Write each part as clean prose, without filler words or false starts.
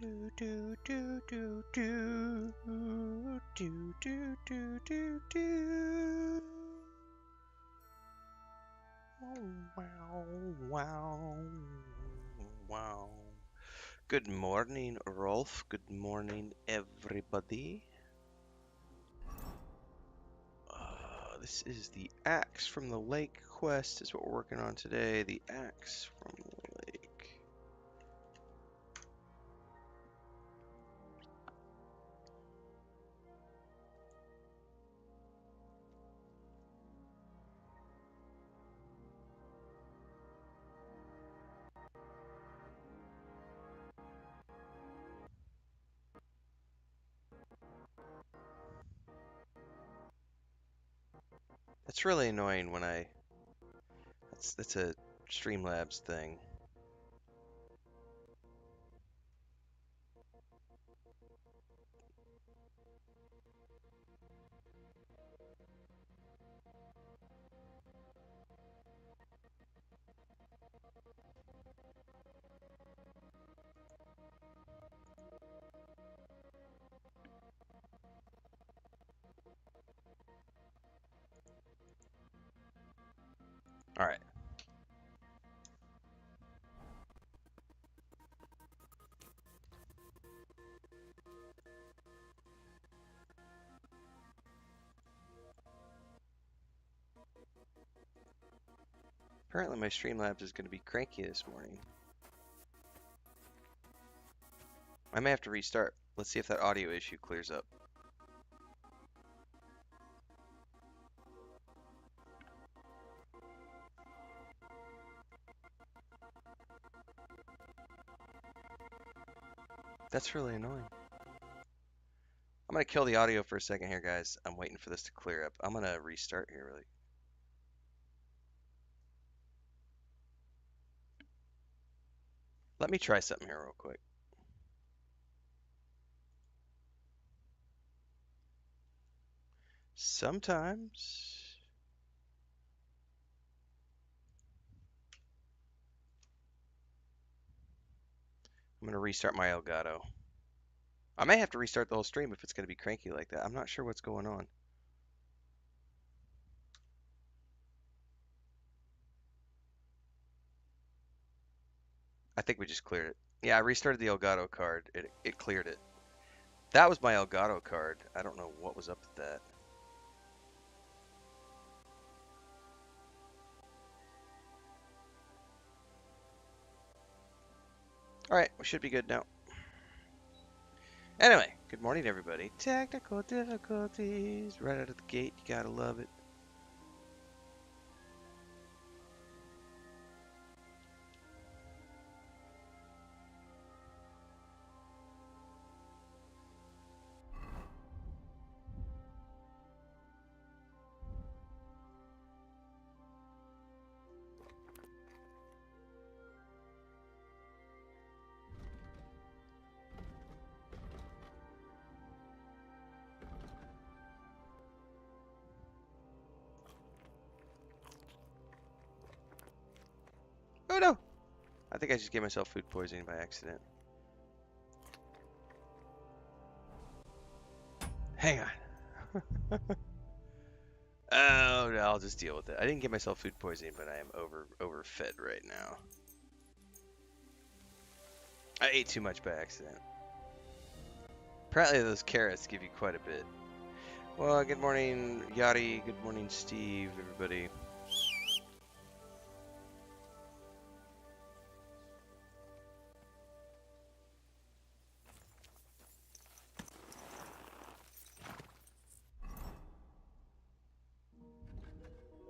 Do do do do do do do do do do. Oh, wow, wow, wow. Good morning, Rolf. Good morning, everybody. This is the Axe from the Lake quest. Is what we're working on today. The Axe from the Lake. It's really annoying when that's a Streamlabs thing. All right. Apparently my Streamlabs is going to be cranky this morning. I may have to restart. Let's see if that audio issue clears up. That's really annoying. I'm going to kill the audio for a second here, guys. I'm waiting for this to clear up. I'm going to restart here really. Let me try something here real quick. Sometimes I'm going to restart my Elgato. I may have to restart the whole stream if it's going to be cranky like that. I'm not sure what's going on. I think we just cleared it. Yeah, I restarted the Elgato card. It cleared it. That was my Elgato card. I don't know what was up with that. Alright, we should be good now. Anyway, good morning everybody. Technical difficulties right out of the gate. You gotta love it. Oh no! I think I just gave myself food poisoning by accident. Hang on. Oh, no, I'll just deal with it. I didn't give myself food poisoning, but I am overfed right now. I ate too much by accident. Apparently those carrots give you quite a bit. Well, good morning, Yachty. Good morning, Steve, everybody.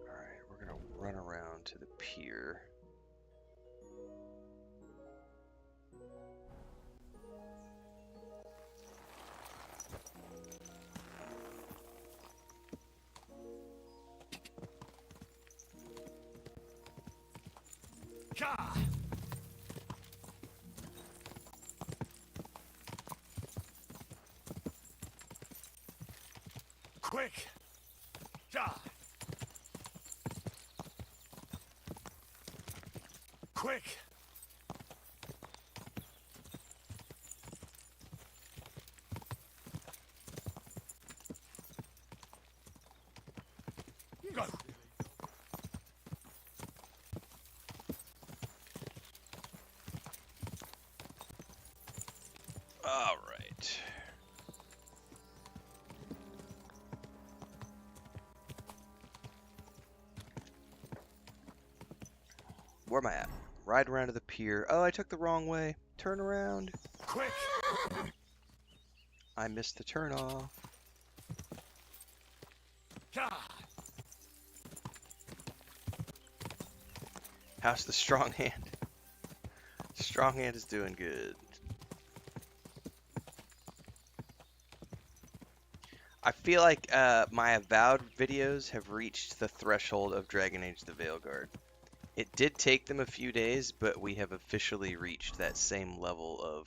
Alright, we're going to run around to the pier. Quick! Ja! Quick! All right. Where am I at? Ride around to the pier. Oh, I took the wrong way. Turn around. Quick! I missed the turn off. Yeah. How's the strong hand? Strong hand is doing good. I feel like my Avowed videos have reached the threshold of Dragon Age the Veilguard. It did take them a few days, but we have officially reached that same level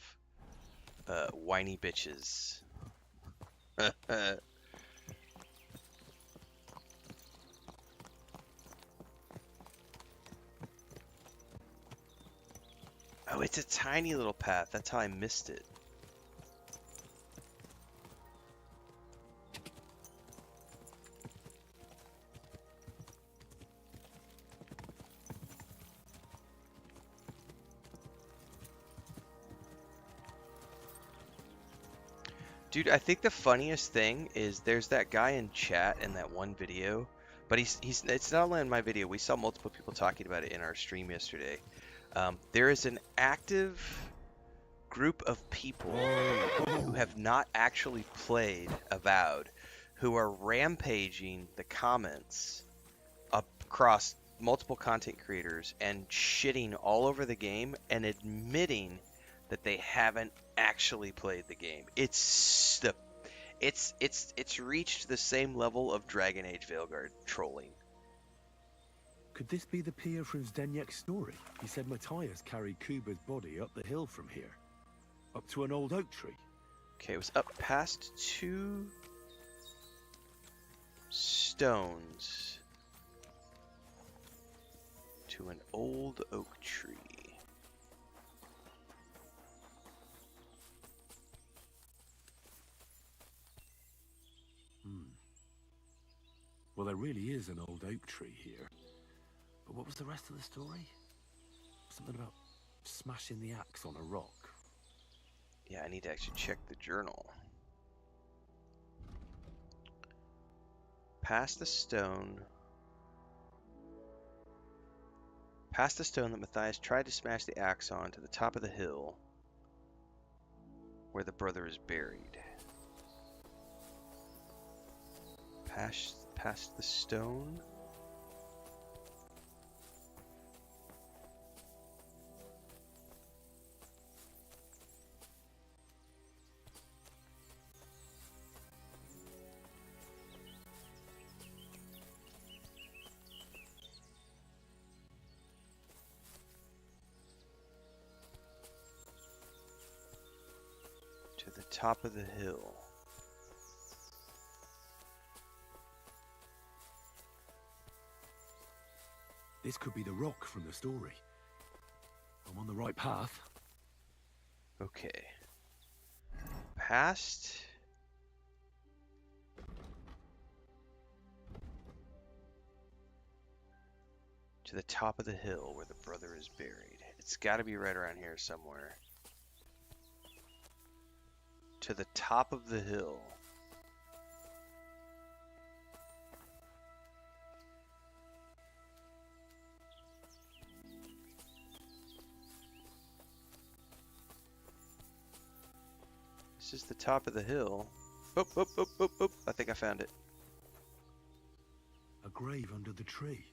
of whiny bitches. Oh, it's a tiny little path. That's how I missed it. Dude, I think the funniest thing is there's that guy in chat in that one video, but he's it's not only in my video. We saw multiple people talking about it in our stream yesterday. There is an active group of people who have not actually played Avowed, who are rampaging the comments across multiple content creators and shitting all over the game and admitting that they haven't actually played the game. It's reached the same level of Dragon Age Veilguard trolling. Could this be the pier from Zdenyek's story? He said Matthias carried Kuba's body up the hill from here, up to an old oak tree. Okay, it was up past 2 stones to an old oak tree. Well, there really is an old oak tree here. But what was the rest of the story? Something about smashing the axe on a rock. Yeah, I need to actually check the journal. Past the stone that Matthias tried to smash the axe on to the top of the hill where the brother is buried. Past the stone. To the top of the hill. This could be the rock from the story. I'm on the right path. Okay. Past. To the top of the hill where the brother is buried. It's got to be right around here somewhere. To the top of the hill. This is the top of the hill. Boop, boop, boop, boop, boop. I think I found it. A grave under the tree,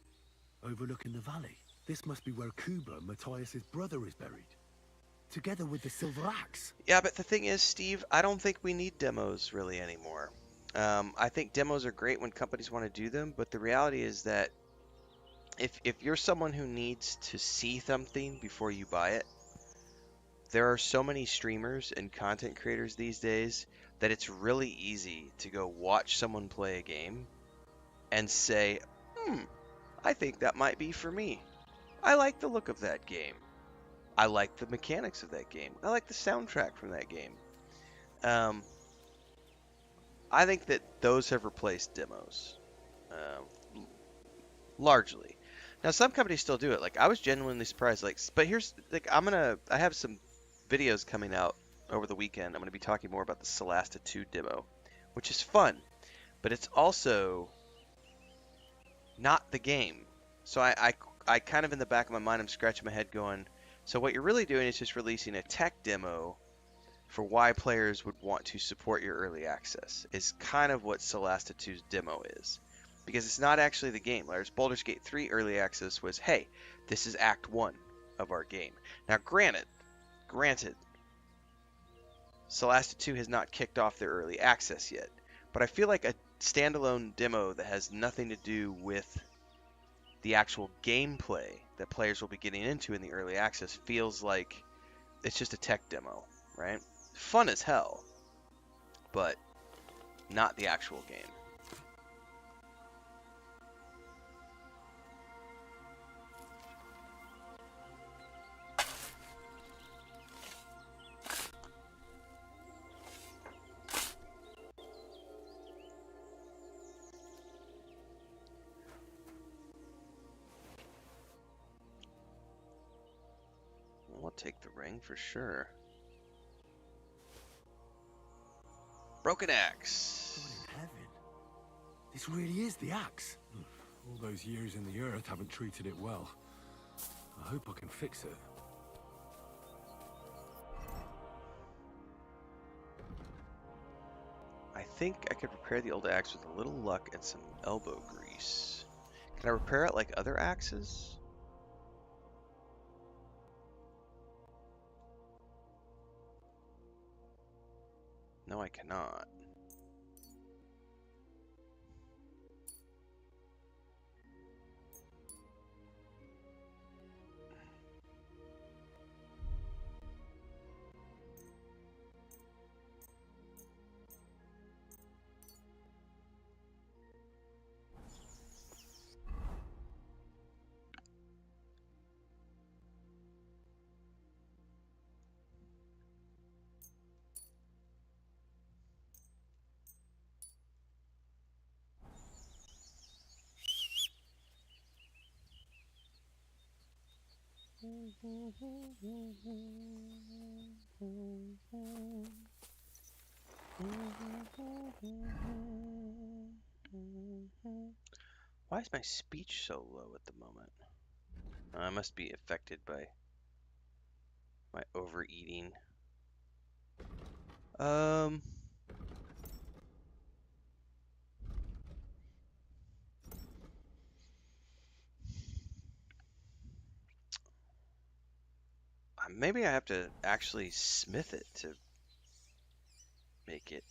overlooking the valley. This must be where Kuba, Matthias's brother, is buried. Together with the silver axe. Yeah, but the thing is, Steve, I don't think we need demos really anymore. I think demos are great when companies want to do them, but the reality is that if you're someone who needs to see something before you buy it, there are so many streamers and content creators these days that it's really easy to go watch someone play a game and say, I think that might be for me. I like the look of that game. I like the mechanics of that game. I like the soundtrack from that game. I think that those have replaced demos, largely. Now, some companies still do it. Like, I was genuinely surprised. Like, but here's like I have some videos coming out over the weekend, I'm going to be talking more about the Solasta 2 demo, which is fun, but it's also not the game. So I kind of in the back of my mind, I'm scratching my head going, so what you're really doing is just releasing a tech demo for why players would want to support your early access, is kind of what Solasta 2's demo is. Because it's not actually the game. Whereas Baldur's Gate 3 early access was, hey, this is Act 1 of our game. Now granted, Solasta 2 has not kicked off their early access yet. But I feel like a standalone demo that has nothing to do with the actual gameplay that players will be getting into in the early access feels like it's just a tech demo, right? Fun as hell, but not the actual game. We'll take the ring for sure. Broken axe. God in heaven. This really is the axe. All those years in the earth haven't treated it well. I hope I can fix it. I think I could repair the old axe with a little luck and some elbow grease. Can I repair it like other axes? No, I cannot. Why is my speech so low at the moment? I must be affected by my overeating. Maybe I have to actually smith it to make it,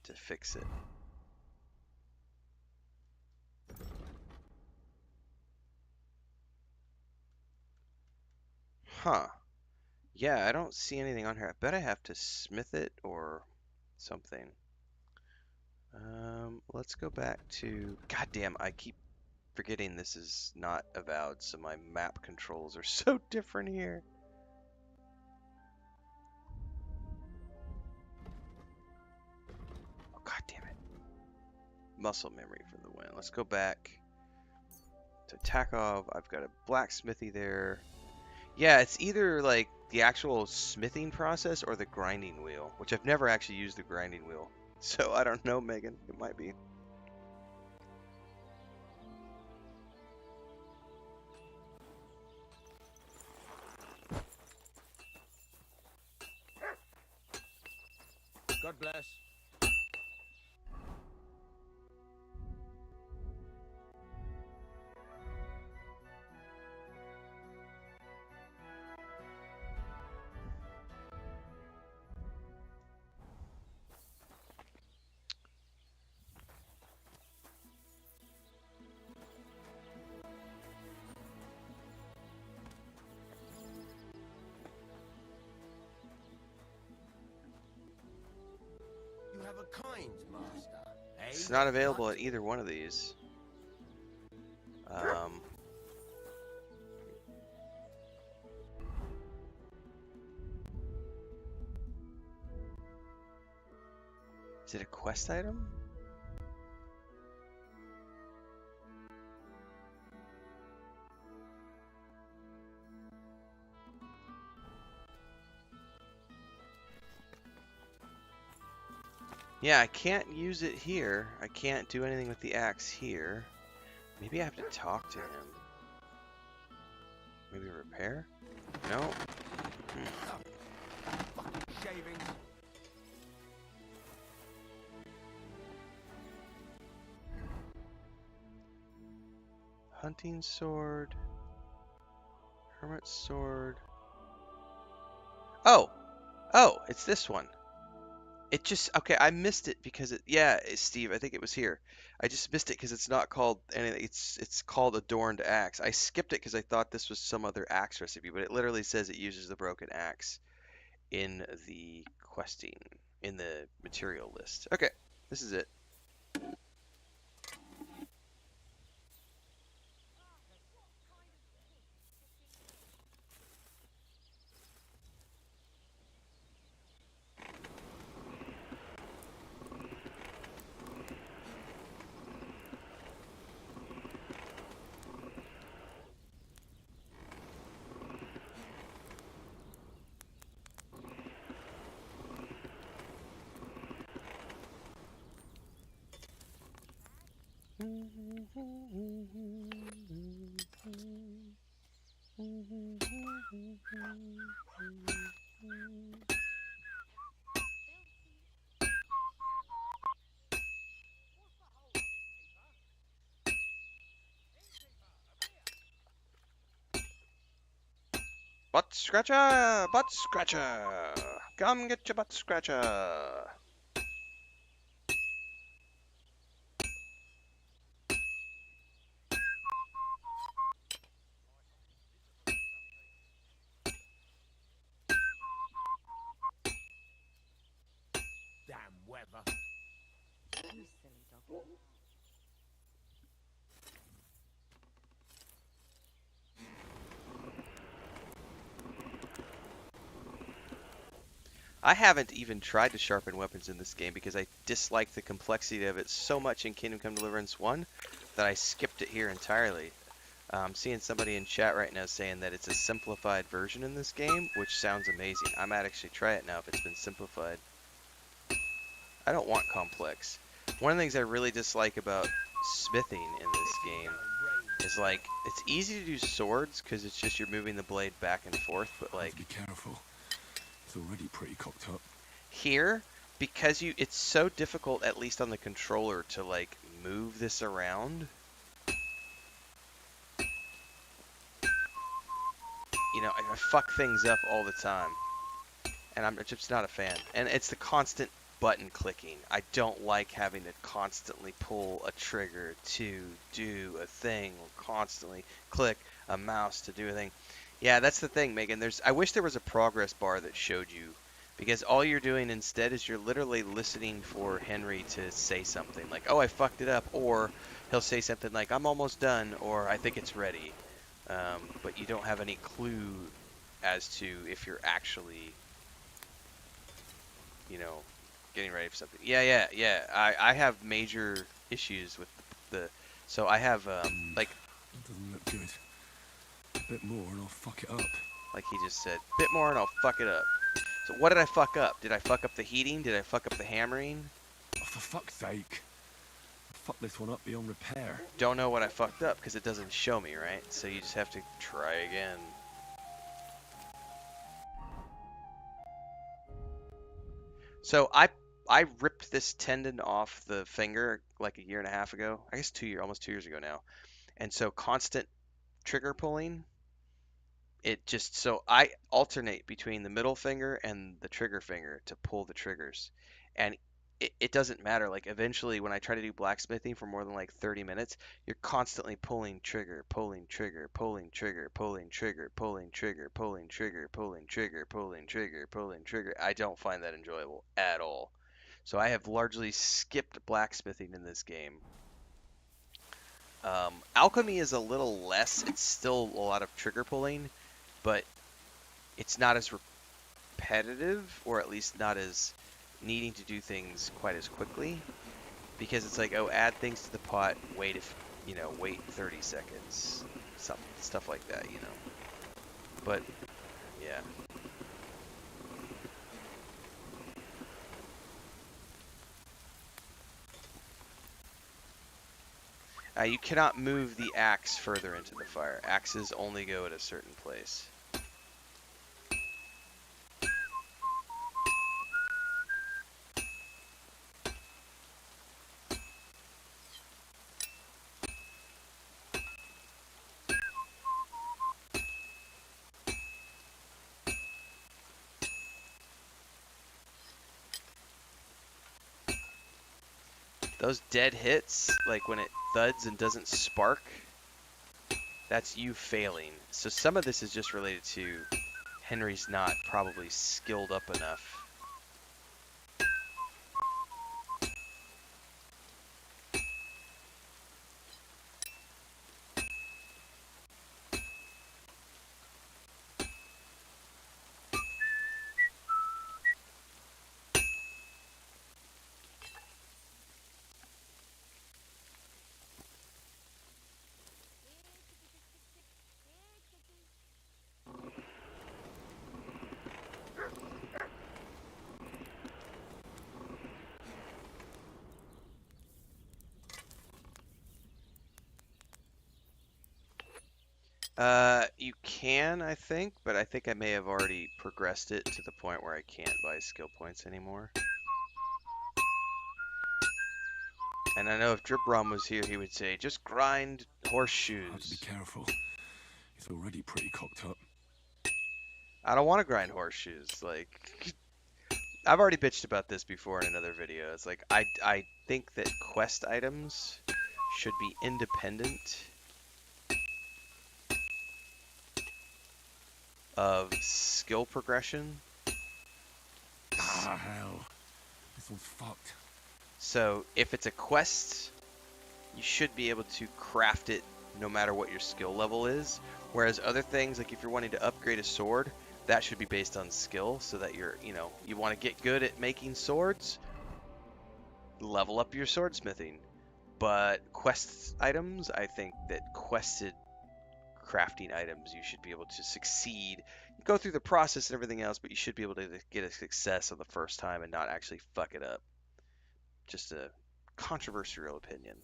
to fix it. Huh. Yeah, I don't see anything on here. I bet I have to smith it or something. Let's go back to... Goddamn, I keep forgetting this is not avowed, so my map controls are so different here. Oh, God damn it. Muscle memory for the win. Let's go back to Takov. I've got a blacksmithy there. Yeah, it's either like the actual smithing process or the grinding wheel, which I've never actually used the grinding wheel. So I don't know, Megan. It might be. God bless. You have a kind master, eh? It's not available at either one of these. Is it a quest item? Yeah, I can't use it here. I can't do anything with the axe here. Maybe I have to talk to him. Maybe repair? No? Shavings. Hunting sword. Hermit sword. Oh! Oh, it's this one. It just, okay, I missed it because yeah, Steve, I think it was here. I just missed it because it's not called anything. It's called Adorned Axe. I skipped it because I thought this was some other axe recipe, but it literally says it uses the broken axe in the questing, in the material list. Okay, this is it. Butt scratcher! Butt scratcher! Come get your butt scratcher! Damn weather. You silly doggy. I haven't even tried to sharpen weapons in this game because I dislike the complexity of it so much in Kingdom Come Deliverance 1 that I skipped it here entirely. I'm seeing somebody in chat right now saying that it's a simplified version in this game, which sounds amazing. I might actually try it now if it's been simplified. I don't want complex. One of the things I really dislike about smithing in this game is like, it's easy to do swords because it's just you're moving the blade back and forth, but like, Be careful. It's already pretty cocked up. here, because it's so difficult, at least on the controller, to like move this around. You know, I fuck things up all the time, and I'm just not a fan. And it's the constant button clicking. I don't like having to constantly pull a trigger to do a thing, or constantly click a mouse to do a thing. Yeah, that's the thing, Megan. I wish there was a progress bar that showed you, because all you're doing instead is you're literally listening for Henry to say something like, "Oh, I fucked it up," or he'll say something like, "I'm almost done," or "I think it's ready." But you don't have any clue as to if you're actually, you know, getting ready for something. Yeah. I have major issues with so I have, like, That doesn't look good. A bit more and I'll fuck it up. like he just said, bit more and I'll fuck it up. So what did I fuck up? Did I fuck up the heating? Did I fuck up the hammering? Oh, for fuck's sake. Fuck this one up beyond repair. Don't know what I fucked up because it doesn't show me, right? So you just have to try again. So I ripped this tendon off the finger like a year and a half ago. I guess almost 2 years ago now. And so constant trigger pulling, so I alternate between the middle finger and the trigger finger to pull the triggers. And it doesn't matter. Like eventually when I try to do blacksmithing for more than like 30 minutes, you're constantly pulling trigger, pulling trigger, pulling trigger, pulling trigger, pulling trigger, pulling trigger, pulling trigger, pulling trigger, pulling trigger. I don't find that enjoyable at all. So I have largely skipped blacksmithing in this game. Alchemy is a little less. It's still a lot of trigger pulling, but it's not as repetitive, or at least not as needing to do things quite as quickly, because it's like, oh, add things to the pot, wait 30 seconds, stuff like that, But yeah. You cannot move the axe further into the fire. Axes only go at a certain place. Those dead hits, like when it thuds and doesn't spark, that's you failing. So some of this is just related to Henry's not probably skilled up enough. You can, I think, but I think I may have already progressed it to the point where I can't buy skill points anymore. And I know if Drip Rom was here, he would say, just grind Have to be horseshoes. careful. He's already pretty cocked up. I don't want to grind horseshoes. Like, I've already bitched about this before in another video. It's like, I think that quest items should be independent of skill progression. Ah, hell. This one's fucked. So if it's a quest, you should be able to craft it no matter what your skill level is. Whereas other things, like if you're wanting to upgrade a sword, that should be based on skill, so that you're, you want to get good at making swords, level up your swordsmithing. But quest items, I think that quested crafting items, you should be able to succeed. Go through the process and everything else, but you should be able to get a success on the first time and not actually fuck it up. Just a controversial opinion.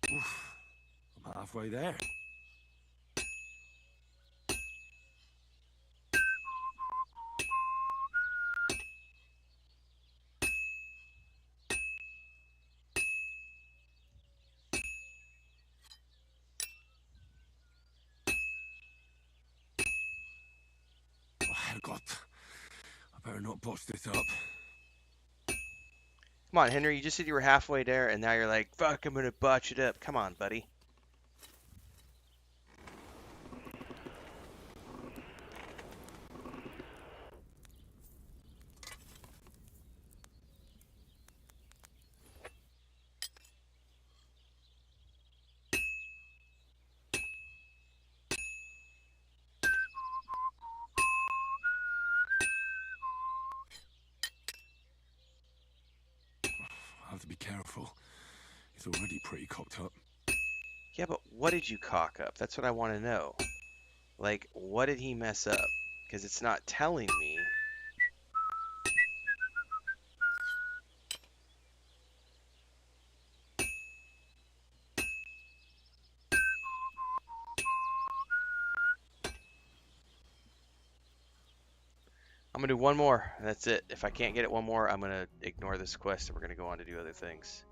Oof. I'm halfway there. Oh, Herrgott. I better not botch this up. Come on, Henry, you just said you were halfway there, and now you're like, fuck, I'm gonna botch it up. Come on, buddy. I'll have to be careful. It's already pretty cocked up. Yeah, but what did you cock up? That's what I want to know. Like, what did he mess up? Because it's not telling me. I'm gonna do one more. And that's it. If I can't get it one more, I'm gonna ignore this quest and we're gonna go on to do other things.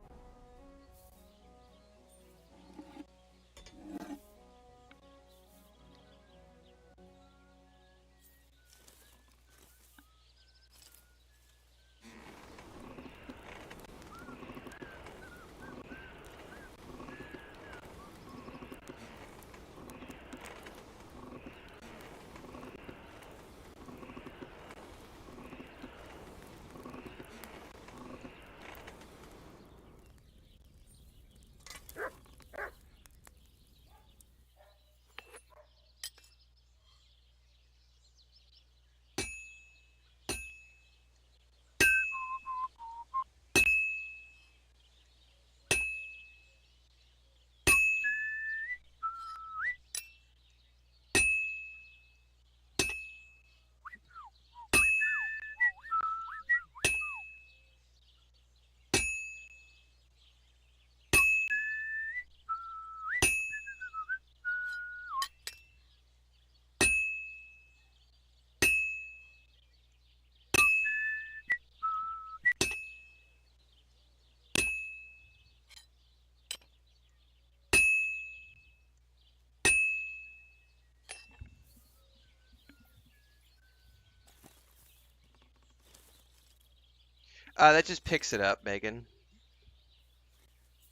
That just picks it up, Megan.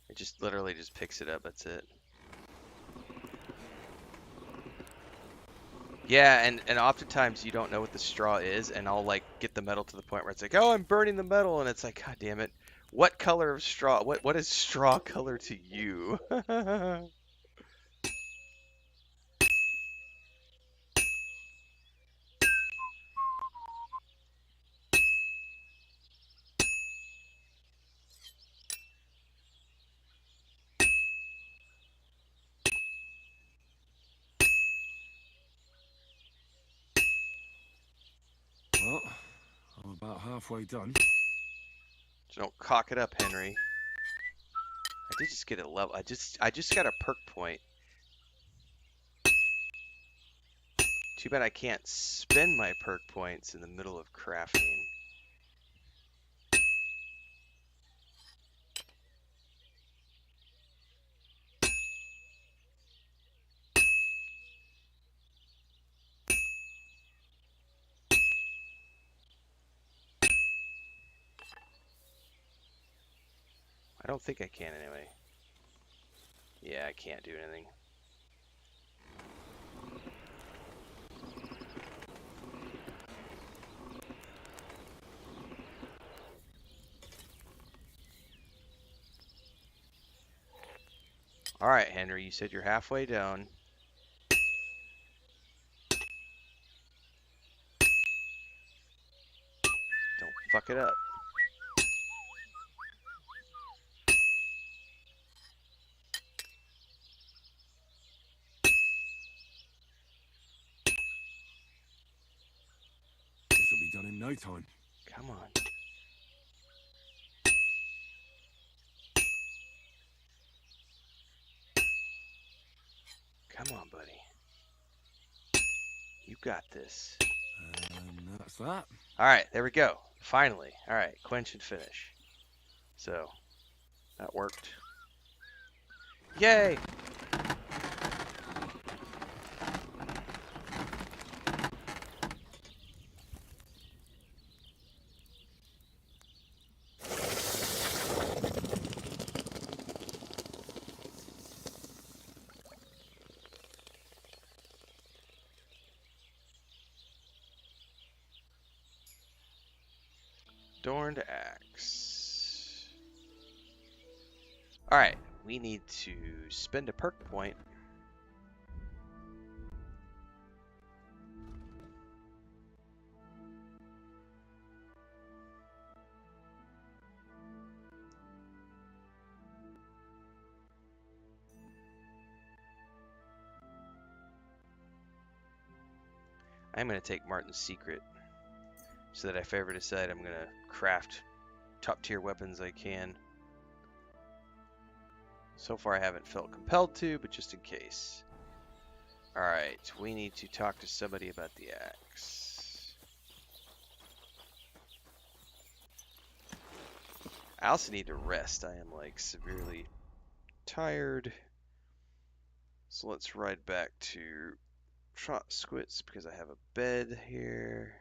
It just literally just picks it up. That's it. Yeah, and oftentimes you don't know what the straw is, and I'll like get the metal to the point where it's like, oh, I'm burning the metal, and it's like, God damn it, what color of straw? What is straw color to you? I Well, I'm about halfway done. So don't cock it up, Henry. I did just get a level. I just got a perk point. Too bad I can't spend my perk points in the middle of crafting. I don't think I can anyway. Yeah, I can't do anything. All right, Henry, you said you're halfway down. Don't fuck it up. This'll be done in no time. Come on. Come on, buddy. You got this. And that's that. All right, there we go. Finally. All right, quench and finish. So, that worked. Yay! Adorned axe. Alright, we need to spend a perk point. I'm going to take Martin's secret so that if I ever decide I'm going to craft top tier weapons I can. So far I haven't felt compelled to, but just in case. Alright, we need to talk to somebody about the axe. I also need to rest. I am like severely tired. So let's ride back to Trot Squits because I have a bed here.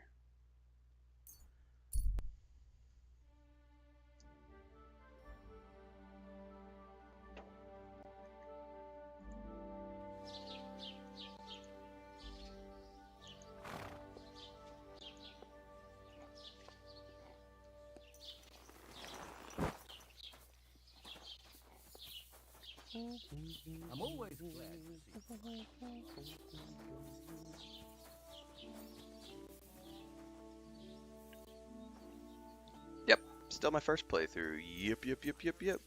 I'm always glad to see Yep, still my first playthrough. Yep.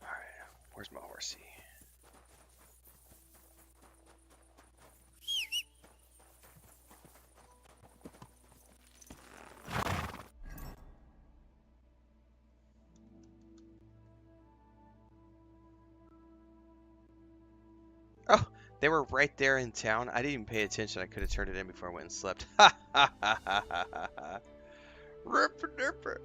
Alright, where's my horsey? Oh, they were right there in town. I didn't even pay attention. I could have turned it in before I went and slept. Ha ha ha ha ha ha. Ripper dipper.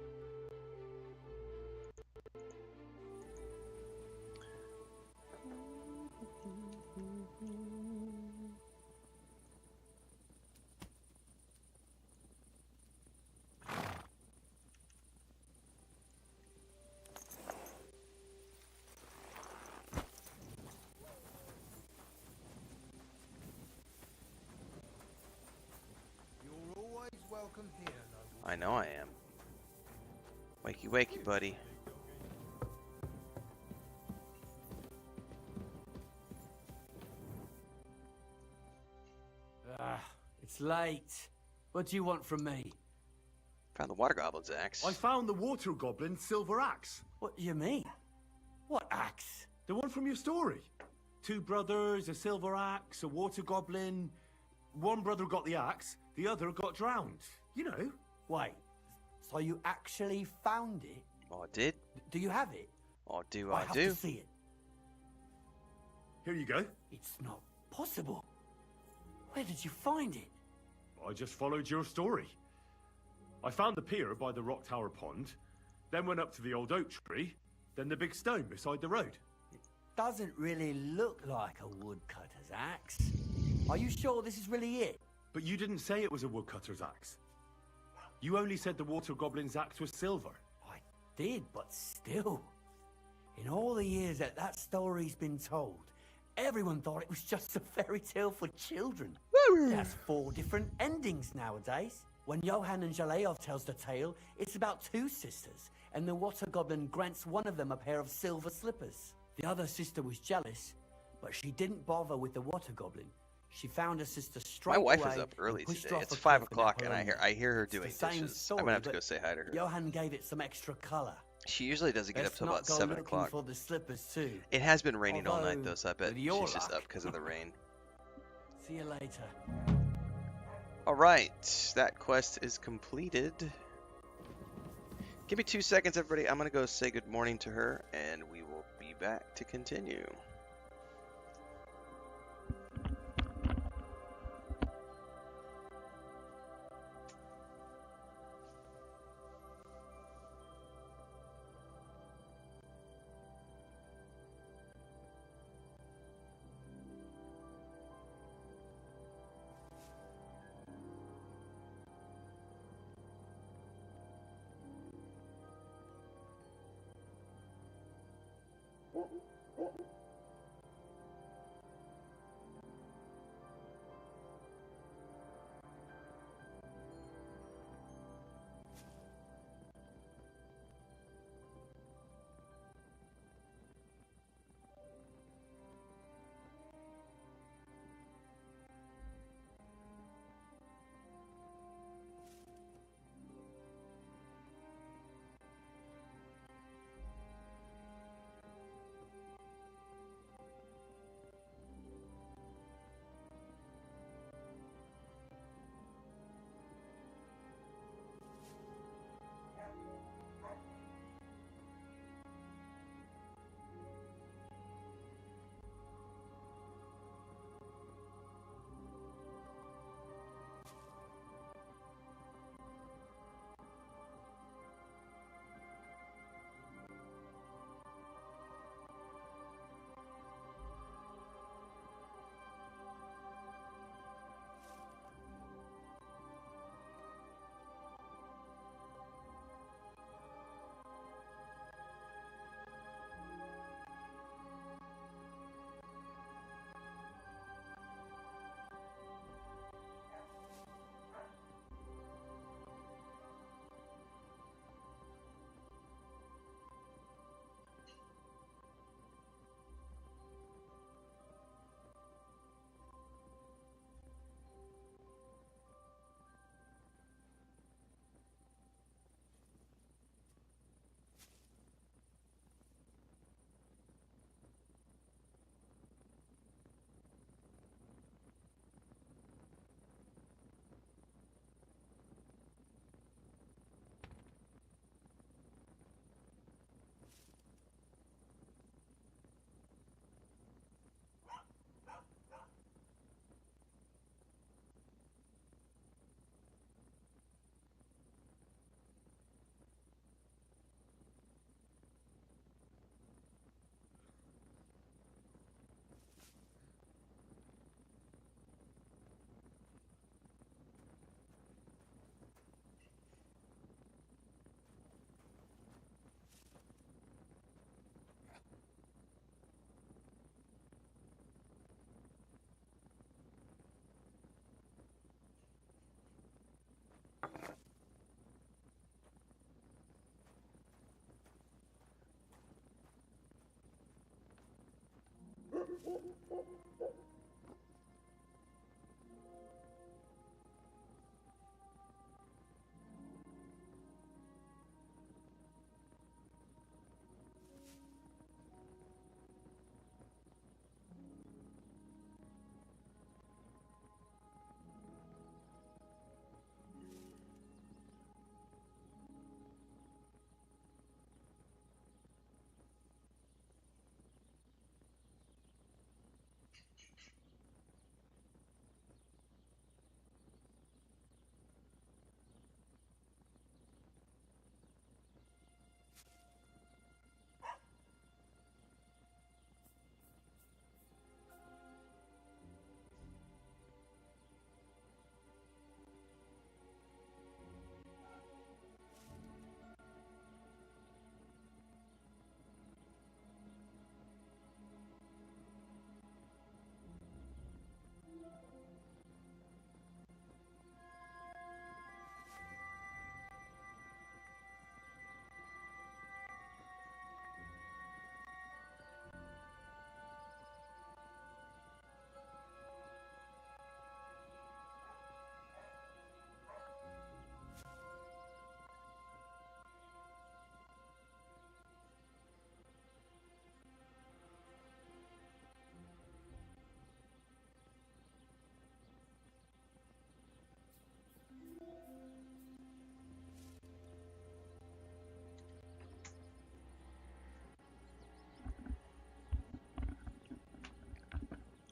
you're always welcome here, noble. I know I am. Wakey wakey, buddy. It's late. What do you want from me? Found the water goblin's axe. I found the water goblin's silver axe. What do you mean? What axe? The one from your story. Two brothers, a silver axe, a water goblin. One brother got the axe, the other got drowned. You know. Wait, so you actually found it? Oh, I did? Do you have it? Oh, do I I have do? to see it. Here you go. It's not possible. Where did you find it? I just followed your story. I found the pier by the rock tower pond, then went up to the old oak tree, then the big stone beside the road. Doesn't really look like a woodcutter's axe. Are you sure this is really it? But you didn't say it was a woodcutter's axe. You only said the water goblin's axe was silver. I did, but still. In all the years that that story's been told, everyone thought it was just a fairy tale for children. There's 4 different endings nowadays. When Johann and Jaleov tells the tale, it's about 2 sisters, and the water goblin grants one of them a pair of silver slippers. The other sister was jealous, but she didn't bother with the water goblin. She found her sister straight My wife away is up early and pushed today. her off It's a 5 cliff o'clock in and Apollonia. I hear her It's the doing same dishes. story, I'm gonna have to but go say hi to her. Johann gave it some extra color. She usually doesn't get up Let's till not about go 7 looking o'clock. for the slippers too. It has been raining all night Although, though, so I bet with your she's just luck. up because of the rain. See you later. Alright, that quest is completed. Give me 2 seconds, everybody. I'm gonna go say good morning to her, and we will be back to continue.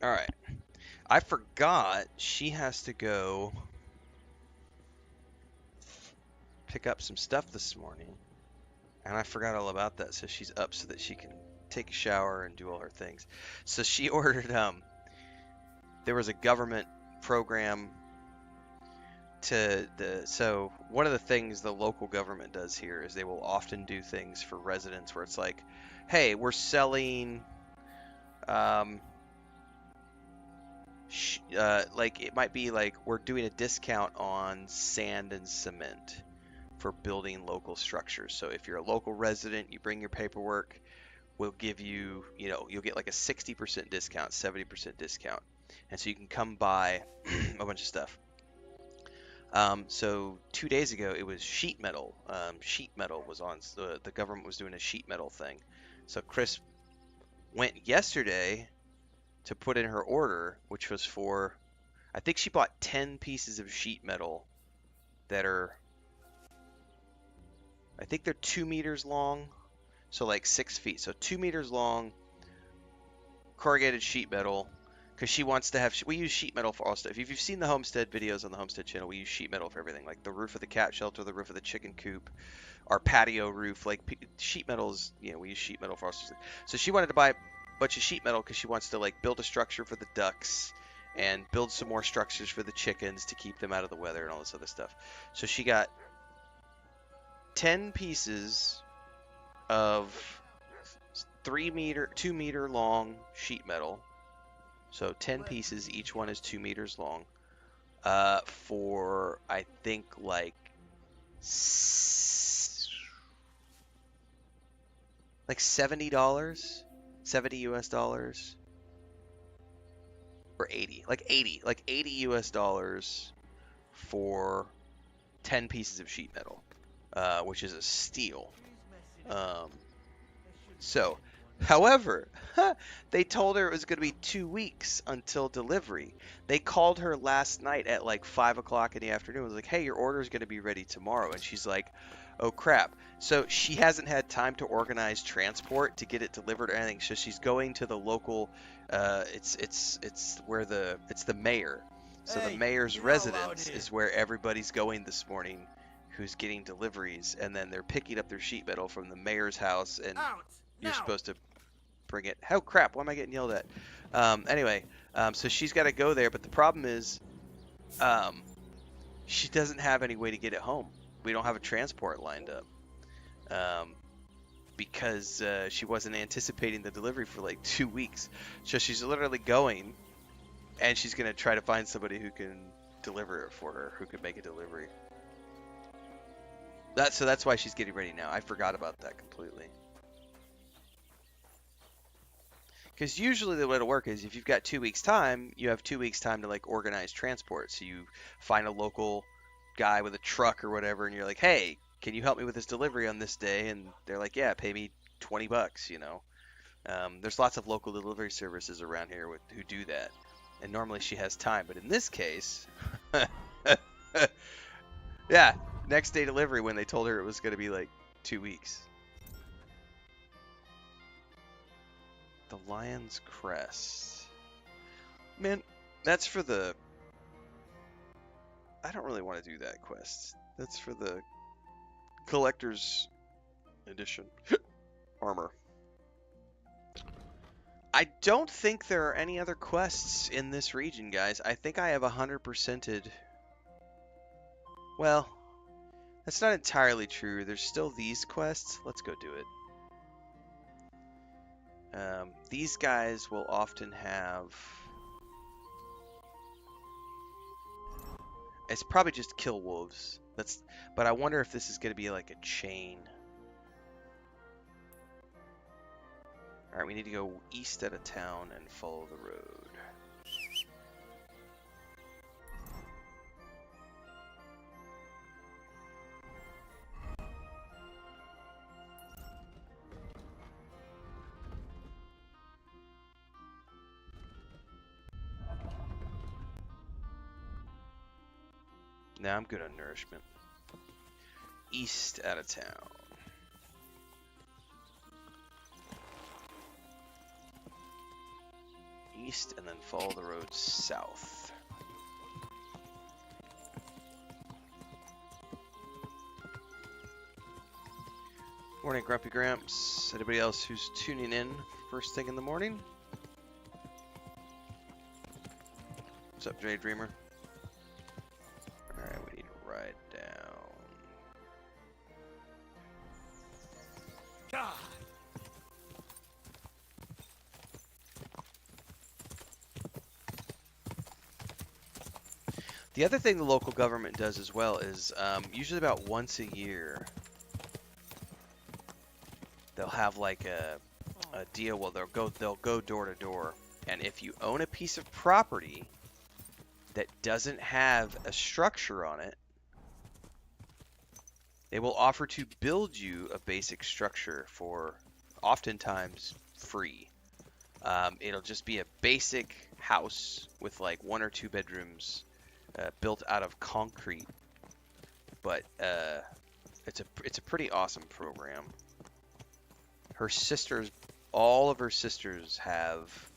All right. I forgot she has to go pick up some stuff this morning, and I forgot all about that. So she's up so that she can take a shower and do all her things. So she ordered there was a government program so one of the things the local government does here is they will often do things for residents where it's like, hey, we're selling like it might be like we're doing a discount on sand and cement for building local structures. So if you're a local resident, you bring your paperwork, we'll give you, you'll get like a 60% discount, 70% discount. And so you can come buy a bunch of stuff. So 2 days ago, it was sheet metal. Sheet metal was on, the government was doing a sheet metal thing. So Chris went yesterday to put in her order, which was for, I think she bought 10 pieces of sheet metal that are, I think they're 2 meters long, so like 6 feet. So 2 meters long, corrugated sheet metal, because she wants to have, we use sheet metal for all stuff. If you've seen the Homestead videos on the Homestead channel, we use sheet metal for everything, like the roof of the cat shelter, the roof of the chicken coop, our patio roof, like sheet metals, we use sheet metal for all sorts of. So she wanted to buy a bunch of sheet metal because she wants to like build a structure for the ducks and build some more structures for the chickens to keep them out of the weather and all this other stuff. So she got 10 pieces of 2 meter long sheet metal. So 10 pieces, each one is 2 meters long, for I think like $70, 70 US dollars, or 80, like 80 US dollars for 10 pieces of sheet metal, which is a steal. So, however, they told her it was going to be 2 weeks until delivery. They called her last night at like 5 o'clock in the afternoon. It was like, hey, your order is going to be ready tomorrow. And she's like, oh crap. So she hasn't had time to organize transport to get it delivered or anything. So she's going to the local, it's the mayor. So the mayor's residence is where everybody's going this morning who's getting deliveries, and then they're picking up their sheet metal from the mayor's house, and you're supposed to bring it. Oh crap, why am I getting yelled at? Anyway, so she's got to go there, but the problem is she doesn't have any way to get it home. We don't have a transport lined up because she wasn't anticipating the delivery for like 2 weeks. So she's literally going, and she's going to try to find somebody who can deliver it for her, who can make a delivery. So that's why she's getting ready now. I forgot about that completely. Because usually the way to work is if you've got 2 weeks time, you have 2 weeks time to like organize transport. So you find a local guy with a truck or whatever, and you're like, hey, can you help me with this delivery on this day? And they're like, yeah, pay me $20, you know. There's lots of local delivery services around here who do that. And normally she has time, but in this case, yeah, next day delivery when they told her it was going to be like 2 weeks. The Lion's Crest. Man, that's for the... I don't really want to do that quest. That's for the collector's edition armor. I don't think there are any other quests in this region, guys. I think I have 100%ed. Well, that's not entirely true. There's still these quests. Let's go do it. These guys will often have... It's probably just kill wolves. But I wonder if this is going to be like a chain. Alright, we need to go east out of town and follow the road. Now I'm good on nourishment. East out of town. East and then follow the road south. Morning, Grumpy Gramps. Anybody else who's tuning in first thing in the morning? What's up, Jay Dreamer? Alright, we need to ride down. God. The other thing the local government does as well is usually about once a year they'll have like a deal where they'll go door to door, and if you own a piece of property that doesn't have a structure on it, they will offer to build you a basic structure for oftentimes free. It'll just be a basic house with like 1 or 2 bedrooms built out of concrete, but it's a pretty awesome program. All of her sisters have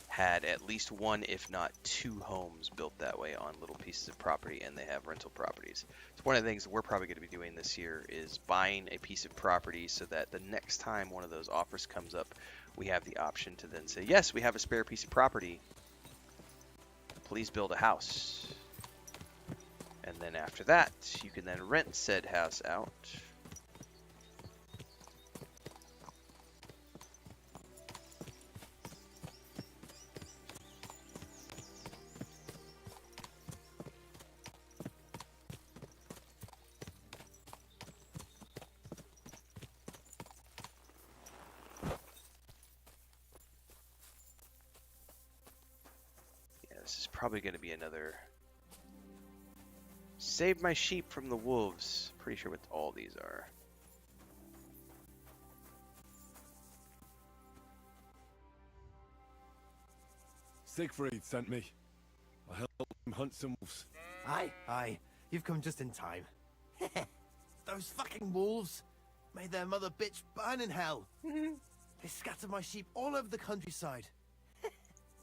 had at least 1, if not 2 homes built that way on little pieces of property, and they have rental properties. So one of the things that we're probably going to be doing this year is buying a piece of property so that the next time one of those offers comes up, we have the option to then say, yes, we have a spare piece of property. Please build a house. And then after that, you can then rent said house out. This is probably going to be another save my sheep from the wolves. Pretty sure what all these are. Siegfried sent me. I helped him hunt some wolves. Aye, you've come just in time. Those fucking wolves made their mother bitch burn in hell. They scattered my sheep all over the countryside.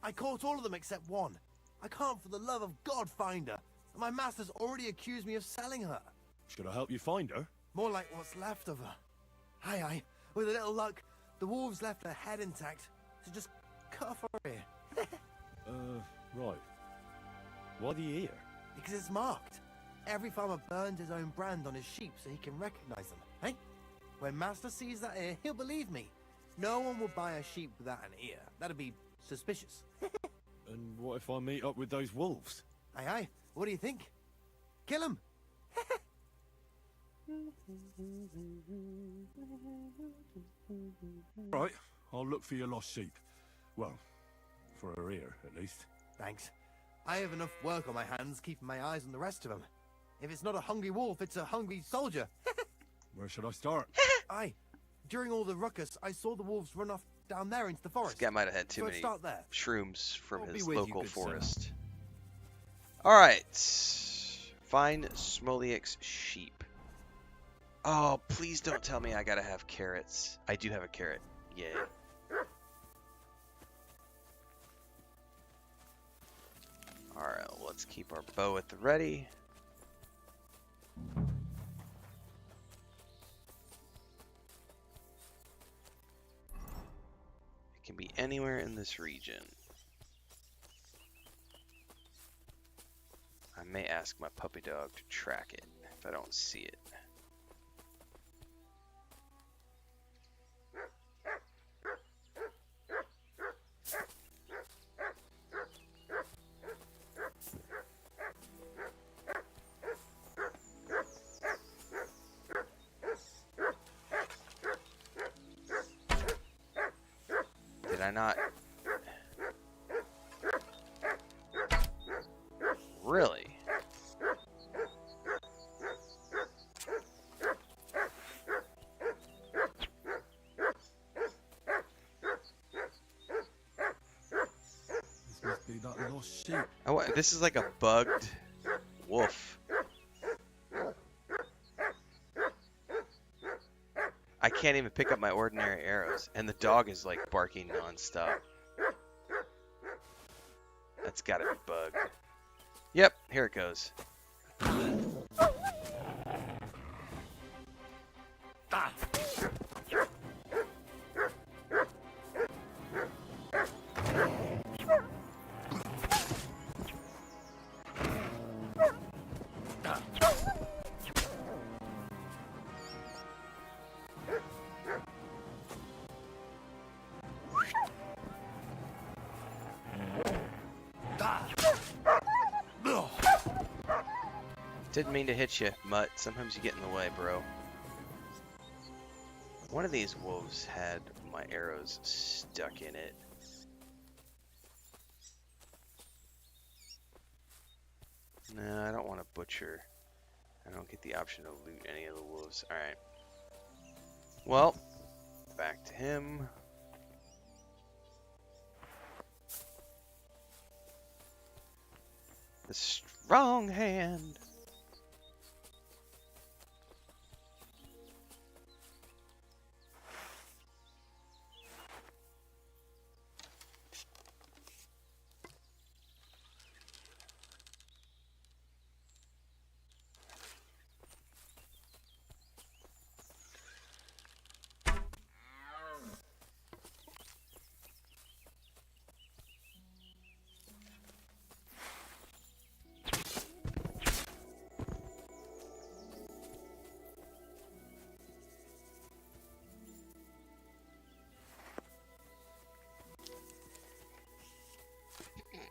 I caught all of them except 1. I can't for the love of God find her. And my master's already accused me of selling her. Should I help you find her? More like what's left of her. Aye. With a little luck, the wolves left her head intact. So just cut off her ear. Right. Why the ear? Because it's marked. Every farmer burned his own brand on his sheep so he can recognize them. Hey? When master sees that ear, he'll believe me. No one will buy a sheep without an ear. That'd be suspicious. And what if I meet up with those wolves? Aye. What do you think? Kill him. Right, I'll look for your lost sheep. Well, for her ear, at least. Thanks. I have enough work on my hands keeping my eyes on the rest of them. If it's not a hungry wolf, it's a hungry soldier. Where should I start? Aye. During all the ruckus, I saw the wolves run off down there into the This forest. guy might have had too So many start there. shrooms from I'll be his with you, local good sir. forest. Alright. Find Smoliak's sheep. Oh, please don't tell me I gotta have carrots. I do have a carrot. Yay. Alright, let's keep our bow at the ready. It can be anywhere in this region. I may ask my puppy dog to track it if I don't see it. Did I not? Really? This must be that little sheep. Oh, this is like a bugged wolf. I can't even pick up my ordinary arrows, and the dog is like barking nonstop. That's gotta be bugged. Yep, here it goes. Didn't mean to hit you, Mutt. Sometimes you get in the way, bro. One of these wolves had my arrows stuck in it. No, I don't want to butcher. I don't get the option to loot any of the wolves. Alright. Well, back to him. The strong hand.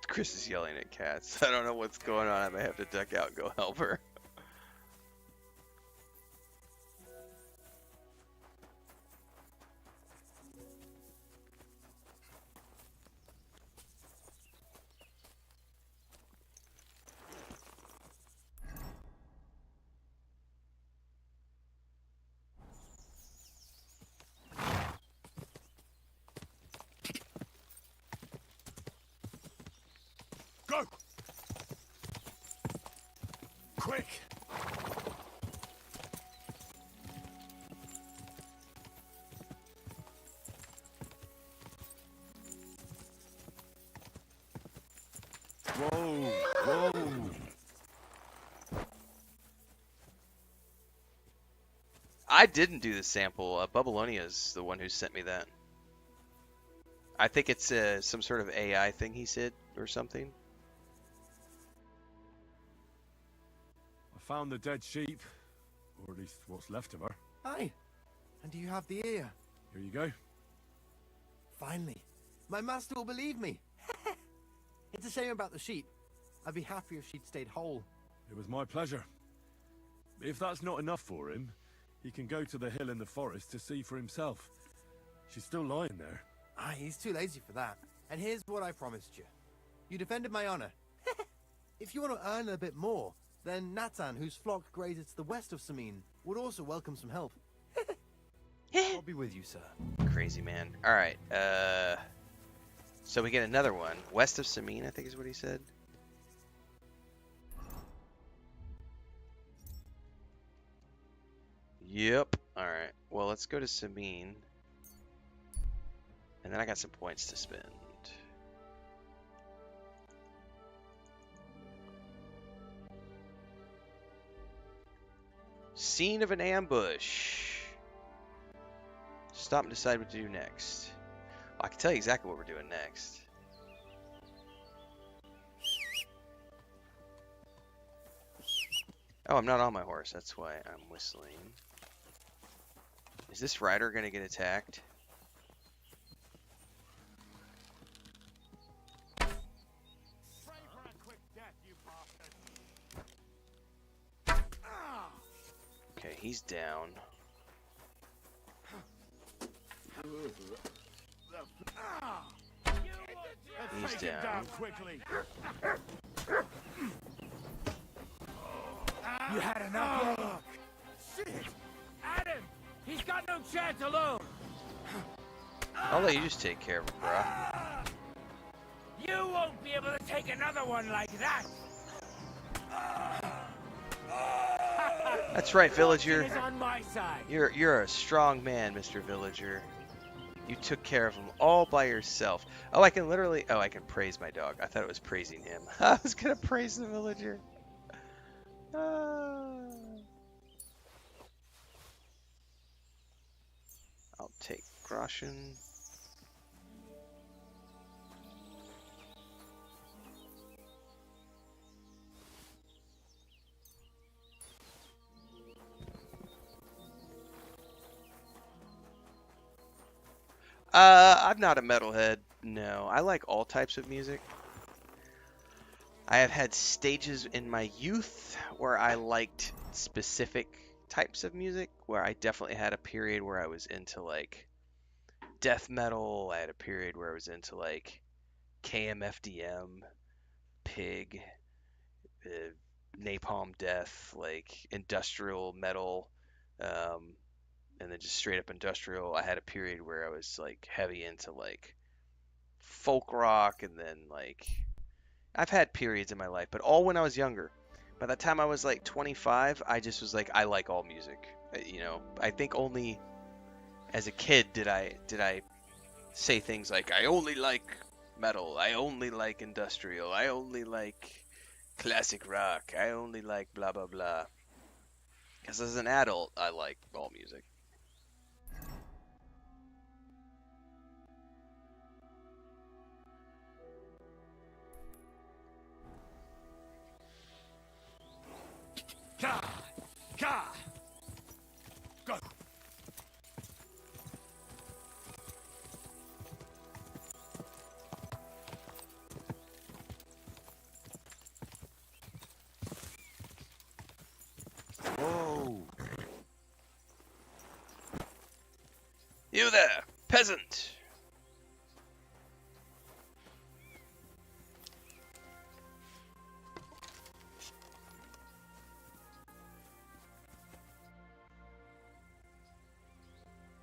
Chris is yelling at cats. I don't know what's going on. I may have to duck out and go help her. Go! Quick! Whoa! Whoa! I didn't do the sample. Bubbalonia's the one who sent me that. I think it's some sort of AI thing he said or something. I found the dead sheep, or at least what's left of her. Aye. And do you have the ear? Here you go. Finally. My master will believe me. It's a shame about the sheep. I'd be happier if she'd stayed whole. It was my pleasure. If that's not enough for him, he can go to the hill in the forest to see for himself. She's still lying there. Aye, he's too lazy for that. And here's what I promised you. You defended my honor. If you want to earn a bit more, then Natan, whose flock grazes to the west of Samin, would also welcome some help. I'll be with you, sir. Crazy man. All right. So we get another one west of Samin, I think is what he said. Yep. All right. Well, let's go to Samin, and then I got some points to spend. Scene of an ambush. Stop and decide what to do next. Well, I can tell you exactly what we're doing next. Oh, I'm not on my horse. That's why I'm whistling. Is this rider going to get attacked? Okay, he's down. He's down. You had enough, Look. Shit! Adam! He's got no chance alone! I'll let you just take care of him, bruh. You won't be able to take another one like that! That's right, villager. Fortune is on my side. You're a strong man, Mr. Villager. You took care of him all by yourself. Oh, I can literally... Oh, I can praise my dog. I thought it was praising him. I was going to praise the villager. I'll take Groschen. I'm not a metalhead. No, I like all types of music. I have had stages in my youth where I liked specific types of music, where I definitely had a period where I was into like death metal. I had a period where I was into like KMFDM, Pig, Napalm Death, like industrial metal, and then just straight up industrial. I had a period where I was like heavy into like folk rock, and then like I've had periods in my life, but all when I was younger. By the time I was like 25, I just was like, I like all music. You know, I think only as a kid did I say things like, I only like metal, I only like industrial, I only like classic rock, I only like blah blah blah. Because as an adult, I like all music. God! God! Go! Whoa! You there, peasant!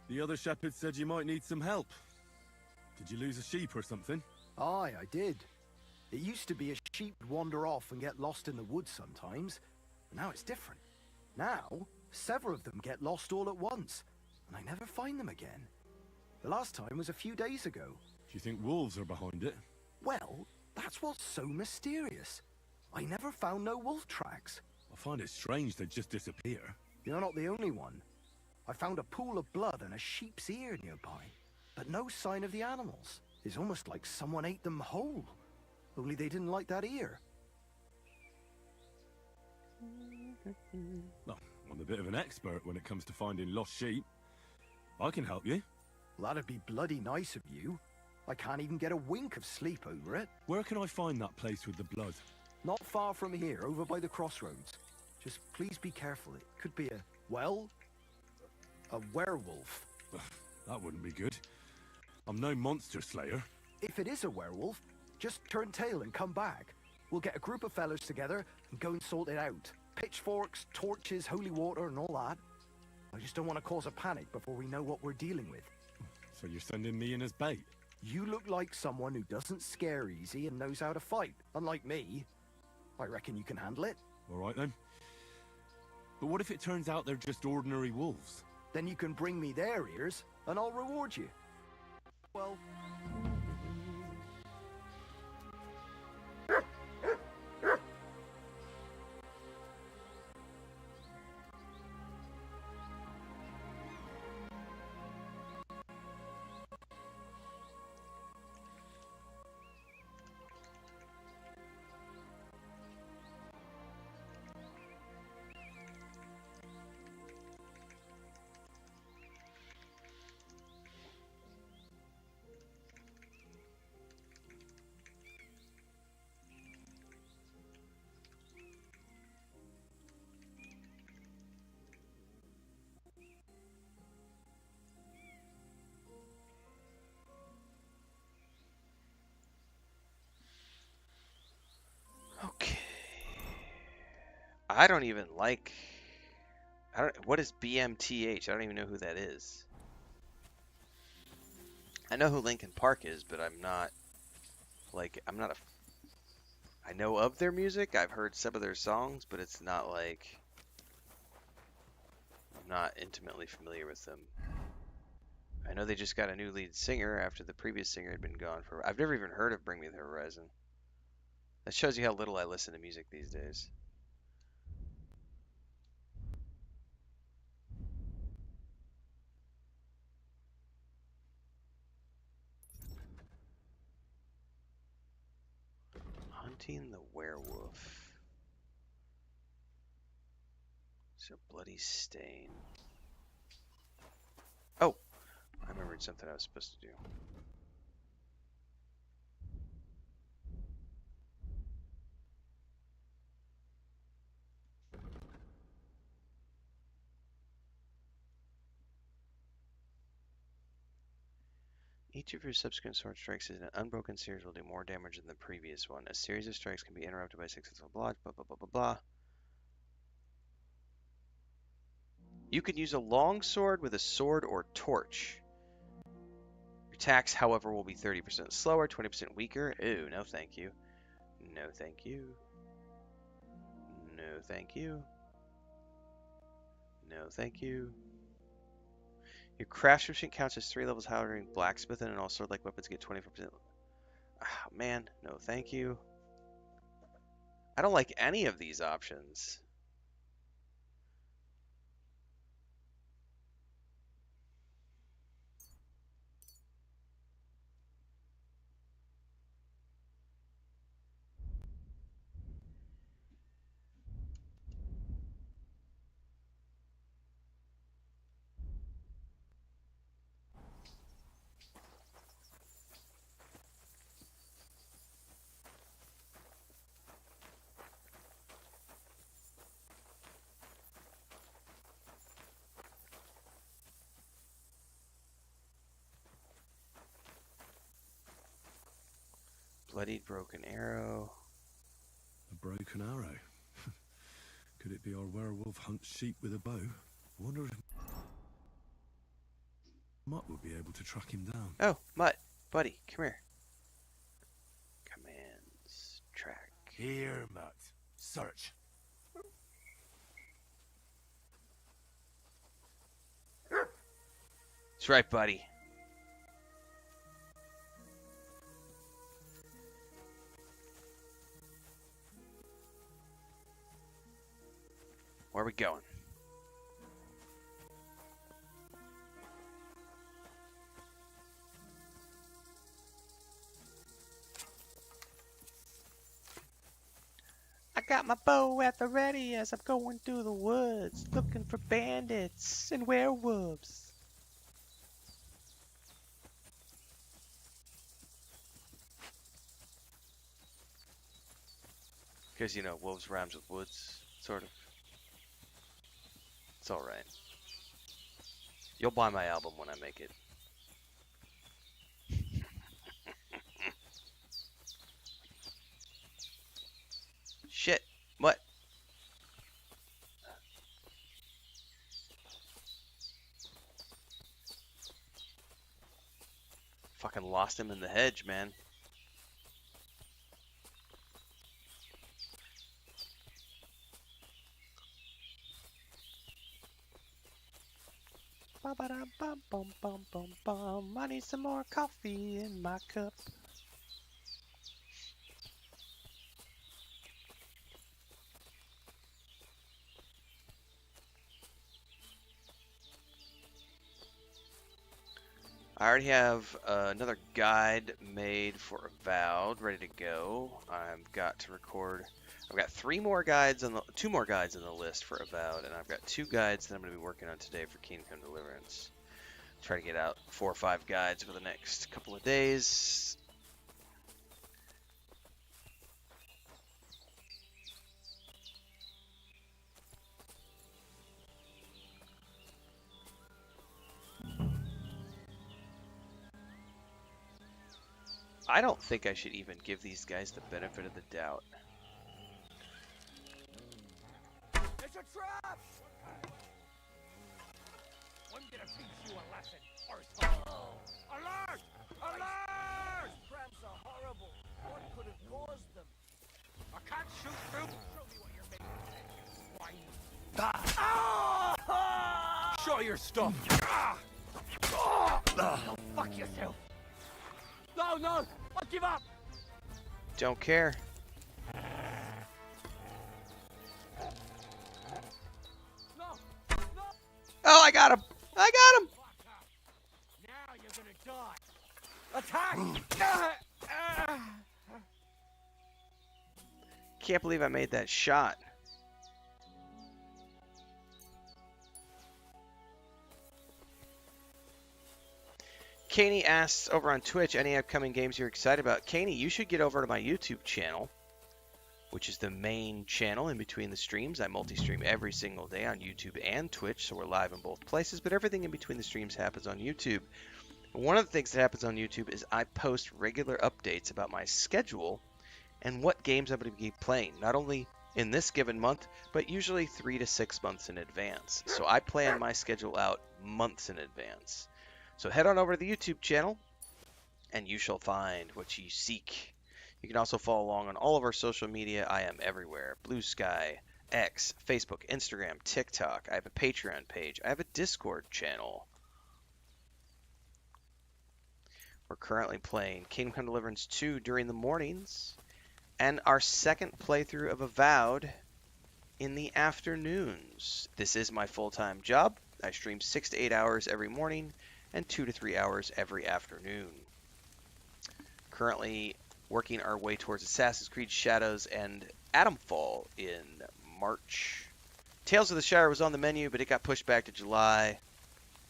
The other shepherd said you might need some help. Did you lose a sheep or something? Aye, I did. It used to be a sheep would wander off and get lost in the woods sometimes. But now it's different. Now, several of them get lost all at once, and I never find them again. The last time was a few days ago. Do you think wolves are behind it? Well, that's what's so mysterious. I never found no wolf tracks. I find it strange they just disappear. You're not the only one. I found a pool of blood and a sheep's ear nearby, but no sign of the animals. It's almost like someone ate them whole. Only they didn't like that ear. Well, I'm a bit of an expert when it comes to finding lost sheep. I can help you. Well, that'd be bloody nice of you. I can't even get a wink of sleep over it. Where can I find that place with the blood? Not far from here, over by the crossroads. Just please be careful. It could be a werewolf. That wouldn't be good. I'm no monster slayer. if it is a werewolf, just turn tail and come back. We'll get a group of fellas together and go and sort it out. Pitchforks, torches, holy water, and all that. I just don't want to cause a panic before we know what we're dealing with. So you're sending me in as bait? You look like someone who doesn't scare easy and knows how to fight, unlike me. I reckon you can handle it. All right then. But what if it turns out they're just ordinary wolves? Then you can bring me their ears, and I'll reward you. Well... Okay. I don't even like. What is BMTH? I don't even know who that is. I know who Linkin Park is, but I'm not a. I know of their music. I've heard some of their songs, but it's not like I'm not intimately familiar with them. I know they just got a new lead singer after the previous singer had been gone for. I've never even heard of Bring Me the Horizon. That shows you how little I listen to music these days. Hunting the Werewolf. It's a bloody stain. Oh, I remembered something I was supposed to do. Each of your subsequent sword strikes in an unbroken series will do more damage than the previous one. A series of strikes can be interrupted by successful blocks, blah, blah, blah, blah, blah. You can use a long sword with a sword or torch. Your attacks, however, will be 30% slower, 20% weaker. Ooh, no thank you. No thank you. No thank you. No thank you. Your craftsmanship counts as 3 levels higher than blacksmithing, and all sword-like weapons get 24%. Oh, man, no thank you. I don't like any of these options. Bloodied broken arrow. A broken arrow. Could it be our werewolf hunts sheep with a bow? Wonder if Mutt would be able to track him down. Oh, Mutt, buddy, come here. Commands, track. Here, Mutt. Search. That's right, buddy. Where are we going? I got my bow at the ready as I'm going through the woods, looking for bandits and werewolves. Because, you know, wolves rhymes with woods, sort of. It's alright. You'll buy my album when I make it. lost him in the hedge, man. I need some more coffee in my cup. I already have another guide made for Avowed, ready to go. I've got to record. I've got two more guides on the list for Avowed, and I've got 2 guides that I'm going to be working on today for Kingdom Come Deliverance. Try to get out 4 or 5 guides for the next couple of days. I don't think I should even give these guys the benefit of the doubt. It's a trap! I'm gonna teach you a lesson, arsehole. Alert! Alert! These cramps are horrible. What could have caused them? I can't shoot through. Show me what you're made of, swine. Show your stuff. Go fuck yourself. No, no, I'll give up. Don't care. No, no. Oh, I got him! I got him! Now you're gonna die. Attack! Can't believe I made that shot. Caney asks over on Twitch, any upcoming games you're excited about? Caney, you should get over to my YouTube channel, which is the main channel in between the streams. I multi-stream every single day on YouTube and Twitch, so we're live in both places, but everything in between the streams happens on YouTube. One of the things that happens on YouTube is I post regular updates about my schedule and what games I'm going to be playing, not only in this given month, but usually 3 to 6 months in advance. So I plan my schedule out months in advance. So head on over to the YouTube channel, and you shall find what you seek. You can also follow along on all of our social media. I am everywhere. Blue Sky, X, Facebook, Instagram, TikTok. I have a Patreon page. I have a Discord channel. We're currently playing Kingdom Come Deliverance 2 during the mornings, and our second playthrough of Avowed in the afternoons. This is my full-time job. I stream 6 to 8 hours every morning and 2 to 3 hours every afternoon. Currently working our way towards Assassin's Creed Shadows and Atomfall in March. Tales of the Shire was on the menu, but it got pushed back to July.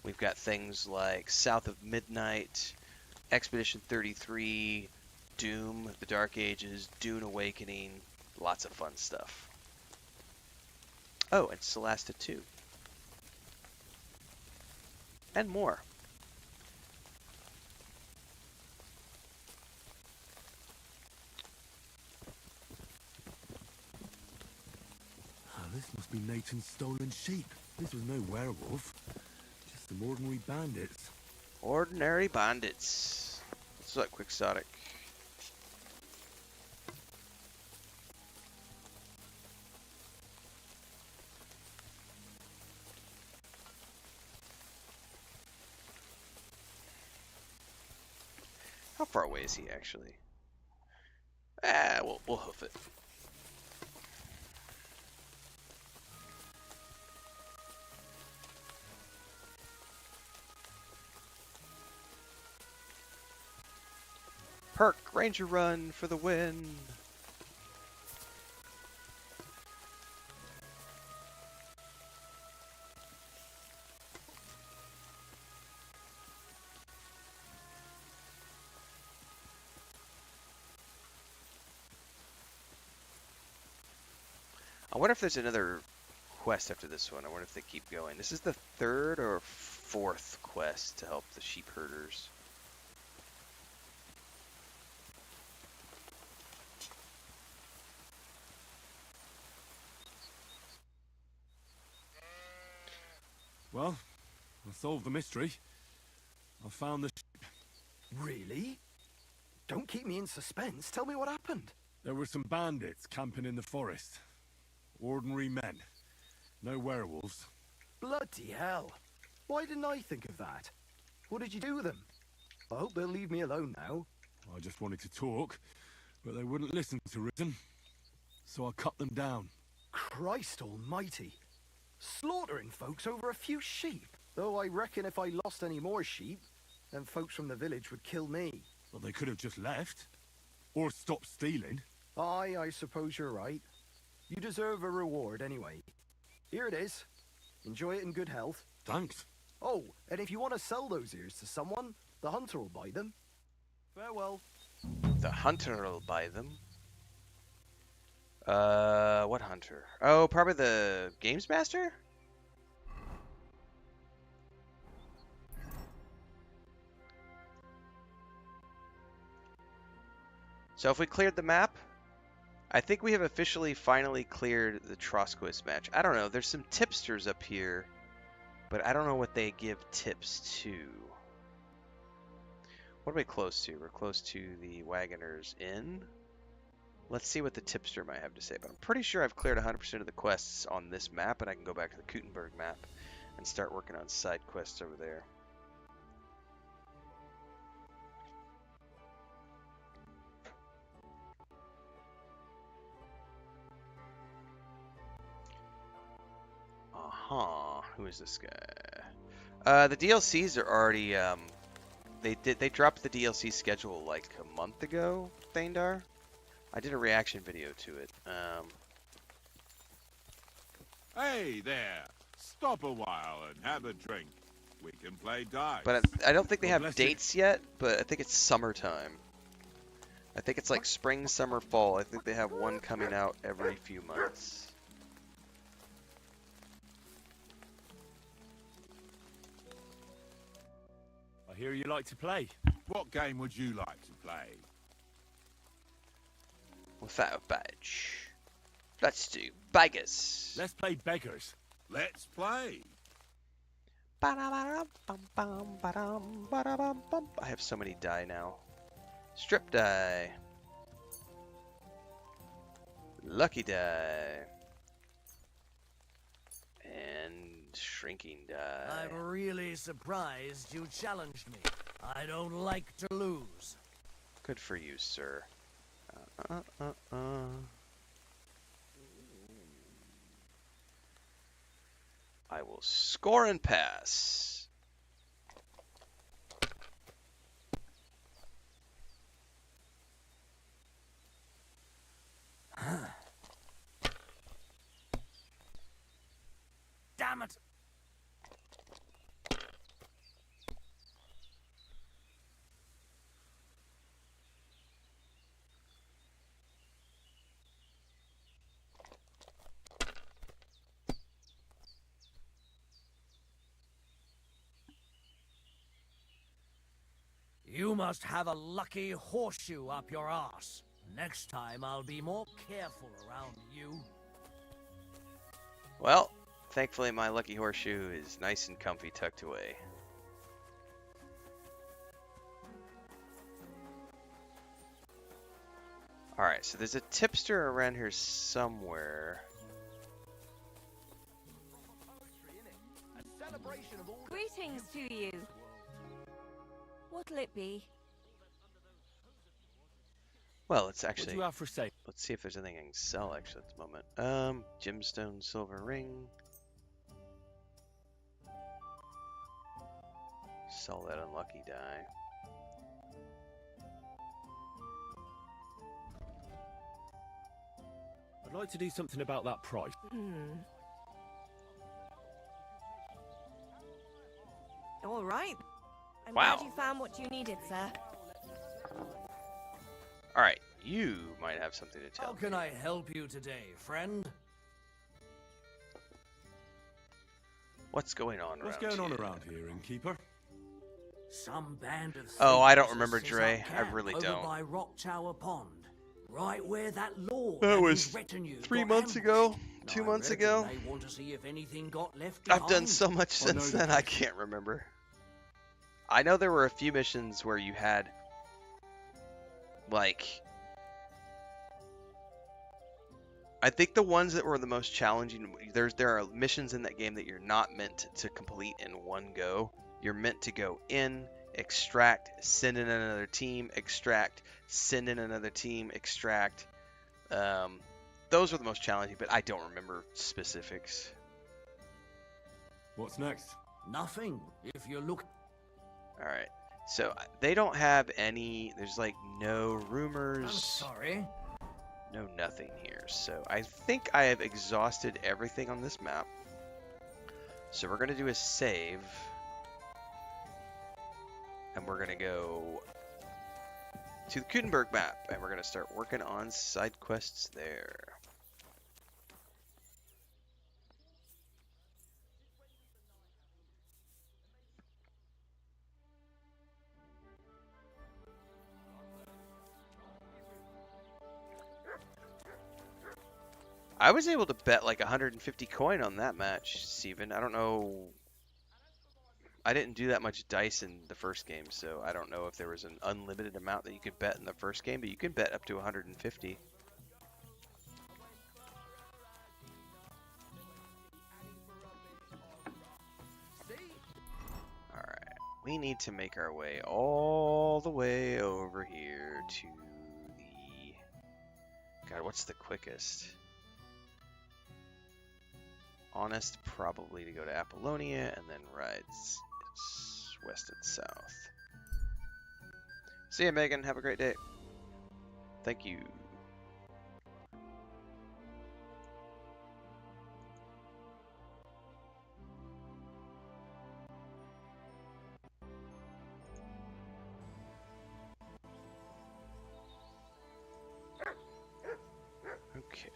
We've got things like South of Midnight, Expedition 33, Doom, The Dark Ages, Dune Awakening, lots of fun stuff. Oh, and Celasta 2. And more. This must be Nathan's stolen sheep. This was no werewolf. Just some ordinary bandits. Ordinary bandits. What's up, Quixotic? How far away is he actually? We'll hoof it. Perk, Ranger Run for the win. I wonder if there's another quest after this one. I wonder if they keep going. This is the 3rd or 4th quest to help the sheep herders. Well, I solved the mystery. I found the sheep. Really? Don't keep me in suspense. Tell me what happened. There were some bandits camping in the forest. Ordinary men. No werewolves. Bloody hell. Why didn't I think of that? What did you do with them? I hope they'll leave me alone now. I just wanted to talk, but they wouldn't listen to reason. So I cut them down. Christ almighty. Slaughtering folks over a few sheep. Though I reckon if I lost any more sheep, then folks from the village would kill me. Well, they could have just left. Or stopped stealing. Aye, I suppose you're right. You deserve a reward anyway. Here it is. Enjoy it in good health. Thanks. Oh, and if you want to sell those ears to someone, the hunter will buy them. Farewell. The hunter will buy them. What hunter? Oh, probably the games master? So if we cleared the map, I think we have officially finally cleared the Trosquist match. I don't know, there's some tipsters up here, but I don't know what they give tips to. What are we close to? We're close to the Wagoner's Inn. Let's see what the tipster might have to say, but I'm pretty sure I've cleared 100% of the quests on this map, and I can go back to the Kutenberg map and start working on side quests over there. Who is this guy? The DLCs are already they dropped the DLC schedule like a month ago, Thandar. I did a reaction video to it. Hey there! Stop a while and have a drink. We can play dice. But I don't think they God have bless you. dates yet, but I think it's summertime. I think it's like spring, summer, fall. I think they have one coming out every few months. I hear you like to play. What game would you like to play? Without a badge. Let's do beggars. Let's play beggars. Let's play. I have so many die now. Strip die. Lucky die. And shrinking die. I'm really surprised you challenged me. I don't like to lose. Good for you, sir. I will score and pass. Damn it! You must have a lucky horseshoe up your arse. Next time I'll be more careful around you. Well, thankfully my lucky horseshoe is nice and comfy tucked away. Alright, so there's a tipster around here somewhere. Greetings to you. What'll it be? Well, it's What do actually... you have for sale? Let's see if there's anything I can sell actually at the moment. Gemstone silver ring. Sell that unlucky die. I'd like to do something about that price. All right. I'm Wow. glad you found what you needed, sir. Alright, you might have something to tell How me. can I help you today, friend? What's going on What's around going on here? around here, innkeeper? Some band of Oh, I don't thieves remember, has set Dre. up I camp really over don't. by Rock Tower Pond, right where that lord That and was his retinue 3 got months ambushed. ago? 2 I months reckon ago? They want to see if anything got left I've done behind. so much I know since the then, I place. can't remember. I know there were a few missions where you had Like, I think the ones that were the most challenging, there are missions in that game that you're not meant to complete in one go. You're meant to go in, extract, send in another team, extract, send in another team, extract. Those are the most challenging, but I don't remember specifics. What's next? Nothing, if you look. All right. So they don't have any, there's like no rumors. I'm sorry. No nothing here. So I think I have exhausted everything on this map. So we're going to do a save. And we're going to go to the Kudenberg map. And we're going to start working on side quests there. I was able to bet like 150 coin on that match, Steven. I don't know. I didn't do that much dice in the first game, so I don't know if there was an unlimited amount that you could bet in the first game, but you can bet up to 150. Alright, we need to make our way all the way over here to the... God, what's the quickest? Honest, probably to go to Apollonia and then ride west and south. See ya, Megan. Have a great day. Thank you. Okay.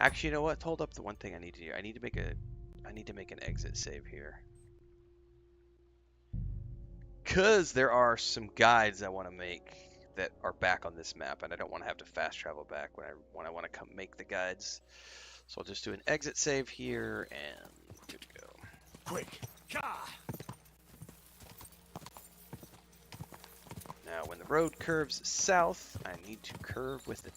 Actually, you know what? Hold up. The one thing I need to do. I need to make an exit save here. Cause there are some guides I want to make that are back on this map, and I don't want to have to fast travel back when I want to come make the guides. So I'll just do an exit save here and good to go. Quick! Car! Now, when the road curves south, I need to curve with it.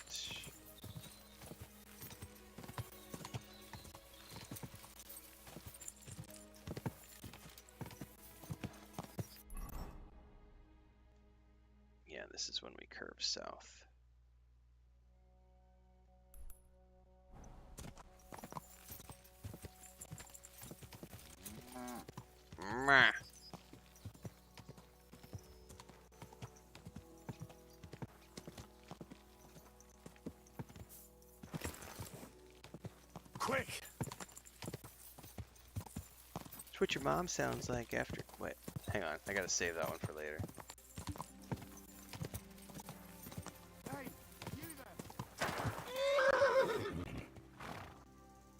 Yeah, this is when we curve south. Mwah. Quick! That's what your mom sounds like after. Wait, hang on. I gotta save that one for later. Hey, you there!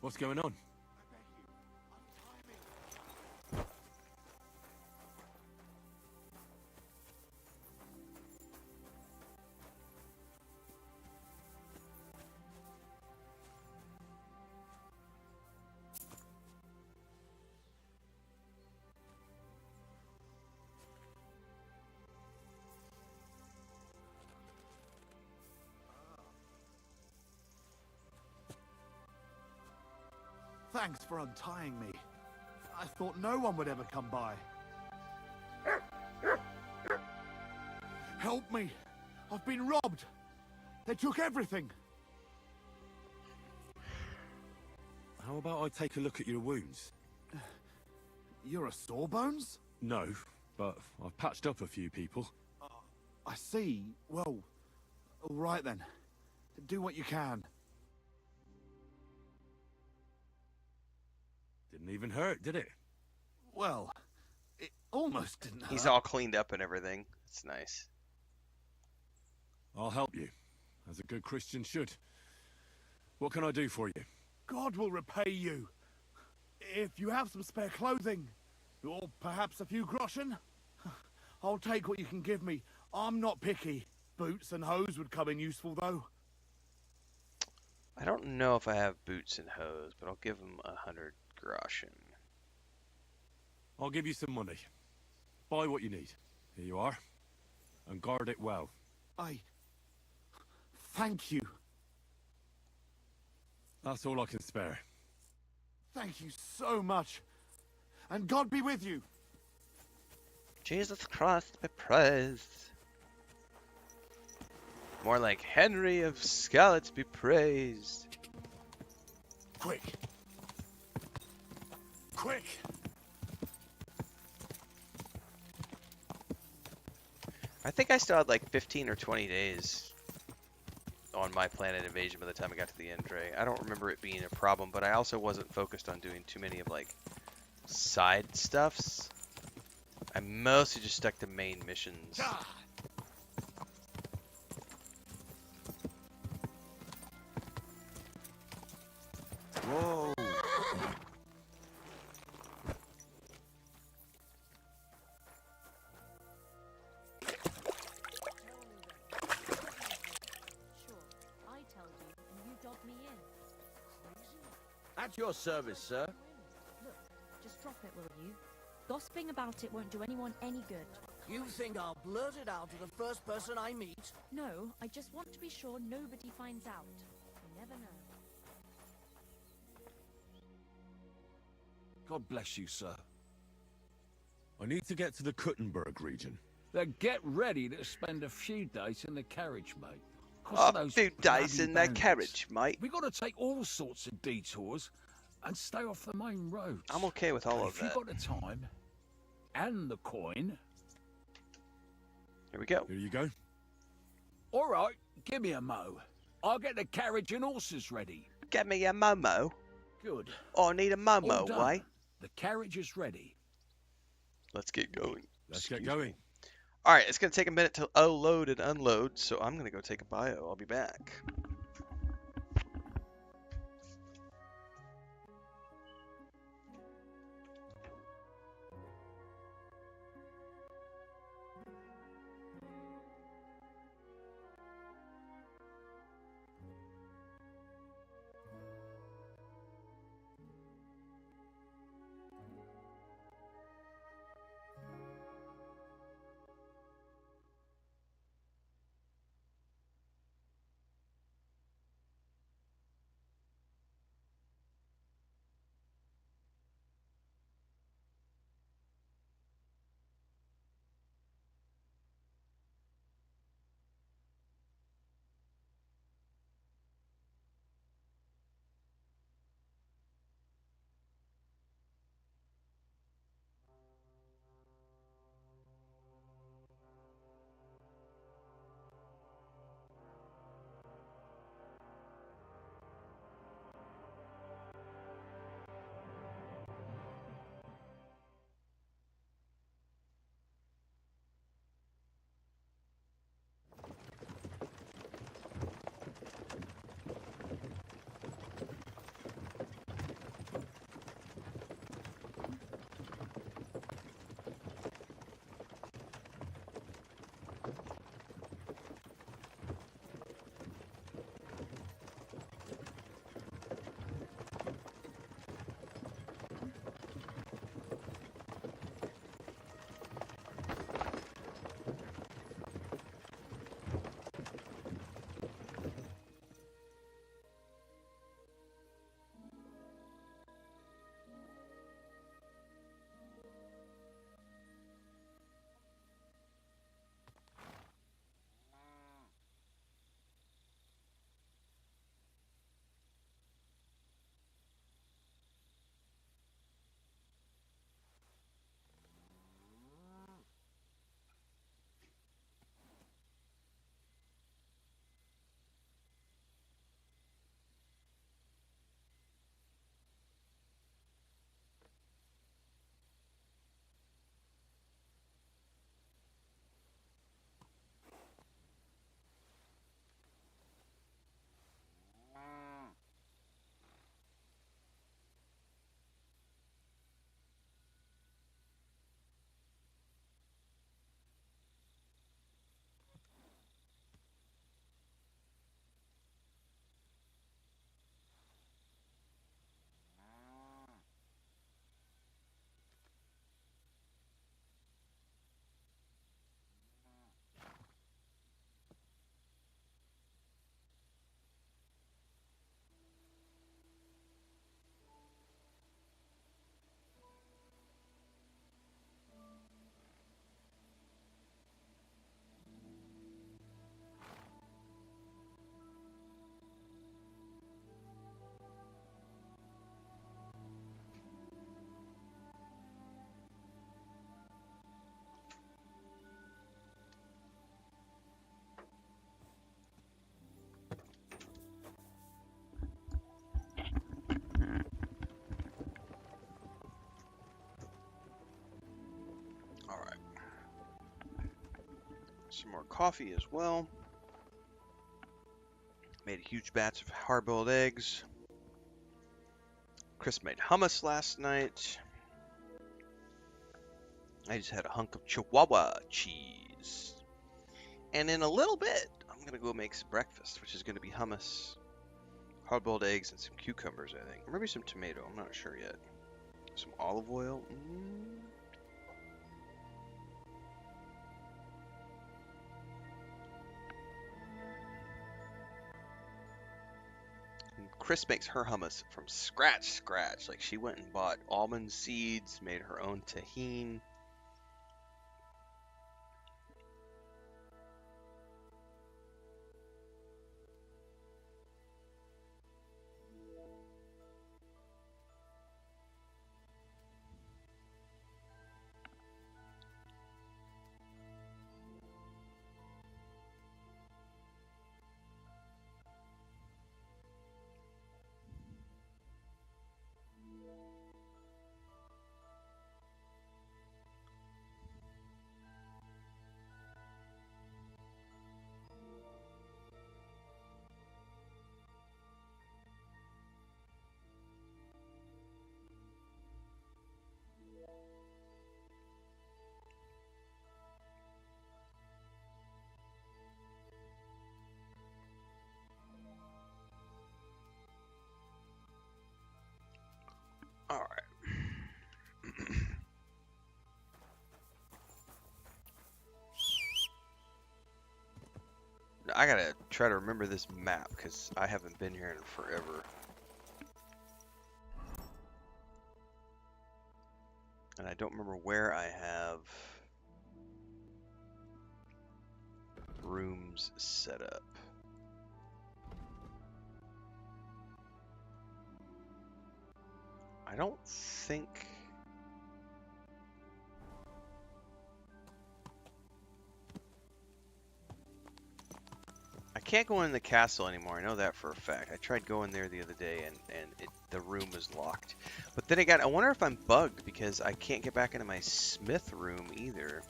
What's going on? Thanks for untying me. I thought no one would ever come by. Help me! I've been robbed! They took everything! How about I take a look at your wounds? You're a Sawbones? No, but I've patched up a few people. I see. Well, all right then. Do what you can. Didn't even hurt, did it? Well, it almost didn't hurt. He's all cleaned up and everything. It's nice. I'll help you, as a good Christian should. What can I do for you? God will repay you. If you have some spare clothing, Or perhaps a few groschen? I'll take what you can give me. I'm not picky. Boots and hose would come in useful, though. I don't know if I have boots and hose, but I'll give him 100 groschen. I'll give you some money. Buy what you need. Here you are. And guard it well. Thank you. That's all I can spare. Thank you so much. And God be with you. Jesus Christ be praised. More like Henry of Skallets be praised. Quick. Quick. I think I still had like 15 or 20 days on my planet invasion by the time I got to the end, Dre. I don't remember it being a problem, but I also wasn't focused on doing too many of like side stuffs. I mostly just stuck to main missions. Whoa! At your service, sir. Look, just drop it, will you? Gossiping about it won't do anyone any good. You think I'll blurt it out to the first person I meet? No, I just want to be sure nobody finds out. You never know. God bless you, sir. I need to get to the Kuttenberg region. Then get ready to spend a few days in the carriage, mate. A few days in that carriage, mate. We got to take all sorts of detours and stay off the main roads. I'm okay with all of if that. If you got the time and the coin. Here we go. Here you go. All right, give me a mo. I'll get the carriage and horses ready. Get me a momo. Good. Oh, I need a All momo, done. way. The carriage is ready. Let's get going. Let's get going. All right, it's going to take a minute to load and unload, so I'm going to go take a bio. I'll be back. All right. Some more coffee as well. Made a huge batch of hard-boiled eggs. Chris made hummus last night. I just had a hunk of Chihuahua cheese. And in a little bit, I'm going to go make some breakfast, which is going to be hummus, hard-boiled eggs, and some cucumbers, I think. Or maybe some tomato. I'm not sure yet. Some olive oil. And Chris makes her hummus from scratch. Like she went and bought almond seeds, made her own tahini. All right. I gotta try to remember this map because I haven't been here in forever. And I don't remember where I have rooms set up. I don't think... I can't go in the castle anymore. I know that for a fact. I tried going there the other day and the room was locked. But then again, I wonder if I'm bugged because I can't get back into my smith room either.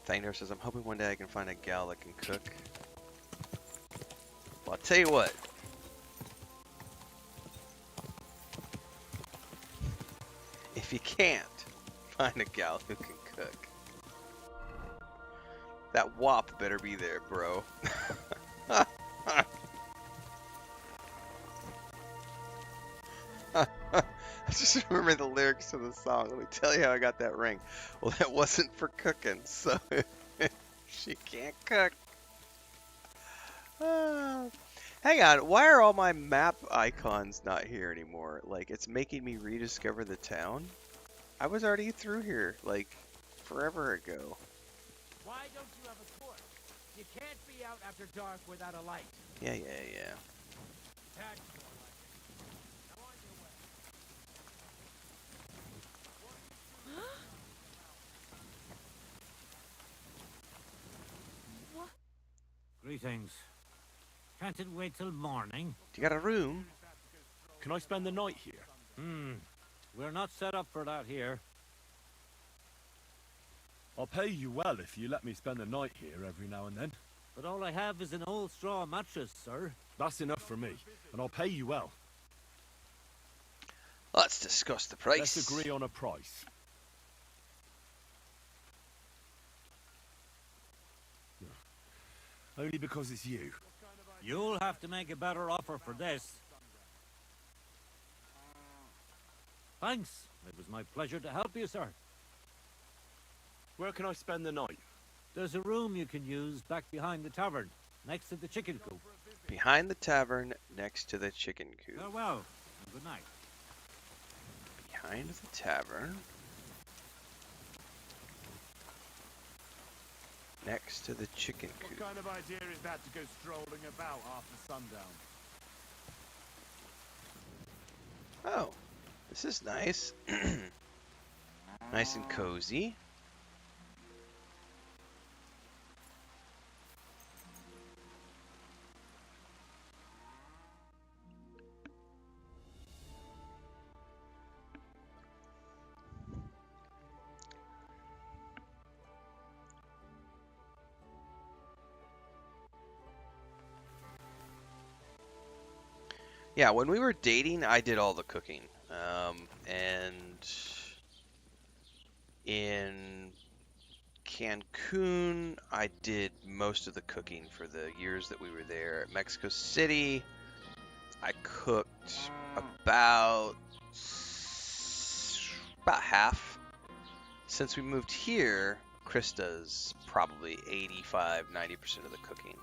Thangner says, I'm hoping one day I can find a gal that can cook. Well, I'll tell you what. If you can't find a gal who can cook, that wop better be there, bro. I just remember the lyrics to the song. Let me tell you how I got that ring. Well, that wasn't for cooking, so she can't cook. Hang on, why are all my map icons not here anymore? Like, it's making me rediscover the town? I was already through here, like, forever ago. Why don't you have a torch? You can't be out after dark without a light. Yeah. That's more like it. Now on your way. What? Greetings. Can't it wait till morning? Do you got a room? Can I spend the night here? We're not set up for that here. I'll pay you well if you let me spend the night here every now and then. But all I have is an old straw mattress, sir. That's enough for me, and I'll pay you well. Let's discuss the price. Let's agree on a price. Only because it's you. You'll have to make a better offer for this. Thanks. It was my pleasure to help you, sir. Where can I spend the night? There's a room you can use back behind the tavern, next to the chicken coop. Behind the tavern, next to the chicken coop. Farewell, and good night. Behind the tavern, next to the chicken coop. What kind of idea is that to go strolling about after sundown? Oh, this is nice. Nice and cozy. Yeah, when we were dating, I did all the cooking. And in Cancun, I did most of the cooking for the years that we were there. At Mexico City, I cooked about half. Since we moved here, Chris does probably 85-90% of the cooking.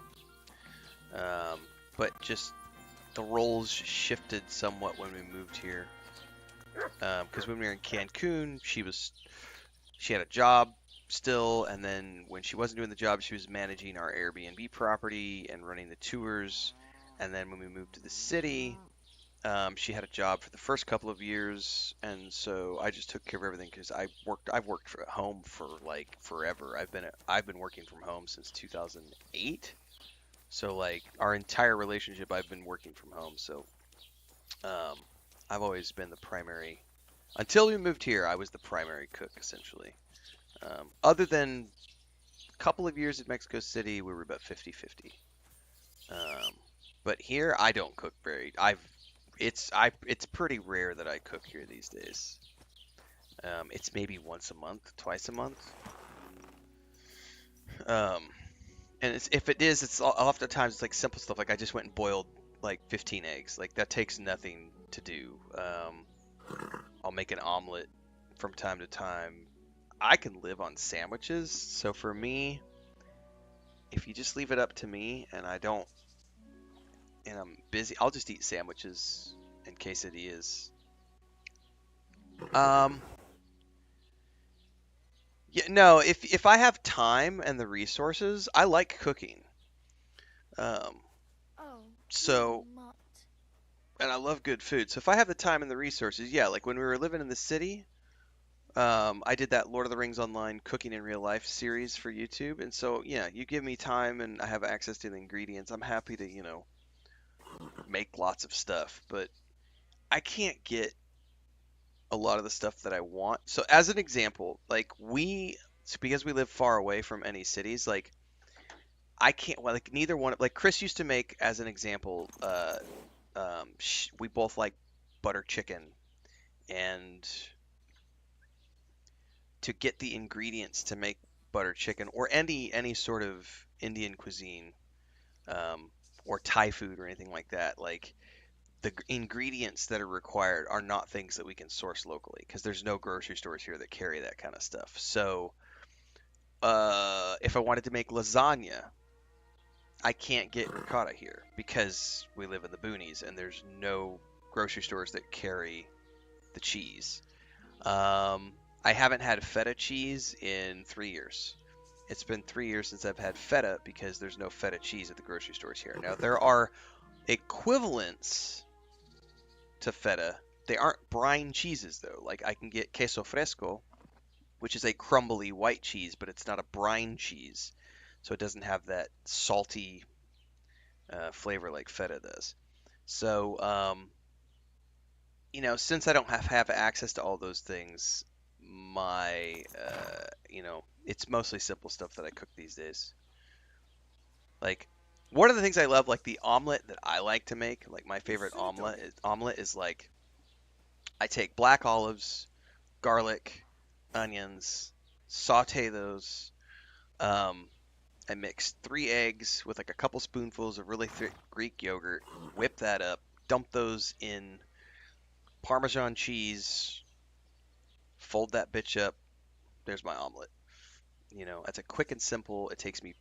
But just the roles shifted somewhat when we moved here. Because when we were in Cancun, she had a job still, and then when she wasn't doing the job, she was managing our Airbnb property and running the tours. And then when we moved to the city, she had a job for the first couple of years, and so I just took care of everything because I've worked at home for like forever. I've been working from home since 2008. So like our entire relationship, I've been working from home. So I've always been the primary. Until we moved here, I was the primary cook essentially. Other than a couple of years at Mexico City, we were about 50-50. But here, I don't cook very. It's pretty rare that I cook here these days. It's maybe once a month, twice a month. And if it is, it's oftentimes it's like simple stuff. Like I just went and boiled like 15 eggs. Like that takes nothing to do. I'll make an omelet from time to time. I can live on sandwiches. So for me, if you just leave it up to me and I'm busy, I'll just eat sandwiches and quesadillas. Yeah, no, if I have time and the resources, I like cooking. Um, Oh, so Mutt. and I love good food. So if I have the time and the resources, yeah, like when we were living in the city, I did that Lord of the Rings Online Cooking in Real Life series for YouTube. And so, yeah, you give me time and I have access to the ingredients. I'm happy to, make lots of stuff, but I can't get a lot of the stuff that I want. So as an example, because we live far away from any cities, like I can't, well, like neither one, like Chris used to make, as an example, we both like butter chicken, and to get the ingredients to make butter chicken or any sort of Indian cuisine, or Thai food or anything like that, like the ingredients that are required are not things that we can source locally because there's no grocery stores here that carry that kind of stuff. So, if I wanted to make lasagna, I can't get ricotta here because we live in the boonies and there's no grocery stores that carry the cheese. I haven't had feta cheese in 3 years. It's been 3 years since I've had feta because there's no feta cheese at the grocery stores here. Now, there are equivalents to feta. They aren't brine cheeses, though. Like, I can get queso fresco, which is a crumbly white cheese, but it's not a brine cheese. So it doesn't have that salty flavor like feta does. So, since I don't have access to all those things, it's mostly simple stuff that I cook these days. Like, one of the things I love, like the omelet that I like to make, like my favorite omelet is like I take black olives, garlic, onions, saute those. I mix 3 eggs with like a couple spoonfuls of really thick Greek yogurt, whip that up, dump those in Parmesan cheese, fold that bitch up. There's my omelet. That's a quick and simple. It takes me,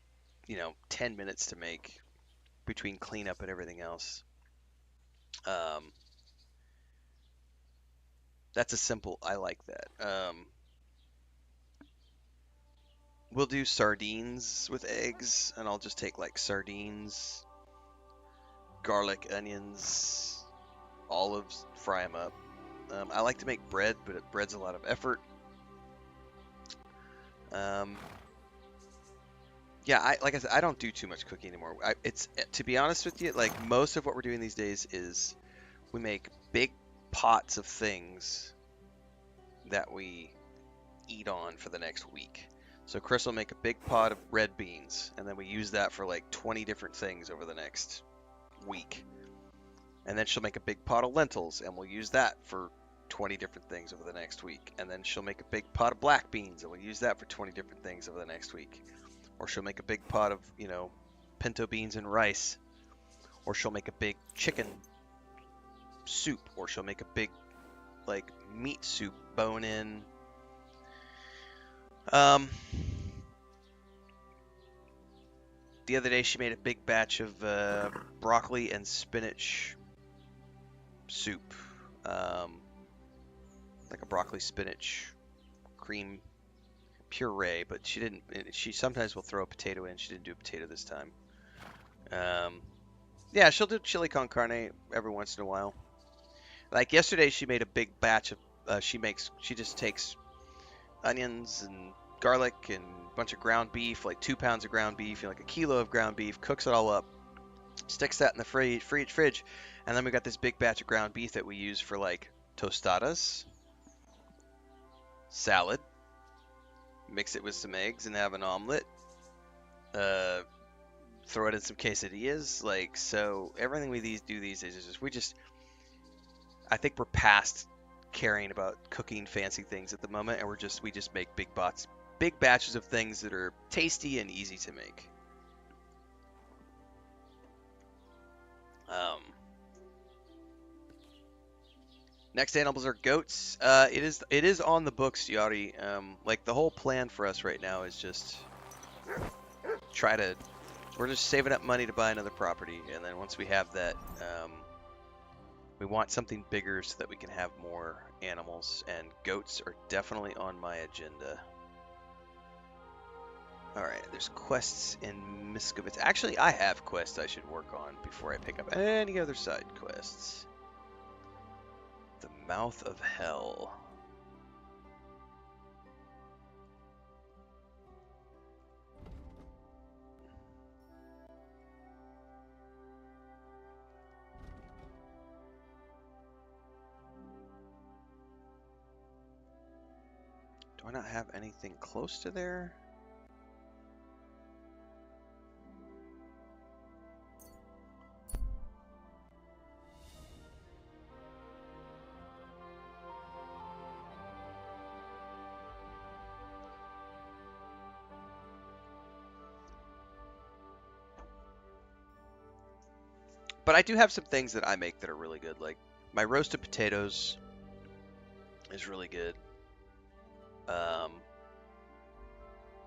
10 minutes to make between cleanup and everything else. Um, that's a simple. I like that. We'll do sardines with eggs, and I'll just take like sardines, garlic, onions, olives, fry them up. I like to make bread, but bread's a lot of effort. Yeah, like I said, I don't do too much cooking anymore. It's to be honest with you, like most of what we're doing these days is we make big pots of things that we eat on for the next week. So Chris will make a big pot of red beans, and then we use that for like 20 different things over the next week. And then she'll make a big pot of lentils, and we'll use that for 20 different things over the next week. And then she'll make a big pot of black beans, and we'll use that for 20 different things over the next week. Or she'll make a big pot of, pinto beans and rice. Or she'll make a big chicken soup. Or she'll make a big, meat soup, bone-in. The other day she made a big batch of broccoli and spinach soup. Like a broccoli spinach cream puree, but she sometimes will throw a potato in. She didn't do a potato this time. Yeah, she'll do chili con carne every once in a while. Like yesterday she made a big batch of she just takes onions and garlic and a bunch of ground beef, like 2 pounds of ground beef, like a kilo of ground beef, cooks it all up, sticks that in the fridge, and then we got this big batch of ground beef that we use for like tostadas, salad, mix it with some eggs and have an omelet, throw it in some quesadillas. So everything we do these days is I think we're past caring about cooking fancy things at the moment, and we just make big batches of things that are tasty and easy to make. Next animals are goats. It is on the books, Yari. The whole plan for us right now is just we're just saving up money to buy another property, and then once we have that, we want something bigger so that we can have more animals, and goats are definitely on my agenda. Alright, there's quests in Miskovitz. Actually, I have quests I should work on before I pick up any other side quests. The Mouth of Hell. Do I not have anything close to there? But I do have some things that I make that are really good. Like my roasted potatoes is really good.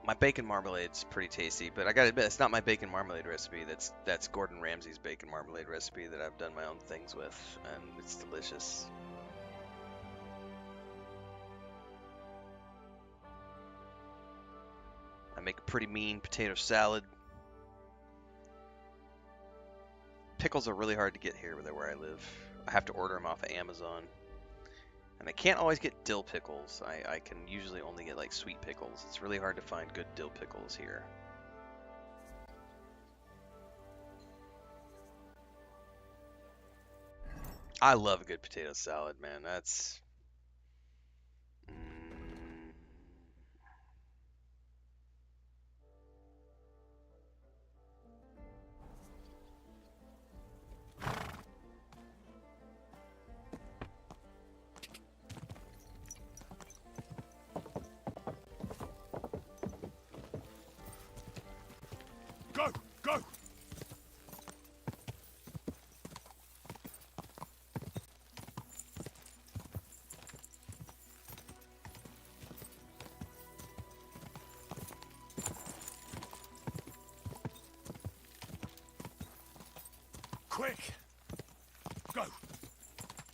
My bacon marmalade's pretty tasty, but I gotta admit, it's not my bacon marmalade recipe. That's Gordon Ramsay's bacon marmalade recipe that I've done my own things with, and it's delicious. I make a pretty mean potato salad. Pickles are really hard to get here where I live. I have to order them off of Amazon. And I can't always get dill pickles. I can usually only get like sweet pickles. It's really hard to find good dill pickles here. I love a good potato salad, man. That's... Go! Go! Quick! Go!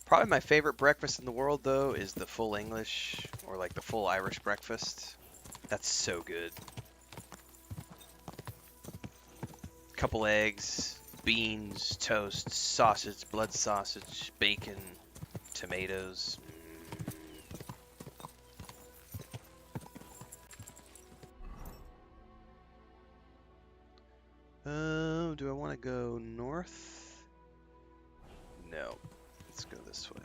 Probably my favorite breakfast in the world, though, is the full English or like the full Irish breakfast. That's so good. Couple eggs, beans, toast, sausage, blood sausage, bacon, tomatoes. Do I want to go north? No. Let's go this way.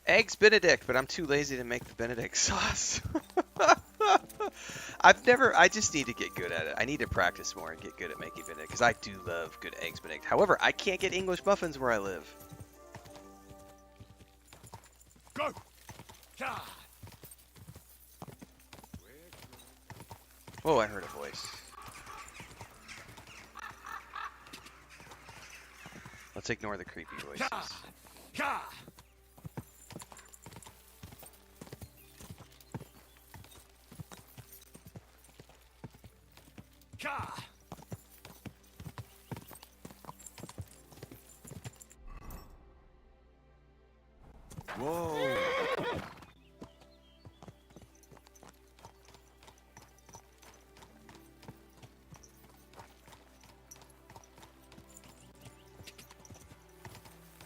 Eggs Benedict, but I'm too lazy to make the Benedict sauce. I just need to get good at it. I need to practice more and get good at making Benedict, because I do love good eggs Benedict. However, I can't get English muffins where I live. Go! Ka! Whoa, I heard a voice. Let's ignore the creepy voices. Ka! Ka! Ka! Whoa!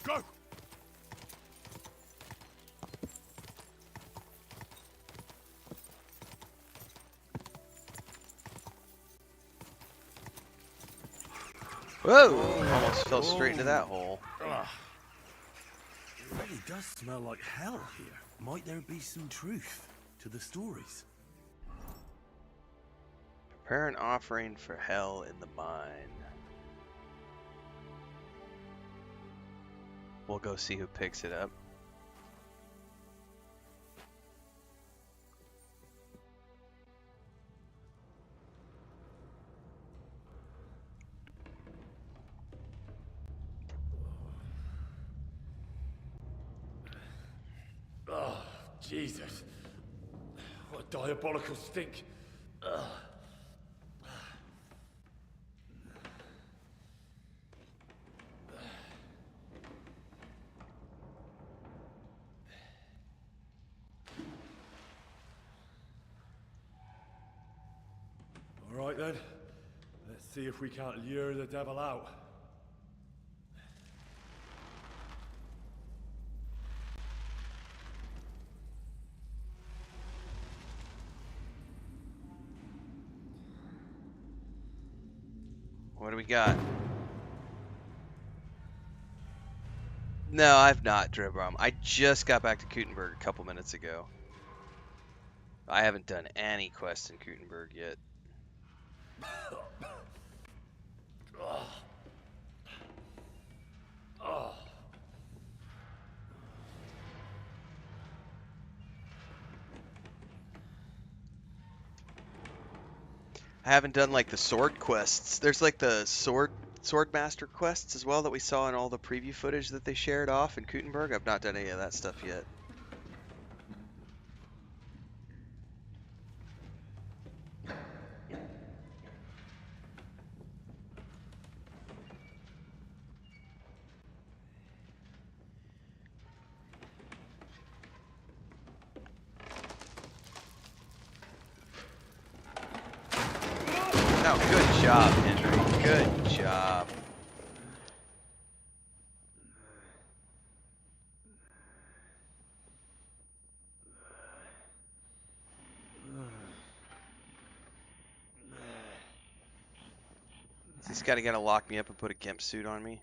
Go! Whoa! Almost fell straight into that hole. Ugh. It really does smell like hell here. Might there be some truth to the stories? Prepare an offering for hell in the mine. We'll go see who picks it up. Oh, Jesus. What a diabolical stink. Ugh. All right then. Let's see if we can't lure the devil out. What do we got? No, I've not, Dribrom. I just got back to Kutenberg a couple minutes ago. I haven't done any quests in Kutenberg yet. I haven't done like the sword quests. There's like the sword master quests as well that we saw in all the preview footage that they shared off in Kutenberg. I've not done any of that stuff yet. No, good job, Henry. Good job. This guy gotta lock me up and put a gimp suit on me.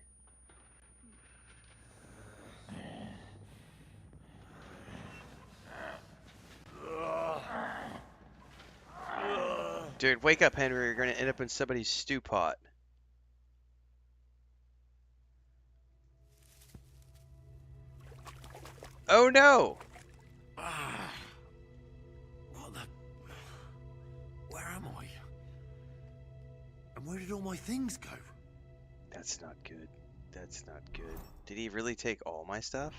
Dude, wake up, Henry. You're gonna end up in somebody's stew pot. Oh no! What the... Where am I? And where did all my things go? That's not good. That's not good. Did he really take all my stuff?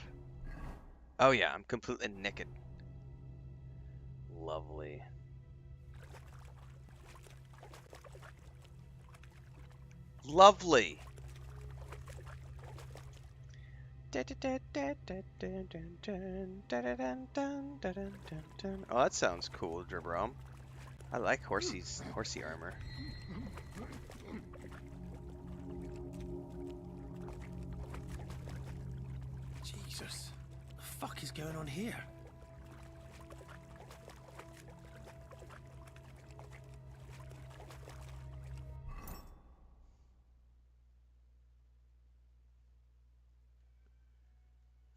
Oh yeah, I'm completely naked. Lovely. Lovely! Oh, that sounds cool, Dribrom. I like horsey armor. Jesus. What the fuck is going on here?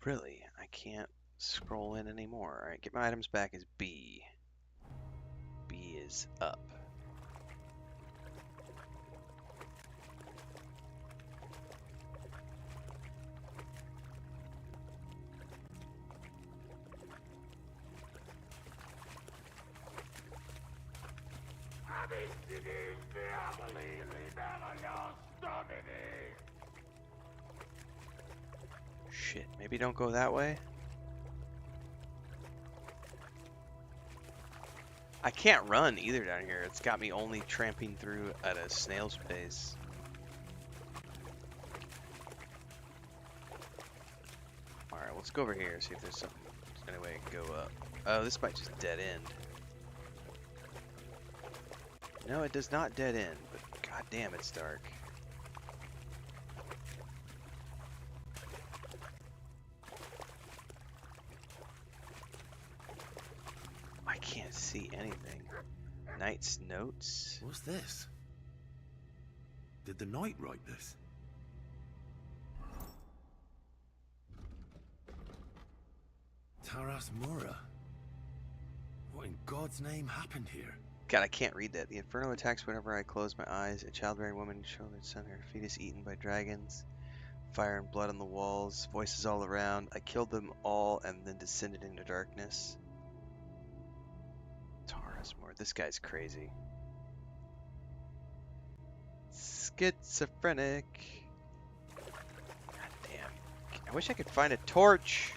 Really? I can't scroll in anymore. Alright, get my items back as B. B is up. Shit, maybe don't go that way? I can't run either down here. It's got me only tramping through at a snail's pace. Alright, let's go over here, see if there's something, any way I can go up. Oh, this might just dead end. No, it does not dead end, but god damn, it's dark. I can't see anything. Knight's notes? What's this? Did the knight write this? Taras Mura. What in God's name happened here? God, I can't read that. The inferno attacks whenever I close my eyes. A childbearing woman showed its son, her fetus eaten by dragons. Fire and blood on the walls. Voices all around. I killed them all and then descended into darkness. Taurusmore. This guy's crazy. Schizophrenic. God damn. I wish I could find a torch.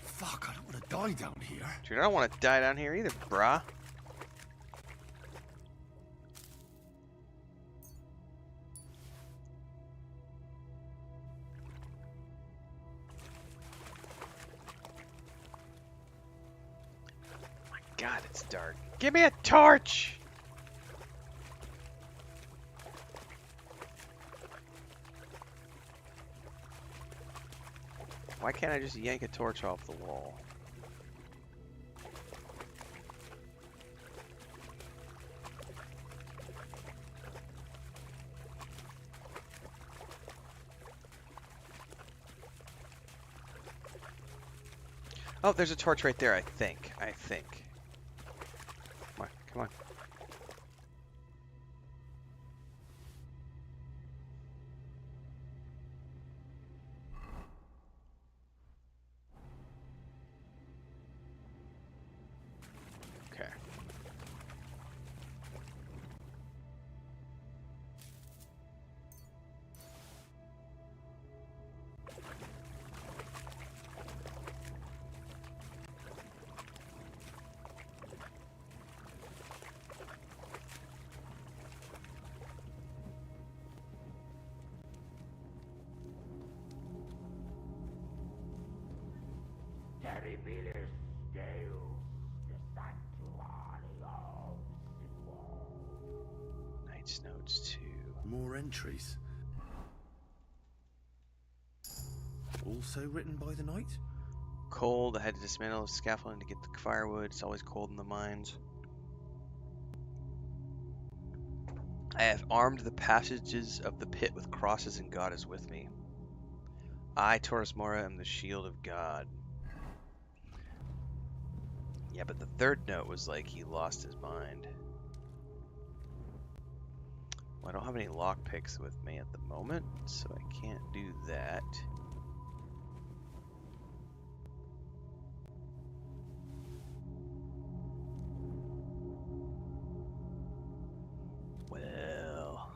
Fuck, I don't want to die down here. Dude, I don't want to die down here either, brah. My God, it's dark. Give me a torch! Why can't I just yank a torch off the wall? Oh, there's a torch right there, I think. Come on, come on. Okay. Knight's notes too. More entries. Also written by the knight? Cold. I had to dismantle the scaffolding to get the firewood. It's always cold in the mines. I have armed the passages of the pit with crosses, and God is with me. I, Taurus Mora, am the shield of God. Yeah, but the third note was like he lost his mind. Well, I don't have any lockpicks with me at the moment, so I can't do that. Well,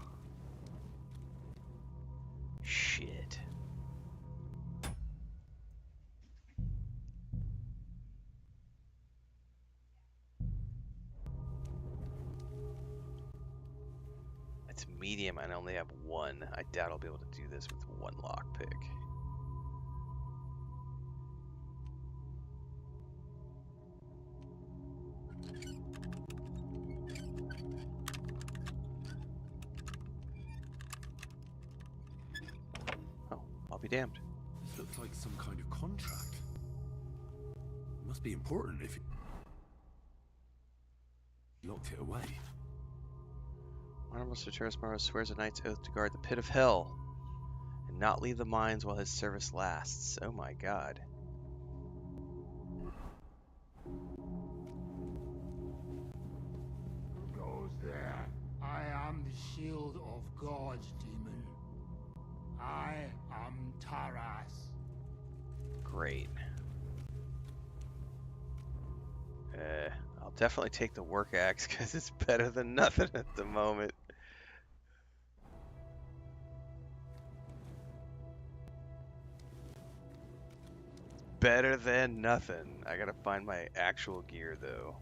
shit. It's medium and I only have one. I doubt I'll be able to do this with one lockpick. Oh, I'll be damned. This looks like some kind of contract. It must be important if you locked it away. Honorable Sir Taurus Mara swears a knight's oath to guard the pit of hell and not leave the mines while his service lasts. Oh my god. There, I am the shield of gods, demon. I am Taras. Great. I'll definitely take the work axe because it's better than nothing at the moment. Better than nothing. I gotta find my actual gear though.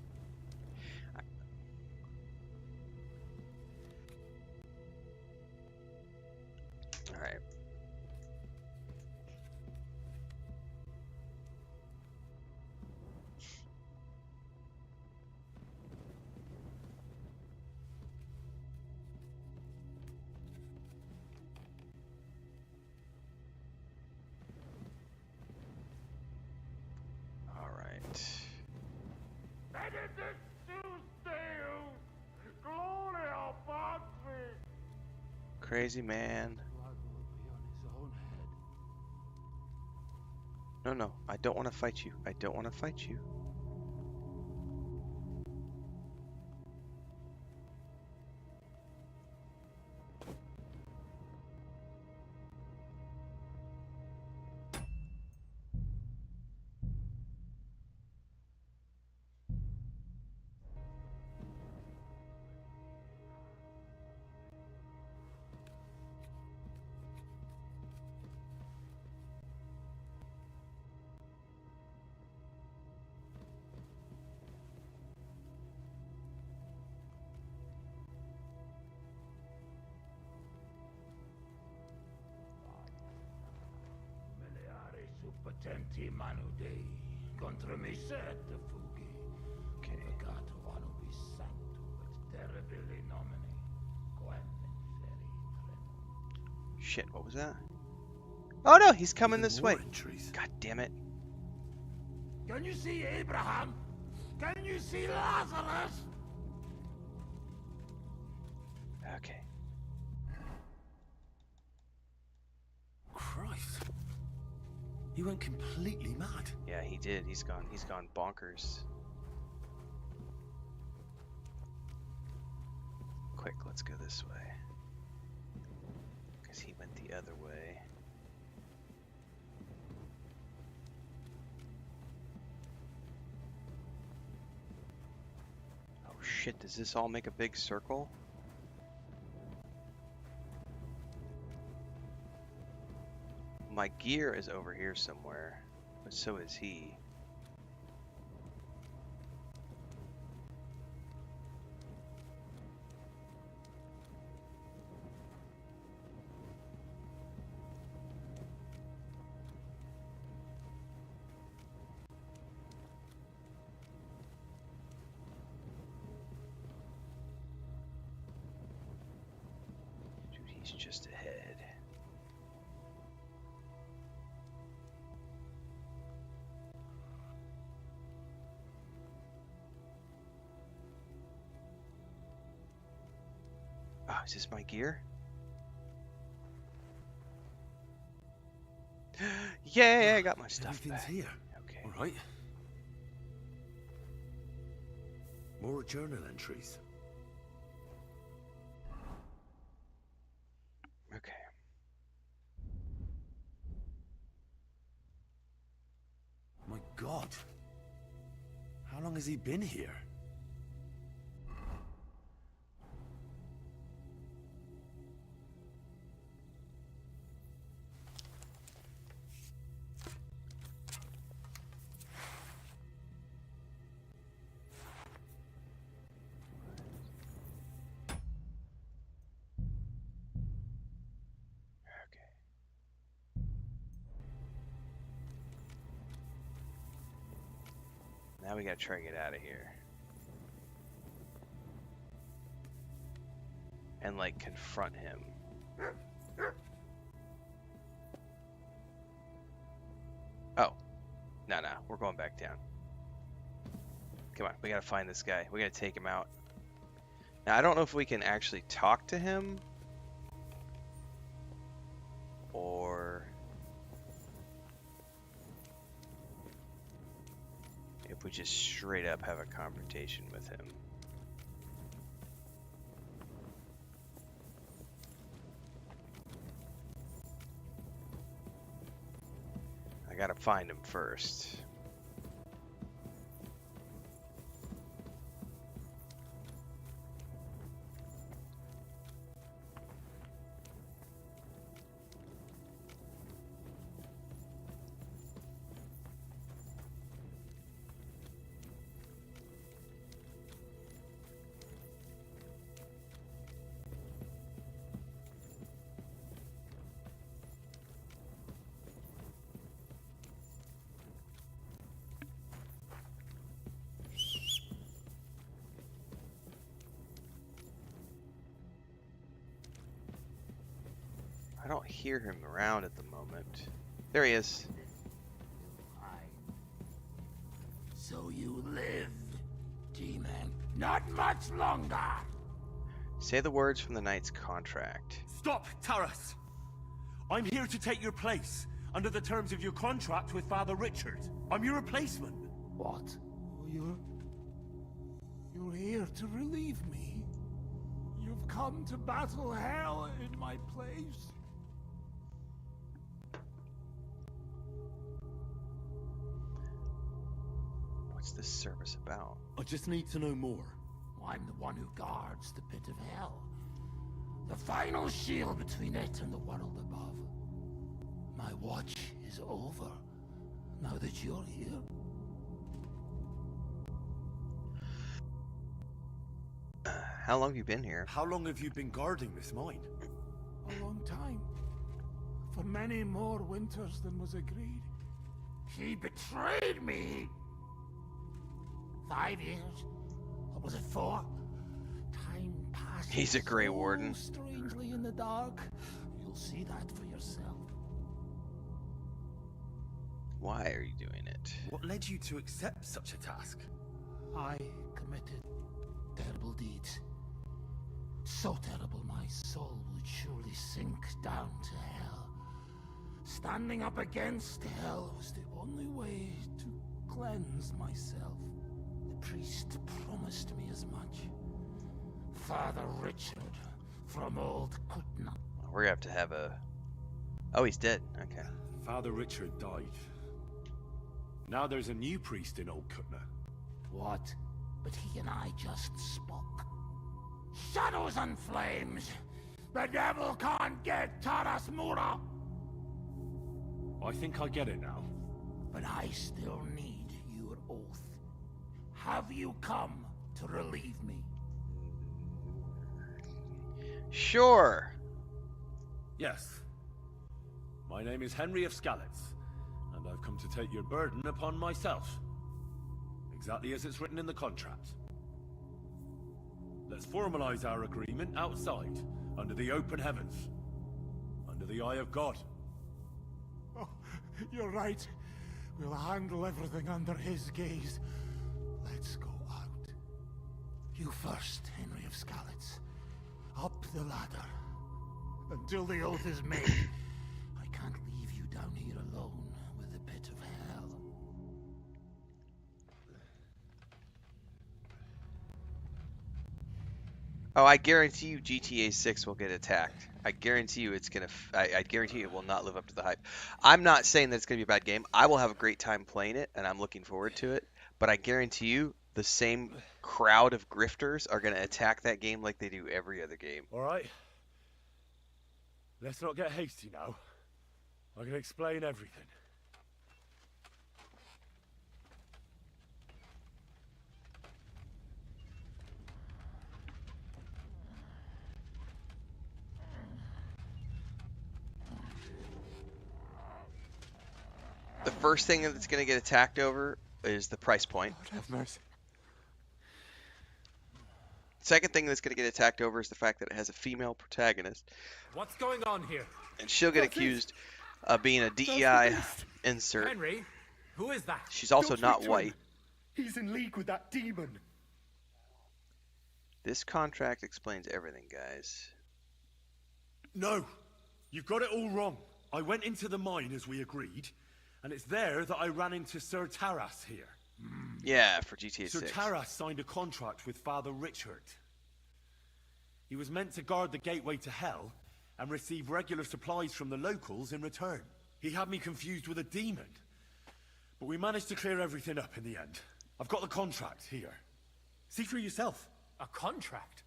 Alright. Alright. Crazy man. No, no, I don't want to fight you. I don't want to fight you. Potenti manu dei, contra me sette fughi. Okay. Peccato vano vi santo, et terribili nomini, quem inferi tremunt. Shit, what was that? Oh no, he's coming Even this more way. entries. God damn it. Can you see Abraham? Can you see Lazarus? Okay. Christ. He went completely mad. Yeah, he did. He's gone bonkers. Quick, let's go this way. Because he went the other way. Oh shit, does this all make a big circle? My gear is over here somewhere, but so is he. Dude, he's just ahead. Oh, is this my gear? Yay, I got my stuff Everything's back. here. Okay. All right. More journal entries. Okay. My God. How long has he been here? Okay. Now we gotta try to get out of here. And like confront him. Oh. No, we're going back down. Come on, we gotta find this guy. We gotta take him out. Now, I don't know if we can actually talk to him. Or if we just straight up have a confrontation with him. find him first. I don't hear him around at the moment. There he is. So you live, demon. Not much longer. Say the words from the knight's contract. Stop, Taras! I'm here to take your place, under the terms of your contract with Father Richard. I'm your replacement. What? You're here to relieve me. You've come to battle hell in my place. What's this service about? I just need to know more. I'm the one who guards the pit of hell. The final shield between it and the world above. My watch is over, now that you're here. How long have you been here? How long have you been guarding this mine? A long time. For many more winters than was agreed. He betrayed me! 5 years? Or was it 4? Time passes. He's a Grey Warden. Strangely in the dark. You'll see that for yourself. Why are you doing it? What led you to accept such a task? I committed terrible deeds. So terrible my soul would surely sink down to hell. Standing up against hell was the only way to cleanse myself. The priest promised me as much. Father Richard from Old Kutna. We're gonna have to have a... Oh, he's dead. Okay. Father Richard died. Now there's a new priest in Old Kutna. What? But he and I just spoke. Shadows and flames! The devil can't get Taras Mura! I think I get it now. But I still need your oath. Have you come to relieve me? Sure. Yes. My name is Henry of Skalitz, and I've come to take your burden upon myself. Exactly as it's written in the contract. Let's formalize our agreement outside, under the open heavens. Under the eye of God. Oh, you're right. We'll handle everything under his gaze. Let's go out. You first, Henry of Skalitz. Up the ladder. Until the oath is made. I can't leave you down here alone with the pit of hell. Oh, I guarantee you GTA 6 will get attacked. I guarantee you it's gonna... I guarantee you it will not live up to the hype. I'm not saying that it's gonna be a bad game. I will have a great time playing it, and I'm looking forward to it. But I guarantee you the same crowd of grifters are gonna attack that game like they do every other game. Alright. Let's not get hasty now. I can explain everything. The first thing that's gonna get attacked over is the price point. Lord have mercy. Second thing that's gonna get attacked over is the fact that it has a female protagonist. What's going on here? And she'll get accused of being a DEI insert. Henry, who is that? She's also not white. He's in league with that demon. This contract explains everything, guys. No! You've got it all wrong. I went into the mine as we agreed, and it's there that I ran into Sir Taras here. Yeah, for GTA Sir 6. Taras signed a contract with Father Richard. He was meant to guard the gateway to hell and receive regular supplies from the locals in return. He had me confused with a demon, But we managed to clear everything up in the end. I've got the contract here. See for yourself. A contract?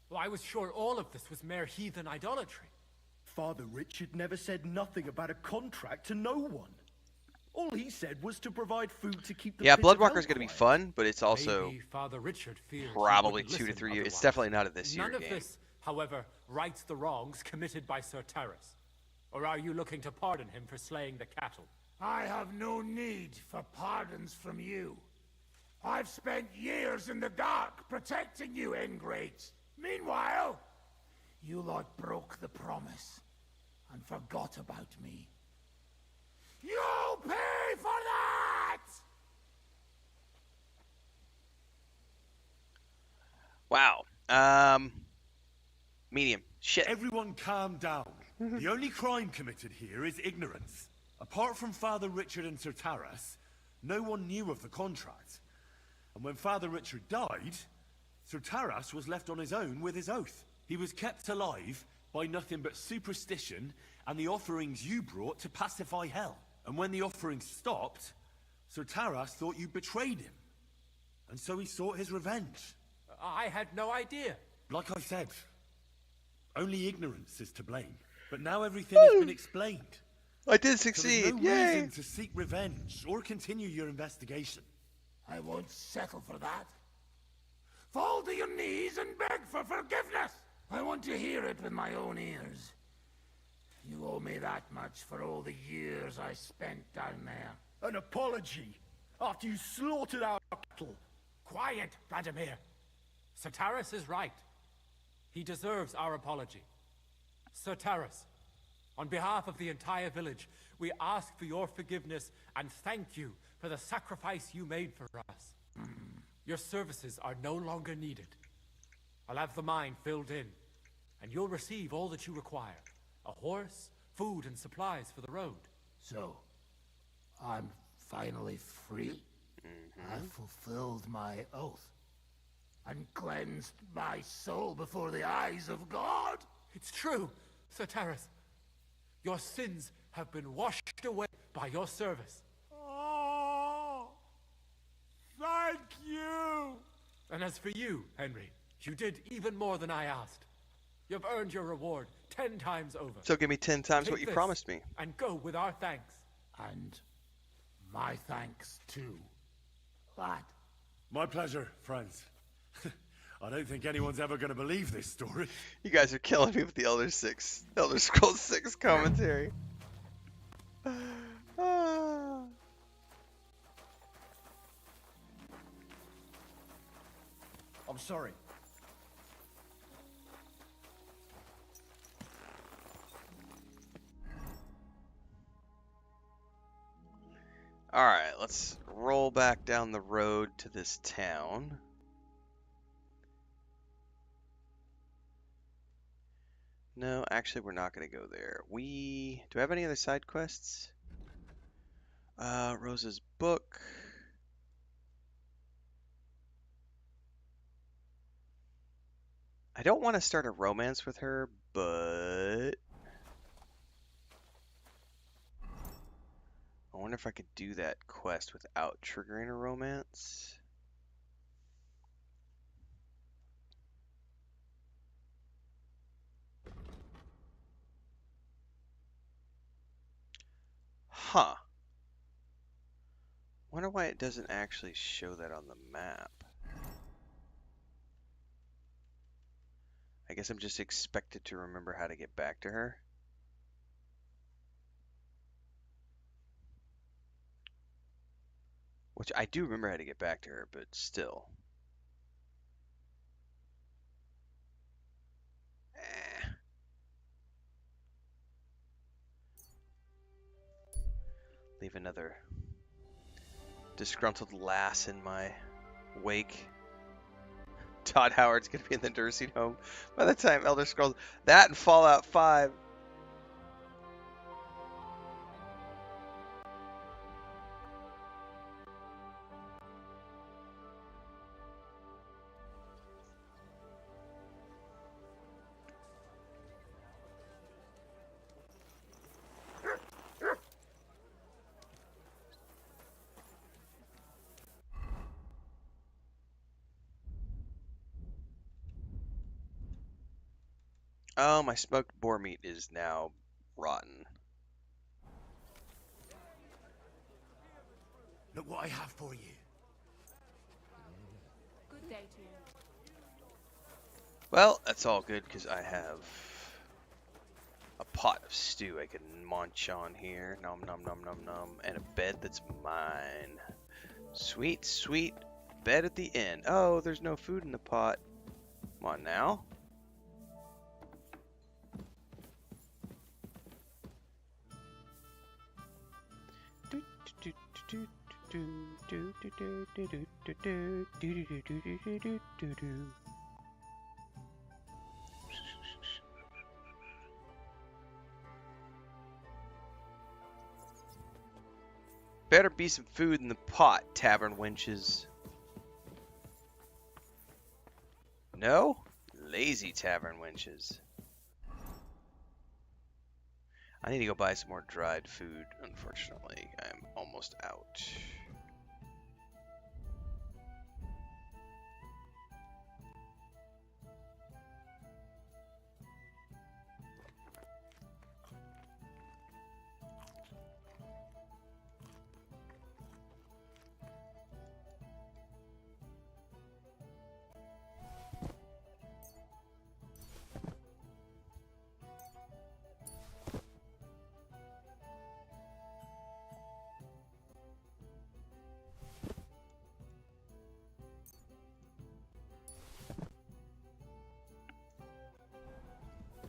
Well, I was sure all of this was mere heathen idolatry. Father Richard never said nothing about a contract to no one. All he said was to provide food to keep the Yeah, pit of hell Bloodwalker's going to be quiet. fun, but it's also Maybe Father Richard feared he probably wouldn't 2 to listen 3 years. It's otherwise. definitely not a this year None of game. this, however, rights the wrongs committed by Sir Terrace. Or are you looking to pardon him for slaying the cattle? I have no need for pardons from you. I've spent years in the dark protecting you, ingrates. Meanwhile, you lot broke the promise and forgot about me. You'll pay for that! Wow. Medium. Shit. Everyone calm down. The only crime committed here is ignorance. Apart from Father Richard and Sir Taras, no one knew of the contract. And when Father Richard died, Sir Taras was left on his own with his oath. He was kept alive by nothing but superstition and the offerings you brought to pacify hell. And when the offerings stopped, Sir Taras thought you betrayed him. And so he sought his revenge. I had no idea. Like I said, only ignorance is to blame. But now everything has been explained. I did So succeed. there's no Yay! reason to seek revenge or continue your investigation. I won't settle for that. Fall to your knees and beg for forgiveness. I want to hear it with my own ears. You owe me that much for all the years I spent down there. An apology after you slaughtered our cattle. Quiet, Vladimir. Sir Taras is right. He deserves our apology. Sir Taras, on behalf of the entire village, we ask for your forgiveness and thank you for the sacrifice you made for us. Your services are no longer needed. I'll have the mine filled in, and you'll receive all that you require. A horse, food, and supplies for the road. So, I'm finally free. I've fulfilled my oath and cleansed my soul before the eyes of God. It's true, Sir Taras. Your sins have been washed away by your service. Oh, thank you. And as for you, Henry, you did even more than I asked. You've earned your reward 10 times over. So give me 10 times Take what you this promised me. And go with our thanks. And my thanks too, lad. My pleasure, friends. I don't think anyone's ever going to believe this story. You guys are killing me with the Elder Scrolls 6 commentary. Ah. I'm sorry. Alright, let's roll back down the road to this town. No, actually we're not going to go there. Do we have any other side quests? Rosa's book. I don't want to start a romance with her, but I wonder if I could do that quest without triggering a romance. Huh. Wonder why it doesn't actually show that on the map. I guess I'm just expected to remember how to get back to her. Which I do remember how to get back to her, but still. Leave another disgruntled lass in my wake. Todd Howard's gonna be in the nursing home by the time Elder Scrolls. That and Fallout 5. Oh, my smoked boar meat is now rotten. Look what I have for you. Good day to you. Well, that's all good because I have a pot of stew I can munch on here. Nom nom nom nom nom. And a bed that's mine. Sweet, sweet bed at the inn. Oh, there's no food in the pot. Come on now. Better be some food in the pot, tavern wenches. No? Lazy tavern wenches. I need to go buy some more dried food. Unfortunately, I'm almost out.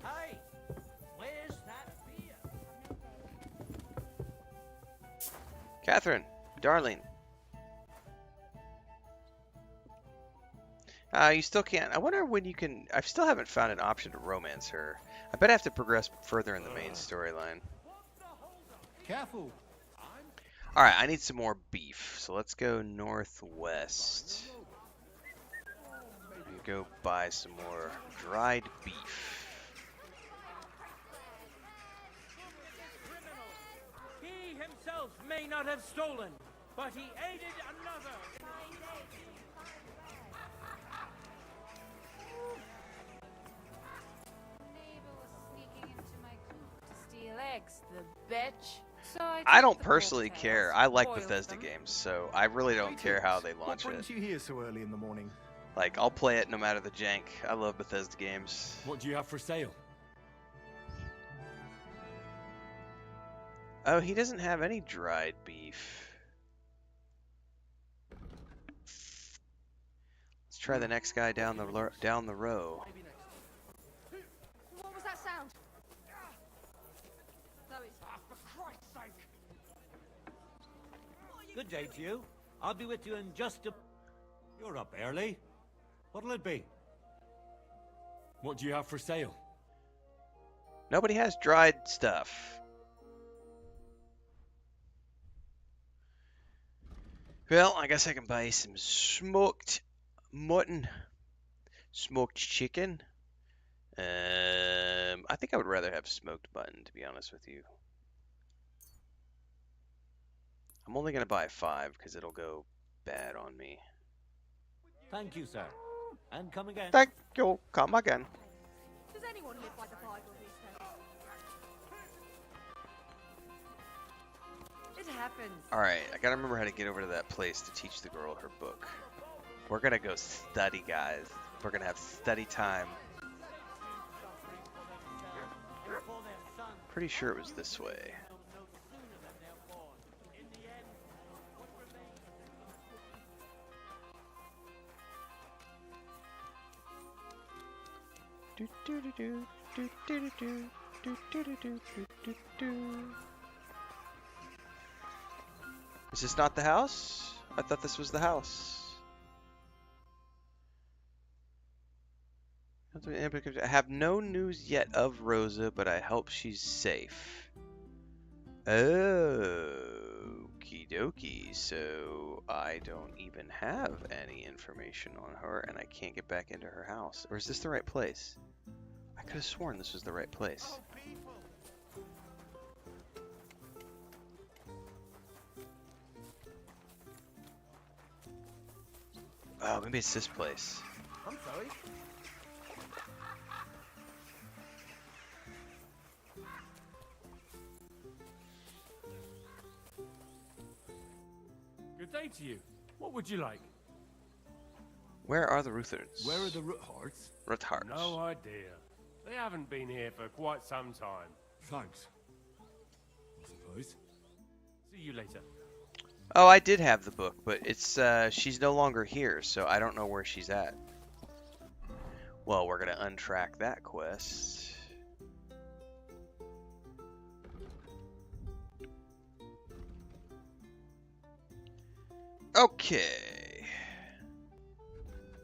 Hey, where's that beer? Catherine, darling. You still can't. I wonder when you can. I still haven't found an option to romance her. I bet I have to progress further in the main storyline. Careful. Alright, I need some more beef. So let's go northwest. And go buy some more dried beef. He himself may not have stolen, but he aided another. Neighbor was sneaking into my coop to steal eggs, the bitch. So I took don't the personally pork care. tails, I like boiled Bethesda them. games, so I really don't care how they What launch brings it. you here so early in the morning? Like, I'll play it no matter the jank. I love Bethesda games. What do you have for sale? Oh, he doesn't have any dried beef. Let's try the next guy down the row. What was that sound? No, it's For Christ's sake! Good day to you. I'll be with you in just a... You're up early. What'll it be? What do you have for sale? Nobody has dried stuff. Well, I guess I can buy some smoked mutton, smoked chicken. I think I would rather have smoked mutton, to be honest with you. I'm only gonna buy 5 because it'll go bad on me. Thank you, sir. And come again. Thank you. Come again. Does anyone live by the Bible these days? It happens. Alright, I gotta remember how to get over to that place to teach the girl her book. We're gonna go study, guys. We're gonna have study time. Pretty sure it was this way. Is this not the house? I thought this was the house. I have no news yet of Rosa, but I hope she's safe. Okie dokie. So I don't even have any information on her, and I can't get back into her house. Or is this the right place? I could have sworn this was the right place. Oh, maybe it's this place. I'm sorry. to you. What would you like? Where are the Ruthards? Where are the Ruthards? Ruthards. No idea. They haven't been here for quite some time. Thanks. I suppose. See you later. Oh, I did have the book, but it's she's no longer here, so I don't know where she's at. Well, we're gonna untrack that quest. Okay.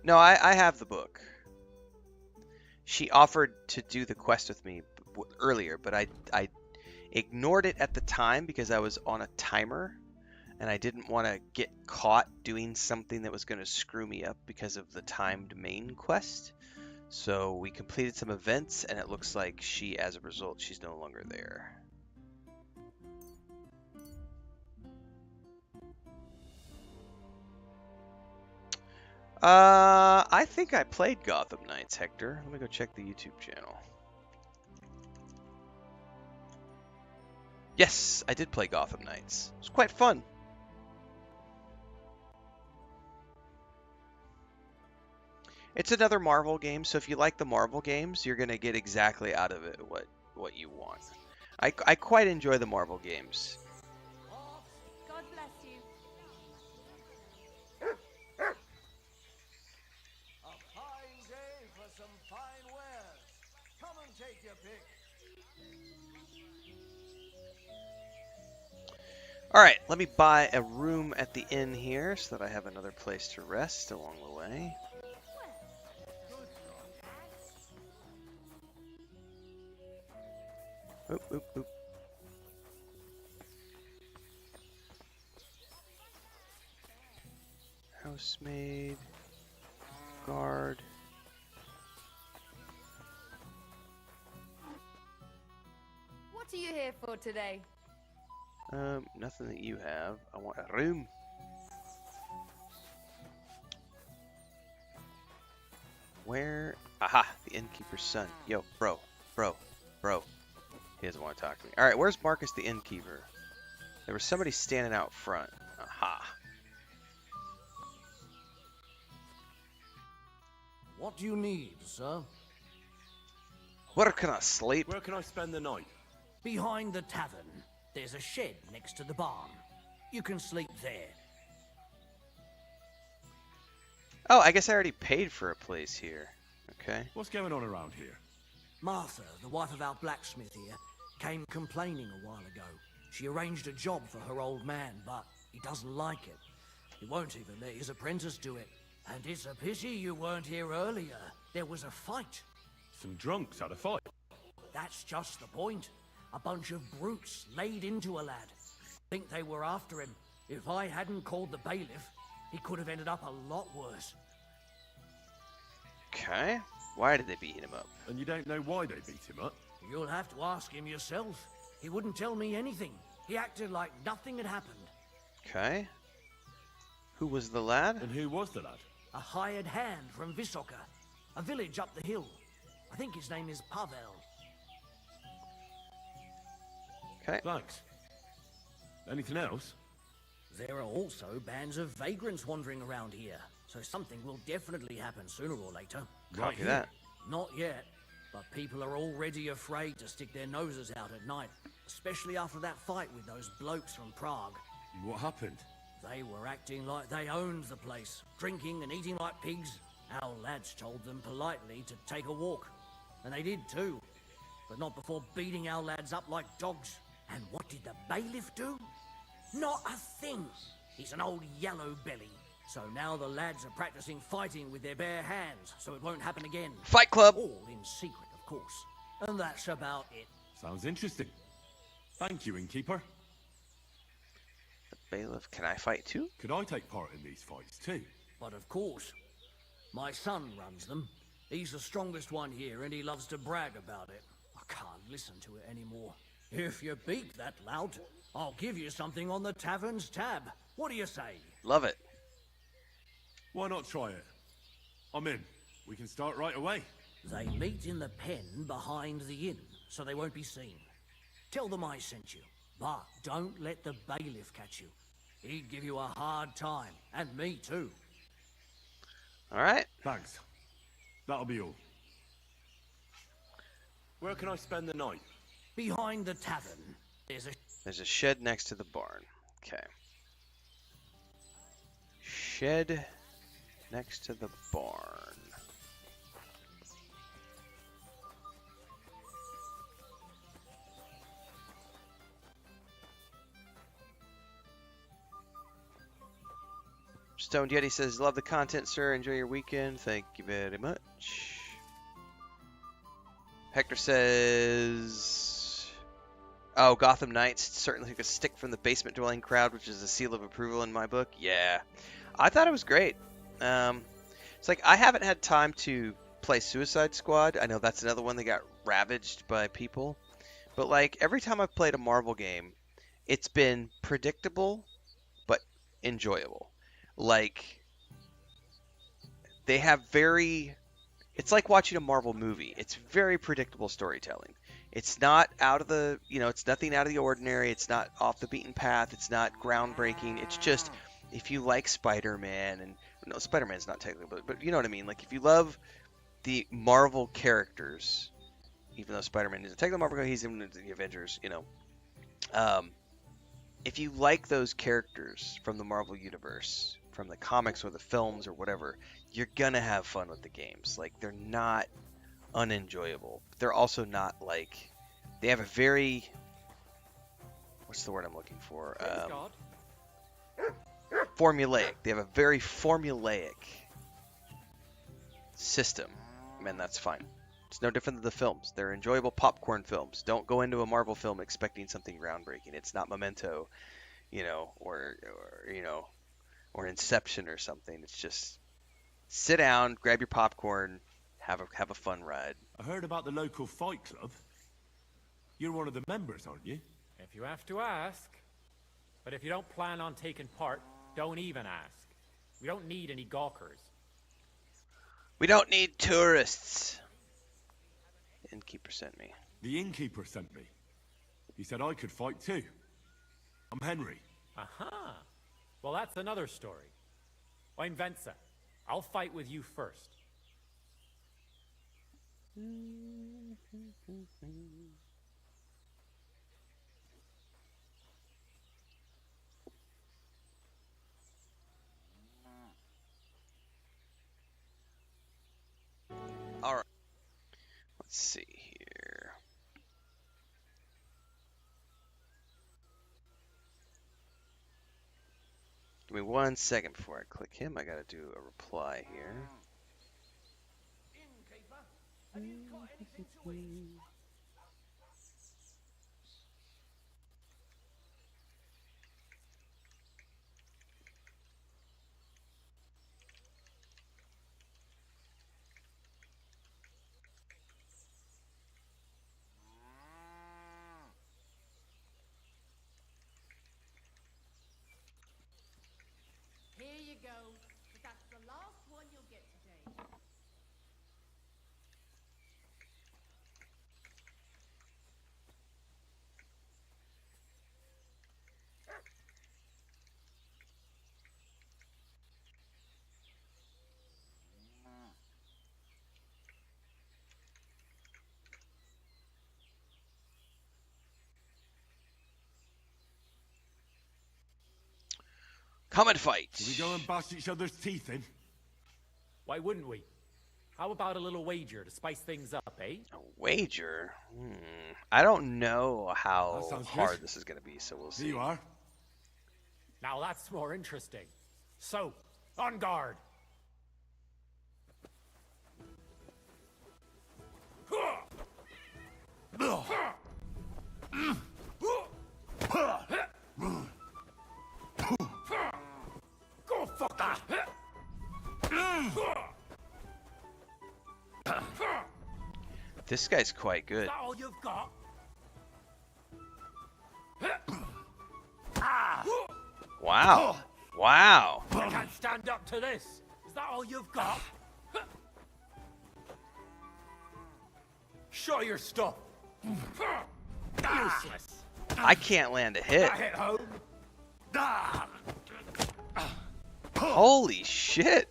No, I have the book. She offered to do the quest with me earlier, but I ignored it at the time because I was on a timer and I didn't want to get caught doing something that was going to screw me up because of the timed main quest. So we completed some events and it looks like as a result, she's no longer there. I think I played Gotham Knights, Hector. Let me go check the YouTube channel. Yes, I did play Gotham Knights. It was quite fun. It's another Marvel game, so if you like the Marvel games, you're gonna get exactly out of it what you want. I quite enjoy the Marvel games. God bless you. A fine day for some fine wares. Come and take your pick. Alright, let me buy a room at the inn here so that I have another place to rest along the way. Oop, oop, oop. Housemaid. Guard. What are you here for today? Nothing that you have. I want a room. Where? Aha, the innkeeper's son. Yo, bro. He doesn't want to talk to me. Alright, where's Marcus the innkeeper? There was somebody standing out front. Aha. What do you need, sir? Where can I sleep? Where can I spend the night? Behind the tavern. There's a shed next to the barn. You can sleep there. Oh, I guess I already paid for a place here. Okay. What's going on around here? Martha, the wife of our blacksmith here, came complaining a while ago. She arranged a job for her old man, but he doesn't like it. He won't even let his apprentice do it. And it's a pity you weren't here earlier. There was a fight. Some drunks had a fight. That's just the point. A bunch of brutes laid into a lad. Think they were after him. If I hadn't called the bailiff, he could have ended up a lot worse. Okay. Why did they beat him up? And you don't know why they beat him up? You'll have to ask him yourself. He wouldn't tell me anything. He acted like nothing had happened. Okay. Who was the lad? And who was the lad? A hired hand from Visoka, a village up the hill. I think his name is Pavel. Okay. Thanks. Anything else? There are also bands of vagrants wandering around here, so something will definitely happen sooner or later. Copy that. Not yet, but people are already afraid to stick their noses out at night, especially after that fight with those blokes from Prague. What happened? They were acting like they owned the place, drinking and eating like pigs. Our lads told them politely to take a walk, and they did too, but not before beating our lads up like dogs. And what did the bailiff do? Not a thing. He's an old yellow belly. So now the lads are practicing fighting with their bare hands, so it won't happen again. Fight Club! All in secret, of course. And that's about it. Sounds interesting. Thank you, innkeeper. The bailiff, can I fight too? Could I take part in these fights too? But of course. My son runs them. He's the strongest one here, and he loves to brag about it. I can't listen to it anymore. If you beat that lout, I'll give you something on the tavern's tab. What do you say? Love it. Why not try it? I'm in. We can start right away. They meet in the pen behind the inn, so they won't be seen. Tell them I sent you, but don't let the bailiff catch you. he'd give you a hard time. And me too. All right. Thanks. That'll be all. Where can I spend the night? Behind the tavern, There's a shed next to the barn. Okay. Shed next to the barn. Stoned Yeti says, love the content, sir. Enjoy your weekend. Thank you very much. Hector says, oh, Gotham Knights certainly took a stick from the basement dwelling crowd, which is a seal of approval in my book. Yeah. I thought it was great. It's like I haven't had time to play Suicide Squad. I know that's another one that got ravaged by people. But like every time I've played a Marvel game, it's been predictable but enjoyable. Like, they have it's like watching a Marvel movie. It's very predictable storytelling. It's not out of the, it's nothing out of the ordinary. It's not off the beaten path. It's not groundbreaking. It's just, if you like Spider-Man, and no, Spider-Man's not technically, but you know what I mean? Like, if you love the Marvel characters, even though Spider-Man isn't technically Marvel, he's in the Avengers, if you like those characters from the Marvel Universe, from the comics or the films or whatever, you're gonna have fun with the games. Like, they're not unenjoyable. They're also not like, they have a very, what's the word I'm looking for? Formulaic. They have a very formulaic system, and that's fine. It's no different than the films. They're enjoyable popcorn films. Don't go into a Marvel film expecting something groundbreaking. It's not Memento, or Inception or something. It's just sit down, grab your popcorn, have a fun ride. I heard about the local fight club. You're one of the members, aren't you? If you have to ask. But if you don't plan on taking part, don't even ask. We don't need any gawkers. We don't need tourists. The innkeeper sent me. The innkeeper sent me. He said I could fight too. I'm Henry. Aha. Well, that's another story. I'm Venza. I'll fight with you first. All right. Let's see here. Give me 1 second before I click him. I gotta do a reply here. Innkeeper, have you got anything to eat? Here you go. But that's the last one you'll get today. Come and fight. Should we go and bash each other's teeth in? Why wouldn't we? How about a little wager to spice things up, eh? A wager? I don't know That how sounds hard good. this is gonna be, so we'll see. Here you are. Now that's more interesting. So, on guard. Go fucker! This guy's quite Is good. that all you've got? Wow. Wow. You can't stand up to this. Is that all you've got? Show your stuff. Useless. I can't land a hit. That hit home. Holy shit!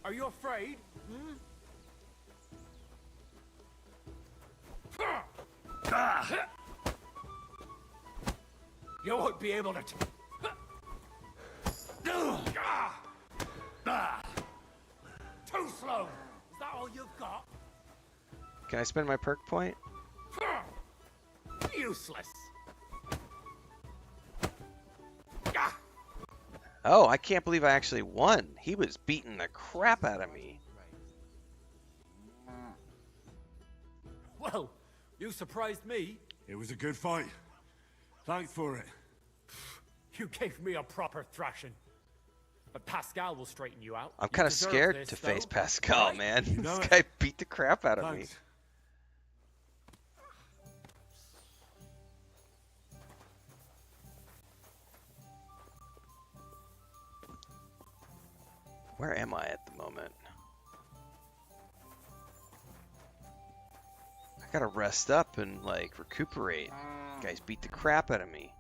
Are you afraid? You won't be able to. Too slow. Is that all you've got? Can I spend my perk point? Useless. Oh, I can't believe I actually won. He was beating the crap out of me. Well, you surprised me. It was a good fight. Thanks for it. You gave me a proper thrashing. But Pascal will straighten you out. I'm You kind of deserve scared this, to though. face Pascal, Right? man. You know This it. guy beat the crap out of me. Thanks. Where am I at the moment? I gotta rest up and, like, recuperate. Guys beat the crap out of me.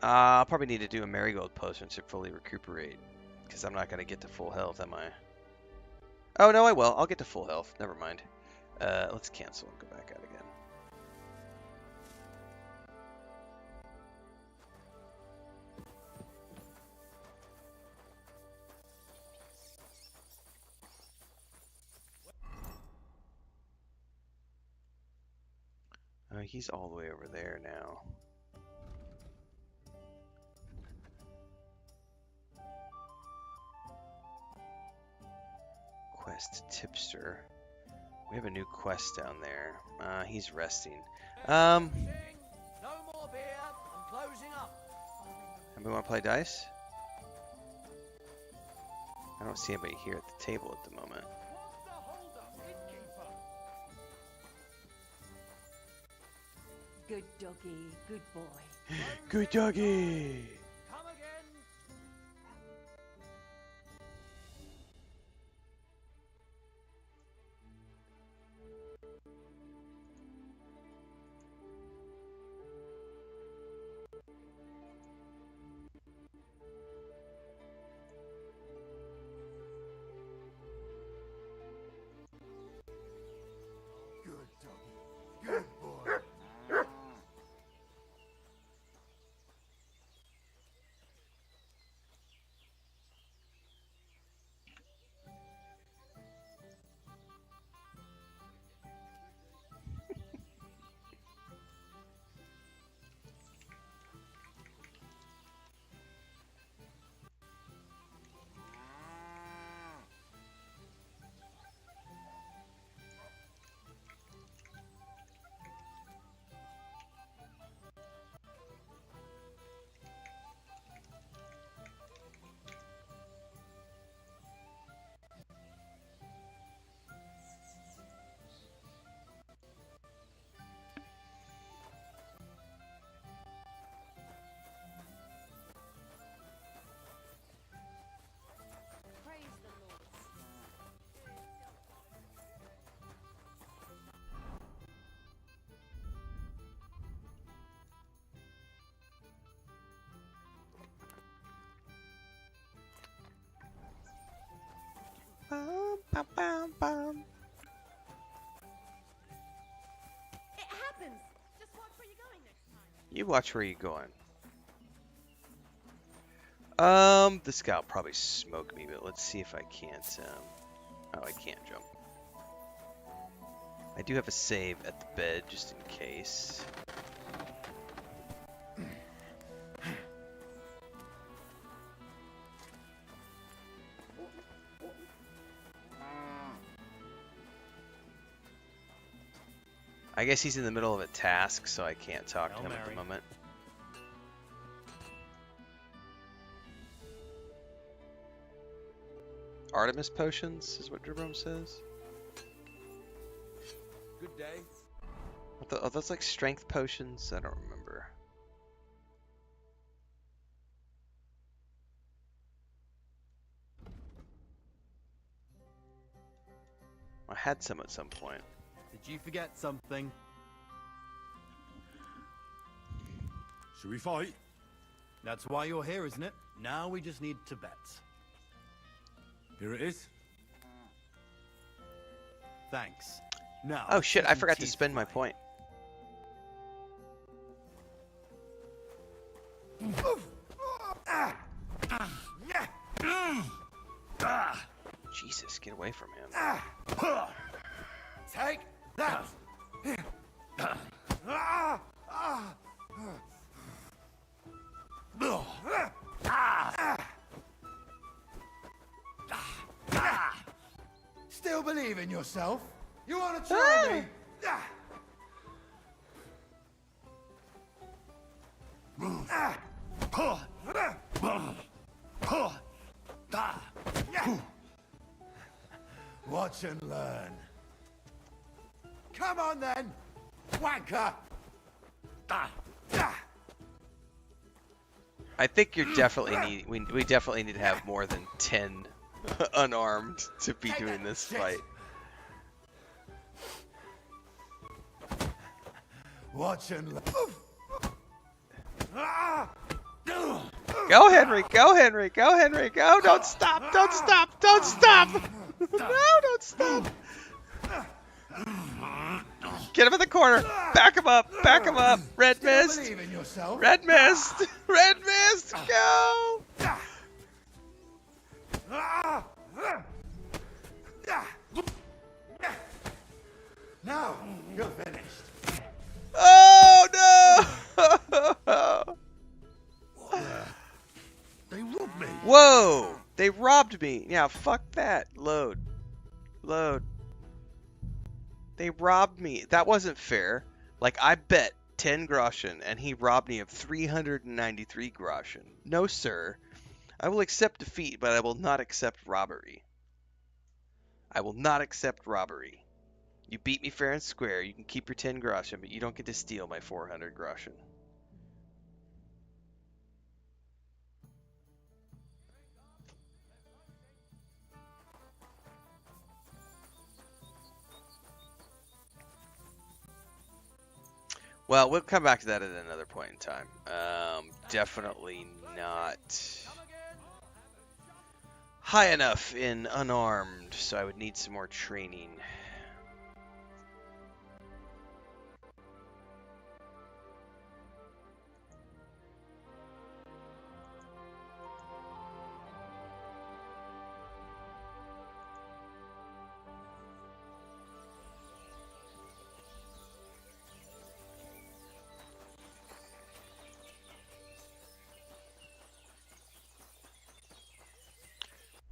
I'll probably need to do a marigold potion to fully recuperate, because I'm not going to get to full health, am I? Oh, no, I will. I'll get to full health. Never mind. Let's cancel and go back out again. He's all the way over there now. Quest tipster. We have a new quest down there. He's resting. No more beer. I'm closing up. Anybody want to play dice? I don't see anybody here at the table at the moment. Good doggy, good boy. Good doggy! Come again. Good doggy. Good boy. Praise the Lord. Bum, bum, bum, bum. It happens. Just watch where you're going next time. You watch where you're going. This guy will probably smoke me, but let's see if I can't, oh, I can't jump. I do have a save at the bed, just in case. I guess he's in the middle of a task, so I can't talk to him at the moment. Artemis potions, is what Jerome says. Good day. Are those like strength potions? I don't remember. I had some at some point. Did you forget something? Should we fight? That's why you're here, isn't it? Now we just need to bet. Here it is. Thanks. Now. Oh shit, I second forgot to teeth spend my fight. point. Jesus, get away from him. Take that! Still believe in yourself? You want to try me? Watch and learn. Come on then, wanker! I think you're definitely we definitely need to have more than 10 unarmed to be doing this fight. Watch and learn. Go Henry, go Henry, go Henry, go! Don't stop, don't stop, don't stop! No, don't stop! Get him in the corner! Back him up! Back him up! Red mist! Believe in yourself. Red mist! Red mist! Go! Now you're finished. Oh no! They robbed me. Whoa! They robbed me. Yeah, fuck that. Load. Load. They robbed me. That wasn't fair. Like, I bet 10 groschen and he robbed me of 393 groschen. No, sir. I will accept defeat, but I will not accept robbery. I will not accept robbery. You beat me fair and square. You can keep your 10 groschen, but you don't get to steal my 400 groschen. Well, we'll come back to that at another point in time. Definitely not high enough in unarmed, so I would need some more training.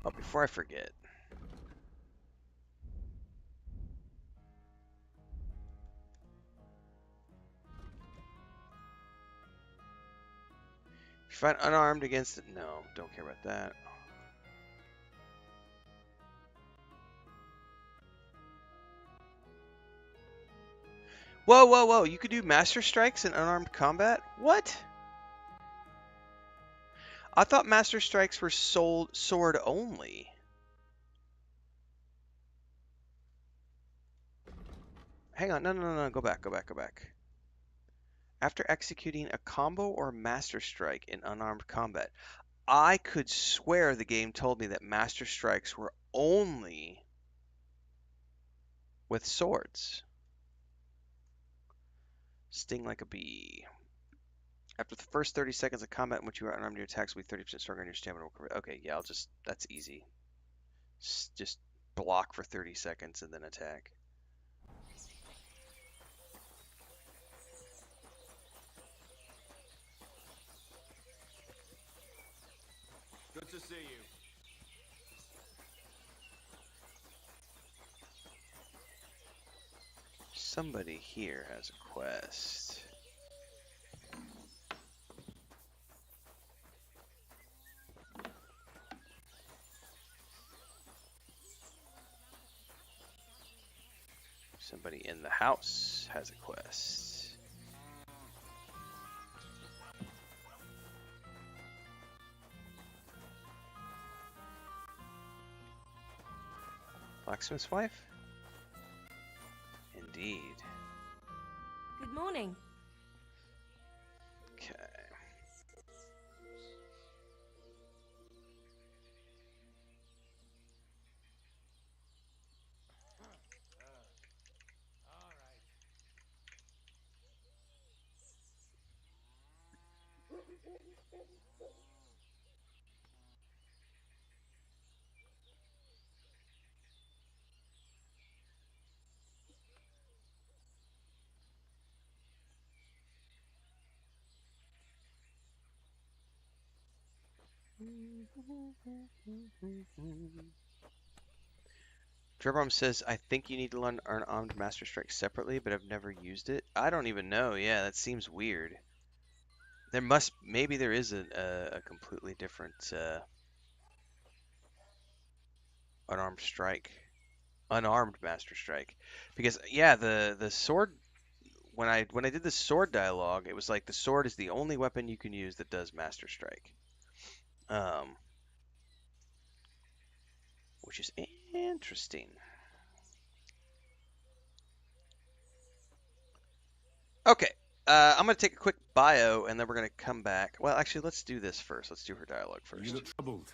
Oh, before I forget. If you find unarmed against it, no, don't care about that. Whoa, whoa, whoa, you could do master strikes in unarmed combat? What? I thought master strikes were sword only. Hang on, no, go back. After executing a combo or master strike in unarmed combat, I could swear the game told me that master strikes were only with swords. Sting like a bee. After the first 30 seconds of combat in which you are unarmed, your attacks will be 30% stronger and your stamina will recover. Okay, yeah, that's easy. Just block for 30 seconds and then attack. Good to see you. Somebody here has a quest. Somebody in the house has a quest. Blacksmith's wife? Indeed. Good morning. Okay. Drebom says, I think you need to learn Unarmed Master Strike separately, but I've never used it. I don't even know. Yeah, that seems weird. Maybe there is a completely different unarmed Master Strike. Because yeah, the sword, when I did the sword dialogue, it was like the sword is the only weapon you can use that does Master Strike. Which is interesting. Okay, I'm going to take a quick bio, and then we're going to come back. Well, actually, let's do this first. Let's do her dialogue first. You look troubled.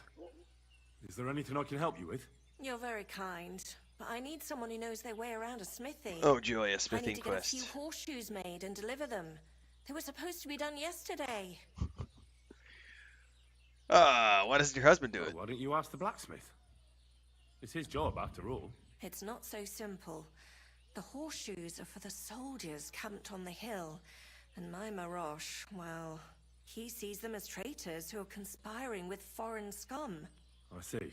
Is there anything I can help you with? You're very kind, but I need someone who knows their way around a smithy. Oh, joy, a I smithing need to get quest. a few horseshoes made and deliver them. They were supposed to be done yesterday. Why doesn't your husband do Well, it? why don't you ask the blacksmith? It's his job, after all. It's not so simple. The horseshoes are for the soldiers camped on the hill, and my Marosh, well, he sees them as traitors who are conspiring with foreign scum. I see.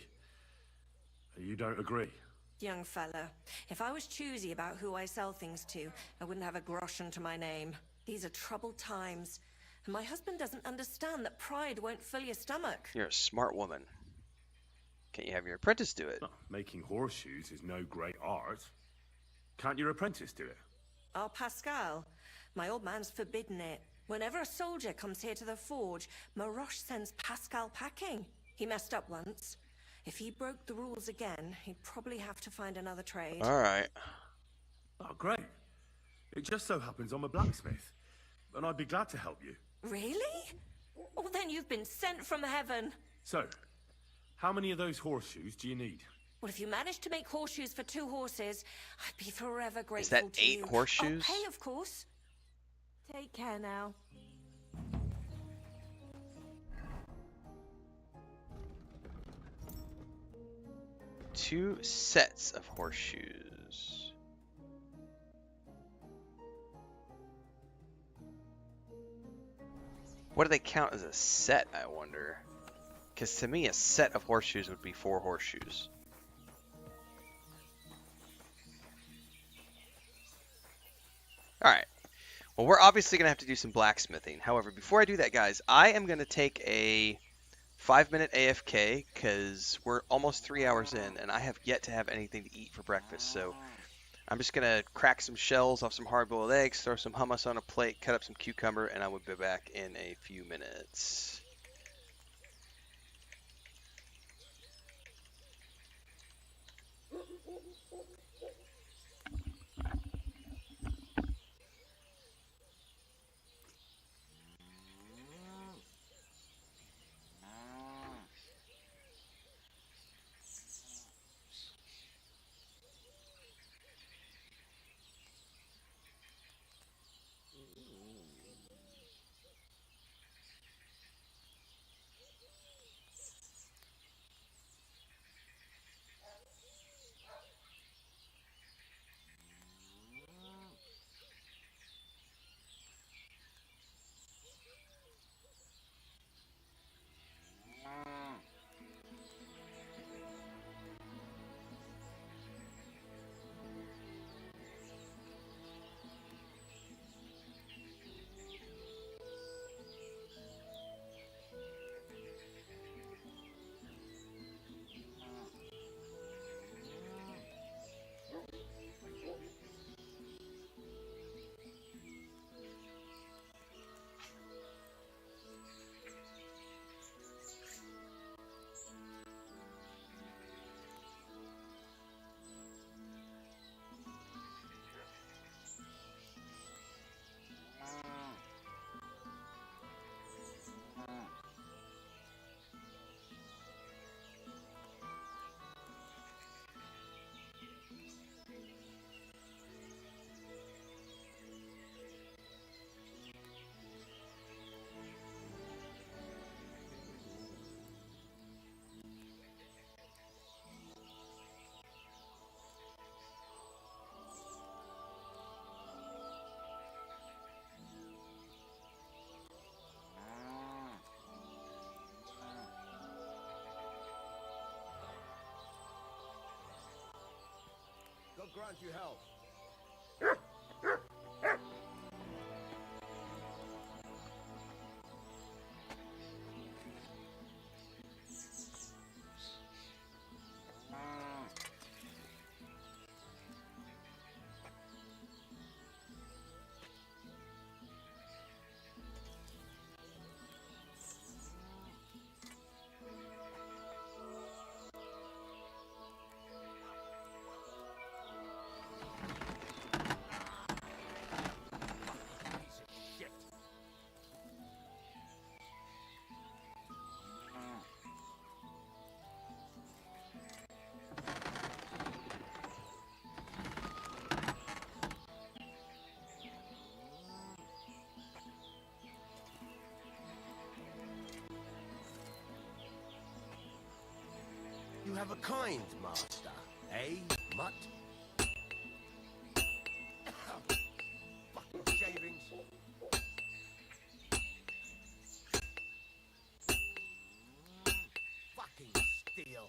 You don't agree? Young fella, if I was choosy about who I sell things to, I wouldn't have a groschen to my name. These are troubled times, and my husband doesn't understand that pride won't fill your stomach. You're a smart woman. Can't you have your apprentice do it? Oh, making horseshoes is no great art. Can't your apprentice do it? Our Pascal, my old man's forbidden it. Whenever a soldier comes here to the forge, Maroche sends Pascal packing. He messed up once. If he broke the rules again, he'd probably have to find another trade. All right. Oh, great. It just so happens I'm a blacksmith, and I'd be glad to help you. Really? Oh, then you've been sent from heaven. So, how many of those horseshoes do you need? Well, if you manage to make horseshoes for 2 horses, I'd be forever grateful Is that to 8 you. horseshoes? I'll pay, of course. Take care now. Two sets of horseshoes. What do they count as a set, I wonder? Because to me, a set of horseshoes would be 4 horseshoes. Alright. Well, we're obviously going to have to do some blacksmithing. However, before I do that, guys, I am going to take a 5-minute AFK because we're almost 3 hours in, and I have yet to have anything to eat for breakfast. So I'm just going to crack some shells off some hard-boiled eggs, throw some hummus on a plate, cut up some cucumber, and I will be back in a few minutes. grant you help. You have a kind master, eh, mutt? Fucking shavings. Fucking steel.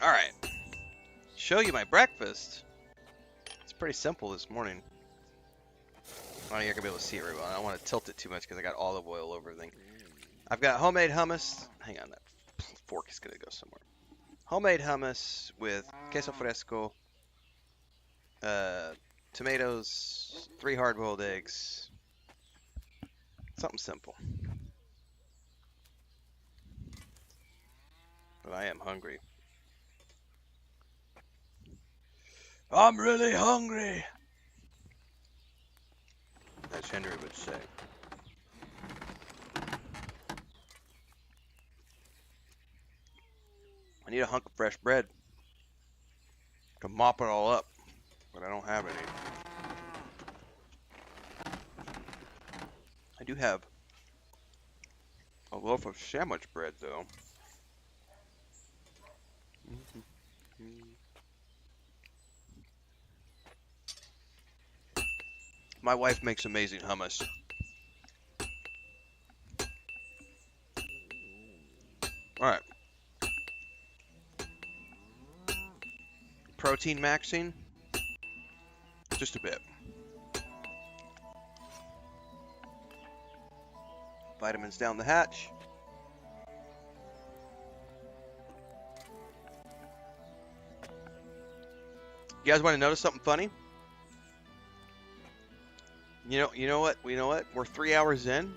All right. Show you my breakfast. It's pretty simple this morning. I don't think you're gonna be able to see it very well. I don't want to tilt it too much because I got olive oil over everything. I've got homemade hummus. Hang on, that fork is gonna go somewhere. Homemade hummus with queso fresco, tomatoes, 3 hard-boiled eggs. Something simple. But I am hungry. I'm really hungry, as Henry would say. I need a hunk of fresh bread to mop it all up, but I don't have any. I do have a loaf of sandwich bread, though. My wife makes amazing hummus. All right. Protein maxing, just a bit. Vitamins down the hatch. You guys want to notice something funny? You know what? We're 3 hours in.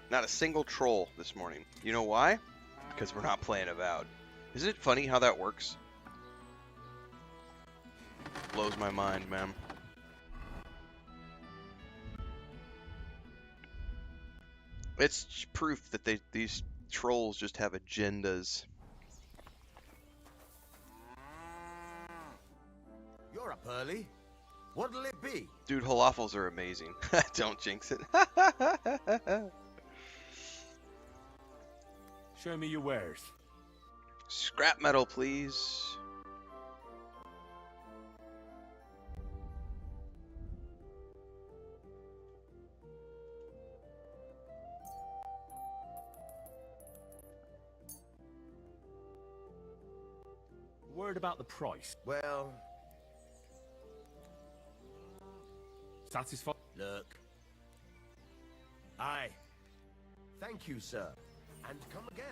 Not a single troll this morning. You know why? Because we're not playing Avowed. Isn't it funny how that works? Blows my mind, man. It's proof that these trolls just have agendas. You're up early. What'll it be? Dude, falafels are amazing. Don't jinx it. Show me your wares. Scrap metal, please. Word about the price. Well, satisfied. Look. Aye. Thank you, sir. And come again.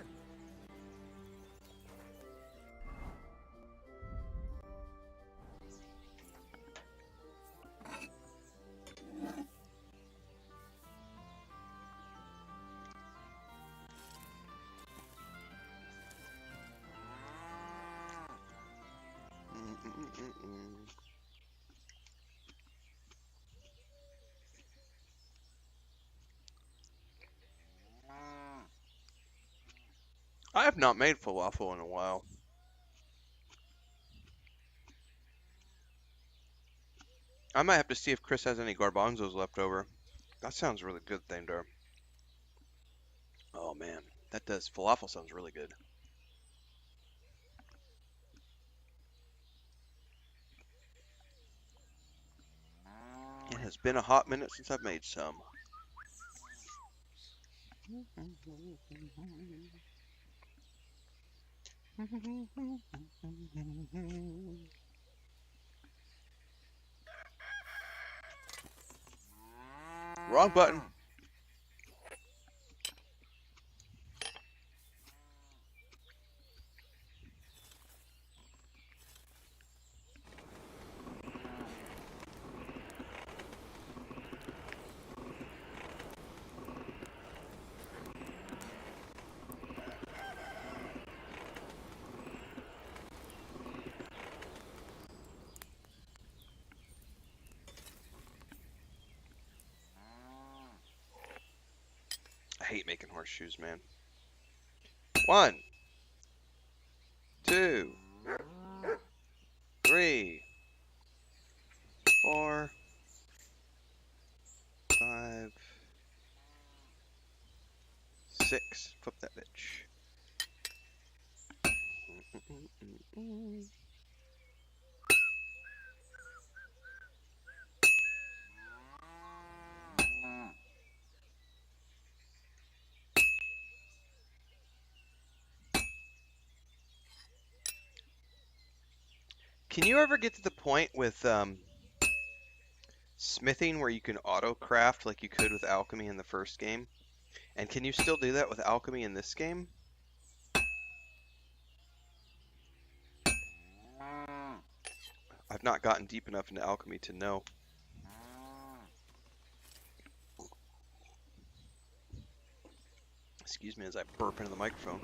I have not made falafel in a while. I might have to see if Chris has any garbanzos left over. That sounds really good, Thamedar. Oh man, that does. Falafel sounds really good. It has been a hot minute since I've made some. Wrong button. I hate making horseshoes, man. 1, 2, 3, 4, 5, 6. Flip that bitch. Can you ever get to the point with smithing where you can auto craft like you could with alchemy in the first game? And can you still do that with alchemy in this game? I've not gotten deep enough into alchemy to know. Excuse me as I burp into the microphone.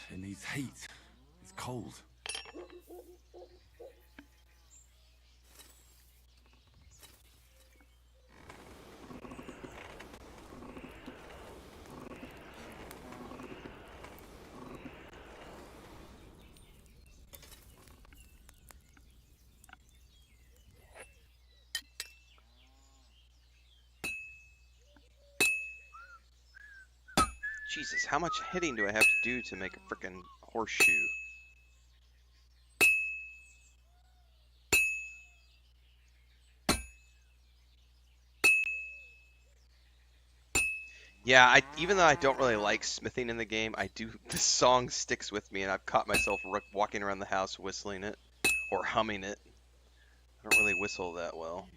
It needs heat. It's cold. Jesus, how much hitting do I have to do to make a frickin' horseshoe? Yeah, even though I don't really like smithing in the game, this song sticks with me, and I've caught myself walking around the house whistling it, or humming it. I don't really whistle that well.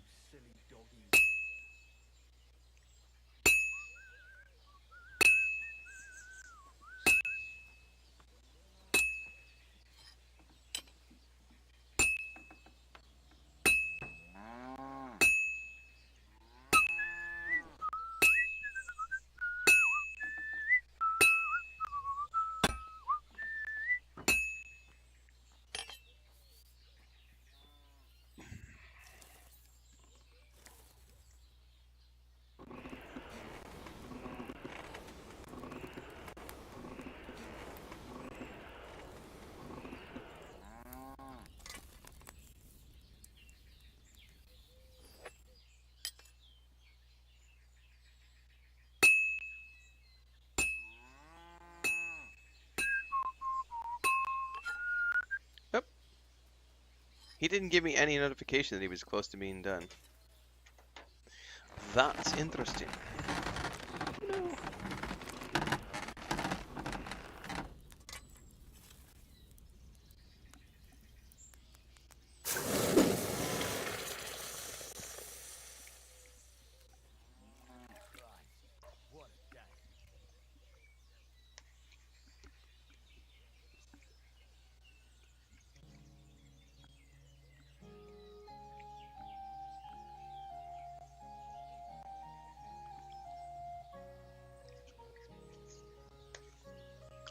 Yep. He didn't give me any notification that he was close to being done. That's interesting. No.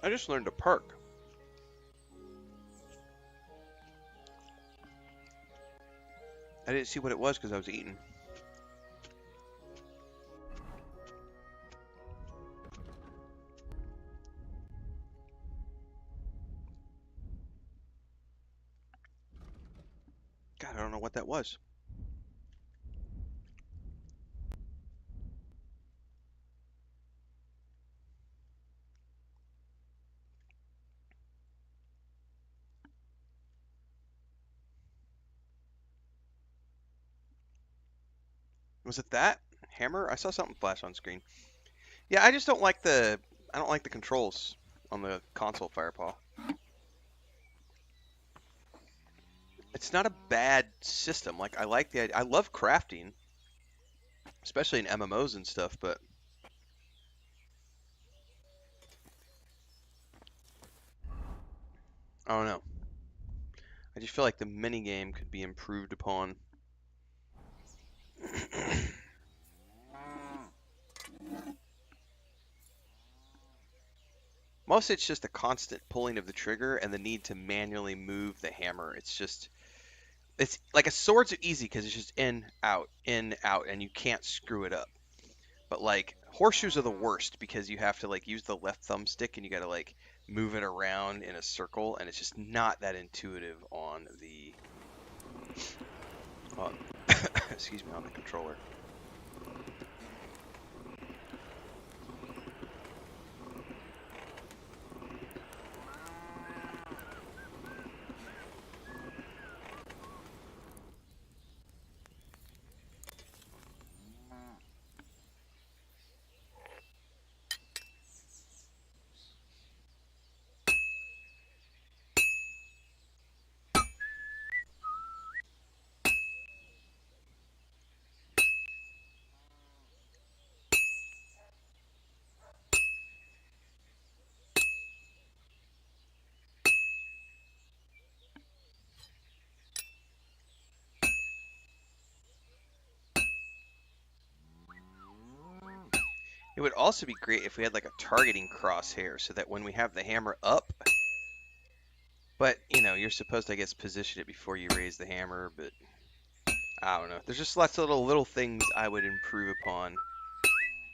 I just learned to park. I didn't see what it was because I was eating. God, I don't know what that was. Was it that hammer? I saw something flash on screen. Yeah, I just don't like the controls on the console Firepaw. It's not a bad system. Like I like I love crafting. especially in MMOs and stuff, but I don't know. I just feel like the minigame could be improved upon. Mostly it's just a constant pulling of the trigger and the need to manually move the hammer. It's like a sword's easy because it's just in, out, and you can't screw it up. But like horseshoes are the worst because you have to like use the left thumbstick and you got to like move it around in a circle, and it's just not that intuitive on the excuse me, on the controller. It would also be great if we had like a targeting crosshair so that when we have the hammer up, but you know, you're supposed to, I guess, position it before you raise the hammer, but I don't know. There's just lots of little things I would improve upon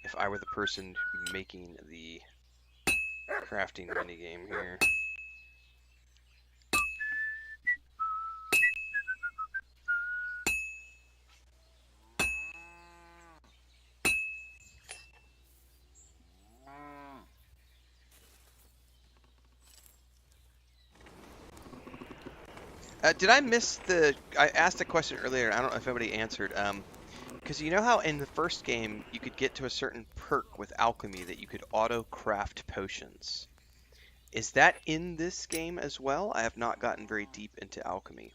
if I were the person making the crafting minigame here. Did I miss the... I asked a question earlier, I don't know if anybody answered. Because you know how in the first game you could get to a certain perk with alchemy that you could auto-craft potions. Is that in this game as well? I have not gotten very deep into alchemy.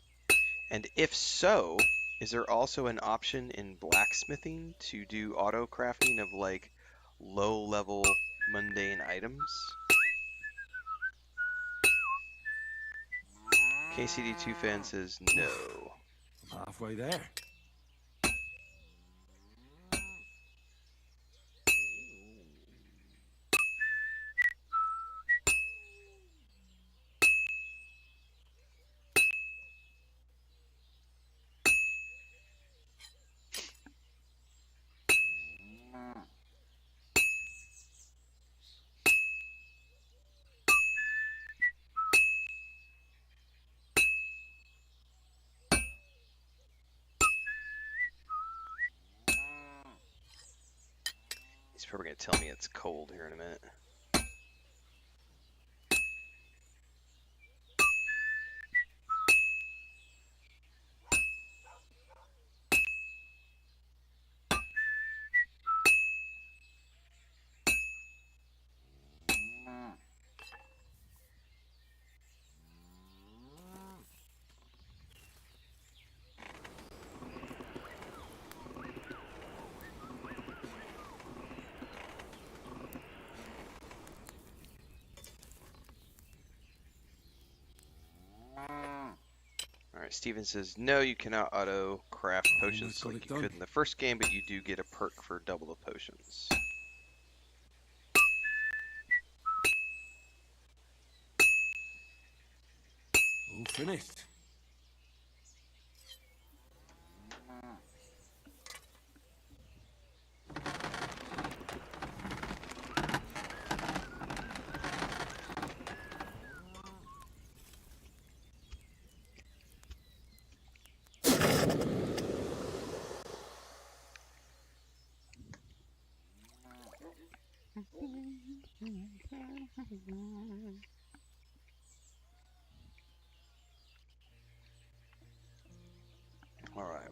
And if so, is there also an option in blacksmithing to do auto-crafting of like low-level mundane items? KCD2 fan says no. Halfway there. He's probably going to tell me it's cold here in a minute. Alright, Steven says, no, you cannot auto-craft potions like you could in the first game, but you do get a perk for double the potions. All finished. Alright.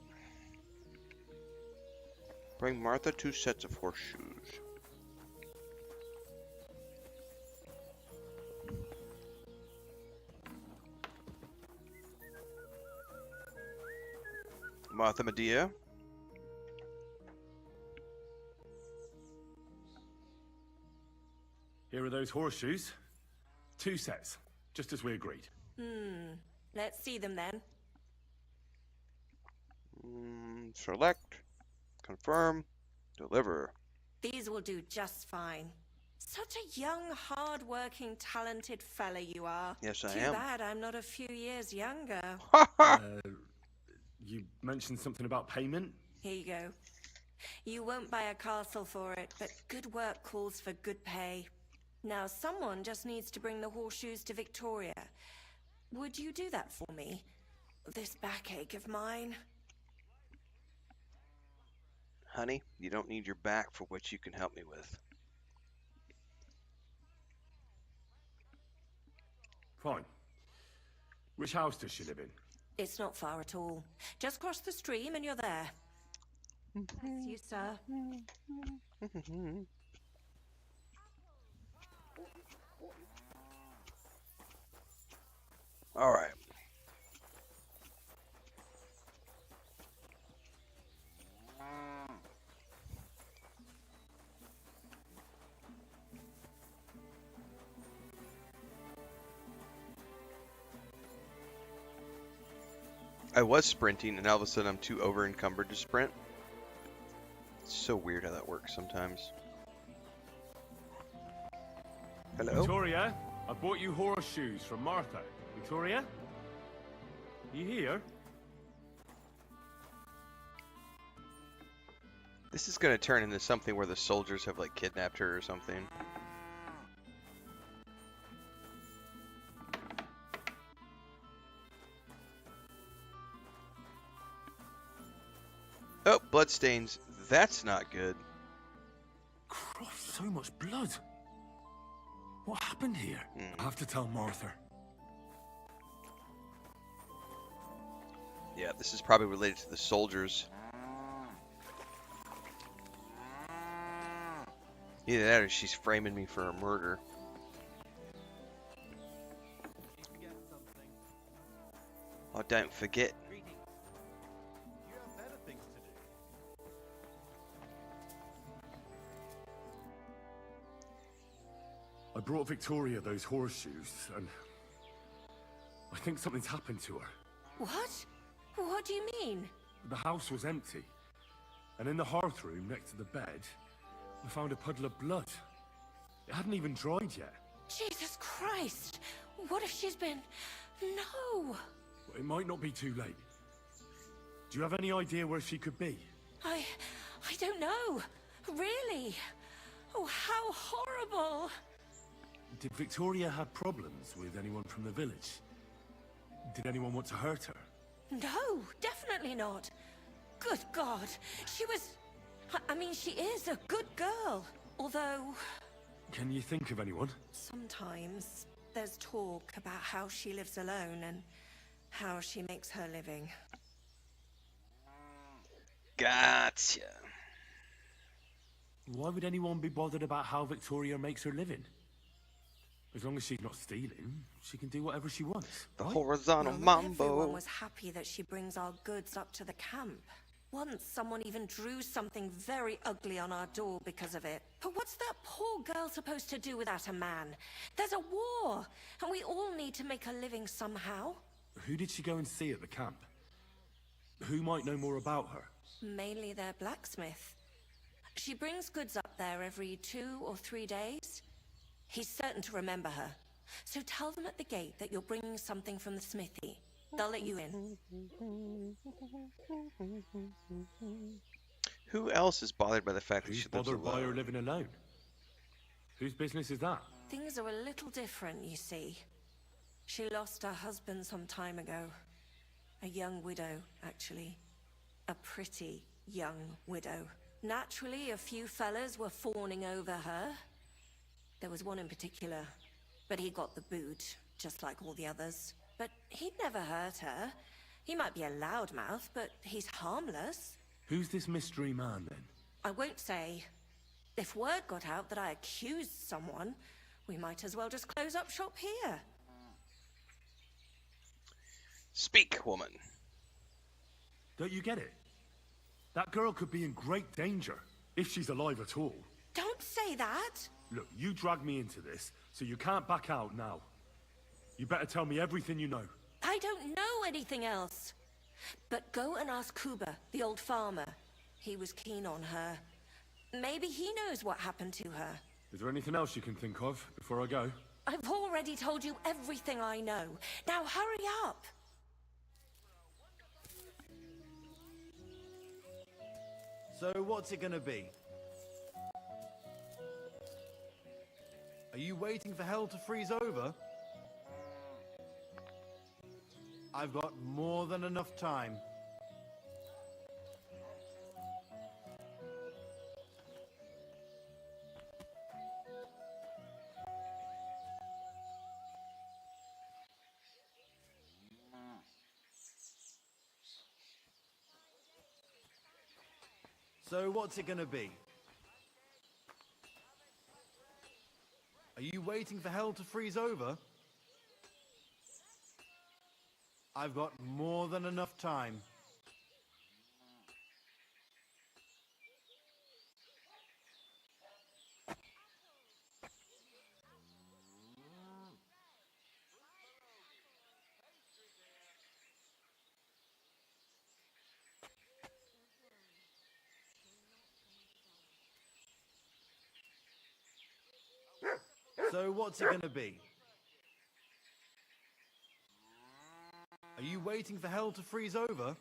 Bring Martha 2 sets of horseshoes. Martha Medea. Here are those horseshoes. 2 sets, just as we agreed. Let's see them then. Select, confirm, deliver. These will do just fine. Such a young, hard-working, talented fella you are. Yes, I Too am. bad I'm not a few years younger. You mentioned something about payment? Here you go. You won't buy a castle for it, but good work calls for good pay. Now, someone just needs to bring the horseshoes to Victoria. Would you do that for me? This backache of mine. Honey, you don't need your back for what you can help me with. Fine. Which house does she live in? It's not far at all. Just cross the stream and you're there. Bless you, sir. All right. I was sprinting, and all of a sudden I'm too over-encumbered to sprint. It's so weird how that works sometimes. Hello? Victoria, I bought you horseshoes from Martha. Victoria? You here? This is going to turn into something where the soldiers have, like, kidnapped her or something. Oh, bloodstains. That's not good. Christ, so much blood. What happened here? I have to tell Martha. Yeah, this is probably related to the soldiers. Either that or she's framing me for a murder. Oh, don't forget. I brought Victoria those horseshoes, and I think something's happened to her. What? What do you mean? The house was empty, and in the hearth room next to the bed, we found a puddle of blood. It hadn't even dried yet. Jesus Christ! What if she's been... No! It might not be too late. Do you have any idea where she could be? I don't know. Really? Oh, how horrible! Did Victoria have problems with anyone from the village? Did anyone want to hurt her? No, definitely not. Good God, she was... I mean, she is a good girl. Although... Can you think of anyone? Sometimes there's talk about how she lives alone and how she makes her living. Gotcha. Why would anyone be bothered about how Victoria makes her living? As long as she's not stealing, she can do whatever she wants. The right? horizontal Well, mambo. everyone was happy that she brings our goods up to the camp. Once someone even drew something very ugly on our door because of it. But what's that poor girl supposed to do without a man? There's a war, and we all need to make a living somehow. Who did she go and see at the camp? Who might know more about her? Mainly their blacksmith. She brings goods up there every 2 or 3 days. He's certain to remember her. So tell them at the gate that you're bringing something from the smithy. They'll let you in. Who else is bothered by the fact that Who's she lives bothered by her alone? living alone? Whose business is that? Things are a little different, you see. She lost her husband some time ago. A young widow, actually. A pretty young widow. Naturally, a few fellas were fawning over her. There was one in particular, but he got the boot, just like all the others. But he'd never hurt her. He might be a loudmouth, but he's harmless. Who's this mystery man, then? I won't say. If word got out that I accused someone, we might as well just close up shop here. Speak, woman. Don't you get it? That girl could be in great danger, if she's alive at all. Don't Don't say that. Look, you dragged me into this, so you can't back out now. You better tell me everything you know. I don't know anything else. But go and ask Kuba, the old farmer. He was keen on her. Maybe he knows what happened to her. Is there anything else you can think of before I go? I've already told you everything I know. Now hurry up. So what's it gonna be? Are you waiting for hell to freeze over? I've got more than enough time. So what's it gonna be? Are you waiting for hell to freeze over? I've got more than enough time. So what's it gonna be? Are you waiting for hell to freeze over?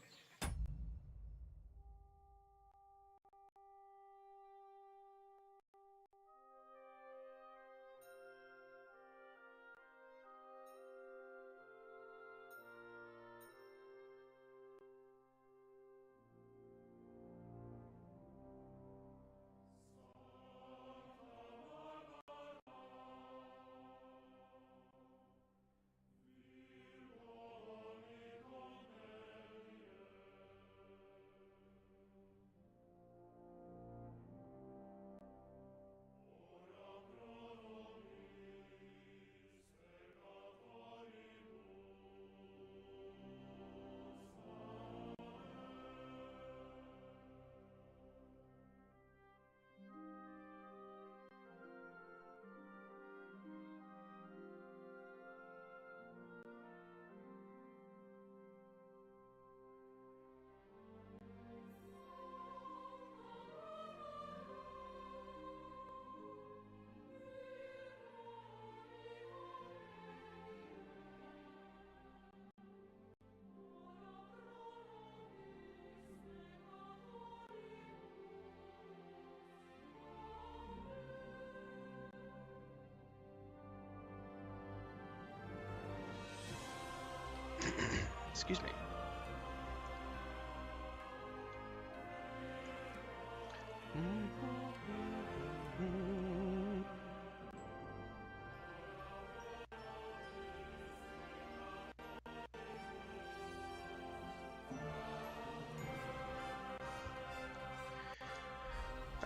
Excuse me.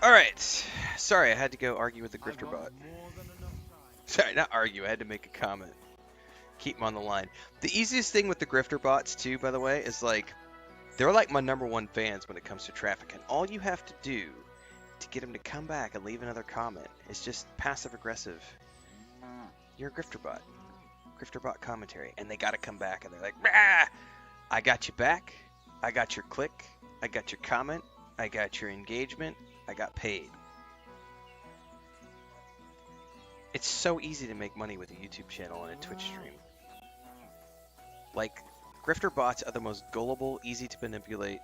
All right. Sorry, I had to go argue with the grifter bot. Sorry, not argue. I had to make a comment. Keep them on the line. The easiest thing with the grifter bots, too, by the way, is like they're like my #1 fans when it comes to traffic, and all you have to do to get them to come back and leave another comment is just passive aggressive. You're a grifter bot. Grifter bot commentary, and they got to come back and they're like, "Rah! I got you back. I got your click. I got your comment. I got your engagement. I got paid." It's so easy to make money with a YouTube channel and a Twitch stream. Like, grifter bots are the most gullible, easy to manipulate.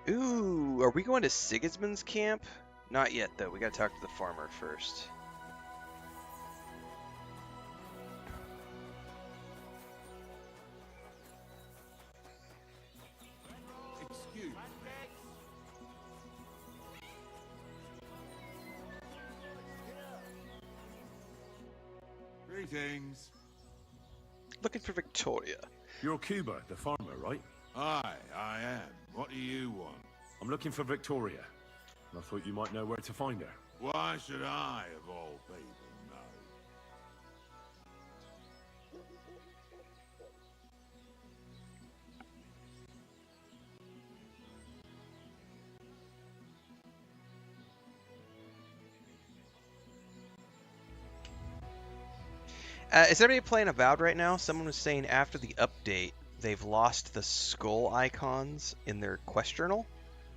Ooh, are we going to Sigismund's camp? Not yet, though. We gotta talk to the farmer first. Excuse me. Greetings. Looking for Victoria. You're Cuba, the farmer, right? Aye, I am. What do you want? I'm looking for Victoria. And I thought you might know where to find her. Why should I, of all people, know? Is everybody playing Avowed right now? Someone was saying after the update, they've lost the skull icons in their quest journal.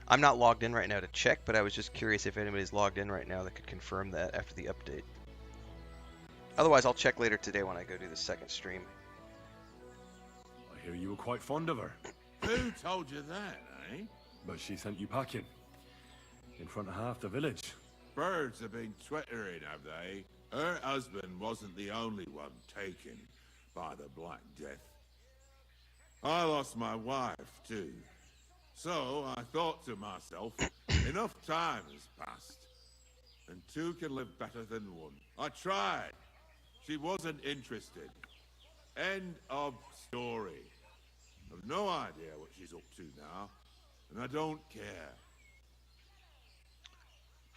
I'm not logged in right now to check, but I was just curious if anybody's logged in right now that could confirm that after the update. Otherwise, I'll check later today when I go do the second stream. I hear you were quite fond of her. Who told you that, eh? But she sent you packing. In front of half the village. Birds have been twittering, have they? Her husband wasn't the only one taken by the Black Death. I lost my wife, too. So I thought to myself, enough time has passed, and two can live better than one. I tried. She wasn't interested. End of story. I've no idea what she's up to now, and I don't care.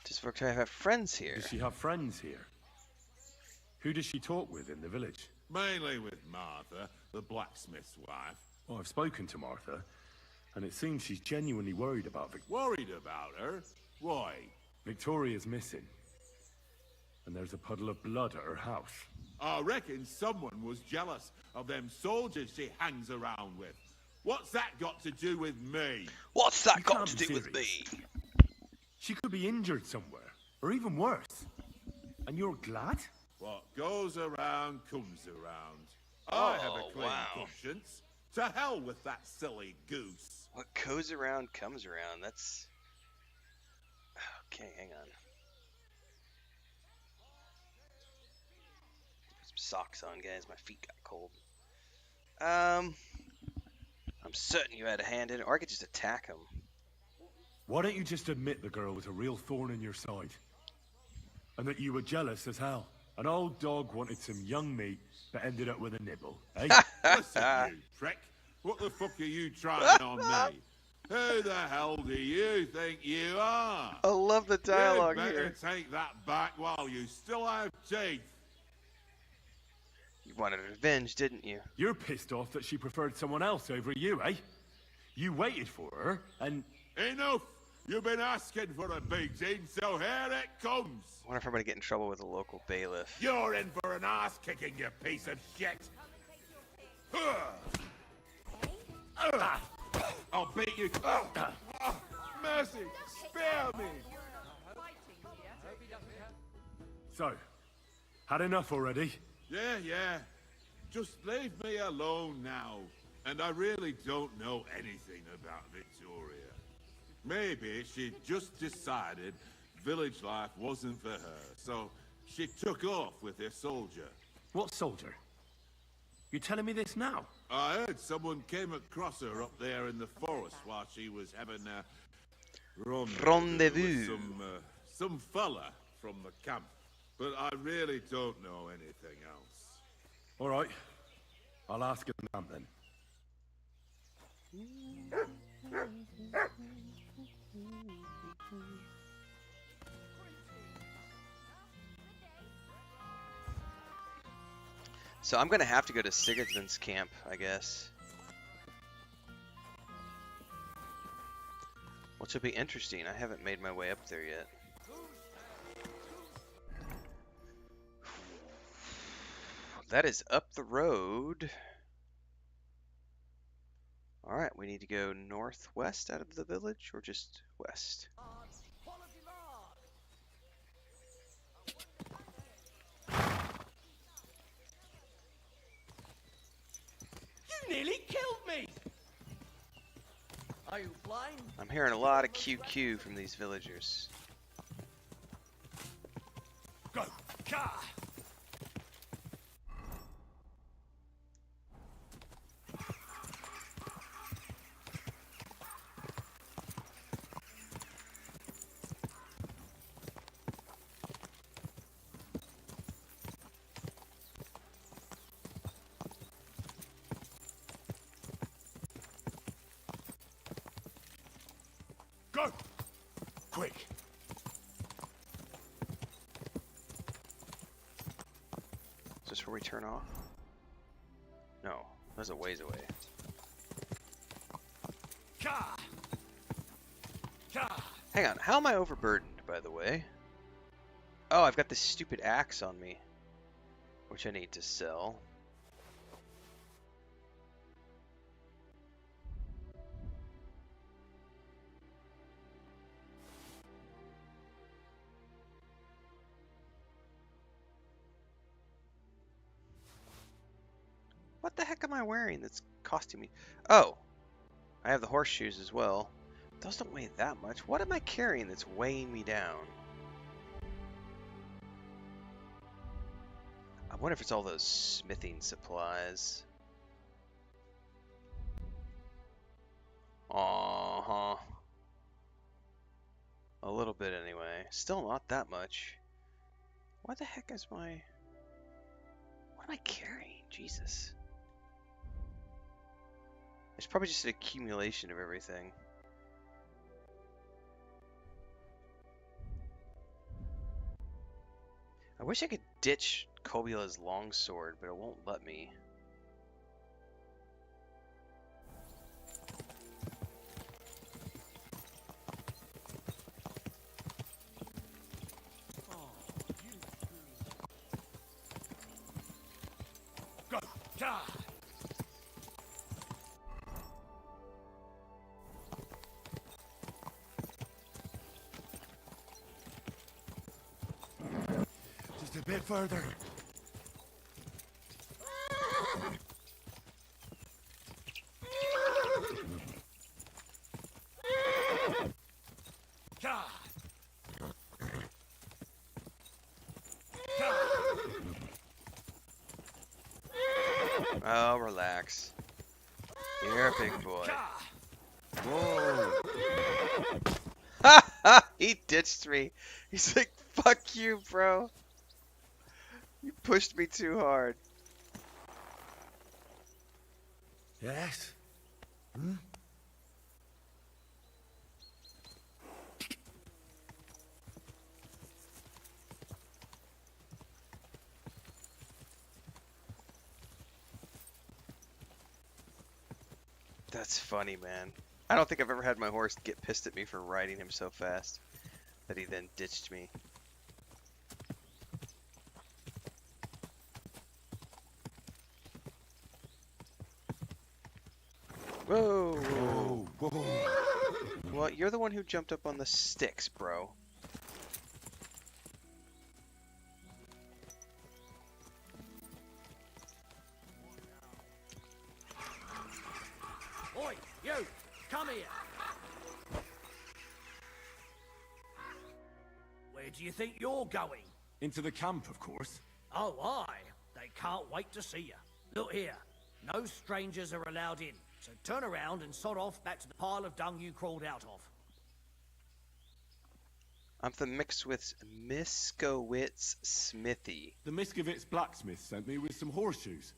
Just for trying to have friends here. Does she have friends here? Who does she talk with in the village? Mainly with Martha, the blacksmith's wife. Well, I've spoken to Martha, and it seems she's genuinely worried about Worried about her? Why? Victoria's missing. And there's a puddle of blood at her house. I reckon someone was jealous of them soldiers she hangs around with. What's that got to do with me? What's that got to do with me? She could be injured somewhere, or even worse. And you're glad? What goes around comes around. I have a clean conscience. To hell with that silly goose. What goes around comes around. That's... Okay, hang on. Put some socks on, guys. My feet got cold. I'm certain you had a hand in it, or I could just attack him. Why don't you just admit the girl was a real thorn in your side? And that you were jealous as hell. An old dog wanted some young meat, but ended up with a nibble, eh? Listen, you prick. What the fuck are you trying on me? Who the hell do you think you are? I love the dialogue you better here. Take that back while you still have teeth. You wanted revenge, didn't you? You're pissed off that she preferred someone else over you, eh? You waited for her, and... Enough! You've been asking for a beating, so here it comes! I wonder if I'm going to get in trouble with a local bailiff. You're in for an ass-kicking, you piece of shit! I'll beat you! Mercy! Spare me! So, had enough already? Yeah. Just leave me alone now. And I really don't know anything about Victoria. Maybe she just decided village life wasn't for her, so she took off with her soldier. What soldier? You're telling me this now? I heard someone came across her up there in the forest while she was having a rendezvous with some fella from the camp. But I really don't know anything else. All right. I'll ask him now then. So I'm going to have to go to Sigismund's camp, I guess. Which will be interesting. I haven't made my way up there yet. That is up the road. Alright, we need to go northwest out of the village, or just west? You nearly killed me! Are you blind? I'm hearing a lot of QQ from these villagers. Go! Ka! Go! Quick! Is this where we turn off? No, that's a ways away. Ka! Ka! Hang on, how am I overburdened, by the way? Oh, I've got this stupid axe on me. which I need to sell. What the heck am I wearing that's costing me? Oh, I have the horseshoes as well. Those don't weigh that much. What am I carrying that's weighing me down? I wonder if it's all those smithing supplies. Uh-huh. A little bit anyway. Still not that much. What the heck is my... What am I carrying? Jesus. It's probably just an accumulation of everything. I wish I could ditch Kobula's longsword, but it won't let me. Go! Ja! Just a bit further. Ja! Ja! Oh, relax. You're a big boy. Whoa. Ha ha! He ditched me. He's like, fuck you, bro. You pushed me too hard. Yes? Hmm? That's funny, man. I don't think I've ever had my horse get pissed at me for riding him so fast that he then ditched me. Whoa! Whoa! Whoa! Well, you're the one who jumped up on the sticks, bro. Oi, you! Come here! Where do you think you're going? Into the camp, of course. Oh, aye. They can't wait to see you. Look here. No strangers are allowed in, so turn around and sod off back to the pile of dung you crawled out of. I'm the Miskowitz Smithy. The Miskovitz blacksmith sent me with some horseshoes.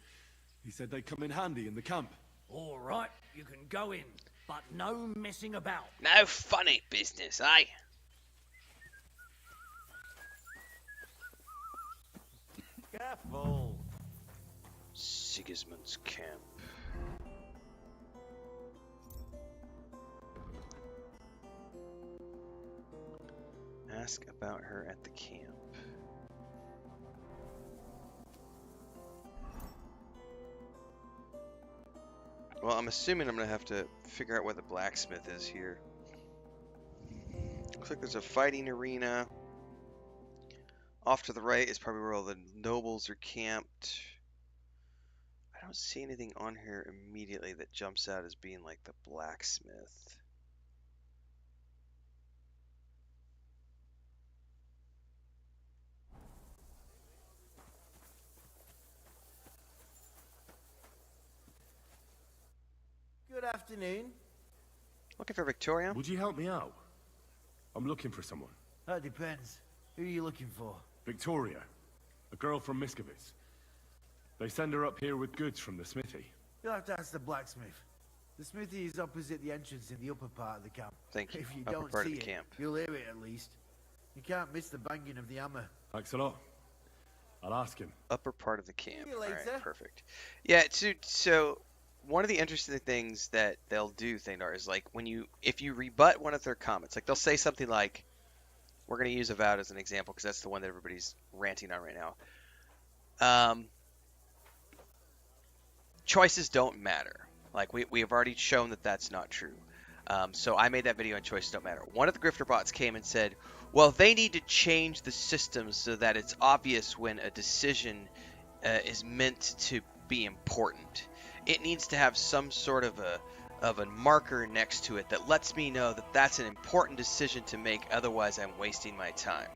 He said they'd come in handy in the camp. All right, you can go in, but no messing about. No funny business, eh? Careful. Sigismund's camp. Ask about her at the camp. Well, I'm assuming I'm gonna have to figure out where the blacksmith is here. Looks like there's a fighting arena. Off to the right is probably where all the nobles are camped. I don't see anything on here immediately that jumps out as being like the blacksmith. Good afternoon. Looking for Victoria? Would you help me out? I'm looking for someone. That depends. Who are you looking for? Victoria. A girl from Miskovitz. They send her up here with goods from the smithy. You'll have to ask the blacksmith. The smithy is opposite the entrance in the upper part of the camp. Thank you. If you Upper don't part of see the it, camp. you'll hear it at least. You can't miss the banging of the hammer. Thanks a lot. I'll ask him. Upper part of the camp. See you All right, later. perfect. Yeah, so one of the interesting things that they'll do, Thandar, is like if you rebut one of their comments, like they'll say something like, we're going to use Avowed as an example because that's the one that everybody's ranting on right now. um, choices don't matter. Like, we have already shown that that's not true. So I made that video on choices don't matter. One of the grifter bots came and said, well, they need to change the system so that it's obvious when a decision is meant to be important. It needs to have some sort of a marker next to it that lets me know that that's an important decision to make, otherwise I'm wasting my time.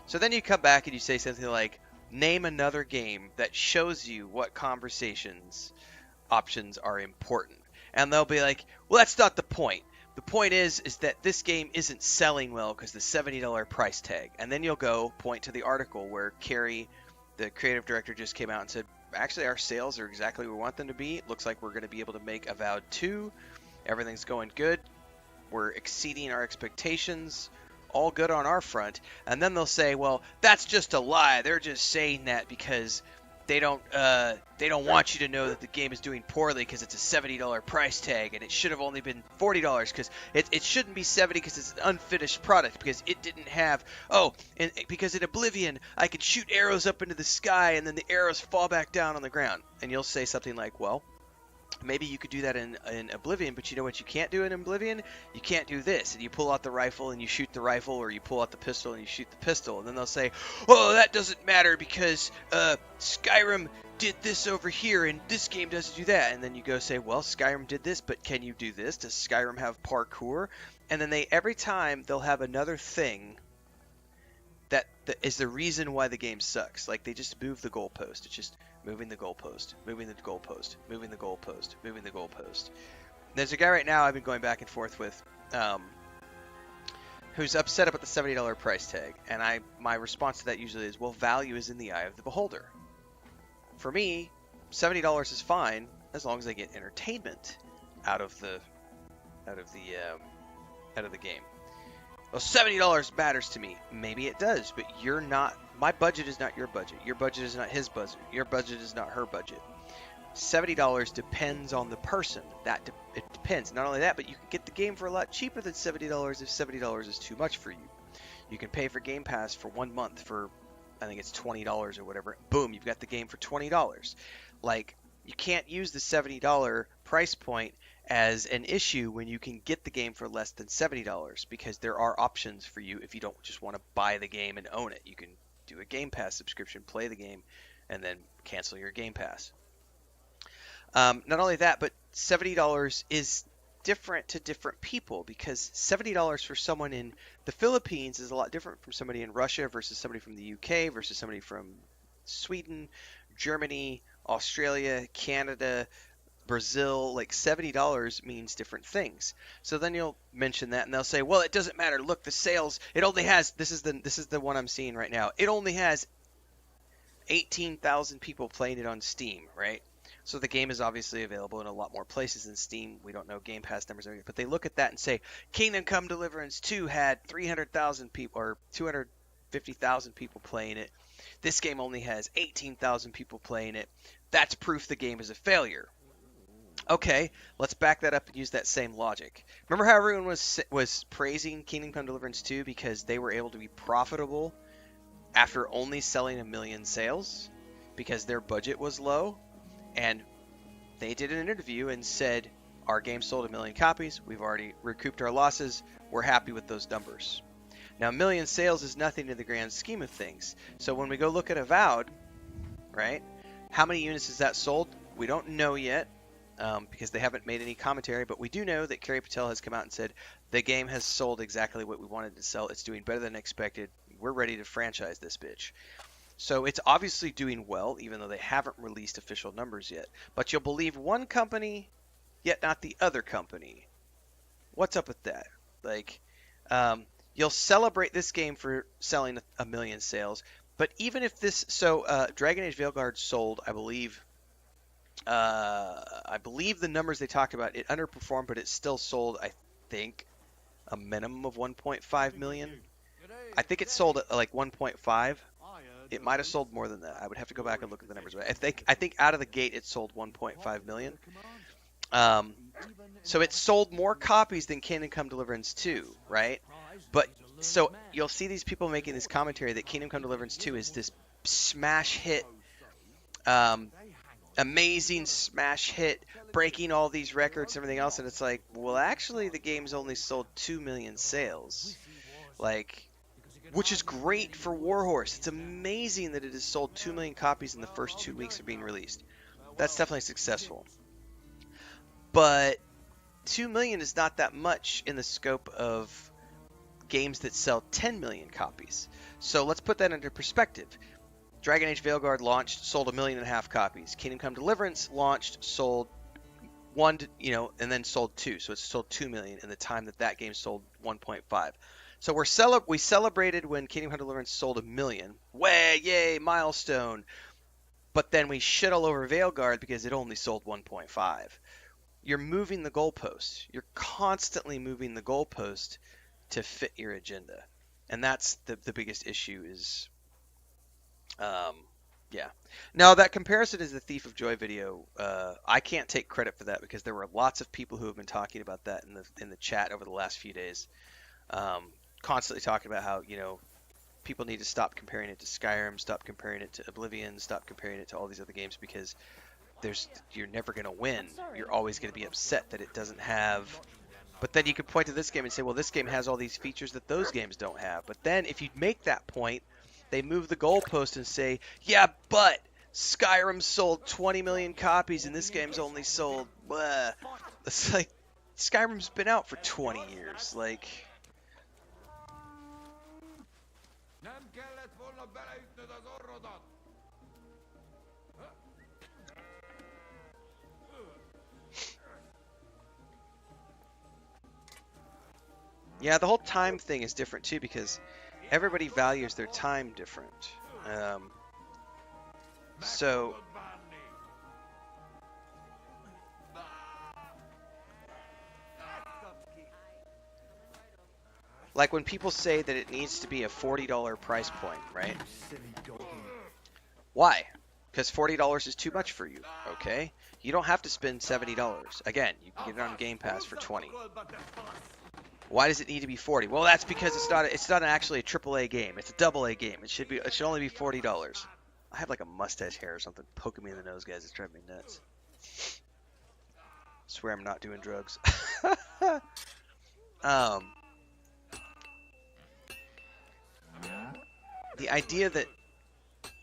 So then you come back and you say something like, name another game that shows you what conversations options are important. And they'll be like, well, that's not the point. The point is that this game isn't selling well because the $70 price tag. And then you'll go point to the article where Carrie, the creative director, just came out and said, actually, our sales are exactly where we want them to be. It looks like we're going to be able to make Avowed 2. Everything's going good. We're exceeding our expectations. All good on our front. And then they'll say, well, that's just a lie. They're just saying that because they don't want you to know that the game is doing poorly because it's a $70 price tag, and it should have only been $40 because it shouldn't be $70 because it's an unfinished product, because it didn't have, because in Oblivion I could shoot arrows up into the sky and then the arrows fall back down on the ground. And you'll say something like, well, maybe you could do that in Oblivion, but you know what you can't do in Oblivion? You can't do this. And you pull out the rifle and you shoot the rifle, or you pull out the pistol and you shoot the pistol. And then they'll say, oh, that doesn't matter because Skyrim did this over here and this game doesn't do that. And then you go say, well, Skyrim did this, but can you do this? Does Skyrim have parkour? And then every time they'll have another thing that is the reason why the game sucks. Like, they just move the goalpost. It's just moving the goalpost, moving the goalpost, moving the goalpost, moving the goalpost. There's a guy right now I've been going back and forth with, who's upset about the $70 price tag, and my response to that usually is, well, value is in the eye of the beholder. For me, $70 is fine as long as I get entertainment out of the game. Well, $70 matters to me. Maybe it does, but you're not. My budget is not your budget. Your budget is not his budget. Your budget is not her budget. $70 depends on the person. It depends. Not only that, but you can get the game for a lot cheaper than $70 if $70 is too much for you. You can pay for Game Pass for 1 month for, I think it's $20 or whatever. Boom, you've got the game for $20. Like, you can't use the $70 price point as an issue when you can get the game for less than $70, because there are options for you if you don't just want to buy the game and own it. You can do a Game Pass subscription, play the game, and then cancel your Game Pass. Not only that, but $70 is different to different people, because $70 for someone in the Philippines is a lot different from somebody in Russia versus somebody from the UK versus somebody from Sweden, Germany, Australia, Canada, Brazil. Like, $70 means different things. So then you'll mention that and they'll say, well, it doesn't matter. Look, the sales, it only has, this is the one I'm seeing right now. It only has 18,000 people playing it on Steam, right? So the game is obviously available in a lot more places than Steam. We don't know Game Pass numbers, but they look at that and say, Kingdom Come Deliverance 2 had 300,000 people or 250,000 people playing it. This game only has 18,000 people playing it. That's proof the game is a failure. Okay, let's back that up and use that same logic. Remember how everyone was praising Kingdom Come Deliverance 2 because they were able to be profitable after only selling 1 million sales because their budget was low? And they did an interview and said, our game sold 1 million copies, we've already recouped our losses, we're happy with those numbers. Now, 1 million sales is nothing in the grand scheme of things. So when we go look at Avowed, right, how many units is that sold? We don't know yet. Because they haven't made any commentary, but we do know that Carrie Patel has come out and said the game has sold exactly what we wanted to sell. It's doing better than expected. We're ready to franchise this bitch. So it's obviously doing well, even though they haven't released official numbers yet. But you'll believe one company, yet not the other company. What's up with that? Like, you'll celebrate this game for selling 1 million sales, but even if this, Dragon Age Veilguard sold, I believe the numbers they talked about, it underperformed, but it still sold, I think, a minimum of 1.5 million. I think it sold at like 1.5. It might have sold more than that. I would have to go back and look at the numbers. But I think out of the gate it sold 1.5 million. So it sold more copies than Kingdom Come Deliverance 2, right? But so you'll see these people making this commentary that Kingdom Come Deliverance 2 is this smash hit, amazing smash hit, breaking all these records and everything else, and it's like, well, actually, the game's only sold 2 million sales, like, which is great for Warhorse. It's amazing that it has sold 2 million copies in the first 2 weeks of being released. That's definitely successful. But 2 million is not that much in the scope of games that sell 10 million copies. So let's put that into perspective. Dragon Age Veilguard launched, sold 1.5 million copies. Kingdom Come Deliverance launched, sold 1, and then sold 2. So it's sold 2 million in the time that game sold 1.5. So we celebrated when Kingdom Come Deliverance sold 1 million. Way, yay, milestone. But then we shit all over Veilguard because it only sold 1.5. You're moving the goalpost. You're constantly moving the goalpost to fit your agenda. And that's the biggest issue is, yeah. Now, that comparison is the Thief of Joy video. I can't take credit for that because there were lots of people who have been talking about that in the chat over the last few days. Constantly talking about how, people need to stop comparing it to Skyrim, stop comparing it to Oblivion, stop comparing it to all these other games because you're never going to win. You're always going to be upset that it doesn't have. But then you could point to this game and say, well, this game has all these features that those games don't have. But then if you make that point, they move the goalpost and say, yeah, but Skyrim sold 20 million copies and this game's only sold, blah. It's like, Skyrim's been out for 20 years. Like, yeah, the whole time thing is different too because everybody values their time different. So like when people say that it needs to be a $40 price point, right? Why? Because $40 is too much for you, okay? You don't have to spend $70. Again, you can get it on Game Pass for $20. Why does it need to be $40? Well, that's because it's not actually a AAA game. It's a AA game. It should only be $40. I have like a mustache hair or something poking me in the nose, guys. It's driving me nuts. I swear I'm not doing drugs. The idea that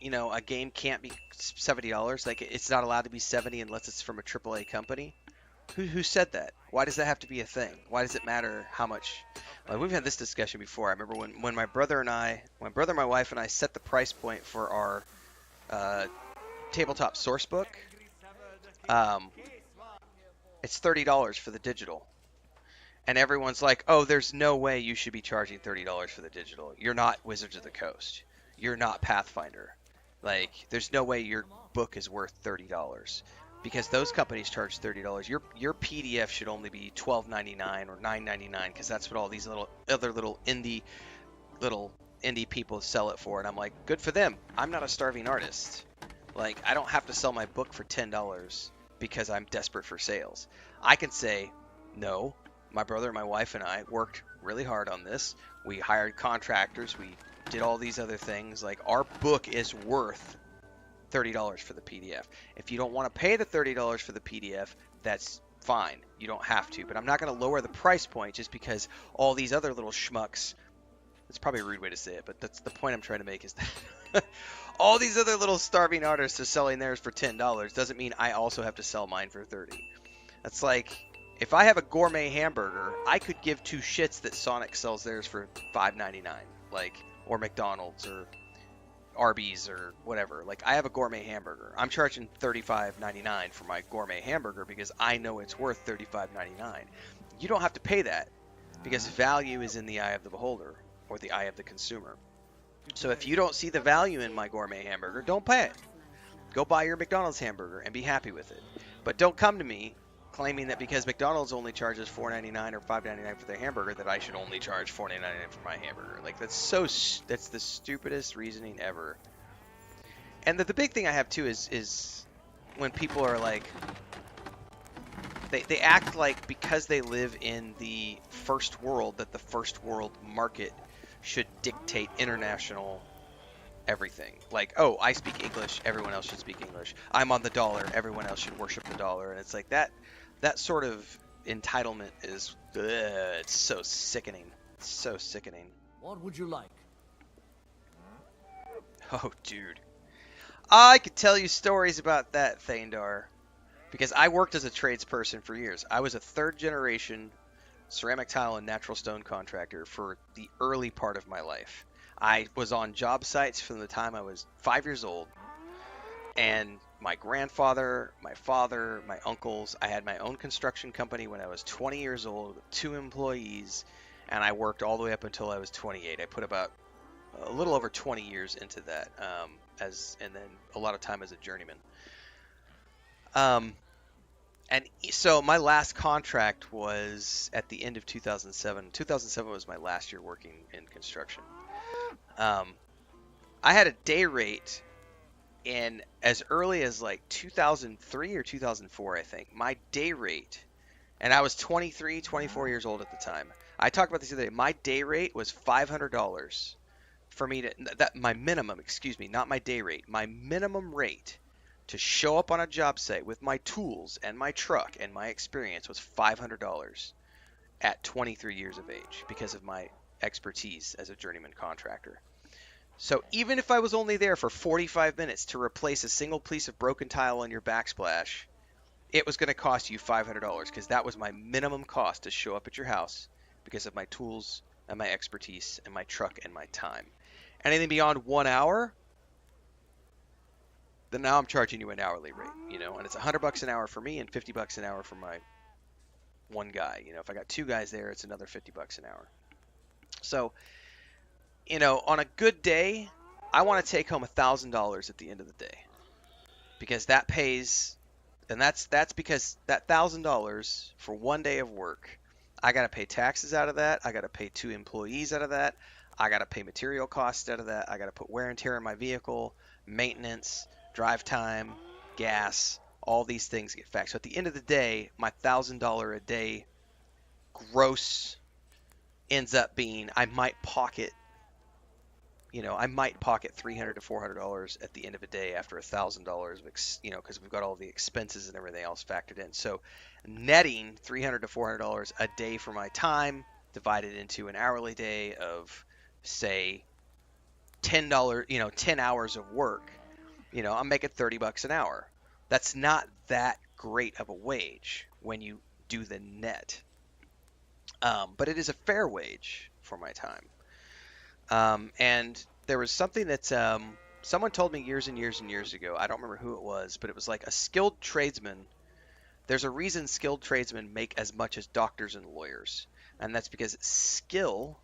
a game can't be $70, like it's not allowed to be $70 unless it's from a AAA company. Who said that? Why does that have to be a thing? Why does it matter how much? Like, we've had this discussion before. I remember when my brother, my wife, and I set the price point for our tabletop source book. It's $30 for the digital. And everyone's like, oh, there's no way you should be charging $30 for the digital. You're not Wizards of the Coast. You're not Pathfinder. Like, there's no way your book is worth $30. Because those companies charge $30. Your PDF should only be $12.99 or $9.99 because that's what all these other little indie people sell it for. And I'm like, good for them. I'm not a starving artist. Like, I don't have to sell my book for $10 because I'm desperate for sales. I can say, no, my brother, my wife, and I worked really hard on this. We hired contractors. We did all these other things. Like, our book is worth $30 for the PDF. If you don't want to pay the $30 for the PDF, that's fine. You don't have to. But I'm not going to lower the price point just because all these other little schmucks. It's probably a rude way to say it, but that's the point I'm trying to make is that all these other little starving artists are selling theirs for $10 doesn't mean I also have to sell mine for $30. That's like, if I have a gourmet hamburger, I could give two shits that Sonic sells theirs for $5.99, like, or McDonald's or Arby's or whatever. Like, I have a gourmet hamburger. I'm charging $35.99 for my gourmet hamburger because I know it's worth $35.99. You don't have to pay that because value is in the eye of the beholder or the eye of the consumer. So if you don't see the value in my gourmet hamburger, don't pay it. Go buy your McDonald's hamburger and be happy with it. But don't come to me claiming that because McDonald's only charges $4.99 or $5.99 for their hamburger that I should only charge $4.99 for my hamburger. Like, that's the stupidest reasoning ever. And the big thing I have too is when people are like, they act like because they live in the first world that the first world market should dictate international everything. Like, oh, I speak English, everyone else should speak English. I'm on the dollar, everyone else should worship the dollar. And it's like that sort of entitlement is it's so sickening. It's so sickening. What would you like? Oh, dude. I could tell you stories about that, Thandar. Because I worked as a tradesperson for years. I was a third generation ceramic tile and natural stone contractor for the early part of my life. I was on job sites from the time I was 5 years old. And my grandfather, my father, my uncles, I had my own construction company when I was 20 years old with 2 employees. And I worked all the way up until I was 28. I put about a little over 20 years into that, and then a lot of time as a journeyman. And so my last contract was at the end of 2007. 2007 was my last year working in construction. I had a day rate in as early as like 2003 or 2004, I think. My day rate, and I was 23, 24 years old at the time. I talked about this the other day. My day rate was $500 for me that my minimum, excuse me, not my day rate, my minimum rate to show up on a job site with my tools and my truck and my experience was $500 at 23 years of age because of my expertise as a journeyman contractor. So even if I was only there for 45 minutes to replace a single piece of broken tile on your backsplash, it was going to cost you $500 because that was my minimum cost to show up at your house because of my tools and my expertise and my truck and my time. Anything beyond 1 hour, then now I'm charging you an hourly rate, and it's $100 an hour for me and $50 an hour for my one guy. If I got 2 guys there, it's another $50 an hour. So, on a good day, I want to take home $1,000 at the end of the day because that pays, and that's because that $1,000 for 1 day of work, I got to pay taxes out of that. I got to pay 2 employees out of that. I got to pay material costs out of that. I got to put wear and tear in my vehicle, maintenance, drive time, gas, all these things get factored. So at the end of the day, my $1,000 a day gross ends up being, I might pocket $300 to $400 at the end of a day after $1,000, because we've got all the expenses and everything else factored in. So netting $300 to $400 a day for my time divided into an hourly day of, say, $10, 10 hours of work, I'm making $30 an hour. That's not that great of a wage when you do the net. But it is a fair wage for my time. And there was something that someone told me years and years and years ago. I don't remember who it was, but it was like a skilled tradesman. There's a reason skilled tradesmen make as much as doctors and lawyers. And that's because skill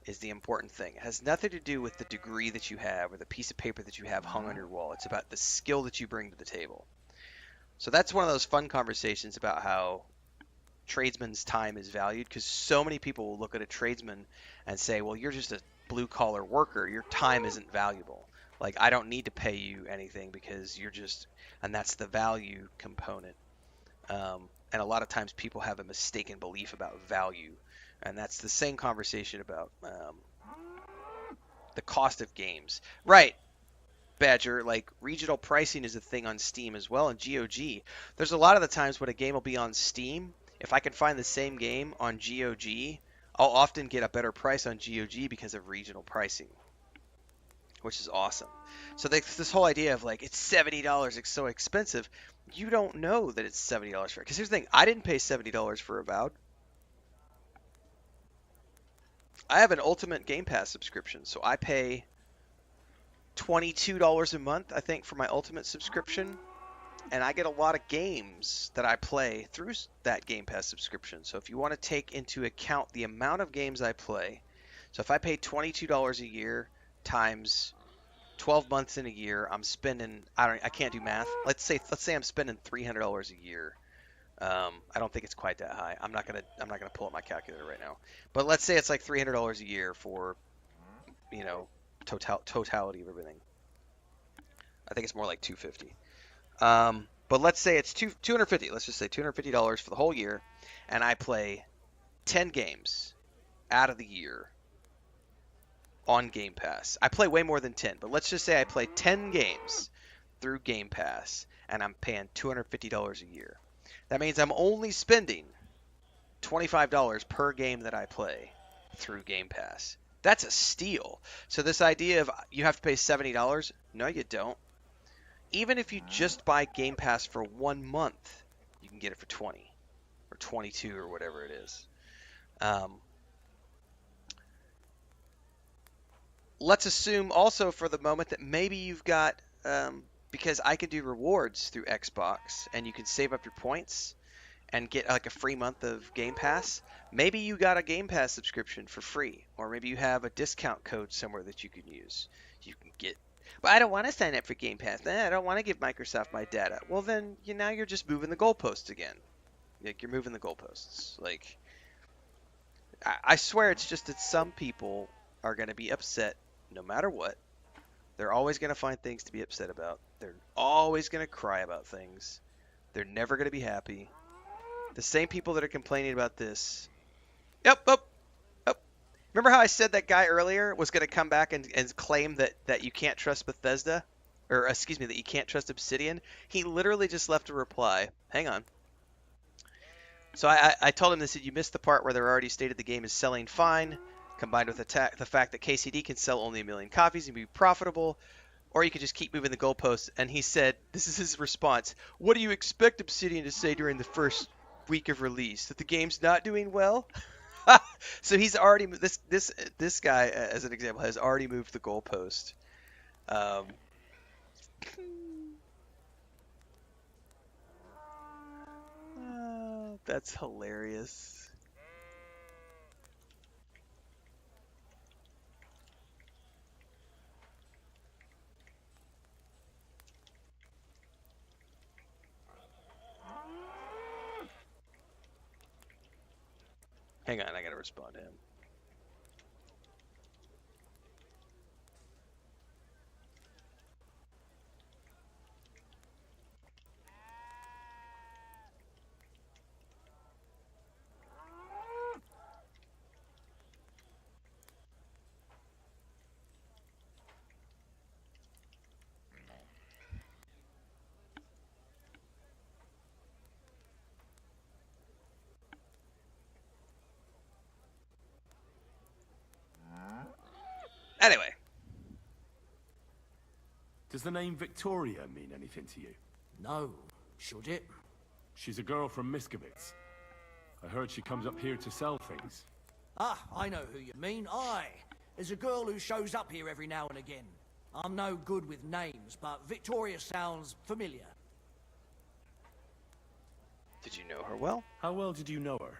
is the important thing. It has nothing to do with the degree that you have or the piece of paper that you have hung on your wall. It's about the skill that you bring to the table. So that's one of those fun conversations about how tradesmen's time is valued, because so many people will look at a tradesman and say, well, you're just a blue collar worker. Your time isn't valuable. Like, I don't need to pay you anything because you're just, and that's the value component. And a lot of times people have a mistaken belief about value. And that's the same conversation about the cost of games. Right, Badger, like regional pricing is a thing on Steam as well, and GOG. There's a lot of the times when a game will be on Steam, if I can find the same game on GOG, I'll often get a better price on GOG because of regional pricing, which is awesome. So this whole idea of like, it's $70, it's so expensive, you don't know that it's $70 for it. Because here's the thing, I didn't pay $70 for Avowed. I have an Ultimate Game Pass subscription, so I pay $22 a month, I think, for my Ultimate subscription, and I get a lot of games that I play through that Game Pass subscription. So if you want to take into account the amount of games I play, so if I pay $22 a year times 12 months in a year, I'm spending, I can't do math. Let's say I'm spending $300 a year. I don't think it's quite that high. I'm not gonna pull up my calculator right now. But let's say it's like $300 a year for, totality of everything. I think it's more like $250. But let's say it's $250. Let's just say $250 for the whole year, and I play 10 games out of the year. on Game Pass. I play way more than 10, but let's just say I play 10 games through Game Pass, and I'm paying $250 a year. That means I'm only spending $25 per game that I play through Game Pass. That's a steal. So this idea of you have to pay $70, no, you don't. Even if you just buy Game Pass for 1 month, you can get it for 20 or 22 or whatever it is. Let's assume also for the moment that maybe you've got, because I can do rewards through Xbox and you can save up your points and get like a free month of Game Pass. Maybe you got a Game Pass subscription for free, or maybe you have a discount code somewhere that you can use. You can get, but I don't want to sign up for Game Pass. I don't want to give Microsoft my data. Well, then now you're just moving the goalposts again. Like you're moving the goalposts. Like I swear it's just that some people are going to be upset no matter what. They're always going to find things to be upset about. They're always going to cry about things. They're never going to be happy. The same people that are complaining about this. Yep. Remember how I said that guy earlier was going to come back and claim that you can't trust Bethesda? Or, excuse me, that you can't trust Obsidian? He literally just left a reply. Hang on. So I told him this, that you missed the part where they're already stated the game is selling fine, combined with the fact that KCD can sell only 1 million copies and be profitable, or you could just keep moving the goalposts. And he said, this is his response, what do you expect Obsidian to say during the first week of release? That the game's not doing well? So he's already, this guy, as an example, has already moved the goalpost. That's hilarious. Hang on, I gotta respond to him. Anyway. Does the name Victoria mean anything to you? No. Should it? She's a girl from Miskovitz. I heard she comes up here to sell things. Ah, I know who you mean. Aye. There's a girl who shows up here every now and again. I'm no good with names, but Victoria sounds familiar. Did you know her well? How well did you know her?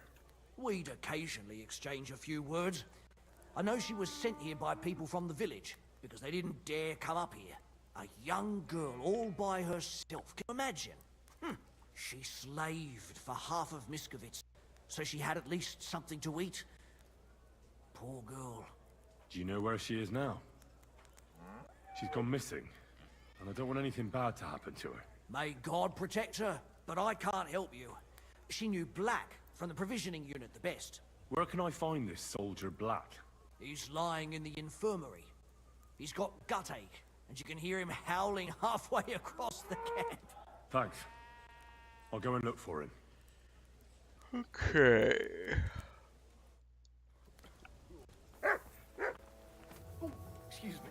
We'd occasionally exchange a few words. I know she was sent here by people from the village, because they didn't dare come up here. A young girl all by herself, can you imagine? She slaved for half of Miskovitz, so she had at least something to eat. Poor girl. Do you know where she is now? She's gone missing, and I don't want anything bad to happen to her. May God protect her, but I can't help you. She knew Black from the provisioning unit the best. Where can I find this soldier Black? He's lying in the infirmary. He's got gut ache, and you can hear him howling halfway across the camp. Thanks. I'll go and look for him. Okay. Excuse me.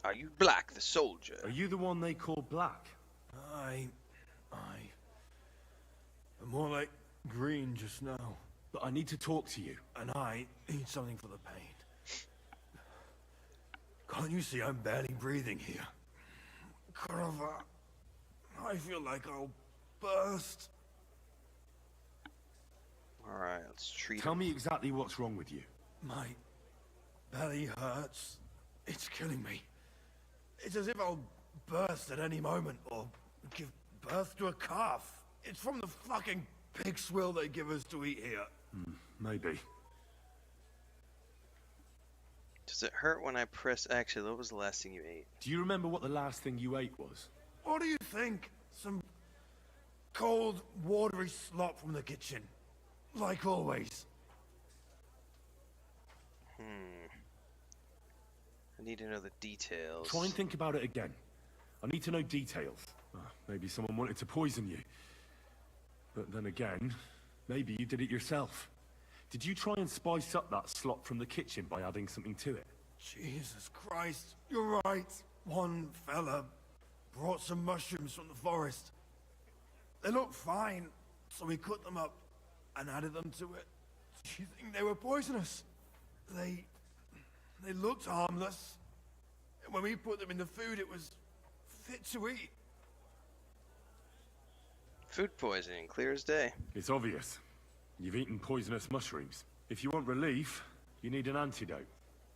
Are you Black, the soldier? Are you the one they call Black? I'm more like green just now. But I need to talk to you. And I need something for the pain. Can't you see I'm barely breathing here? Kurova, I feel like I'll burst. All right, let's treat Tell him. me exactly what's wrong with you. My belly hurts. It's killing me. It's as if I'll burst at any moment or give birth to a calf. It's from the fucking pig swill they give us to eat here. Maybe. Does it hurt when I press? Actually, what was the last thing you ate? Do you remember what the last thing you ate was? What do you think? Some cold, watery slop from the kitchen. Like always. I need to know the details. Try and think about it again. I need to know details. Maybe someone wanted to poison you. But then again, maybe you did it yourself. Did you try and spice up that slop from the kitchen by adding something to it? Jesus Christ, you're right. One fella brought some mushrooms from the forest. They looked fine, so we cut them up and added them to it. Do you think they were poisonous? They looked harmless. And when we put them in the food, it was fit to eat. Food poisoning, clear as day. It's obvious. You've eaten poisonous mushrooms. If you want relief, you need an antidote.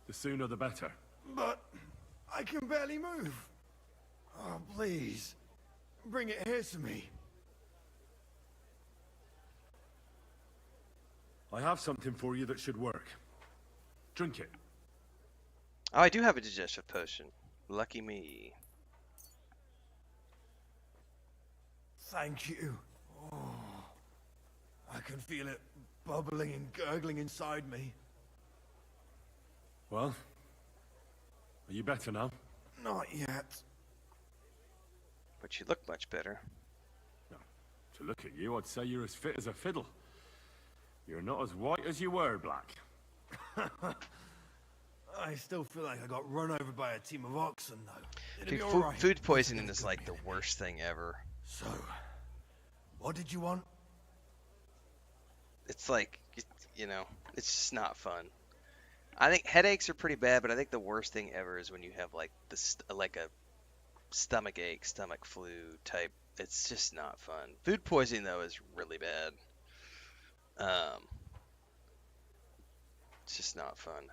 The sooner the better. But I can barely move. Oh, please. Bring it here to me. I have something for you that should work. Drink it. Oh, I do have a digestive potion. Lucky me. Thank you. Oh, I can feel it bubbling and gurgling inside me. Well, are you better now? Not yet. But you look much better. No. To look at you, I'd say you're as fit as a fiddle. You're not as white as you were, Black. I still feel like I got run over by a team of oxen, though. It'll Dude, be all right. food poisoning is like the worst thing ever. So, what did you want? It's like, you know, it's just not fun. I think headaches are pretty bad, but I think the worst thing ever is when you have like like a stomach ache, stomach flu type. It's just not fun. Food poisoning though is really bad. It's just not fun.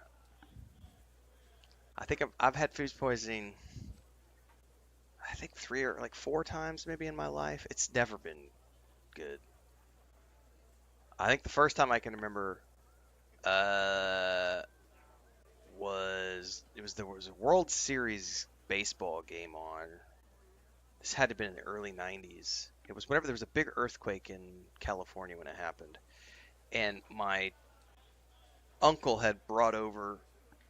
I think I've had food poisoning. I think 3 or like 4 times maybe in my life. It's never been good. I think the first time I can remember there was a World Series baseball game on. This had to have been in the early 90s. It was whenever there was a big earthquake in California when it happened. And my uncle had brought over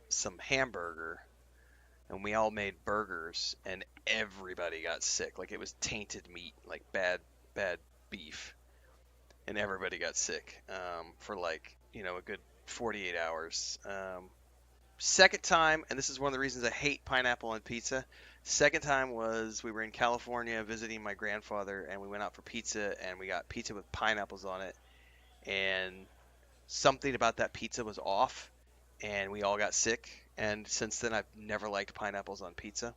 some hamburger, and we all made burgers, and everybody got sick. Like it was tainted meat, like bad beef, and everybody got sick for like, you know, a good 48 hours. Second time, and this is one of the reasons I hate pineapple on pizza. Second time was we were in California visiting my grandfather, and we went out for pizza, and we got pizza with pineapples on it, and something about that pizza was off, and we all got sick. And since then, I've never liked pineapples on pizza.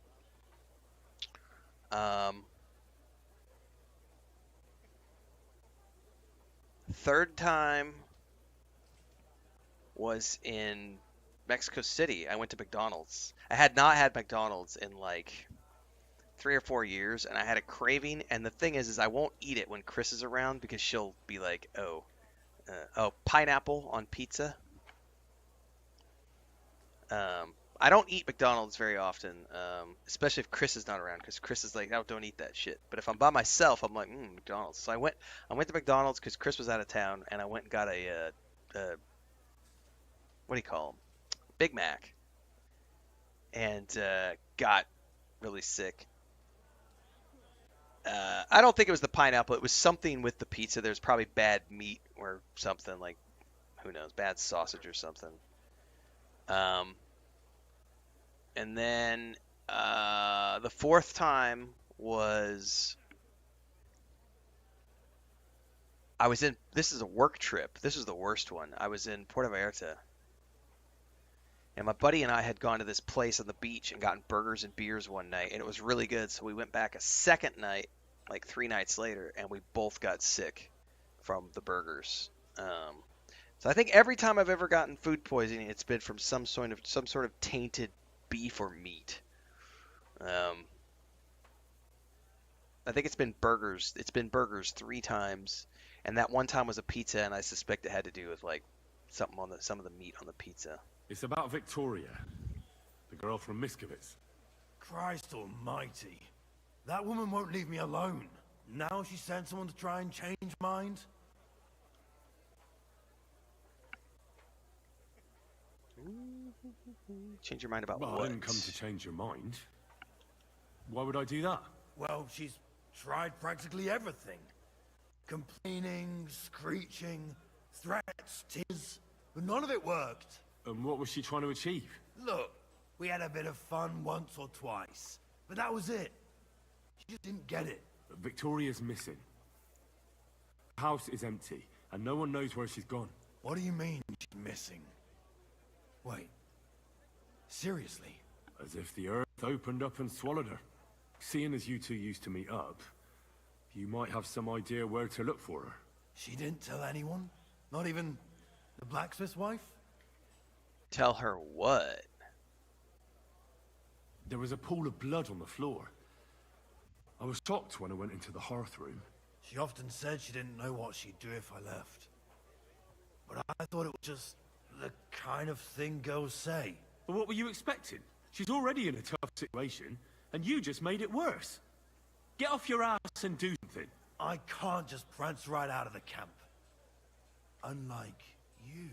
Third time was in Mexico City. I went to McDonald's. I had not had McDonald's in like 3 or 4 years, and I had a craving. And the thing is I won't eat it when Chris is around because she'll be like, "Oh, pineapple on pizza." I don't eat McDonald's very often, especially if Chris is not around, because Chris is like, "No, don't eat that shit." But if I'm by myself, I'm like, McDonald's. So I went to McDonald's because Chris was out of town, and I went and got a what do you call them? Big Mac, and got really sick. I don't think it was the pineapple. It was something with the pizza. There's probably bad meat or something, like, who knows, bad sausage or something. And then the fourth time was I was in. This is a work trip. This is the worst one. I was in Puerto Vallarta. And my buddy and I had gone to this place on the beach and gotten burgers and beers one night, and it was really good. So we went back a second night, like 3 nights later, and we both got sick from the burgers So I think every time I've ever gotten food poisoning, it's been from some sort of tainted beef or meat. I think it's been burgers. It's been burgers 3 times, and that one time was a pizza, and I suspect it had to do with like something on some of the meat on the pizza. It's about Victoria, the girl from Miskovitz. Christ almighty. That woman won't leave me alone. Now she sent someone to try and change mind? Change your mind about well, what? I didn't come to change your mind. Why would I do that? Well, she's tried practically everything. Complaining, screeching, threats, tears, but none of it worked. And what was she trying to achieve? Look, we had a bit of fun once or twice, but that was it. She just didn't get it. But Victoria's missing. The house is empty, and no one knows where she's gone. What do you mean she's missing? Wait, seriously? As if the earth opened up and swallowed her. Seeing as you two used to meet up, you might have some idea where to look for her. She didn't tell anyone? Not even the blacksmith's wife? Tell her what? There was a pool of blood on the floor. I was shocked when I went into the hearth room. She often said she didn't know what she'd do if I left. But I thought it was just the kind of thing girls say. But what were you expecting? She's already in a tough situation, and you just made it worse. Get off your ass and do something. I can't just prance right out of the camp. Unlike you.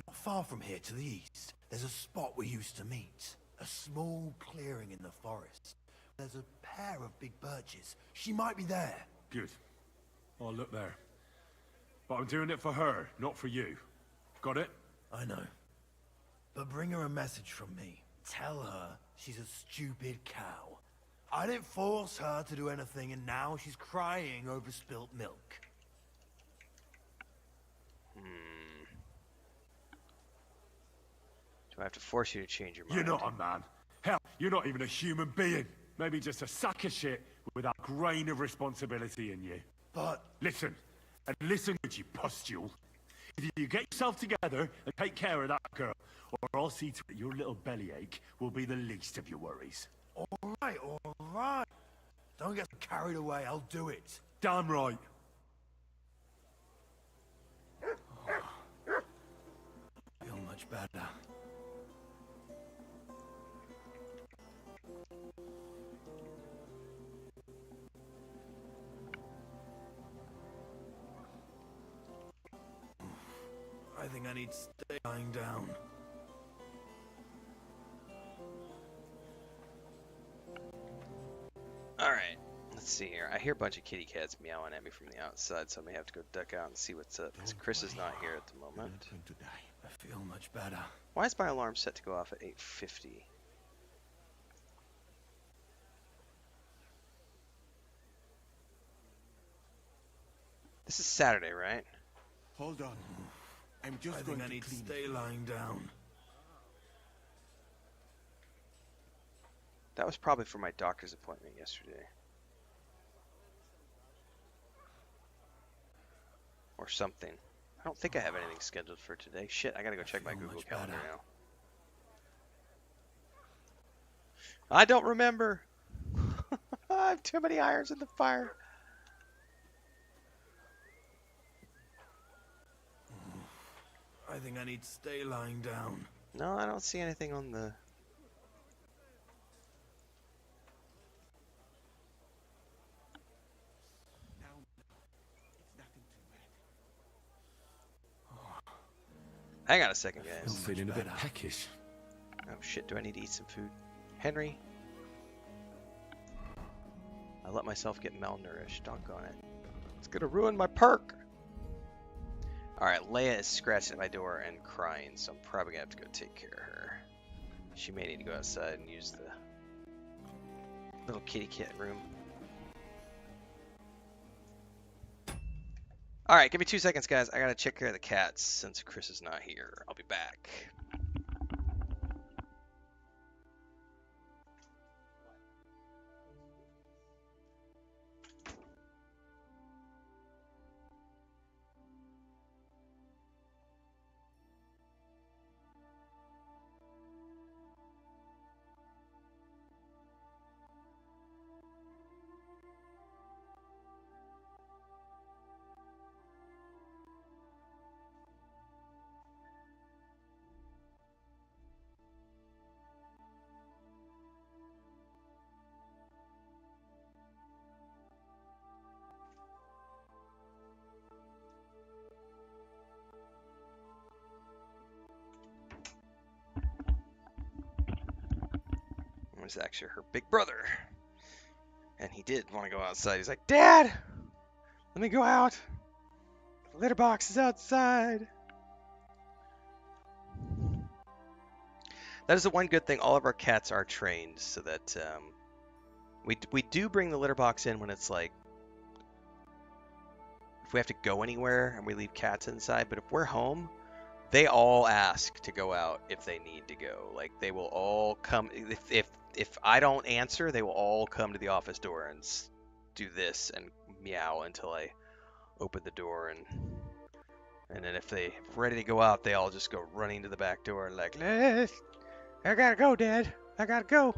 Not far from here to the east, there's a spot we used to meet. A small clearing in the forest. There's a pair of big birches. She might be there. Good. I'll look there. But I'm doing it for her, not for you. Got it? I know. But bring her a message from me. Tell her she's a stupid cow. I didn't force her to do anything, and now she's crying over spilt milk. Do I have to force you to change your mind? You're not a man. Hell, you're not even a human being. Maybe just a sack of shit with a grain of responsibility in you. But... Listen. And listen good, you pustule. Either you get yourself together and take care of that girl, or I'll see to it your little bellyache will be the least of your worries. All right. Don't get carried away, I'll do it. Damn right. I feel much better. I think I need to stay lying down. Alright, let's see here. I hear a bunch of kitty cats meowing at me from the outside, so I may have to go duck out and see what's up, because Chris is not here at the moment. I feel much better. Why is my alarm set to go off at 8:50? This is Saturday, right? Hold on. I'm just I going think I to need to clean stay lying down. That was probably for my doctor's appointment yesterday. Or something. I don't think I have anything scheduled for today. Shit, I gotta go check my Google Calendar now. I don't remember. I have too many irons in the fire. I think I need to stay lying down. No, I don't see anything on the... Hang on a second, guys. I'm feeling a bit peckish. Oh shit, do I need to eat some food? Henry? I let myself get malnourished, doggone it. It's gonna ruin my perk! Alright, Leia is scratching at my door and crying, so I'm probably gonna have to go take care of her. She may need to go outside and use the little kitty cat room. Alright, give me 2 seconds, guys. I gotta check care of the cats since Chris is not here. I'll be back. was actually her big brother. And he did want to go outside. He's like, Dad, let me go out. The litter box is outside. That is the one good thing. All of our cats are trained so that we do bring the litter box in when it's like, if we have to go anywhere and we leave cats inside. But if we're home, they all ask to go out if they need to go. Like, they will all come. If I don't answer, they will all come to the office door and do this and meow until I open the door. And then if they're ready to go out, they all just go running to the back door and like, I gotta go, Dad. I gotta go.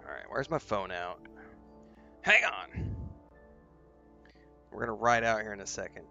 Alright, where's my phone out? Hang on! We're gonna ride out here in a second.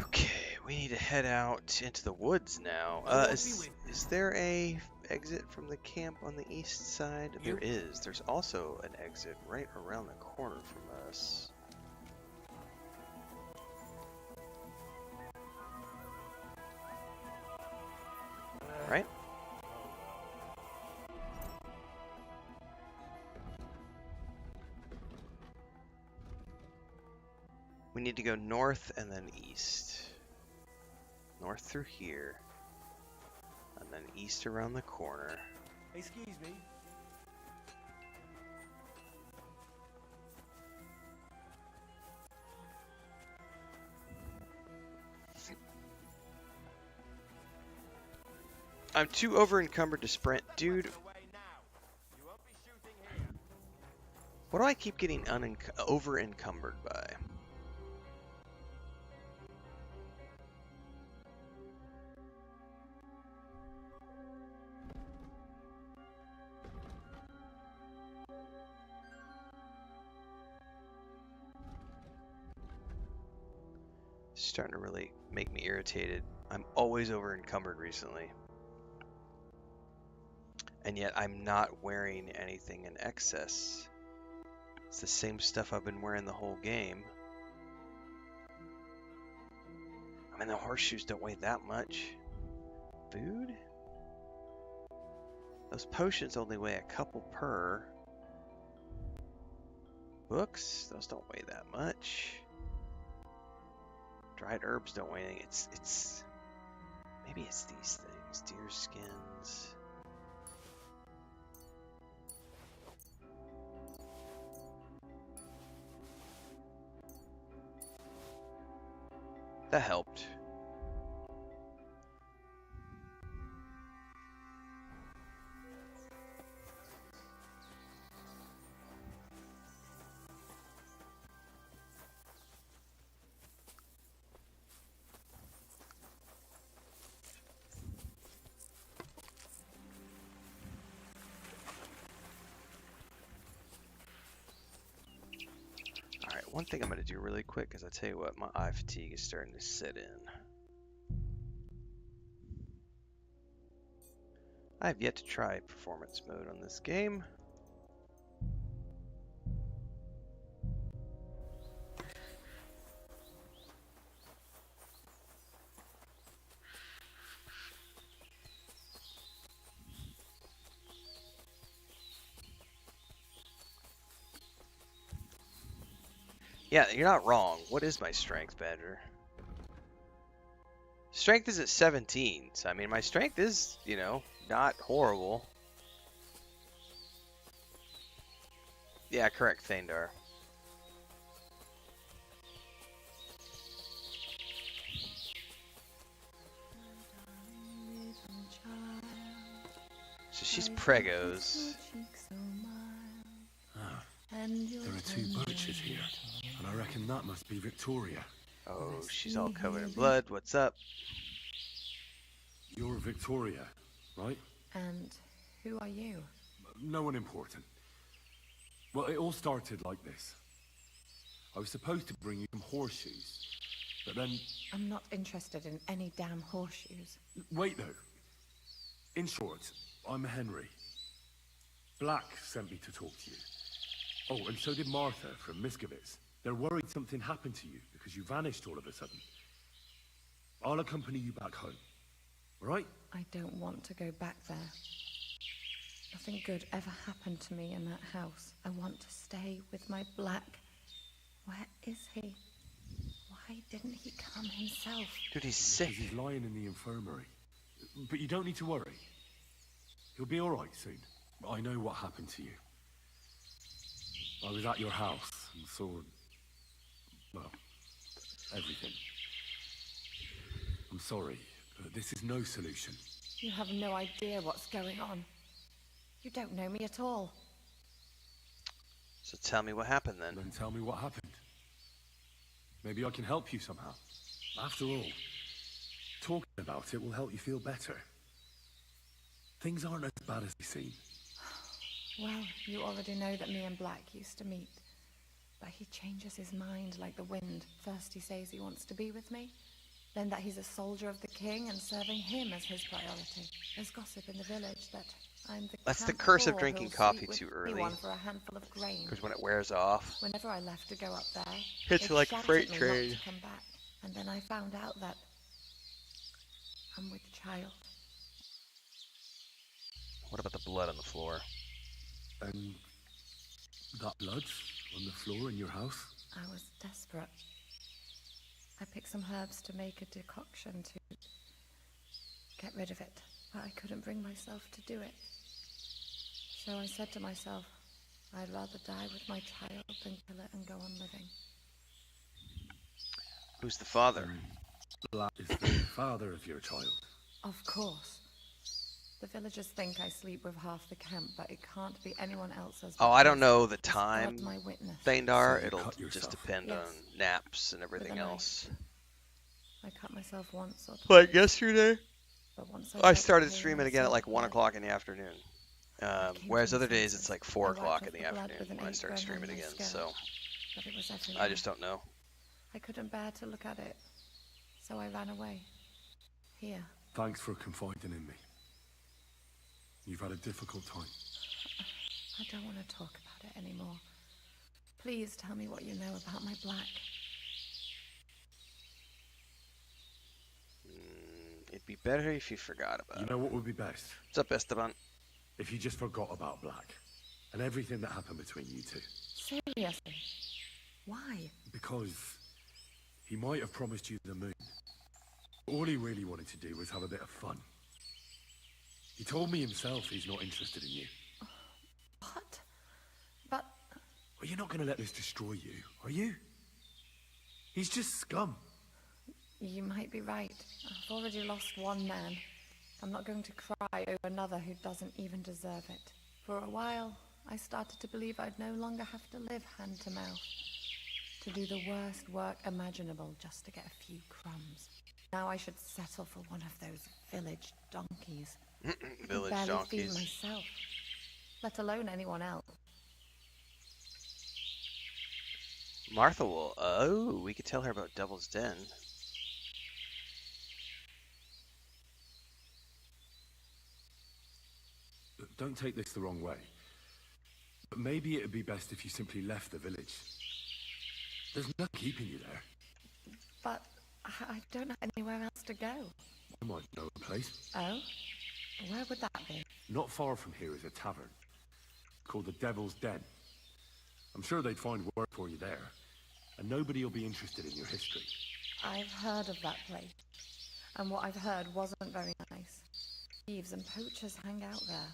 Okay, we need to head out into the woods now. Is there a exit from the camp on the east side? There is. There's also an exit right around the corner from us. Right? We need to go north and then east. North through here. And then east around the corner. Excuse me. I'm too over encumbered to sprint. Dude. What do I keep getting over encumbered by? It's starting to really make me irritated. I'm always over encumbered recently. And yet I'm not wearing anything in excess. It's the same stuff I've been wearing the whole game. I mean, the horseshoes don't weigh that much. Food? Those potions only weigh a couple per. Books? Those don't weigh that much. Dried herbs don't weigh anything. It's maybe it's these things. Deer skins. That helped. One thing I'm going to do really quick is I tell you what, my eye fatigue is starting to set in. I have yet to try performance mode on this game. Yeah, you're not wrong. What is my strength, Badger? Strength is at 17, so I mean my strength is, you know, not horrible. Yeah, correct, Thandar. So she's pregos. Ah, there are 2 birches here, and I reckon that must be Victoria. Oh, she's all covered in blood. What's up? You're Victoria, right? And who are you? No one important. Well, it all started like this. I was supposed to bring you some horseshoes, but then... I'm not interested in any damn horseshoes. Wait, though. In short, I'm Henry. Black sent me to talk to you. Oh, and so did Martha from Miskovitz. They're worried something happened to you because you vanished all of a sudden. I'll accompany you back home. All right? I don't want to go back there. Nothing good ever happened to me in that house. I want to stay with my Black. Where is he? Why didn't he come himself? Dude, he's sick. Because he's lying in the infirmary. But you don't need to worry. He'll be all right soon. I know what happened to you. I was at your house and saw... well, everything. I'm sorry, but this is no solution. You have no idea what's going on. You don't know me at all. So tell me what happened then. Then tell me what happened. Maybe I can help you somehow. After all, talking about it will help you feel better. Things aren't as bad as they seem. Well, you already know that me and Black used to meet. But he changes his mind like the wind. First he says he wants to be with me, then that he's a soldier of the king and serving him as his priority. There's gossip in the village that I'm the That's the camp curse of whore drinking who'll coffee sleep with too early. anyone for a handful of grain. Because when it wears off, Whenever I left to go up there, hits they like a shouted freight me train. not to come back. And then I found out that I'm with child. What about the blood on the floor? And that blood on the floor in your house? I was desperate. I picked some herbs to make a decoction to get rid of it, but I couldn't bring myself to do it. So I said to myself, I'd rather die with my child than kill it and go on living. Who's the father? Black is the father of your child. Of course. The villagers think I sleep with half the camp, but it can't be anyone else's. Oh, I don't because know the it's time, God my witness. Thandar. So you It'll cut just yourself. depend Yes. on naps and everything With a knife. else. I cut myself once or twice. Like yesterday? But once I felt started pain, streaming I again at saw like the 1 blood. o'clock in the afternoon. came Whereas to other my days senses. it's like I 4 wiped o'clock off in the the blood afternoon with an when I ink start going streaming on my again. skirt. So But it was I everywhere. just don't know. I couldn't bear to look at it, so I ran away. Here. Thanks for confiding in me. You've had a difficult time. I don't want to talk about it anymore. Please tell me what you know about my Black. It'd be better if you forgot about You it. know what would be best? What's up, Esteban? If you just forgot about Black. And everything that happened between you two. Seriously? Why? Because he might have promised you the moon. All he really wanted to do was have a bit of fun. He told me himself he's not interested in you. What? But... Well, you're not going to let this destroy you, are you? He's just scum. You might be right. I've already lost one man. I'm not going to cry over another who doesn't even deserve it. For a while, I started to believe I'd no longer have to live hand to mouth. To do the worst work imaginable just to get a few crumbs. Now I should settle for one of those village donkeys. Village barely donkeys. feed myself, let alone anyone else. Martha will. Oh, we could tell her about Devil's Den. Don't take this the wrong way, but maybe it'd be best if you simply left the village. There's nothing keeping you there. But I don't have anywhere else to go. I might know a place. Oh? Where would that be? Not far from here is a tavern called the Devil's Den. I'm sure they'd find work for you there, and nobody will be interested in your history. I've heard of that place, and what I've heard wasn't very nice. Thieves and poachers hang out there.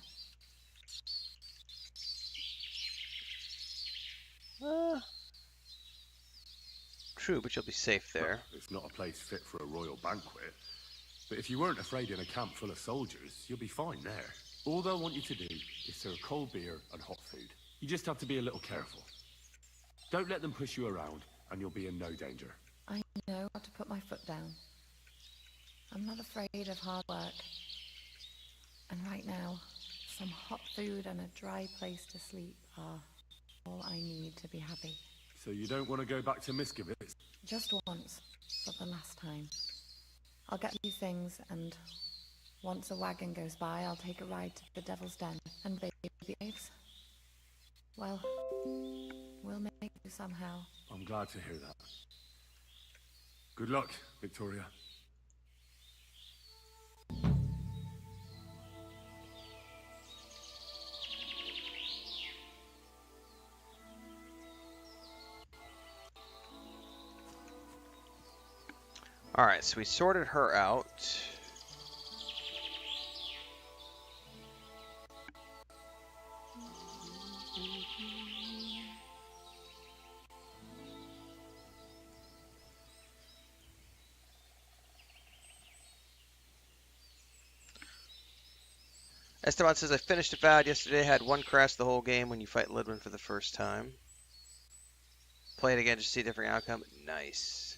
True, but you'll be safe there. Well, it's not a place fit for a royal banquet. But if you weren't afraid in a camp full of soldiers, you'll be fine there. All they'll want you to do is serve cold beer and hot food. You just have to be a little careful. Don't let them push you around, and you'll be in no danger. I know how to put my foot down. I'm not afraid of hard work. And right now, some hot food and a dry place to sleep are all I need to be happy. So you don't want to go back to Miskovitz? Just once, for the last time. I'll get a few things, and once a wagon goes by, I'll take a ride to the Devil's Den. And baby babes, well, we'll make it somehow. I'm glad to hear that. Good luck, Victoria. Alright, so we sorted her out. Esteban says, I finished Avowed yesterday, had one crash the whole game when you fight Lidwin for the first time. Play it again to see a different outcome. Nice.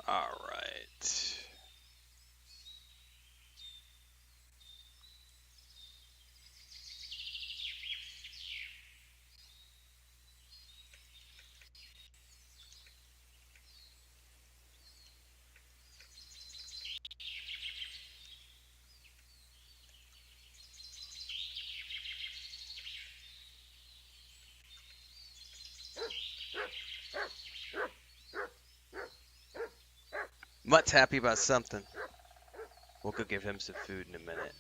All right. Mutt's happy about something. We'll go give him some food in a minute.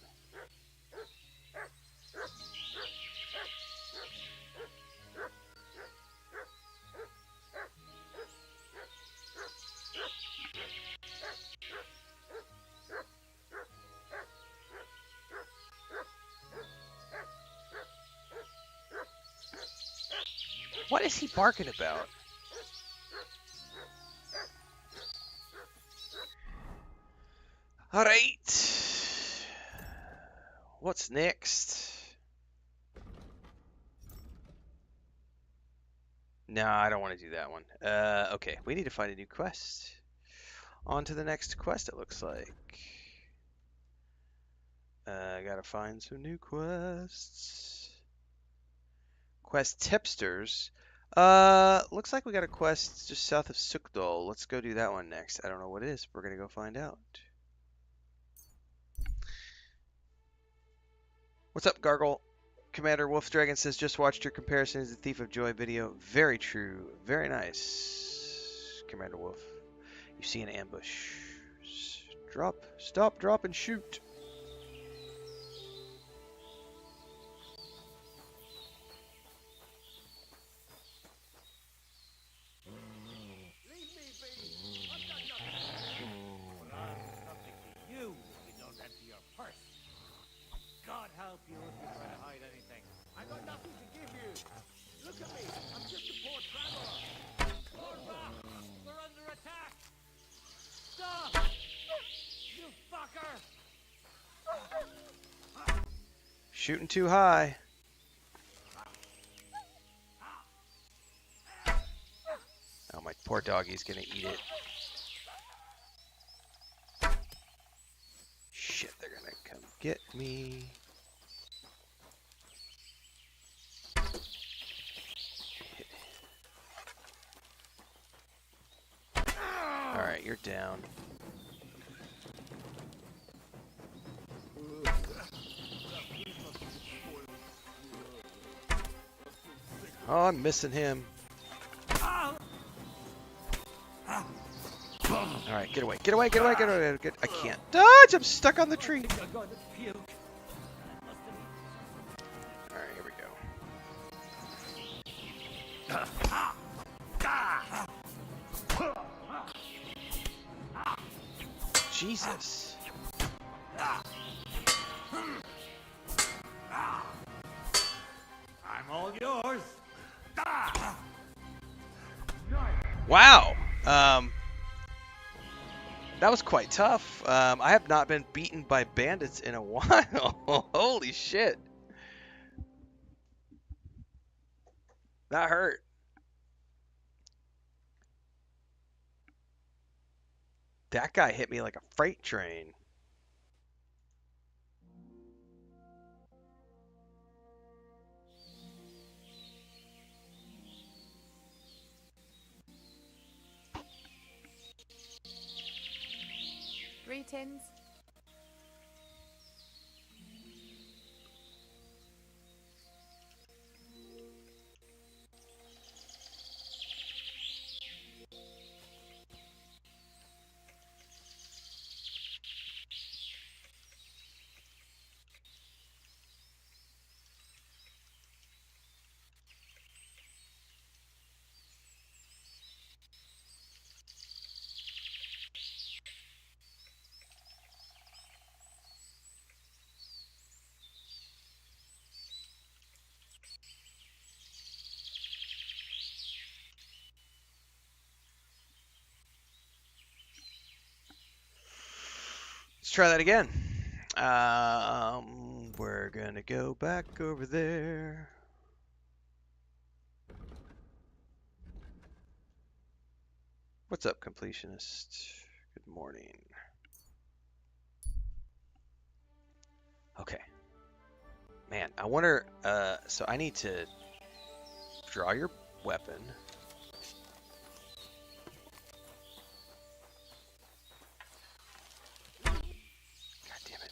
What is he barking about? All right. What's next? No, I don't want to do that one. Okay, we need to find a new quest. On to the next quest, it looks like. I gotta find some new quests. Quest tipsters. Looks like we got a quest just south of Sukdol. Let's go do that one next. I don't know what it is. We're gonna go find out. What's up, Gargle? Commander Wolf Dragon says, just watched your comparison to the Thief of Joy video. Very true. Very nice, Commander Wolf. You see an ambush. Drop, stop, drop, and shoot. Help you if you try to hide anything. I got nothing to give you. Look at me. I'm just a poor traveler. Fall back. We're under attack. Stop! You fucker! Shooting too high. doggy's gonna eat it. Shit, they're gonna come get me. Alright, you're down. Oh, I'm missing him. Alright, get away, get away, get away, get away. I can't dodge! I'm stuck on the tree. Alright, here we go. Jesus. I'm all yours. Wow. That was quite tough. I have not been beaten by bandits in a while. Holy shit. That hurt. That guy hit me like a freight train. Greetings. Let's try that again. We're gonna go back over there. What's up, completionist? Good morning. Okay. Man, I wonder, so I need to draw your weapon. God damn it.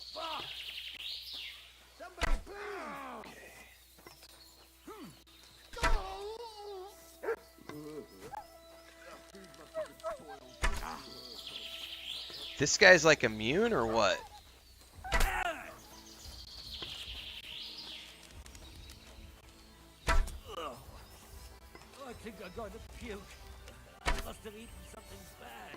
Somebody please. This guy's like immune or what? I think I'm going to puke. I must have eaten something bad.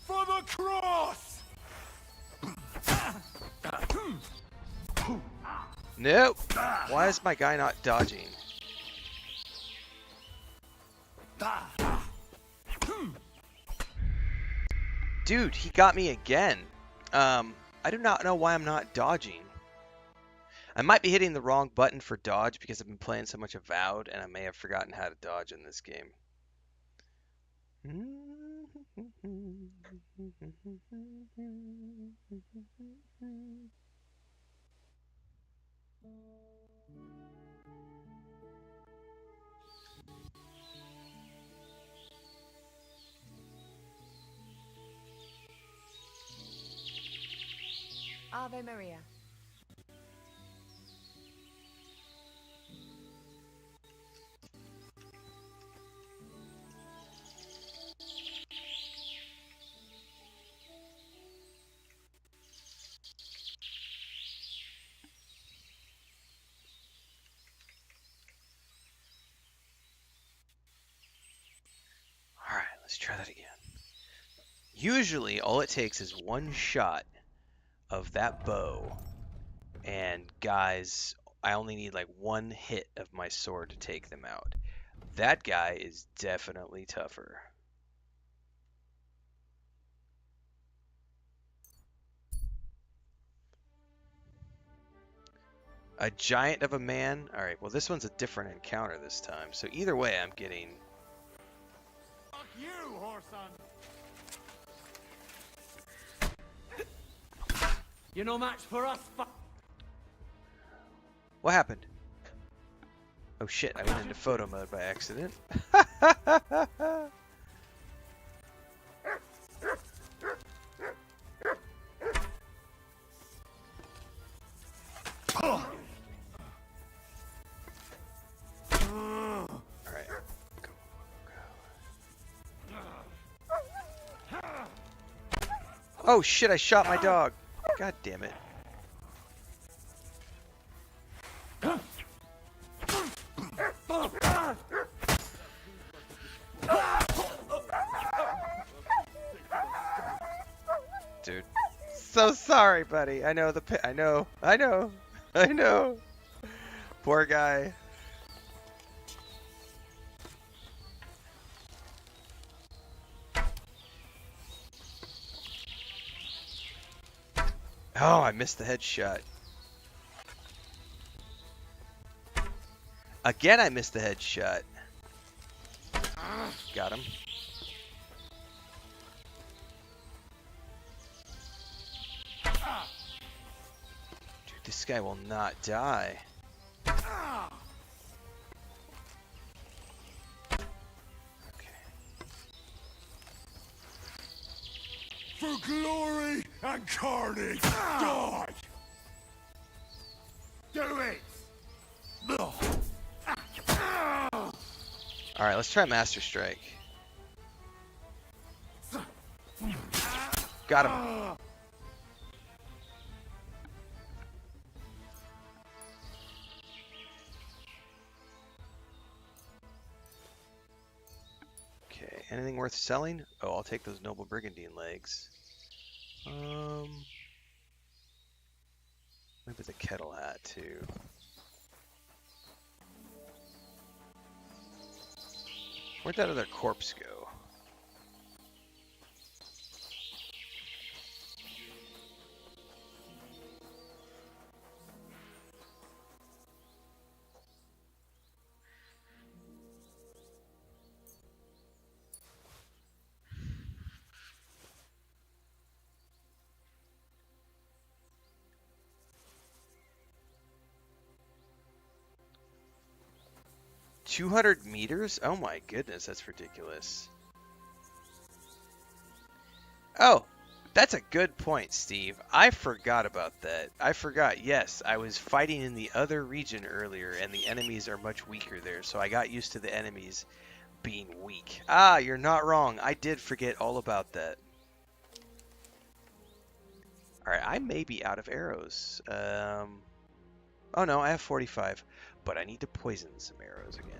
For the cross! Nope. Why is my guy not dodging? Dude, he got me again. I do not know why I'm not dodging. I might be hitting the wrong button for dodge because I've been playing so much Avowed and I may have forgotten how to dodge in this game. Ave Maria. Alright, let's try that again. Usually, all it takes is one shot of that bow. And guys, I only need like one hit of my sword to take them out. That guy is definitely tougher. A giant of a man? Alright, well this one's a different encounter this time. So either way, I'm getting... Fuck you, whoreson! You're no match for us, What happened? Oh shit, I went into photo mode by accident. Alright. Go. Oh shit, I shot my dog. God damn it. Dude. So sorry, buddy. I know I know. Poor guy. Oh, I missed the headshot. Again, I missed the headshot. Got him. Dude, this guy will not die. For glory and carnage, die! Do it! Alright, let's try Master Strike. Got him. Okay, anything worth selling? Oh, I'll take those Noble Brigandine legs. Maybe the kettle hat too. Where'd that other corpse go? $200 meters? Oh my goodness, that's ridiculous. Oh, that's a good point, Steve. I forgot about that. I forgot. Yes, I was fighting in the other region earlier, and the enemies are much weaker there, so I got used to the enemies being weak. Ah, you're not wrong. I did forget all about that. Alright, I may be out of arrows. Oh no, I have 45, but I need to poison some arrows again.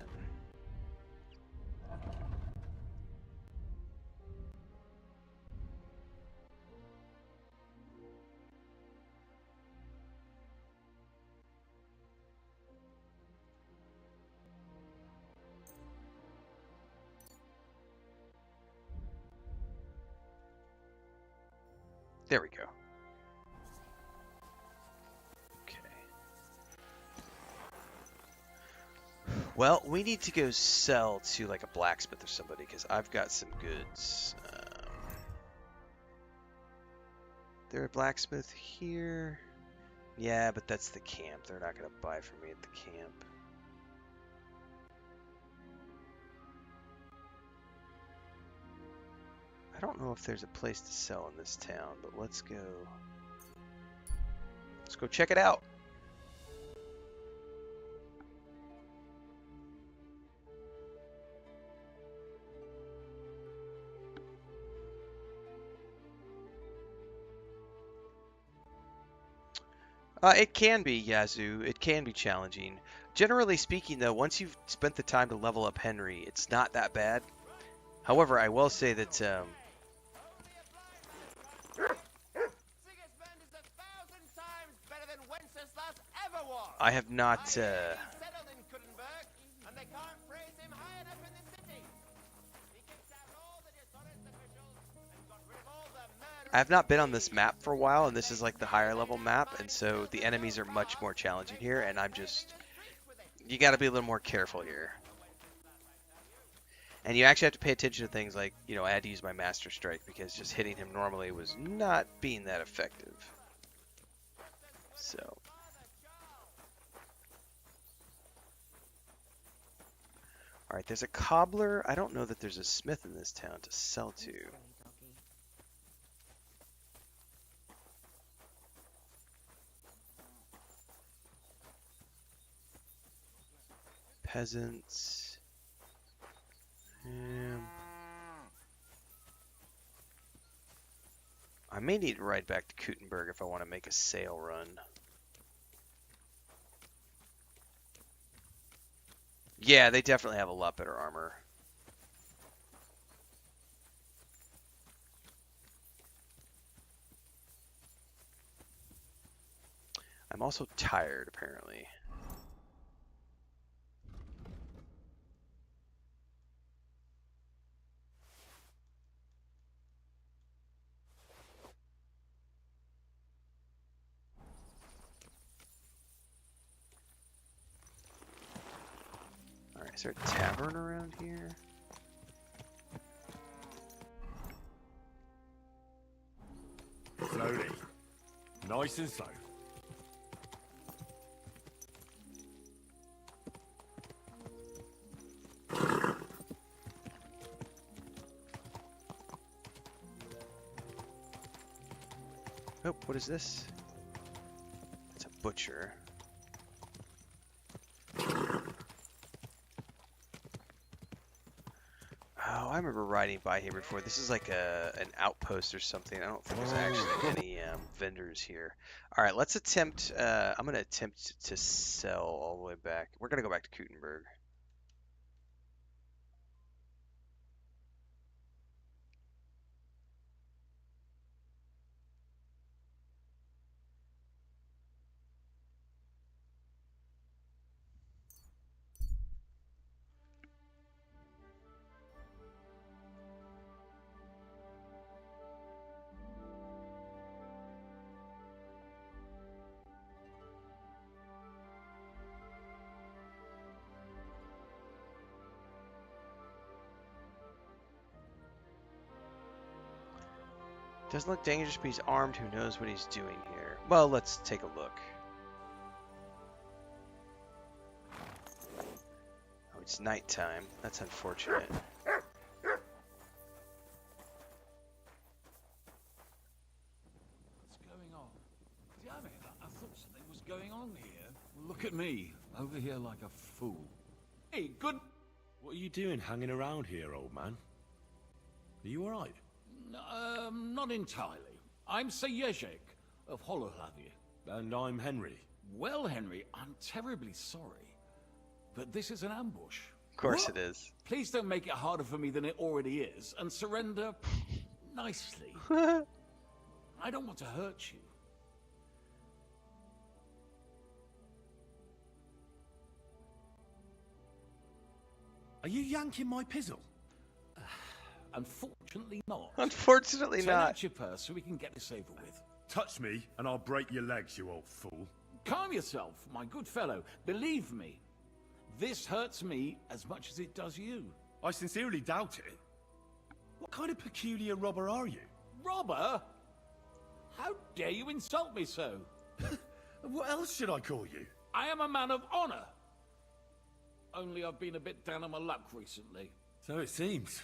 There we go. Okay. Well, we need to go sell to like a blacksmith or somebody because I've got some goods. There a blacksmith here? Yeah, but that's the camp. They're not going to buy from me at the camp. I don't know if there's a place to sell in this town, but let's go check it out. It can be, Yazoo. It can be challenging. Generally speaking, though, once you've spent the time to level up Henry, it's not that bad. However, I will say that I have not. I have not been on this map for a while, and this is like the higher level map, and so the enemies are much more challenging here, and you got to be a little more careful here. And you actually have to pay attention to things like, I had to use my Master Strike because just hitting him normally was not being that effective. So. Alright, there's a cobbler. I don't know that there's a smith in this town to sell to. Peasants. I may need to ride back to Kuttenberg if I want to make a sale run. Yeah, they definitely have a lot better armor. I'm also tired, apparently. Alright, is there a tavern around here? Slowly. Nice and slow. Oh, what is this? It's a butcher. Oh, I remember riding by here before. This is like an outpost or something. I don't think there's actually any vendors here. All right, let's attempt. I'm gonna attempt to sell all the way back. We're gonna go back to Kuttenberg. Doesn't look dangerous, but he's armed. Who knows what he's doing here? Well, let's take a look. Oh, it's nighttime. That's unfortunate. What's going on? Damn it, I thought something was going on here. Look at me, over here like a fool. Hey, good... What are you doing hanging around here, old man? Are you alright? Not entirely. I'm Sir Ježek of Holohlavie. And I'm Henry. Well, Henry, I'm terribly sorry, but this is an ambush. Of course it is. Please don't make it harder for me than it already is, and surrender nicely. I don't want to hurt you. Are you yanking my pizzle? Unfortunately not. Unfortunately Turn not. out your purse so we can get this over with. Touch me and I'll break your legs, you old fool. Calm yourself, my good fellow. Believe me, this hurts me as much as it does you. I sincerely doubt it. What kind of peculiar robber are you? Robber? How dare you insult me so? What else should I call you? I am a man of honor. Only I've been a bit down on my luck recently. So it seems.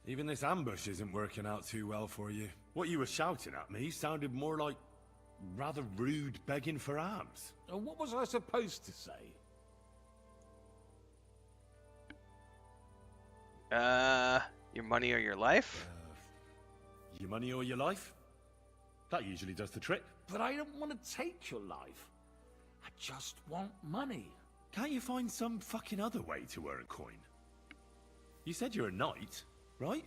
Even this ambush isn't working out too well for you. What you were shouting at me sounded more like rather rude begging for alms. And what was I supposed to say? Your money or your life? Your money or your life? That usually does the trick. But I don't want to take your life. I just want money. Can't you find some fucking other way to earn coin? You said you're a knight, right?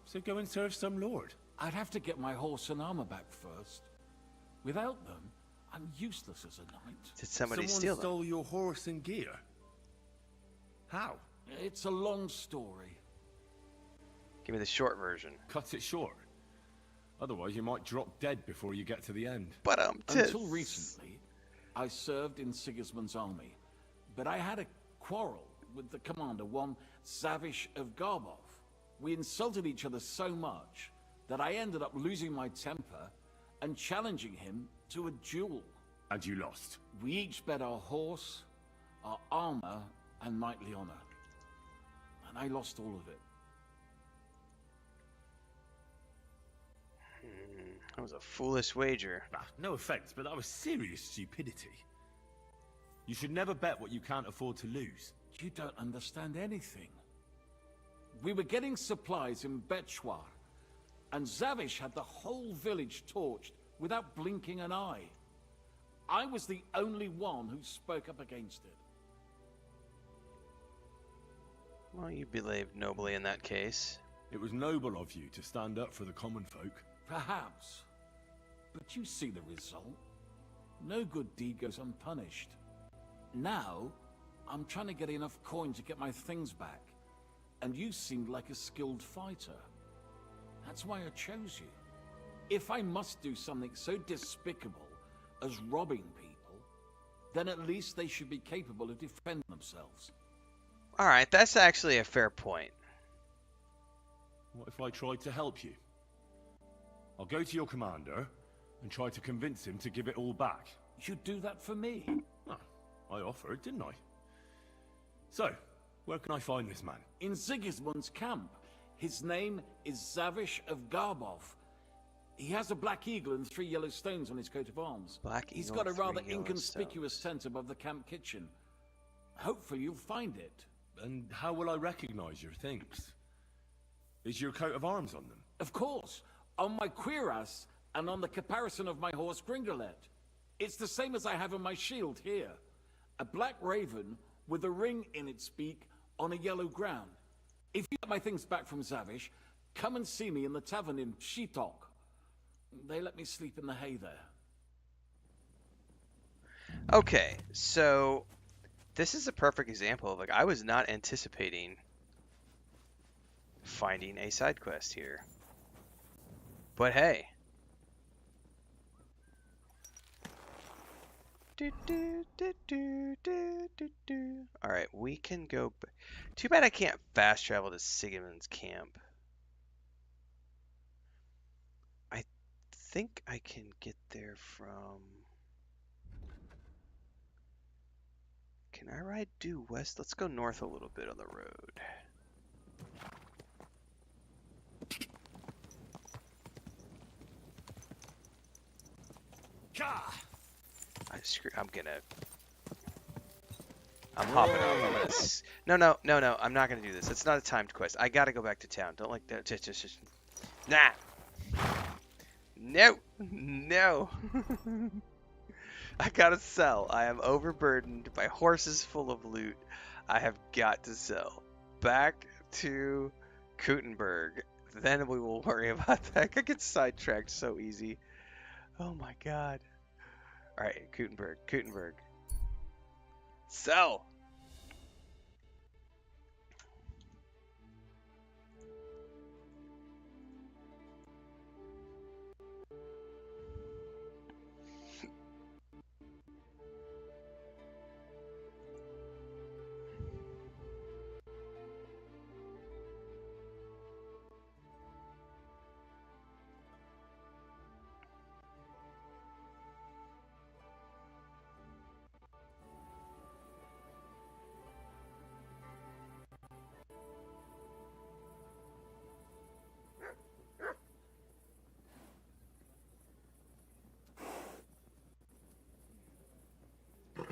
So go and serve some lord. I'd have to get my horse and armor back first. Without them, I'm useless as a knight. Did somebody Someone steal them? stole your horse and gear? How? It's a long story. Give me the short version. Cut it short. Otherwise, you might drop dead before you get to the end. But Until recently, I served in Sigismund's army, but I had a quarrel with the commander, one Zavish of Garbov. We insulted each other so much that I ended up losing my temper and challenging him to a duel. And you lost? We each bet our horse, our armor, and knightly honor. And I lost all of it. That was a foolish wager. No offense, but that was serious stupidity. You should never bet what you can't afford to lose. You don't understand anything. We were getting supplies in Betchwar, and Zavish had the whole village torched without blinking an eye. I was the only one who spoke up against it. Well, you behaved nobly in that case. It was noble of you to stand up for the common folk. Perhaps. But you see the result. No good deed goes unpunished. Now, I'm trying to get enough coin to get my things back. And you seemed like a skilled fighter. That's why I chose you. If I must do something so despicable as robbing people, then at least they should be capable of defending themselves. Alright, that's actually a fair point. What if I tried to help you? I'll go to your commander and try to convince him to give it all back. You'd do that for me? Oh, I offered, didn't I? So, where can I find this man? In Sigismund's camp. His name is Zavish of Garbov. He has a black eagle and 3 yellow stones on his coat of arms. He's got a rather inconspicuous tent above the camp kitchen. Hopefully you'll find it. And how will I recognize your things? Is your coat of arms on them? Of course. On my cuirass and on the caparison of my horse Gringolet. It's the same as I have on my shield here. A black raven with a ring in its beak on a yellow ground. If you get my things back from Zavish, come and see me in the tavern in Shitok. They let me sleep in the hay there. Okay, so this is a perfect example of, like, I was not anticipating finding a side quest here. But hey. Alright, we can go... Too bad I can't fast travel to Sigismund's camp. I think I can get there from... Can I ride due west? Let's go north a little bit on the road. I'm hopping up. I'm gonna... No, I'm not gonna do this. It's not a timed quest. I gotta go back to town. Don't like that. Just... Nah. No. I gotta sell. I am overburdened. My horse is full of loot. I have got to sell. Back to Kuttenberg. Then we will worry about that. I get sidetracked so easy. Oh my god. Alright, Kuttenberg. Sell!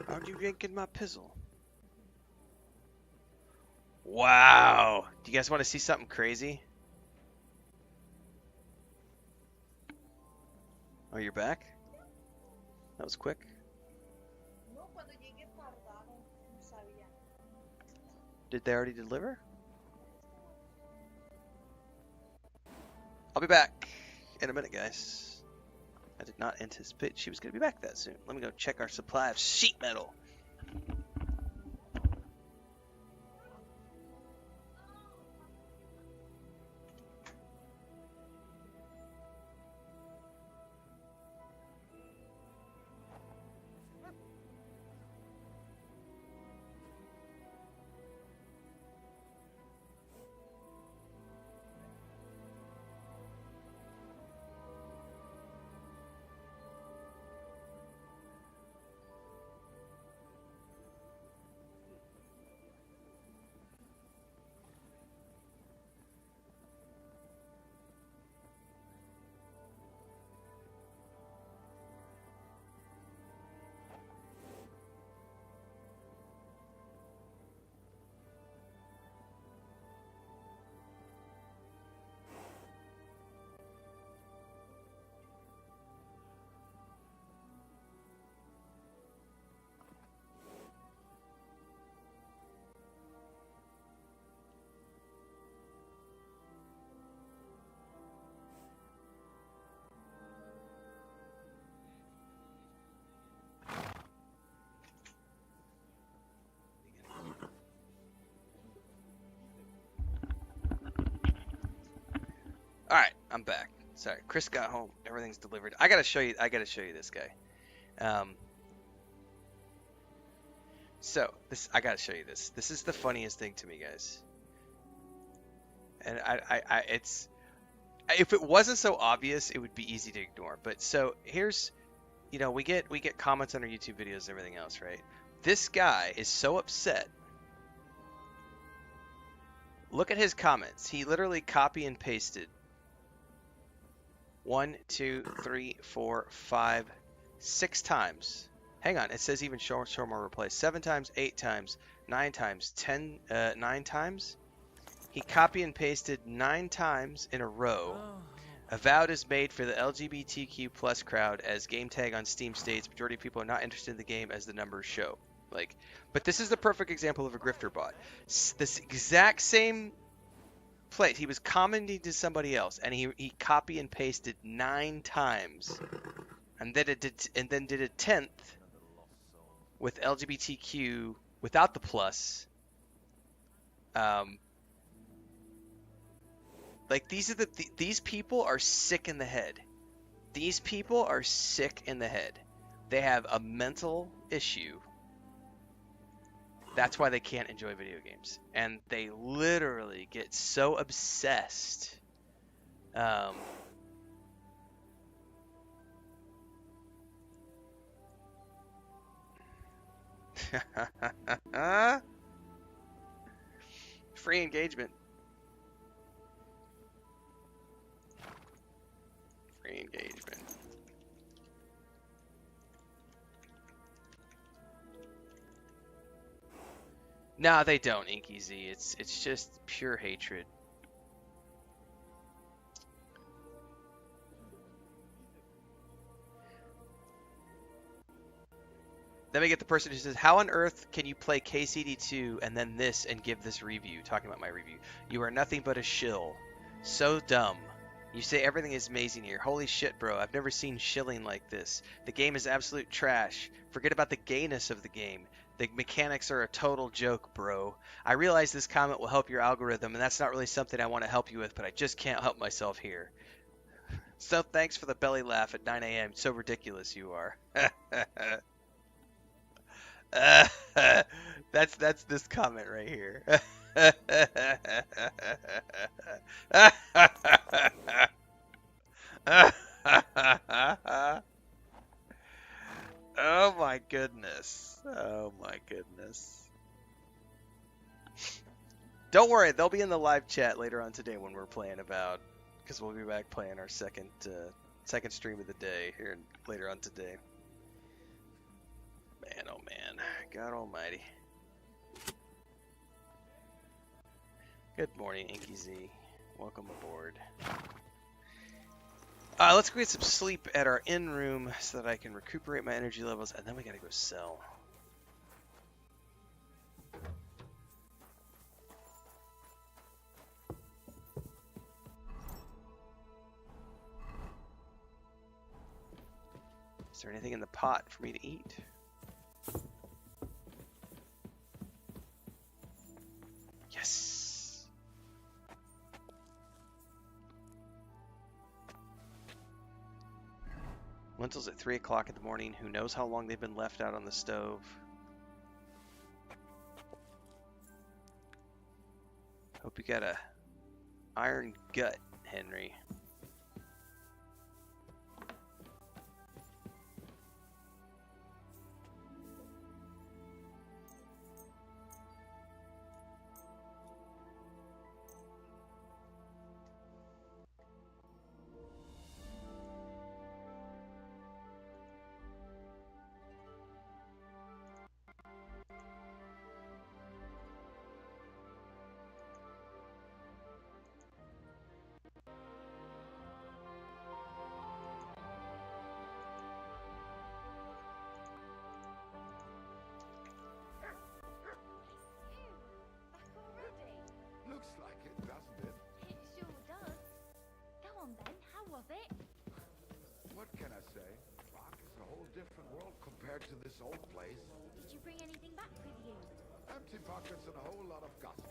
How'd you get my pizzle? Wow! Do you guys want to see something crazy? Oh, you're back? That was quick. Did they already deliver? I'll be back in a minute, guys. I did not anticipate she was going to be back that soon. Let me go check our supply of sheet metal. All right, I'm back. Sorry, Chris got home. Everything's delivered. I gotta show you this guy. So this, I gotta show you this. This is the funniest thing to me, guys. And it's, if it wasn't so obvious, it would be easy to ignore. But so here's, you know, we get comments on our YouTube videos and everything else, right? This guy is so upset. Look at his comments. He literally copy and pasted 1, 2, 3, 4, 5, 6 times. Hang on, it says even show more replays. 7 times, 8 times, 9 times, 9 times. He copy and pasted 9 times in a row. Avowed is made for the LGBTQ plus crowd, as game tag on Steam states majority of people are not interested in the game as the numbers show. Like, but this is the perfect example of a grifter bot. This exact same place, he was commenting to somebody else, and he copy and pasted 9 times, and then did a 10th with LGBTQ without the plus. Like, these people are sick in the head. These people are sick in the head. They have a mental issue. That's why they can't enjoy video games. And they literally get so obsessed. Free engagement. Free engagement. No, they don't, Inky Z. It's just pure hatred. Then we get the person who says, how on earth can you play KCD2 and then this and give this review? Talking about my review. You are nothing but a shill. So dumb. You say everything is amazing here. Holy shit, bro. I've never seen shilling like this. The game is absolute trash. Forget about the gayness of the game. The mechanics are a total joke, bro. I realize this comment will help your algorithm, and that's not really something I want to help you with, but I just can't help myself here. So thanks for the belly laugh at 9 a.m. So ridiculous you are. That's this comment right here. Oh my goodness. Oh my goodness. Don't worry, they'll be in the live chat later on today when we're playing about, because we'll be back playing our second stream of the day here later on today. Man, oh man, God almighty. Good morning, Inky Z. Welcome aboard. Let's go get some sleep at our inn room so that I can recuperate my energy levels, and then we gotta go sell. Is there anything in the pot for me to eat? Yes. Lentils at 3 o'clock in the morning. Who knows how long they've been left out on the stove? Hope you got a iron gut, Henry. Looks like it, doesn't it? It sure does. Go on then, how was it? What can I say? Rock is a whole different world compared to this old place. Did you bring anything back with you? Empty pockets and a whole lot of gossip.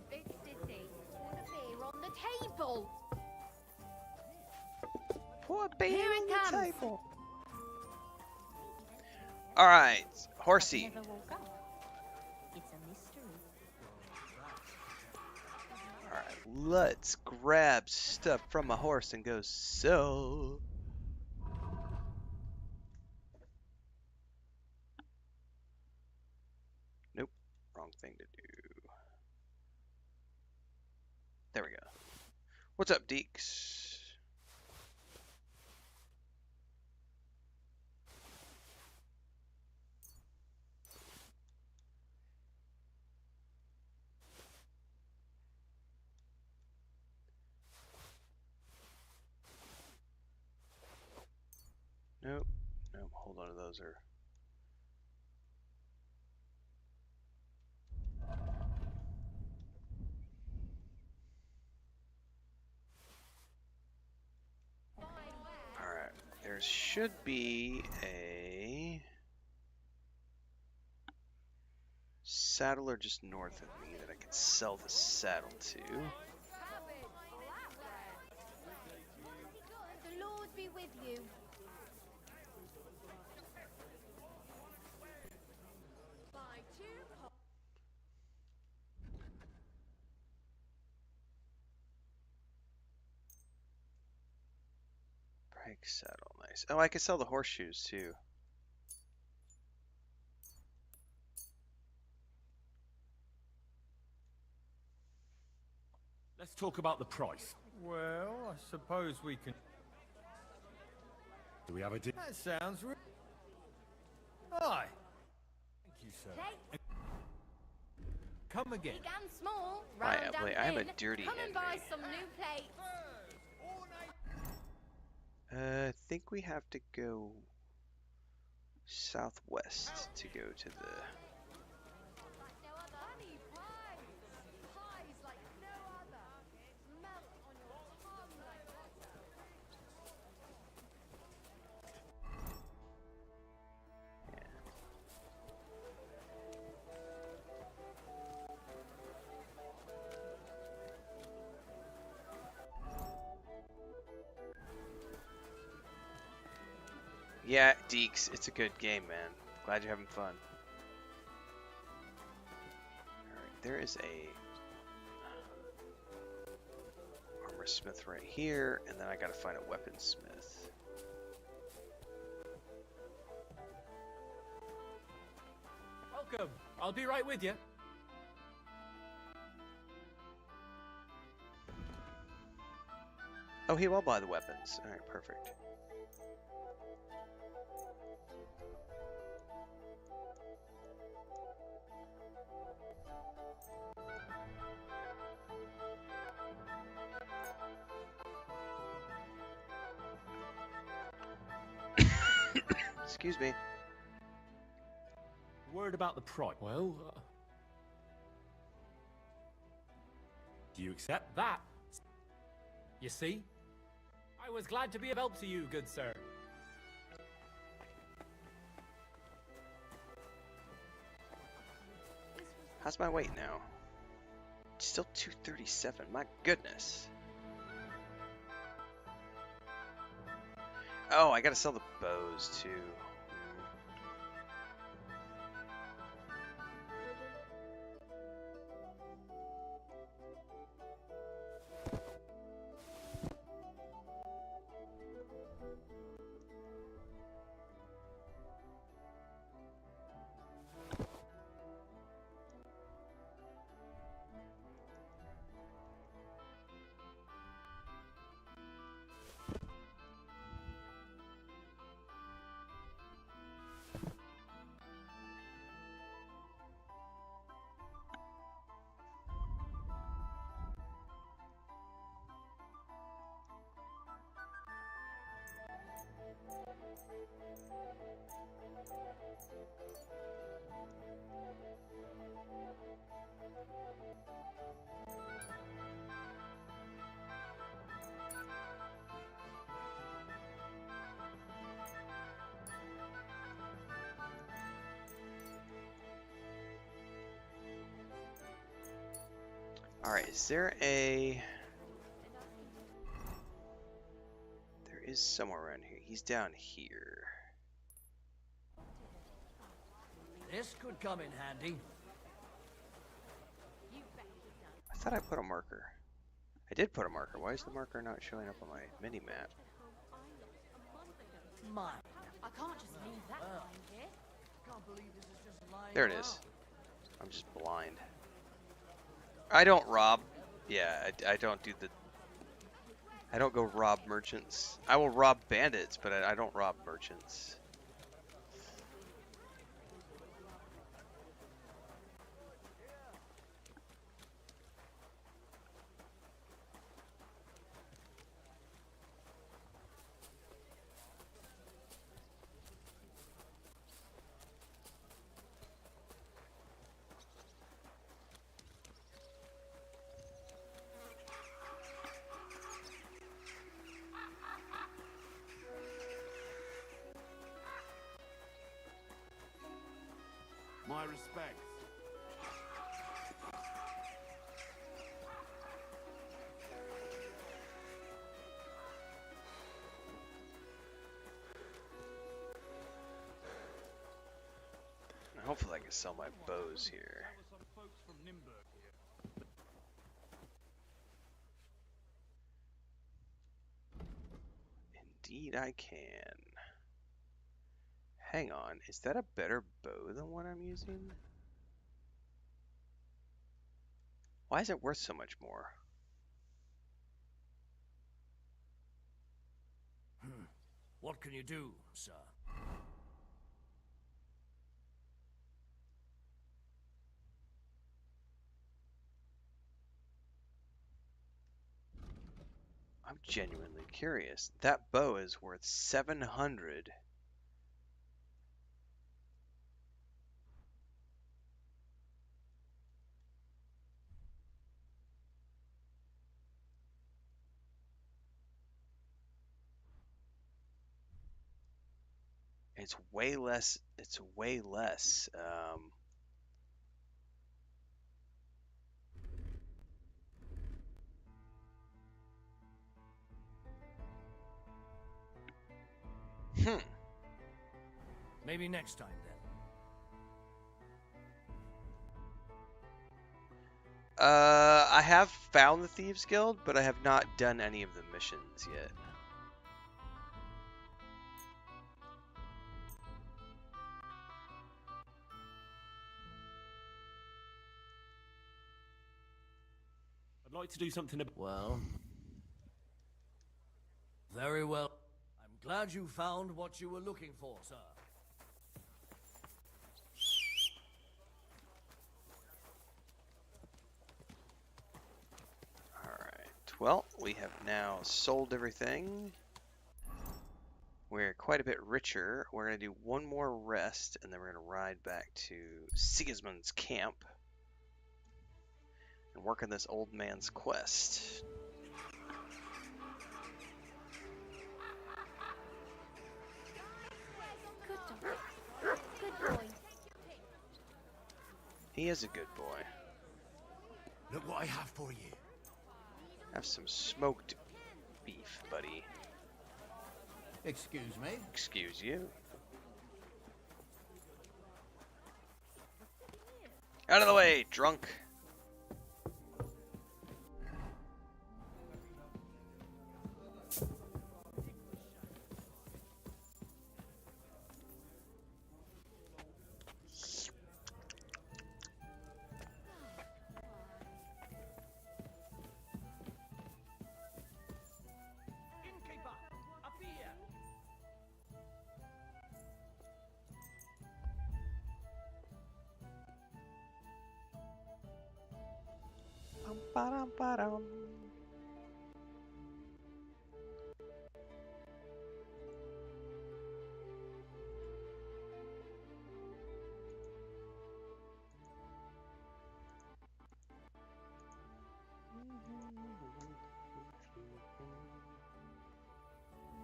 Big city. Want a beer on the table. Poor baby Here it on the comes. table. All right, horsey. Never woke up. It's a mystery. All right, let's grab stuff from a horse and go sell. Nope, wrong thing to do. There we go. What's up, Deeks? Nope. Nope. Hold on to those. Are all right. There should be a saddler just north of me that I could sell the saddle to. The Lord be with you. Pike saddle, nice. Oh, I could sell the horseshoes too. Let's talk about the price. Well, I suppose we can. Do we have a deal? That sounds real. Aye. Thank you, sir. Plate. Come again. Big and small. Right, Round Emily, and I am a thin. dirty Come and buy enemy. some new plates. I think we have to go southwest to go to the. Honey pies. Pies like no other. Melt on your tongue like butter. Yeah, Deeks, it's a good game, man. Glad you're having fun. Alright, there is a armor smith right here, and then I gotta find a weaponsmith. Welcome. I'll be right with you. Oh, he will buy the weapons. Alright, perfect. Excuse me. Word about the price. Well, do you accept that? You see? I was glad to be of help to you, good sir. How's my weight now? Still 237. My goodness. Oh, I gotta sell the bows too. Alright, is there a... He's somewhere around here. He's down here. This could come in handy. I thought I put a marker. I did put a marker. Why is the marker not showing up on my mini-map? Mine. I can't just leave that lying here. Can't believe this is just lying There it around. is. I'm just blind. I don't rob. Yeah, I don't do the... I don't go rob merchants. I will rob bandits, but I don't rob merchants. My respects. Hopefully I can sell my bows here. Indeed I can. Hang on, is that a better bow than what I'm using? Why is it worth so much more? What can you do, sir? I'm genuinely curious. That bow is worth 700. It's way less. It's way less. Maybe next time then. I have found the Thieves Guild, but I have not done any of the missions yet. I'd like to do something about... Well. Very well. I'm glad you found what you were looking for, sir. Alright, well, we have now sold everything. We're quite a bit richer. We're going to do one more rest, and then we're going to ride back to Sigismund's camp and work on this old man's quest. Good dog. Good boy. He is a good boy. Look what I have for you. Have some smoked beef, buddy. Excuse me? Excuse you. Out of the way, drunk. Ba-dum.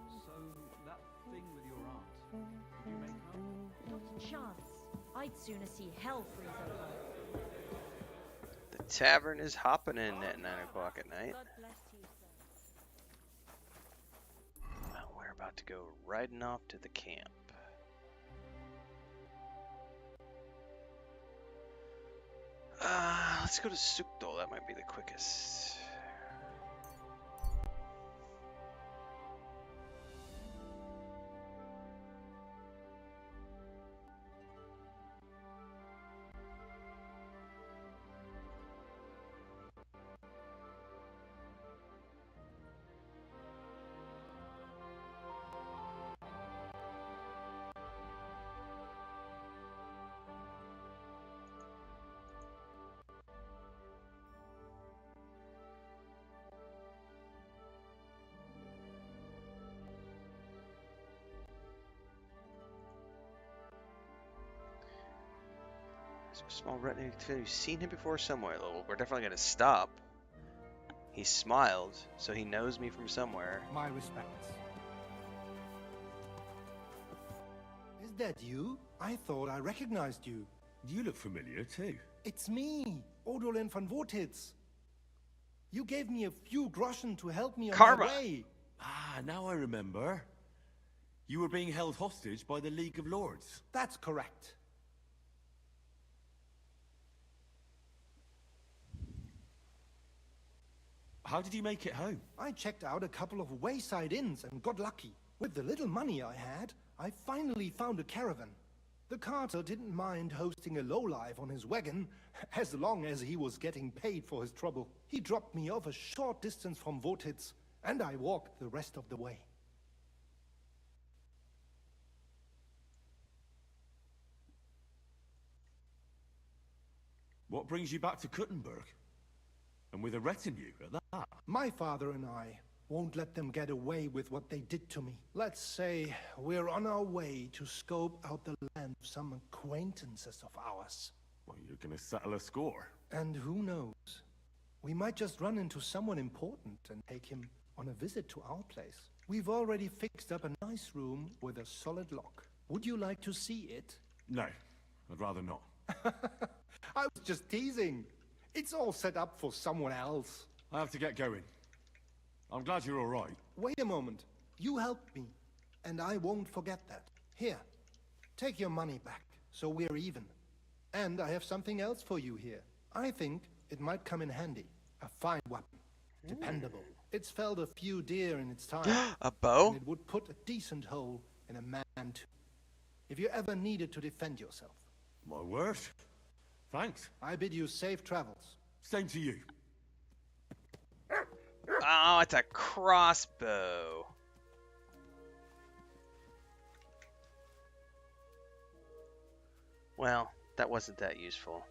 So, that thing with your aunt, did you make her? Not a chance. I'd sooner see hell freeze over. The tavern is hopping in at 9 o'clock at night. God bless you, sir. Well, where about to go riding off to the camp. Let's go to Sukdol. That might be the quickest. Small retinue. You've seen him before somewhere. Well, we're definitely going to stop. He smiled, so he knows me from somewhere. My respects. Is that you? I thought I recognized you. You look familiar too. It's me, Odolin von Wotitz. You gave me a few groschen to help me on Karma. my way. Ah, now I remember. You were being held hostage by the League of Lords. That's correct. How did you make it home? I checked out a couple of wayside inns and got lucky. With the little money I had, I finally found a caravan. The carter didn't mind hosting a lowlife on his wagon, as long as he was getting paid for his trouble. He dropped me off a short distance from Wotitz, and I walked the rest of the way. What brings you back to Kuttenberg? And with a retinue at that? My father and I won't let them get away with what they did to me. Let's say we're on our way to scope out the land of some acquaintances of ours. Well, you're gonna settle a score. And who knows? We might just run into someone important and take him on a visit to our place. We've already fixed up a nice room with a solid lock. Would you like to see it? No, I'd rather not. I was just teasing. It's all set up for someone else. I have to get going. I'm glad you're all right. Wait a moment. You helped me, and I won't forget that. Here, take your money back, so we're even. And I have something else for you here. I think it might come in handy. A fine weapon. Dependable. It's felled a few deer in its time. A bow? And it would put a decent hole in a man too. If you ever needed to defend yourself. My word. Thanks. I bid you safe travels. Same to you. Oh, it's a crossbow. Well, that wasn't that useful.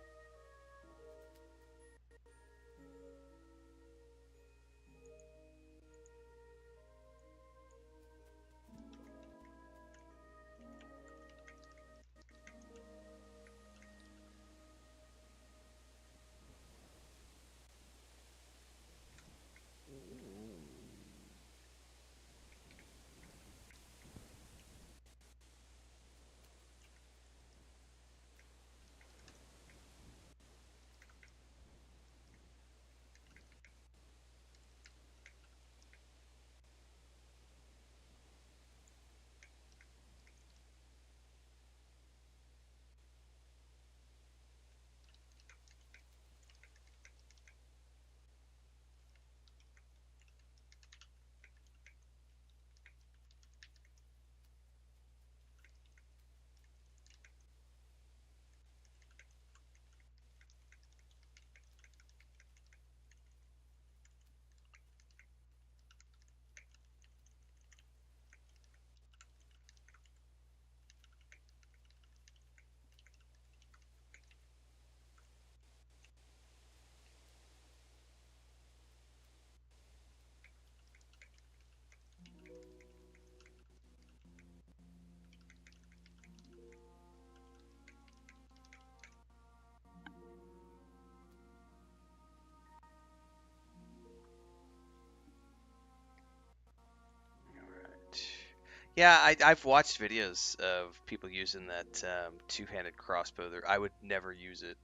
Yeah, I've watched videos of people using that two-handed crossbow. I would never use it.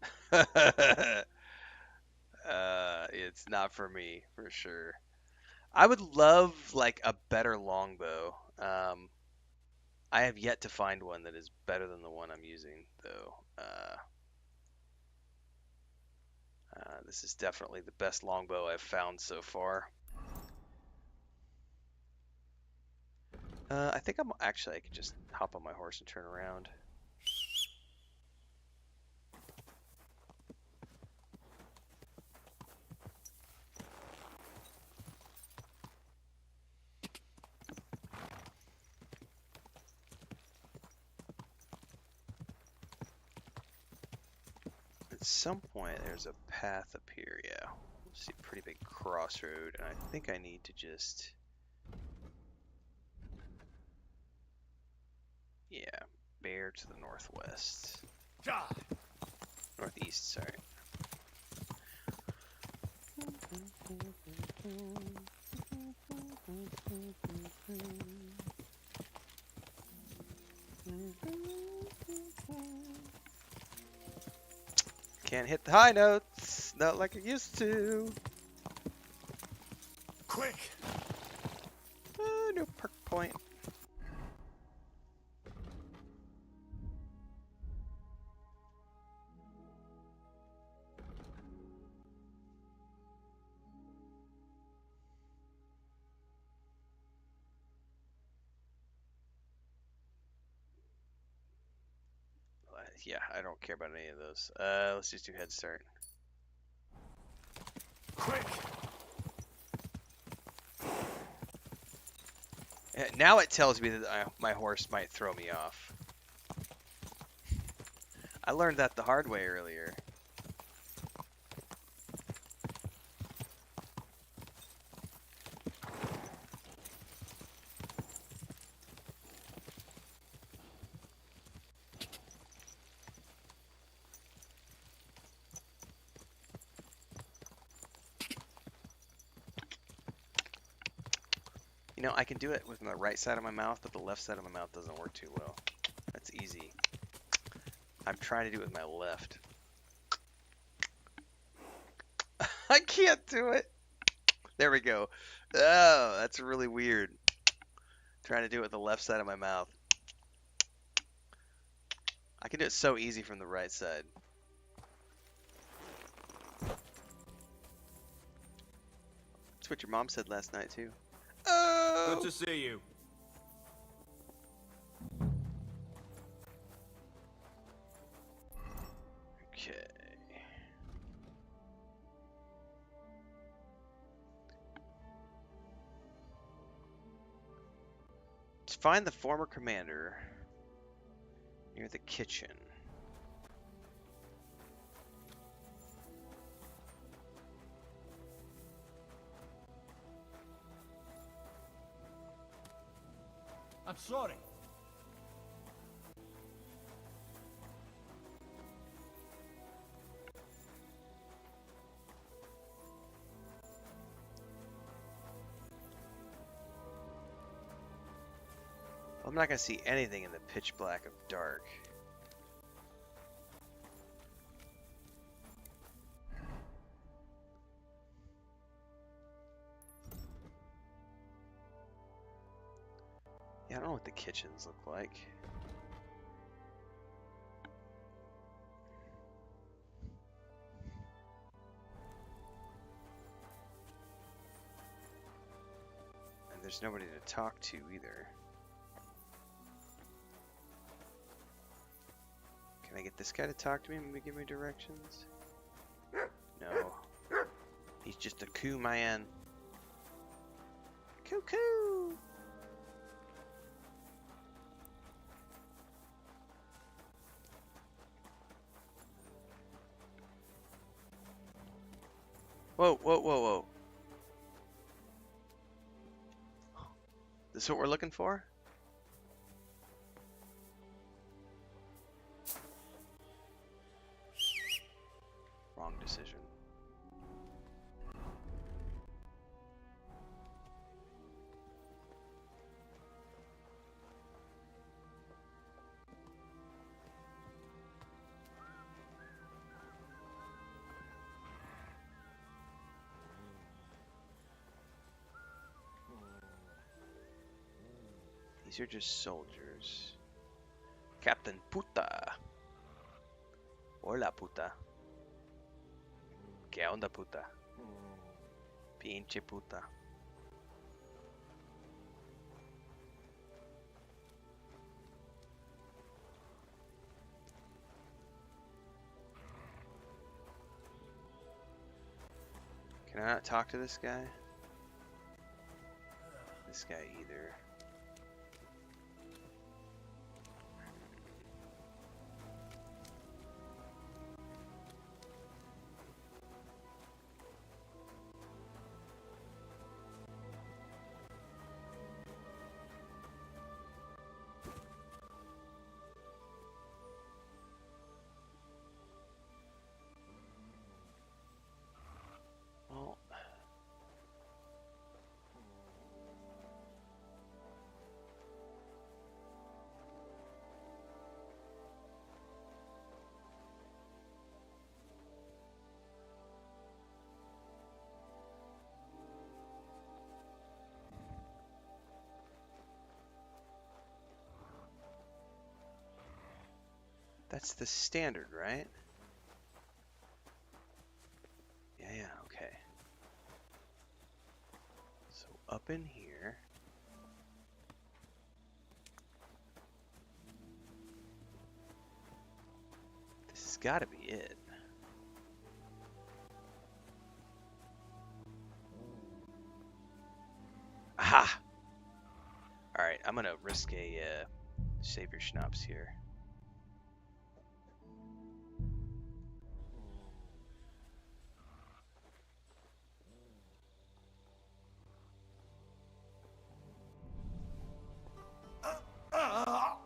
It's not for me, for sure. I would love like a better longbow. I have yet to find one that is better than the one I'm using, though. This is definitely the best longbow I've found so far. I think I could just hop on my horse and turn around. At some point, there's a path up here. Yeah, see a pretty big crossroad, and I think I need to just, yeah, bear to the northwest. Northeast, sorry. Can't hit the high notes, not like I used to. Quick! No perk point. Yeah, I don't care about any of those. Let's just do head start. Quick! Now it tells me that my horse might throw me off. I learned that the hard way earlier. You know, I can do it with my right side of my mouth, but the left side of my mouth doesn't work too well. That's easy. I'm trying to do it with my left. I can't do it. There we go. Oh, that's really weird. Trying to do it with the left side of my mouth. I can do it so easy from the right side. That's what your mom said last night, too. Oh! Good to see you. Okay. Let's find the former commander near the kitchen. I'm sorry. I'm not going to see anything in the pitch black of dark. Yeah, I don't know what the kitchens look like. And there's nobody to talk to either. Can I get this guy to talk to me and maybe give me directions? No. He's just a coo man. Cuckoo! Whoa, whoa, whoa, whoa. This is what we're looking for? Wrong decision. These are just soldiers. Captain Puta. Hola, puta. ¿Qué onda, puta? Pinche puta. Can I not talk to this guy? This guy either. Well, that's the standard, right? Yeah, okay. So up in here. This has got to be it. Aha! Alright, I'm gonna risk a save your schnapps here. Oh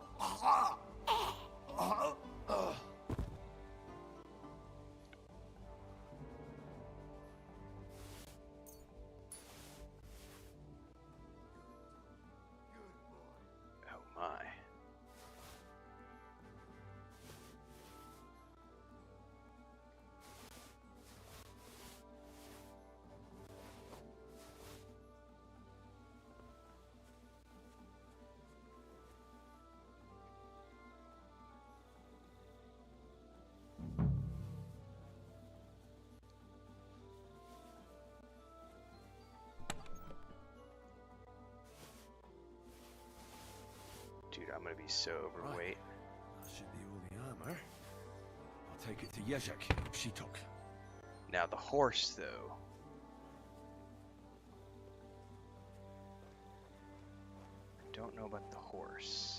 my. Dude, I'm gonna be so overweight. That should be all the armor. I'll take it to Yezhek, Shitok. Now the horse, though. I don't know about the horse.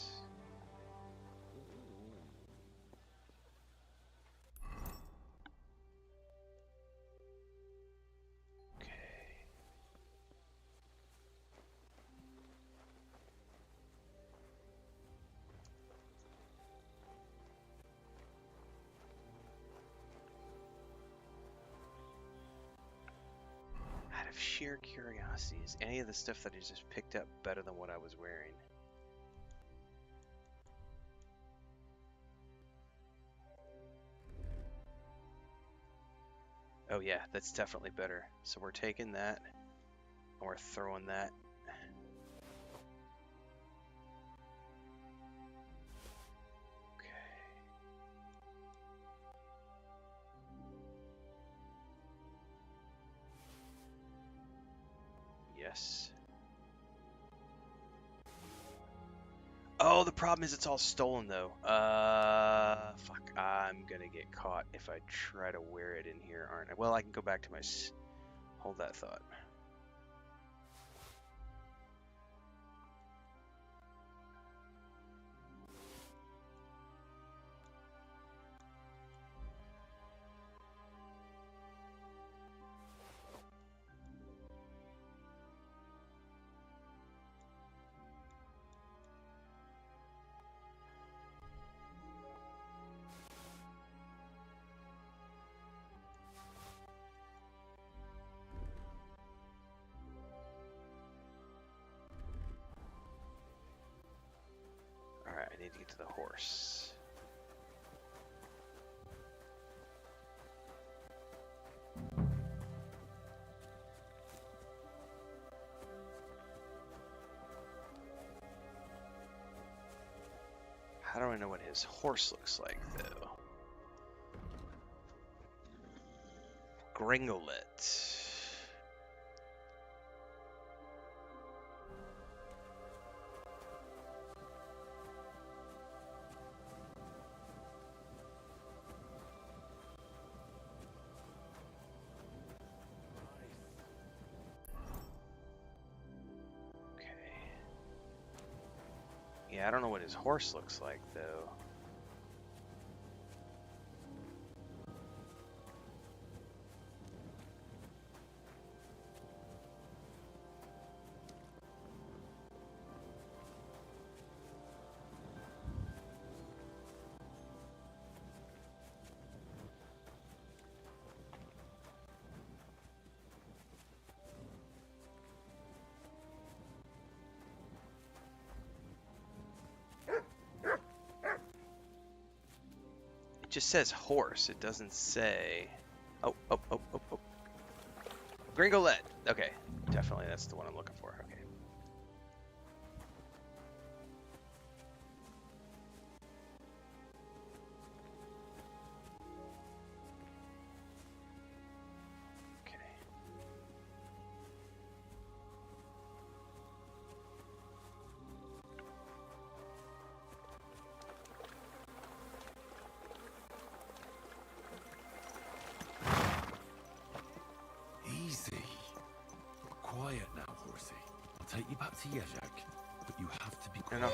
Out of sheer curiosity, is any of the stuff that I just picked up better than what I was wearing? Oh yeah, that's definitely better. So we're taking that, and we're throwing that. Yes. Oh, the problem is it's all stolen though. Fuck. I'm gonna get caught if I try to wear it in here, aren't I? Well, I can go back to my... Hold that thought. Alright, I need to get to the horse. really know what his horse looks like, though. Gringolet. Yeah, I don't know what his horse looks like, though. It just says horse. It doesn't say... Oh. Gringolet. Okay, definitely that's the one I'm looking for. Okay. Easy. Quiet now, horsey. I'll take you back to Yezhak, but you have to be quiet.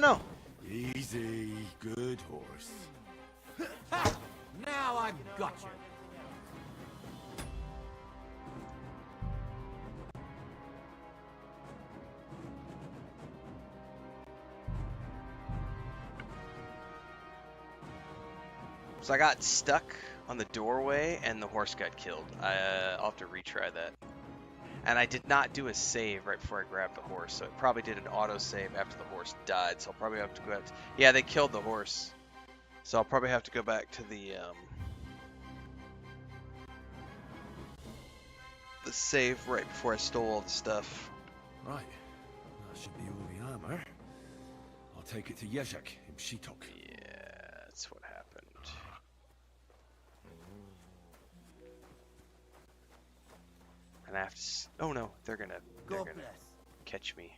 No. Easy. Good horse. Now I've got you. So I got stuck on the doorway and the horse got killed. I'll have to retry that. And I did not do a save right before I grabbed the horse, so it probably did an auto save after the horse died. So I'll probably have to go out to... Yeah, they killed the horse. So I'll probably have to go back to the save right before I stole all the stuff. Right. That should be all the armor. I'll take it to Yezhak in Shitok. Yeah, that's what happened. And I have to... Oh no, they're gonna catch me.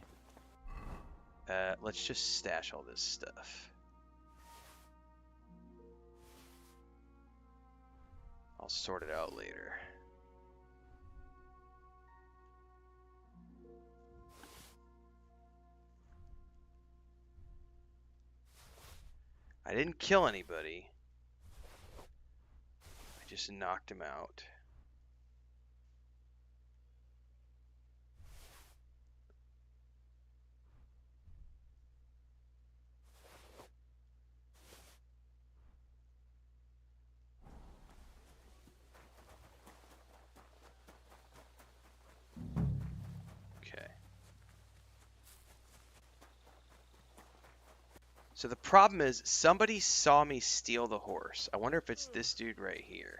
Let's just stash all this stuff. I'll sort it out later. I didn't kill anybody. I just knocked him out. So the problem is, somebody saw me steal the horse. I wonder if it's this dude right here.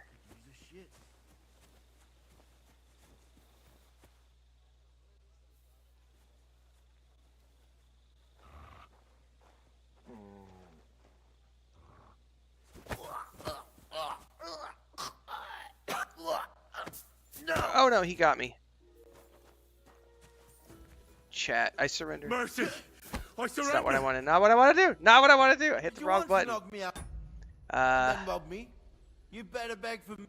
Oh no, he got me. Chat, I surrendered. Mercy! I surrender! That's not what I wanted. Not what I want to do. Not what I want to do. I hit the wrong button. Knock me out. Then rob me. You better beg for me.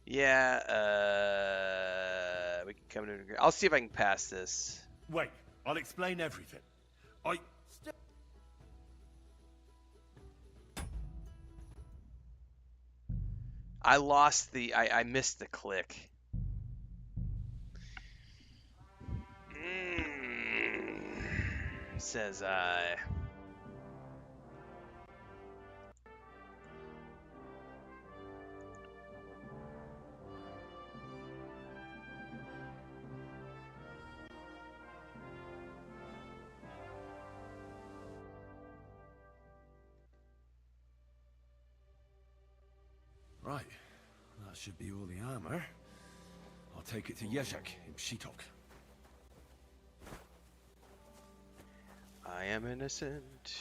Yeah, we can come to an agreement. I'll see if I can pass this. Wait, I'll explain everything. I lost the... I missed the click. Says I... Right. That should be all the armor. I'll take it to Yezhak in Shitok. I am innocent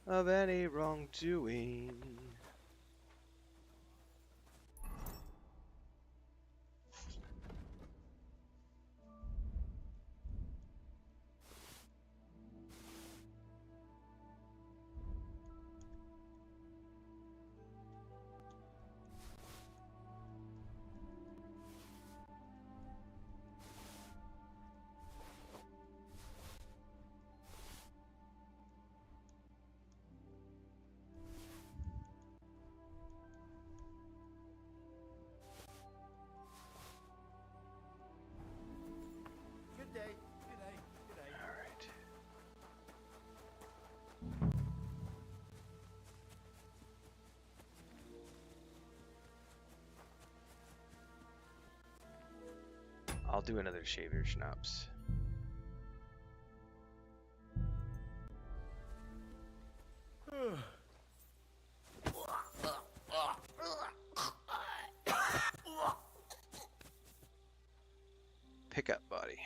of any wrongdoing. Good day. Good day. Good day. All right. I'll do another shaver schnapps. Pick up, buddy.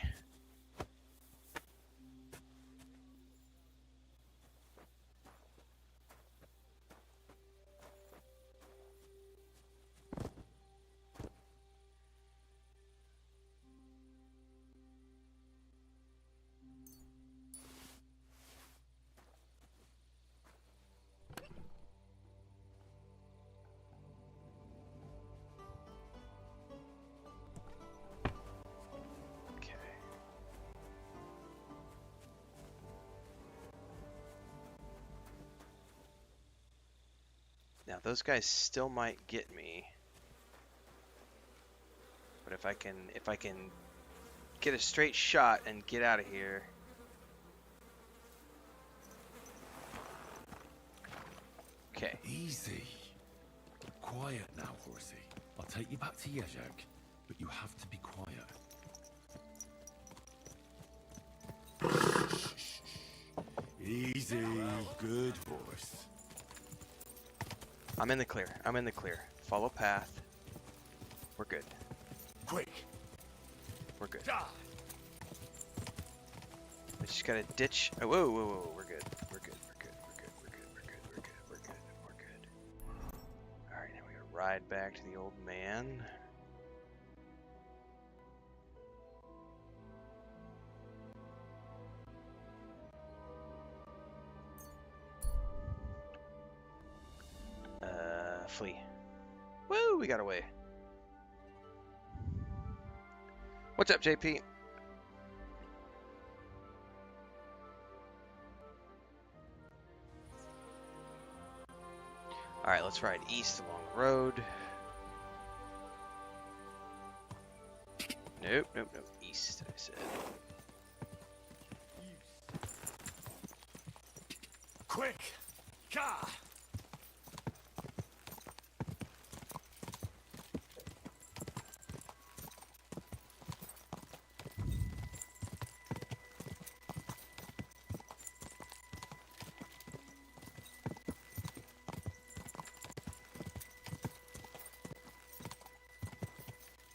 Now those guys still might get me, but if I can get a straight shot and get out of here. Okay. Easy. Quiet now, horsey. I'll take you back to Yezhak, but you have to be quiet. Easy. Good horse. I'm in the clear. I'm in the clear. Follow path. We're good. Quick. We're good. I just gotta ditch. Oh, whoa, whoa, whoa. We're good. We're good. We're good. We're good. We're good. We're good. We're good. We're good. We're good. All right, now we gotta ride back to the old man. Flee. Woo, we got away. What's up, JP? Alright, let's ride east along the road. Nope, nope, nope. East, I said. Quick! Gah!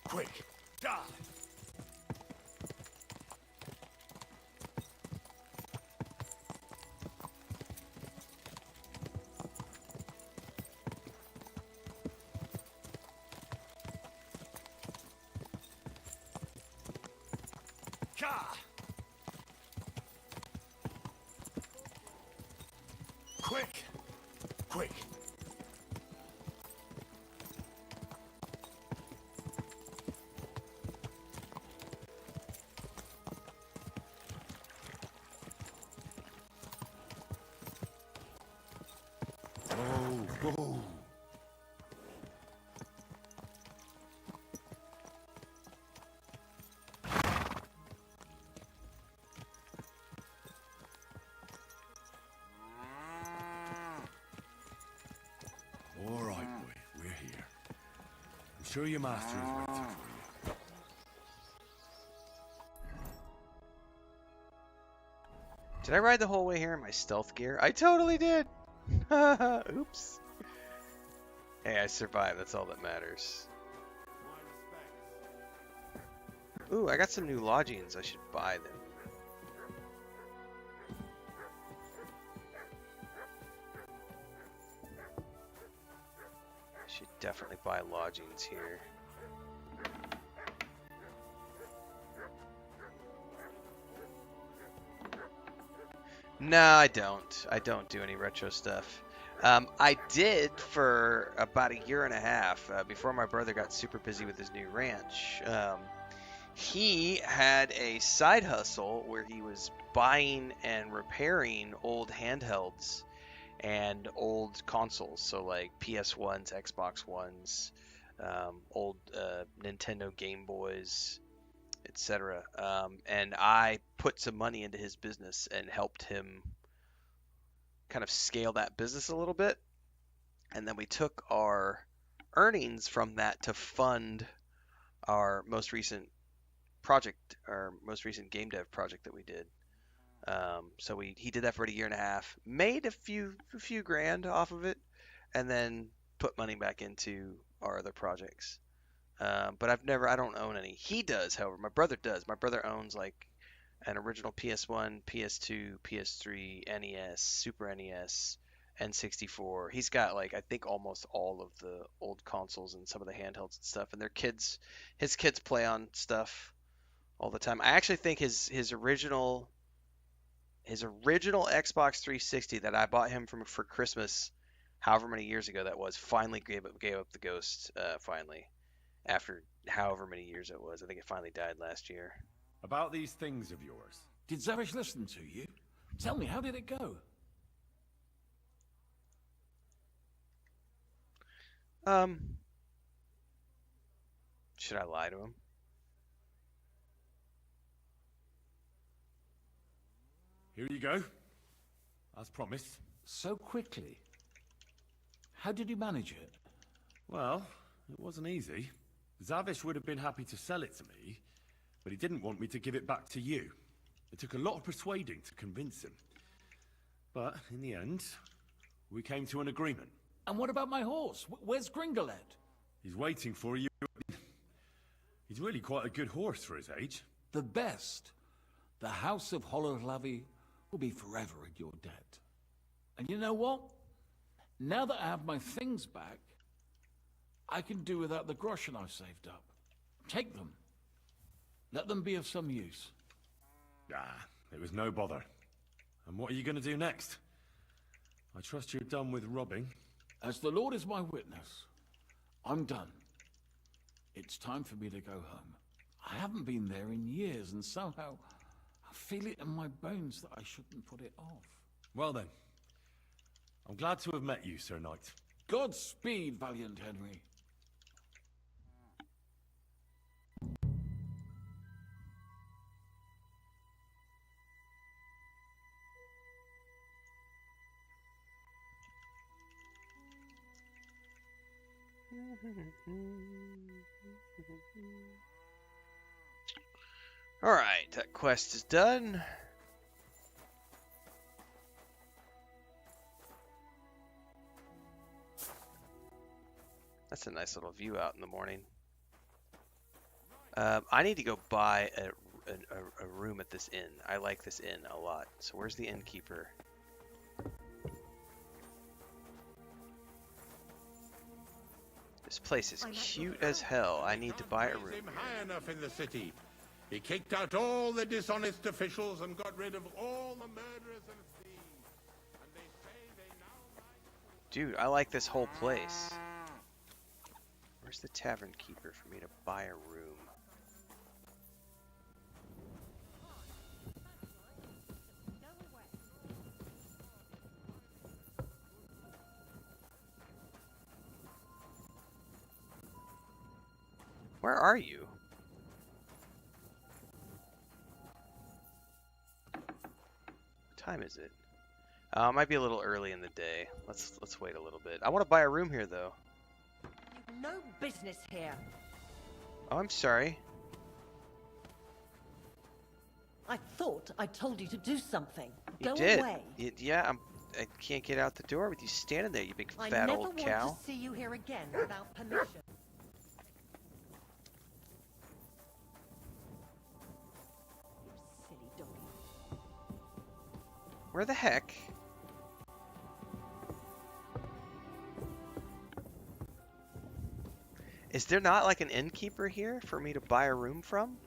Quick! Gah! Gah! Quick! Quick! Whoa! All right, boy, we're here. I'm sure your master is waiting for you. Did I ride the whole way here in my stealth gear? I totally did! Oops. Hey, I survived. That's all that matters. Ooh, I got some new lodgings. I should buy them. Should definitely buy lodgings here. No, I don't. I don't do any retro stuff. I did for about a year and a half before my brother got super busy with his new ranch. He had a side hustle where he was buying and repairing old handhelds and old consoles, so like PS1s, Xbox Ones, old Nintendo Game Boys, etc. And I put some money into his business and helped him kind of scale that business a little bit. And then we took our earnings from that to fund our most recent project, our most recent game dev project that we did. So he did that for a year and a half, made a few grand off of it, and then put money back into our other projects. But I don't own any. He does, however, my brother does. My brother owns like an original PS1, PS2, PS3, NES, Super NES, N64. He's got like I think almost all of the old consoles and some of the handhelds and stuff. And his kids play on stuff all the time. I actually think his original Xbox 360 that I bought him for Christmas, however many years ago that was, finally gave up the ghost. Finally, after however many years it was, I think it finally died last year. About these things of yours. Did Zavish listen to you? Tell me, how did it go? Should I lie to him? Here you go. As promised. So quickly. How did you manage it? Well, it wasn't easy. Zavish would have been happy to sell it to me, but he didn't want me to give it back to you. It took a lot of persuading to convince him. But in the end, we came to an agreement. And what about my horse? Where's Gringolet? He's waiting for you. He's really quite a good horse for his age. The best. The House of Hololavi will be forever in your debt. And you know what? Now that I have my things back, I can do without the groschen I've saved up. Take them. Let them be of some use. It was no bother. And what are you going to do next? I trust you're done with robbing. As the Lord is my witness, I'm done. It's time for me to go home. I haven't been there in years, and somehow I feel it in my bones that I shouldn't put it off. Well then, I'm glad to have met you, Sir Knight. Godspeed, valiant Henry. Alright, that quest is done. That's a nice little view out in the morning. I need to go buy a room at this inn. I like this inn a lot. So where's the innkeeper? This place is cute as hell. I need to buy a room. High enough in the city. He kicked out all the dishonest officials and got rid of all the murderers and thieves. And they say they now like... Dude, I like this whole place. Where's the tavern keeper for me to buy a room? Where are you? What time is it? It might be a little early in the day. Let's wait a little bit. I want to buy a room here though. You've no business here. Oh, I'm sorry. I thought I told you to do something. You Go did. away. Yeah, I can't get out the door with you standing there, you big fat old cow. I never want to see you here again without permission. You silly doggy. Where the heck? Is there not like an innkeeper here for me to buy a room from?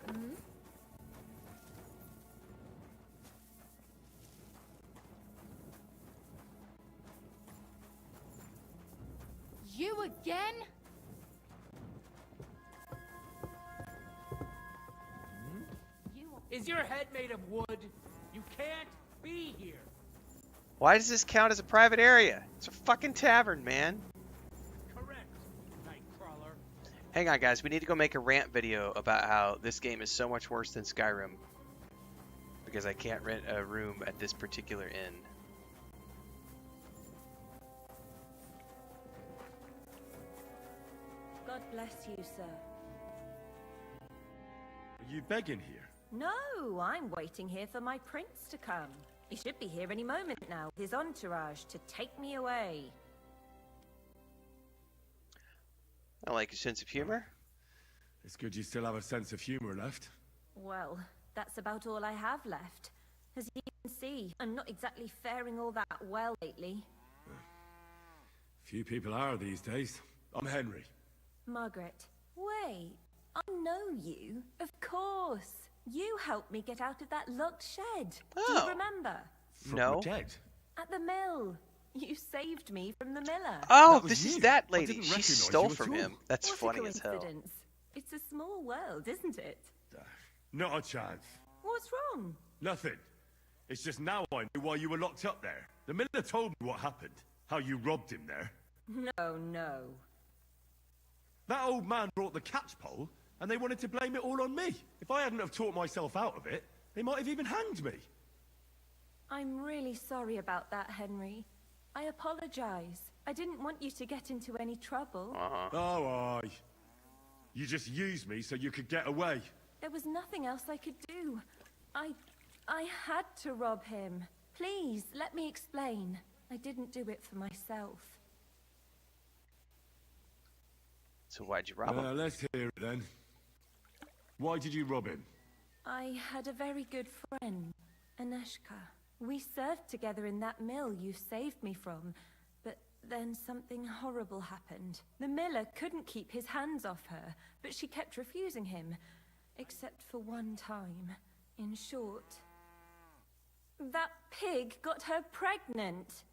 Hmm? You again? Is your head made of wood? You can't be here. Why does this count as a private area? It's a fucking tavern, man. Correct, Nightcrawler. Hang on, guys. We need to go make a rant video about how this game is so much worse than Skyrim. Because I can't rent a room at this particular inn. God bless you, sir. Are you begging here? No, I'm waiting here for my prince to come. He should be here any moment now, with his entourage to take me away. I like your sense of humor. It's good you still have a sense of humor left. Well, that's about all I have left. As you can see, I'm not exactly faring all that well lately. Few people are these days. I'm Henry. Margaret, wait. I know you. Of course. You helped me get out of that locked shed. Do Oh. you remember? From No. the dead. At the mill. You saved me from the miller. Oh, That was this is you. that I lady. didn't She recognize stole you at from all. him. That's What funny a as hell. coincidence. It's a small world, isn't it? Not a chance. What's wrong? Nothing. It's just now I knew why you were locked up there. The miller told me what happened. How you robbed him there. No. That old man brought the catchpole, and they wanted to blame it all on me. If I hadn't have talked myself out of it, they might have even hanged me. I'm really sorry about that, Henry. I apologize. I didn't want you to get into any trouble. Oh, aye. You just used me so you could get away. There was nothing else I could do. I had to rob him. Please, let me explain. I didn't do it for myself. So why'd you rob him? Let's hear it then. Why did you rob him? I had a very good friend, Aneshka. We served together in that mill you saved me from, but then something horrible happened. The miller couldn't keep his hands off her, but she kept refusing him, except for one time. In short, that pig got her pregnant.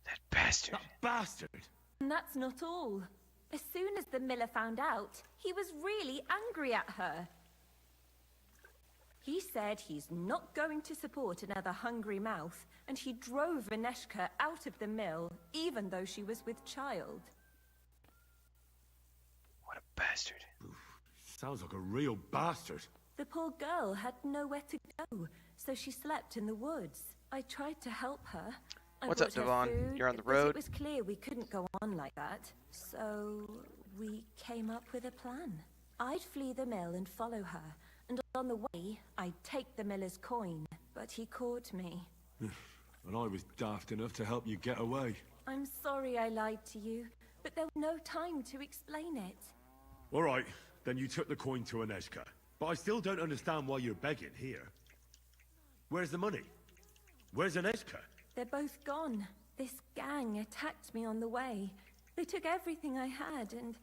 That bastard. That bastard! And that's not all. As soon as the miller found out, he was really angry at her. He said he's not going to support another hungry mouth, and he drove Aneshka out of the mill, even though she was with child. What a bastard. Sounds like a real bastard. The poor girl had nowhere to go, so she slept in the woods. I tried to help her. I What's up, brought her Devon? food, You're on the but road. it was clear we couldn't go on like that, so we came up with a plan. I'd flee the mill and follow her, and on the way, I'd take the miller's coin, but he caught me. And I was daft enough to help you get away. I'm sorry I lied to you, but there was no time to explain it. All right, then you took the coin to Aneshka. But I still don't understand why you're begging here. Where's the money? Where's Aneshka? They're both gone. This gang attacked me on the way. They took everything I had, and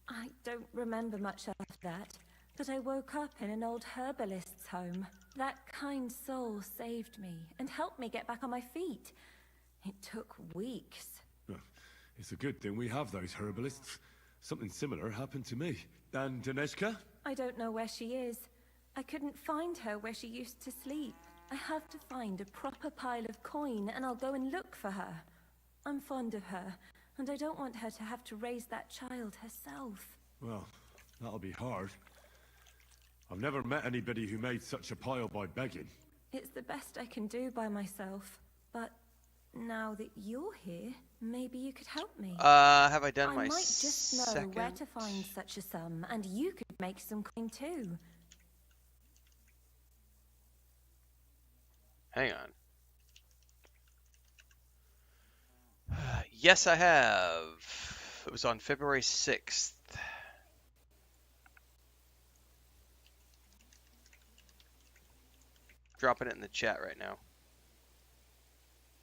I don't remember much after that. But I woke up in an old herbalist's home. That kind soul saved me and helped me get back on my feet. It took weeks. It's a good thing we have those herbalists. Something similar happened to me. And Aneshka? I don't know where she is. I couldn't find her where she used to sleep. I have to find a proper pile of coin, and I'll go and look for her. I'm fond of her, and I don't want her to have to raise that child herself. Well, that'll be hard. I've never met anybody who made such a pile by begging. It's the best I can do by myself. But now that you're here, maybe you could help me. Have I done I my might just know second? where to find such a sum, and you could make some coin too. Hang on. Yes, I have. It was on February 6th. Dropping it in the chat right now.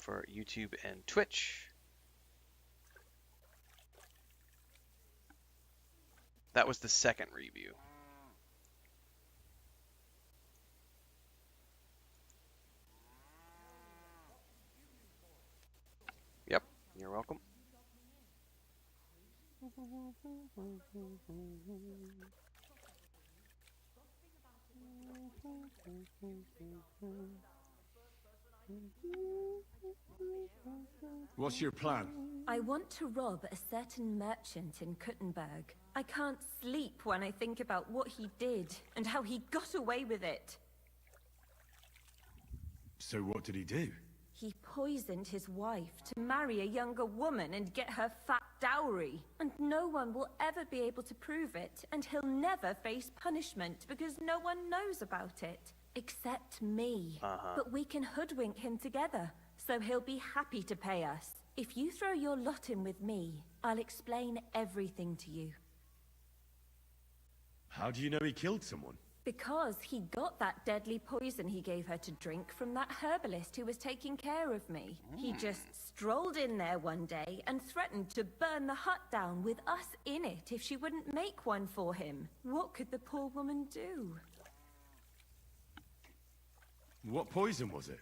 for YouTube and Twitch. That was the second review. Yep, you're welcome. What's your plan? I want to rob a certain merchant in Kuttenberg. I can't sleep when I think about what he did and how he got away with it. So what did he do? He poisoned his wife to marry a younger woman and get her fat dowry. And no one will ever be able to prove it, and he'll never face punishment because no one knows about it. Except me. But we can hoodwink him together, so he'll be happy to pay us. If you throw your lot in with me, I'll explain everything to you. How do you know he killed someone? Because he got that deadly poison he gave her to drink from that herbalist who was taking care of me. He just strolled in there one day and threatened to burn the hut down with us in it if she wouldn't make one for him. What could the poor woman do? What poison was it?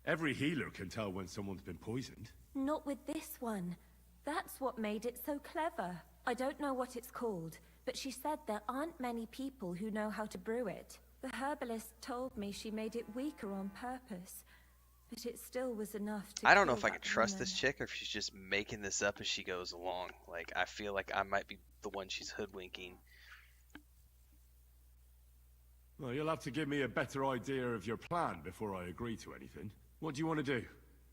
Every healer can tell when someone's been poisoned. Not with this one. That's what made it so clever. I don't know what it's called, but she said there aren't many people who know how to brew it. The herbalist told me she made it weaker on purpose, but it still was enough to I don't know kill if I that can trust woman. this chick or if she's just making this up as she goes along. Like, I feel like I might be the one she's hoodwinking. Well, you'll have to give me a better idea of your plan before I agree to anything. What do you want to do?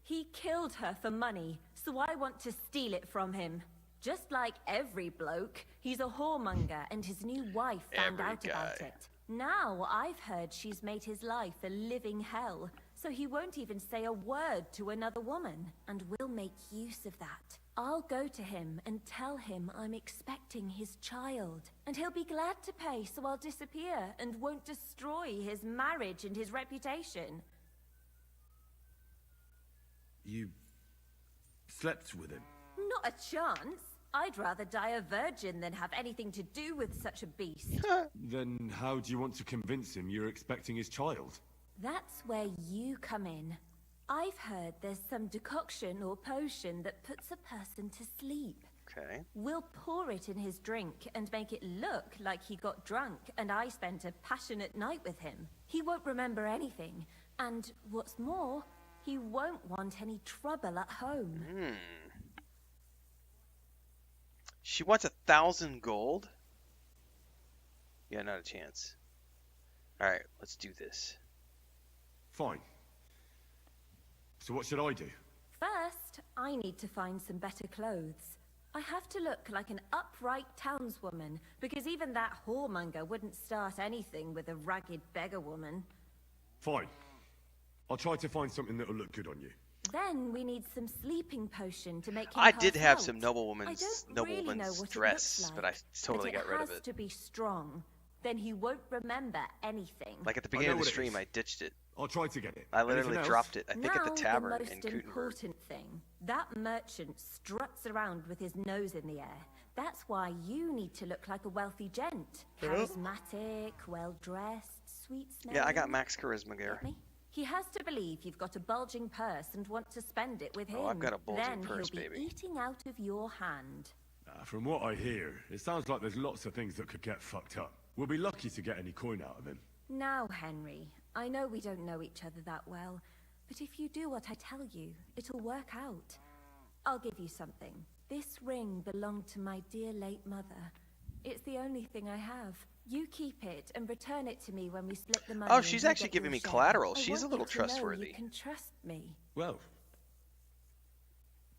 He killed her for money, so I want to steal it from him. Just like every bloke, he's a whoremonger and his new wife found out about it. Now I've heard she's made his life a living hell, so he won't even say a word to another woman, and we'll make use of that. I'll go to him and tell him I'm expecting his child, and he'll be glad to pay, so I'll disappear and won't destroy his marriage and his reputation. You slept with him? Not a chance. I'd rather die a virgin than have anything to do with such a beast. Then how do you want to convince him you're expecting his child? That's where you come in. I've heard there's some decoction or potion that puts a person to sleep. Okay. We'll pour it in his drink and make it look like he got drunk and I spent a passionate night with him. He won't remember anything. And what's more, he won't want any trouble at home. She wants 1,000 gold? Yeah, not a chance. Alright, let's do this. Fine. So what should I do? First, I need to find some better clothes. I have to look like an upright townswoman, because even that whoremonger wouldn't start anything with a ragged beggar woman. Fine. I'll try to find something that'll look good on you. Then we need some sleeping potion to make him I did pass have out. some I don't really know noblewoman's what dress, it looks like, but I totally got rid of It has it. to be strong. Then he won't remember anything. Like at the I beginning know of the what it stream, is. I ditched it. I'll try to get it. I literally Anything else? dropped it, I think at the Now, tavern the in most Kuttenberg. important thing. That merchant struts around with his nose in the air. That's why you need to look like a wealthy gent. Charismatic, well-dressed, sweet-smelling. Yeah, I got max charisma there. Get me? He has to believe you've got a bulging purse and want to spend it with him. Oh, I've got a bulging then purse, he'll be baby. eating out of your hand. From what I hear, it sounds like there's lots of things that could get fucked up. We'll be lucky to get any coin out of him. Now, Henry, I know we don't know each other that well, but if you do what I tell you, it'll work out. I'll give you something. This ring belonged to my dear late mother. It's the only thing I have. You keep it and return it to me when we split the money. Oh, and she's you actually get your giving me share. collateral. I She's a want little you to know trustworthy. You can trust me. Well,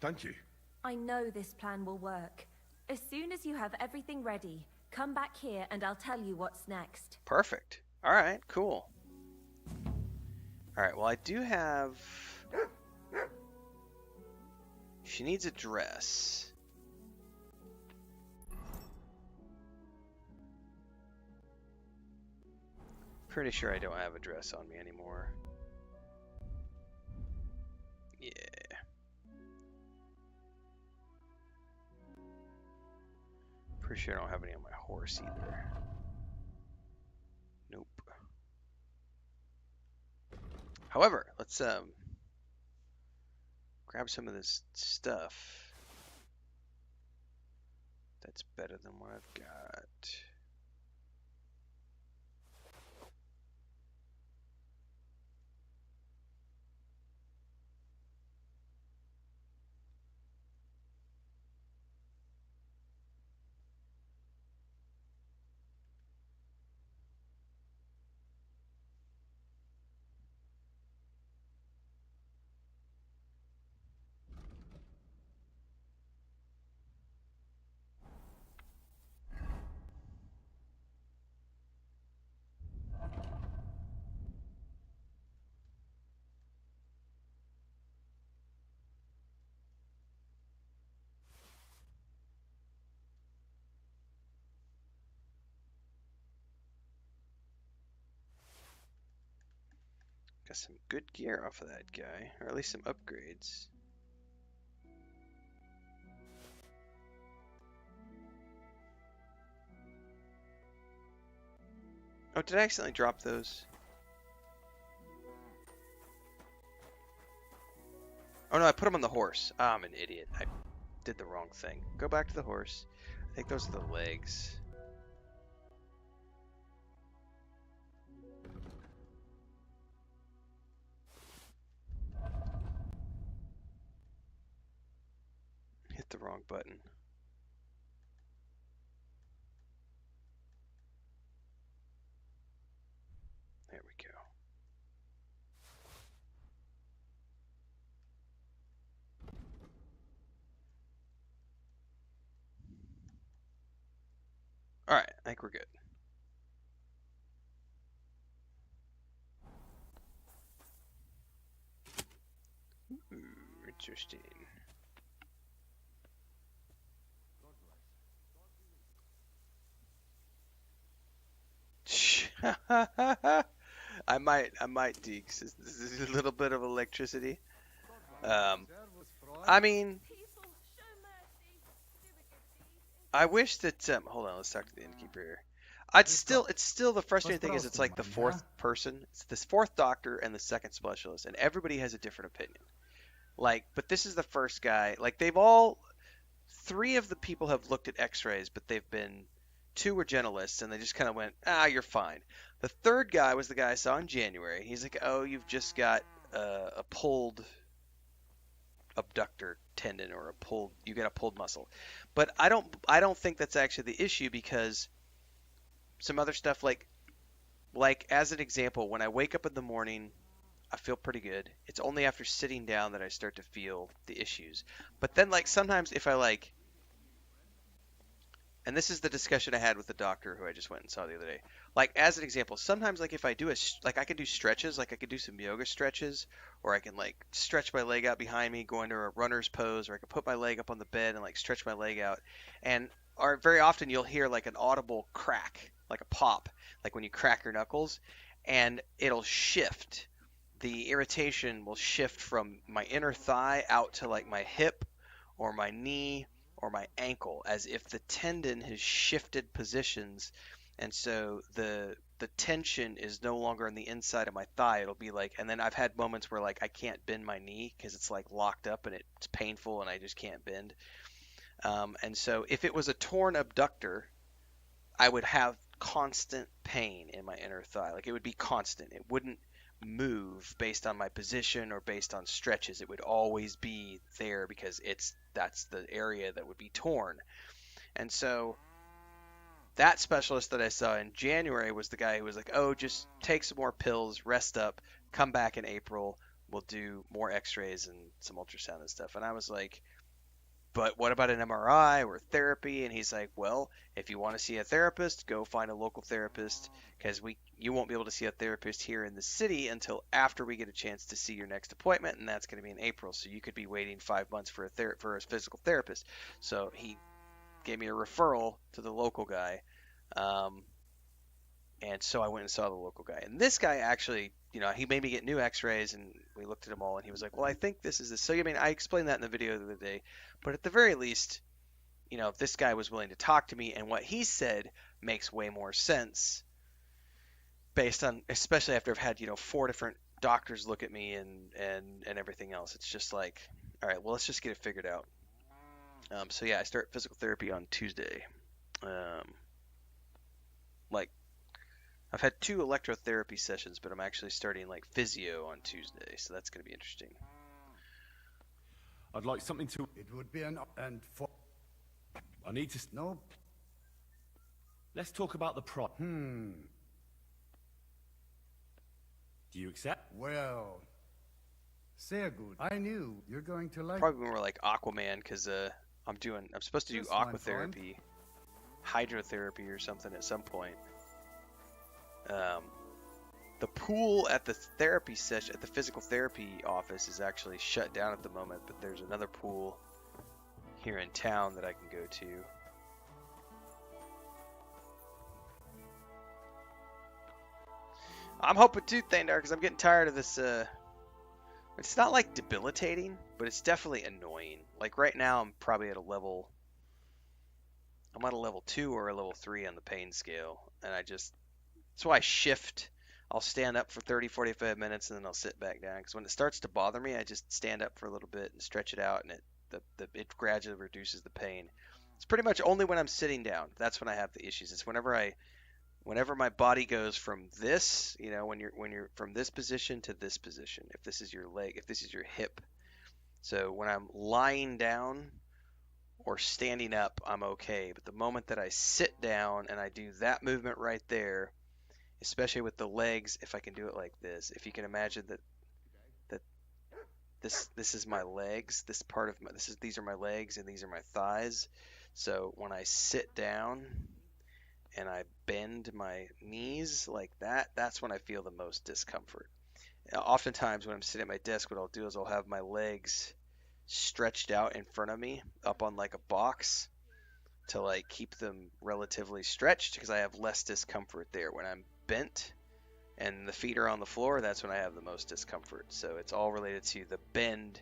thank you. I know this plan will work. As soon as you have everything ready, come back here and I'll tell you what's next. Perfect. Alright, cool. Alright, well I do have... She needs a dress. Pretty sure I don't have a dress on me anymore. Pretty sure I don't have any on my horse either. Nope. However, let's grab some of this stuff. That's better than what I've got. Got some good gear off of that guy, or at least some upgrades. Oh, did I accidentally drop those? Oh no, I put them on the horse. Oh, I'm an idiot. I did the wrong thing. Go back to the horse. I think those are the legs. Hit the wrong button. There we go. Alright, I think we're good. Ooh, interesting. I might, Deeks. This is a little bit of electricity. I mean, I wish that. Hold on, let's talk to the innkeeper here. It's still the frustrating thing is it's like the fourth person. It's this fourth doctor and the second specialist, and everybody has a different opinion. Like, but this is the first guy. Like, three of the people have looked at X-rays, but two were generalists, and they just kind of went, you're fine. The third guy was the guy I saw in January. He's like, oh, you've just got a pulled abductor tendon or you got a pulled muscle. But I don't think that's actually the issue, because some other stuff like as an example, when I wake up in the morning, I feel pretty good. It's only after sitting down that I start to feel the issues. But then sometimes if I and this is the discussion I had with the doctor who I just went and saw the other day. As an example, sometimes if I do I can do stretches, I could do some yoga stretches, or I can stretch my leg out behind me, go into a runner's pose, or I can put my leg up on the bed and stretch my leg out. Or very often you'll hear an audible crack, like a pop, like when you crack your knuckles, and it'll shift. The irritation will shift from my inner thigh out to my hip or my knee or my ankle, as if the tendon has shifted positions, and so the tension is no longer on the inside of my thigh. It'll be and then I've had moments where I can't bend my knee because it's locked up and it's painful and I just can't bend. And so if it was a torn abductor, I would have constant pain in my inner thigh. It would be constant. It wouldn't move based on my position or based on stretches. It would always be there because that's the area that would be torn. And so that specialist that I saw in January was the guy who was like, oh, just take some more pills, rest up, come back in April, we'll do more x-rays and some ultrasound and stuff. And I was like, but what about an MRI or therapy? And he's like, well, if you want to see a therapist, go find a local therapist, because you won't be able to see a therapist here in the city until after we get a chance to see your next appointment, and that's going to be in April. So you could be waiting 5 months for a physical therapist. So he gave me a referral to the local guy, and so I went and saw the local guy. And this guy actually, he made me get new x-rays, and we looked at them all, and he was like, well, I think this is this. So, I explained that in the video the other day. But at the very least, you know, if this guy was willing to talk to me and what he said makes way more sense based on, especially after I've had, you know, 4 different doctors look at me and everything else. It's just like, all right, well, let's just get it figured out. So yeah, I start physical therapy on Tuesday. Like, I've had 2 electrotherapy sessions, but I'm actually starting like physio on Tuesday, so that's going to be interesting. I'd like something to... It would be an... and for... I need to... No. Let's talk about the price. Hmm. Do you accept? Well... Sehr gut. I knew you're going to like... Probably more like Aquaman, because I'm supposed to do Yes, my aquatherapy, hydrotherapy or something at some point. The pool at the therapy session, at the physical therapy office, is actually shut down at the moment, but there's another pool here in town that I can go to. I'm hoping too, Thandar, because I'm getting tired of this. It's not like debilitating, but it's definitely annoying. Like right now, I'm probably at a level. I'm at a level 2 or a level 3 on the pain scale, and that's why I shift. I'll stand up for 30, 45 minutes, and then I'll sit back down. Because when it starts to bother me, I just stand up for a little bit and stretch it out, and it gradually reduces the pain. It's pretty much only when I'm sitting down. That's when I have the issues. It's whenever my body goes from this, you know, when you're from this position to this position. If this is your leg, if this is your hip. So when I'm lying down or standing up, I'm okay. But the moment that I sit down and I do that movement right there, especially with the legs, if I can do it like this, if you can imagine that this is my legs, these are my legs and these are my thighs. So when I sit down and I bend my knees like that, that's when I feel the most discomfort. Oftentimes when I'm sitting at my desk, what I'll do is I'll have my legs stretched out in front of me up on like a box to like keep them relatively stretched, because I have less discomfort there. When I'm bent and the feet are on the floor, that's when I have the most discomfort. So it's all related to the bend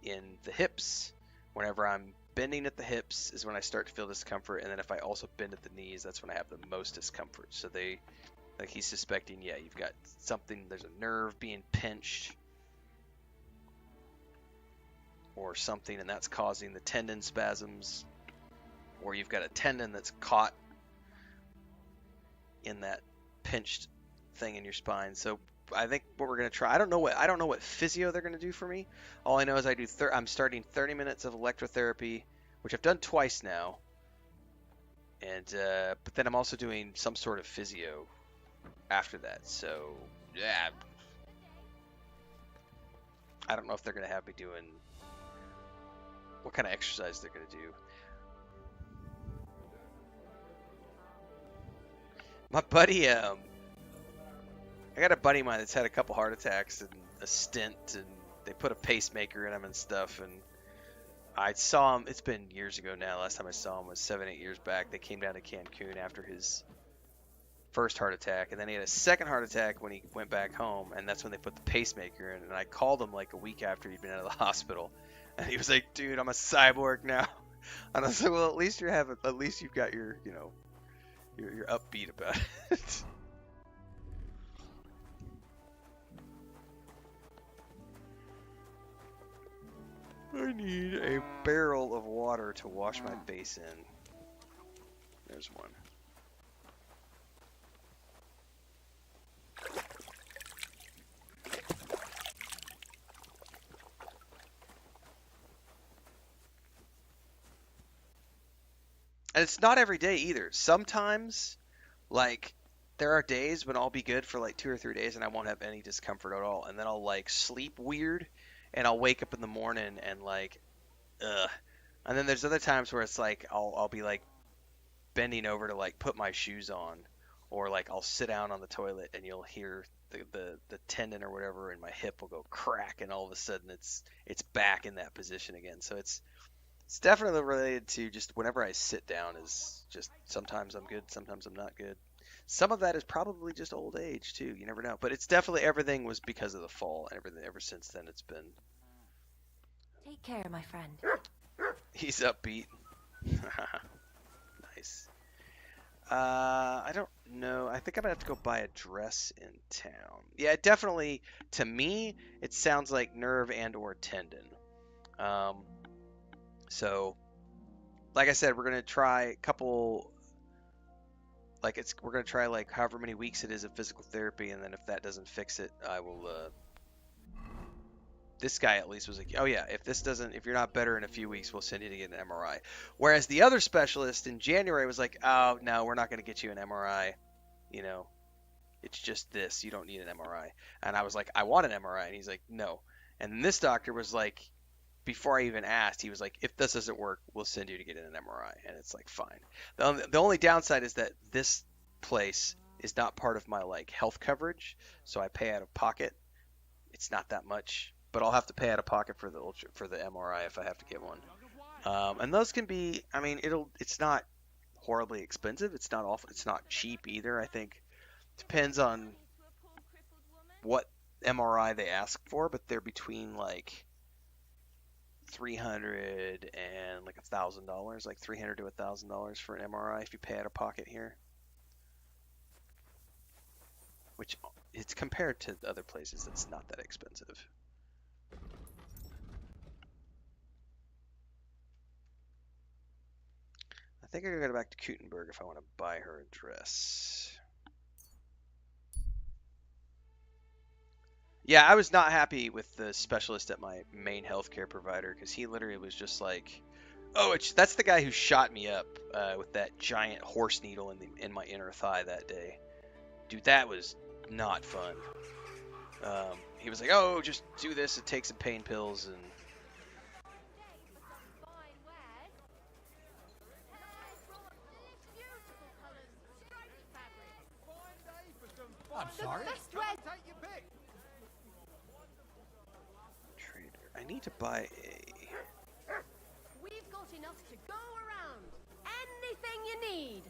in the hips. Whenever I'm bending at the hips is when I start to feel discomfort, and then if I also bend at the knees, that's when I have the most discomfort. So he's suspecting, yeah, you've got something, there's a nerve being pinched or something, and that's causing the tendon spasms, or you've got a tendon that's caught in that pinched thing in your spine. So I think what we're going to try, I don't know what physio they're going to do for me. All I know is I'm starting 30 minutes of electrotherapy, which I've done twice now. And but then I'm also doing some sort of physio after that. So yeah, I don't know if they're going to have me doing what kind of exercise they're going to do. My buddy, I got a buddy of mine that's had a couple heart attacks and a stent, and they put a pacemaker in him and stuff. And I saw him, it's been years ago now. Last time I saw him was 7-8 years back. They came down to Cancun after his first heart attack, and then he had a second heart attack when he went back home, and that's when they put the pacemaker in. And I called him like a week after he'd been out of the hospital, and he was like, "Dude, I'm a cyborg now." And I was like, "Well, at least you've got your, you know, you're upbeat about it." I need a barrel of water to wash my face in. There's one. And it's not every day either. Sometimes, like, there are days when I'll be good for like 2 or 3 days and I won't have any discomfort at all. And then I'll like sleep weird and I'll wake up in the morning and like, ugh. And then there's other times where it's like I'll be like bending over to like put my shoes on, or like I'll sit down on the toilet and you'll hear the tendon or whatever in my hip will go crack, and all of a sudden it's back in that position again. So it's definitely related to just whenever I sit down is just sometimes I'm good, sometimes I'm not good. Some of that is probably just old age too. You never know. But it's definitely, everything was because of the fall, and everything ever since then it's been. Take care, my friend. He's upbeat. Nice. I don't know. I think I'm gonna have to go buy a dress in town. Yeah, definitely. To me, it sounds like nerve and or tendon. Um, so, like I said, we're gonna try a couple. We're gonna try like however many weeks it is of physical therapy, and then if that doesn't fix it, I will. This guy at least was like, oh yeah, if you're not better in a few weeks, we'll send you to get an MRI. Whereas the other specialist in January was like, oh no, we're not gonna get you an MRI. You know, it's just this. You don't need an MRI. And I was like, I want an MRI, and he's like, no. And then this doctor was like, before I even asked, he was like, if this doesn't work, we'll send you to get an MRI. And it's like, fine. The only downside is that this place is not part of my like health coverage, so I pay out of pocket. It's not that much, but I'll have to pay out of pocket for the MRI if I have to get one. And those can be, I mean, it's not horribly expensive. It's not awful. It's not cheap either. I think depends on what MRI they ask for, but they're between like $300 and like $1,000, like $300 to $1,000 for an MRI if you pay out of pocket here. Which it's compared to other places, it's not that expensive. I think I gotta go back to Kutenberg if I want to buy her a dress. Yeah, I was not happy with the specialist at my main healthcare provider because he literally was just like, "Oh, that's the guy who shot me up with that giant horse needle in my inner thigh that day." Dude, that was not fun. He was like, "Oh, just do this and take some pain pills," and I'm sorry. trader. I need to buy a. We've got enough to go around. Anything you need.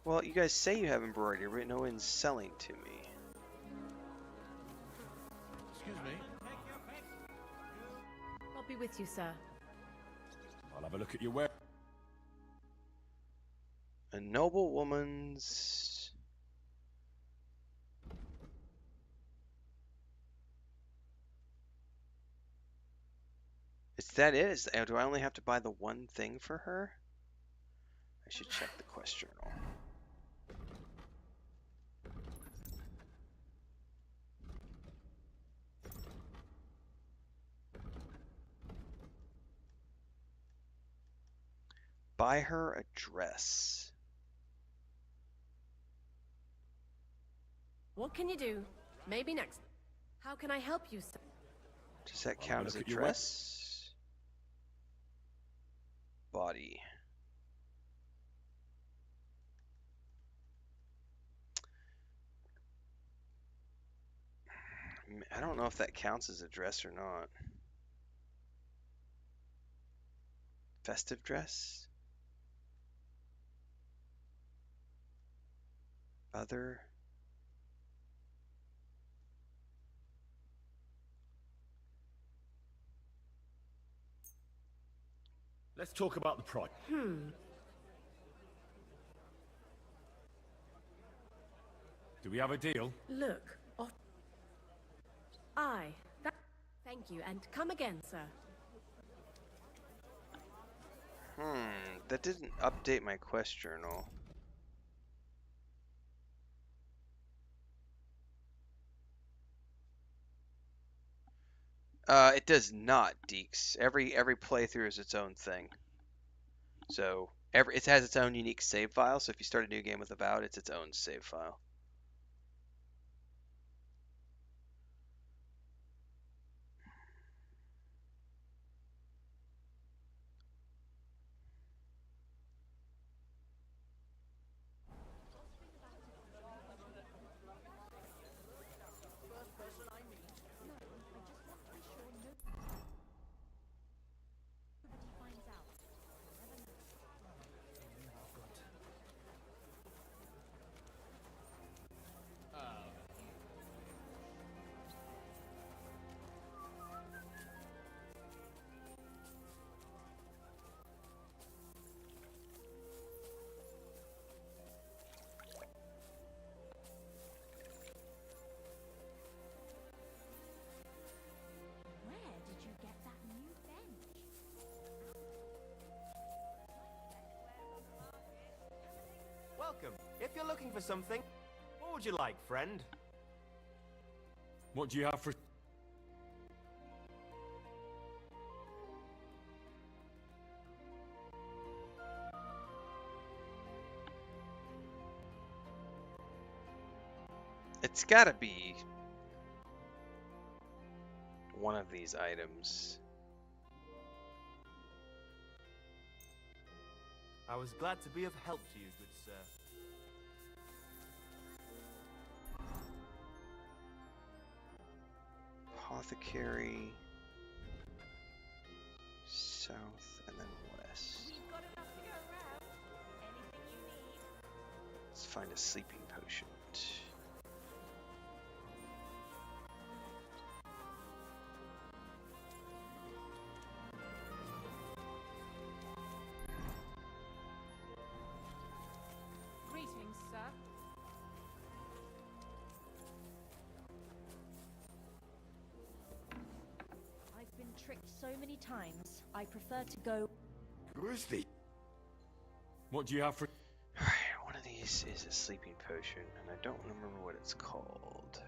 Well, you guys say you have embroidery, but no one's selling to me. Excuse me. I'll be with you, sir. I'll have a look at your wear. A noble woman's. Is that it? Do I only have to buy the one thing for her? I should check the quest journal. Buy her a dress. What can you do? Maybe next. How can I help you, sir? Does that count as a dress? Body. I don't know if that counts as a dress or not. Festive dress? Other? Let's talk about the price. Do we have a deal? Look. Thank you, and come again, sir. That didn't update my quest journal. It does not, Deeks. Every playthrough is its own thing. So it has its own unique save file. So if you start a new game with Avowed, it's its own save file. If you're looking for something, what would you like, friend? What do you have for... It's gotta be one of these items. I was glad to be of help to you, good sir. Apothecary, south, and then west. We've got enough to go around. Anything you need. Let's find a sleeping potion. Greetings, sir. I've been tricked so many times. I prefer to go. Grüß dich. What do you have for... Alright, one of these is a sleeping potion, and I don't remember what it's called.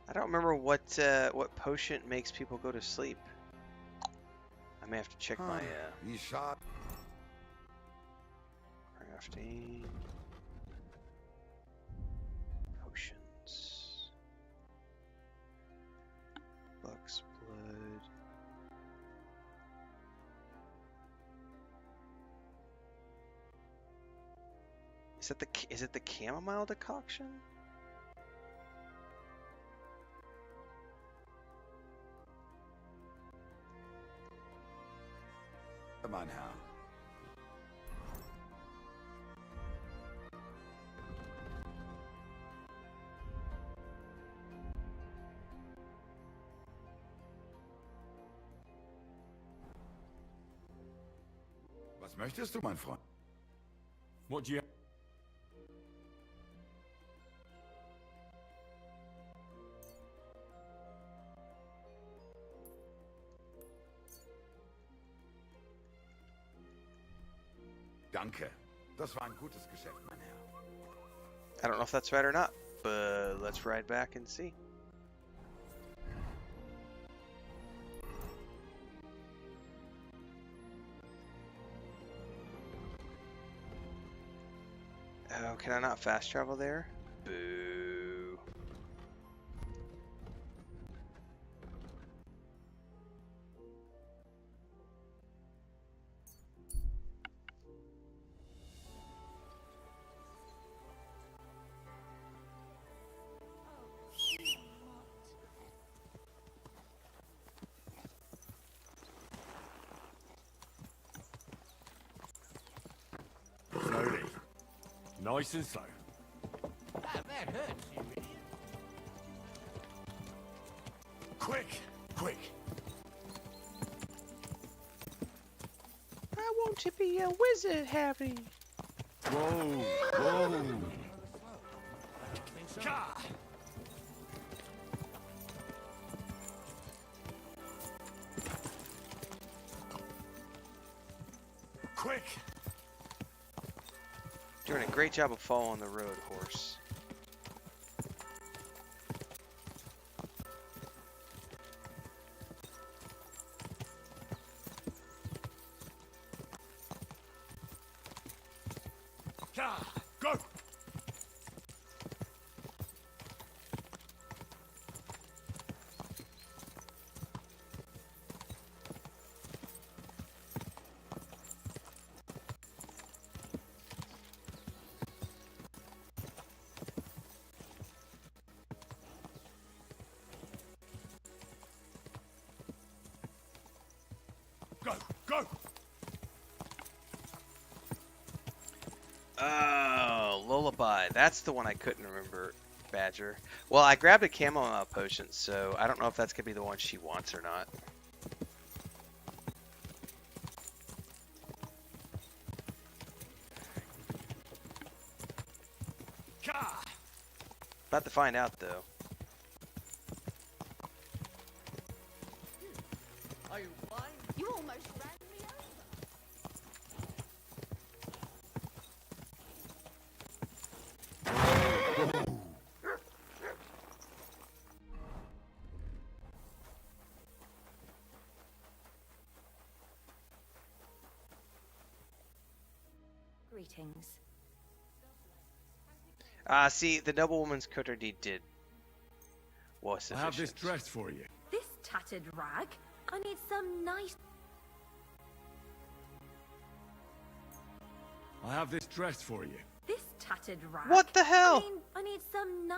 I don't remember what potion makes people go to sleep. I may have to check my crafting potions. Buck's blood. Is it the chamomile decoction? Mein Herr. Was möchtest du, mein Freund? What do you... Danke. Das war ein gutes Geschäft, mein Herr. I don't know if that's right or not, but let's ride back and see. Oh, can I not fast travel there? Boo. Slowly. Nice and slow. That hurts, you idiot. Quick! Quick! I want to be a wizard, Harry. Whoa! Whoa! Ka! Quick! Doing a great job of following the road, horse. Ka! Go! Go! Oh, Lullaby. That's the one I couldn't remember, Badger. Well, I grabbed a chamomile potion, so I don't know if that's going to be the one she wants or not. About to find out, though. Are you fine? You almost ran me over. Greetings. See, the noblewoman's coat deed did was I sufficient. have this dress for you. This tattered rag? I need some nice... I have this dress for you. This tattered rag? What the hell? I need some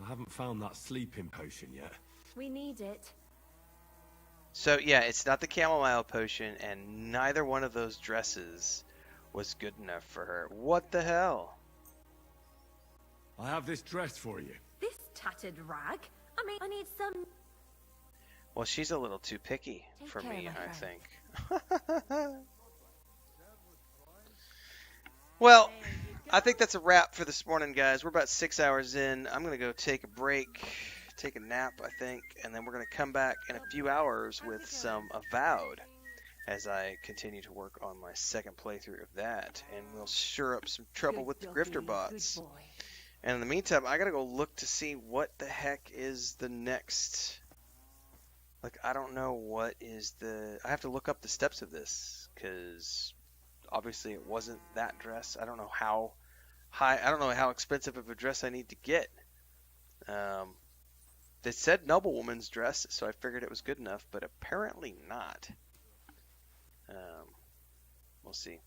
I haven't found that sleeping potion yet. We need it. So, yeah, it's not the chamomile potion, and neither one of those dresses was good enough for her. What the hell? I have this dress for you. This tattered rag? I need some... Well, she's a little too picky Take for care, me, my I think. Well, I think that's a wrap for this morning, guys. We're about 6 hours in. I'm going to go take a break, take a nap, I think, and then we're going to come back in a few hours with some Avowed as I continue to work on my second playthrough of that, and we'll stir up some trouble with the grifter bots. And in the meantime, I got to go look to see what the heck is the next... Like, I don't know what is the... I have to look up the steps of this, because obviously it wasn't that dress. I don't know how high... I don't know how expensive of a dress I need to get. They said noblewoman's dress, so I figured it was good enough, but apparently not. We'll see.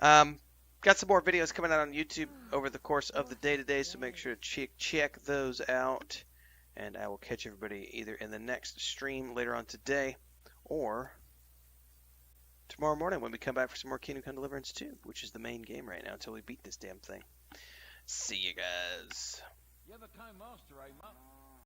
Got some more videos coming out on YouTube over the course of the day today, so make sure to check those out. And I will catch everybody either in the next stream later on today or tomorrow morning when we come back for some more Kingdom Come Deliverance 2, which is the main game right now until we beat this damn thing. See you guys. You're the Kind Master, eh, Mutt?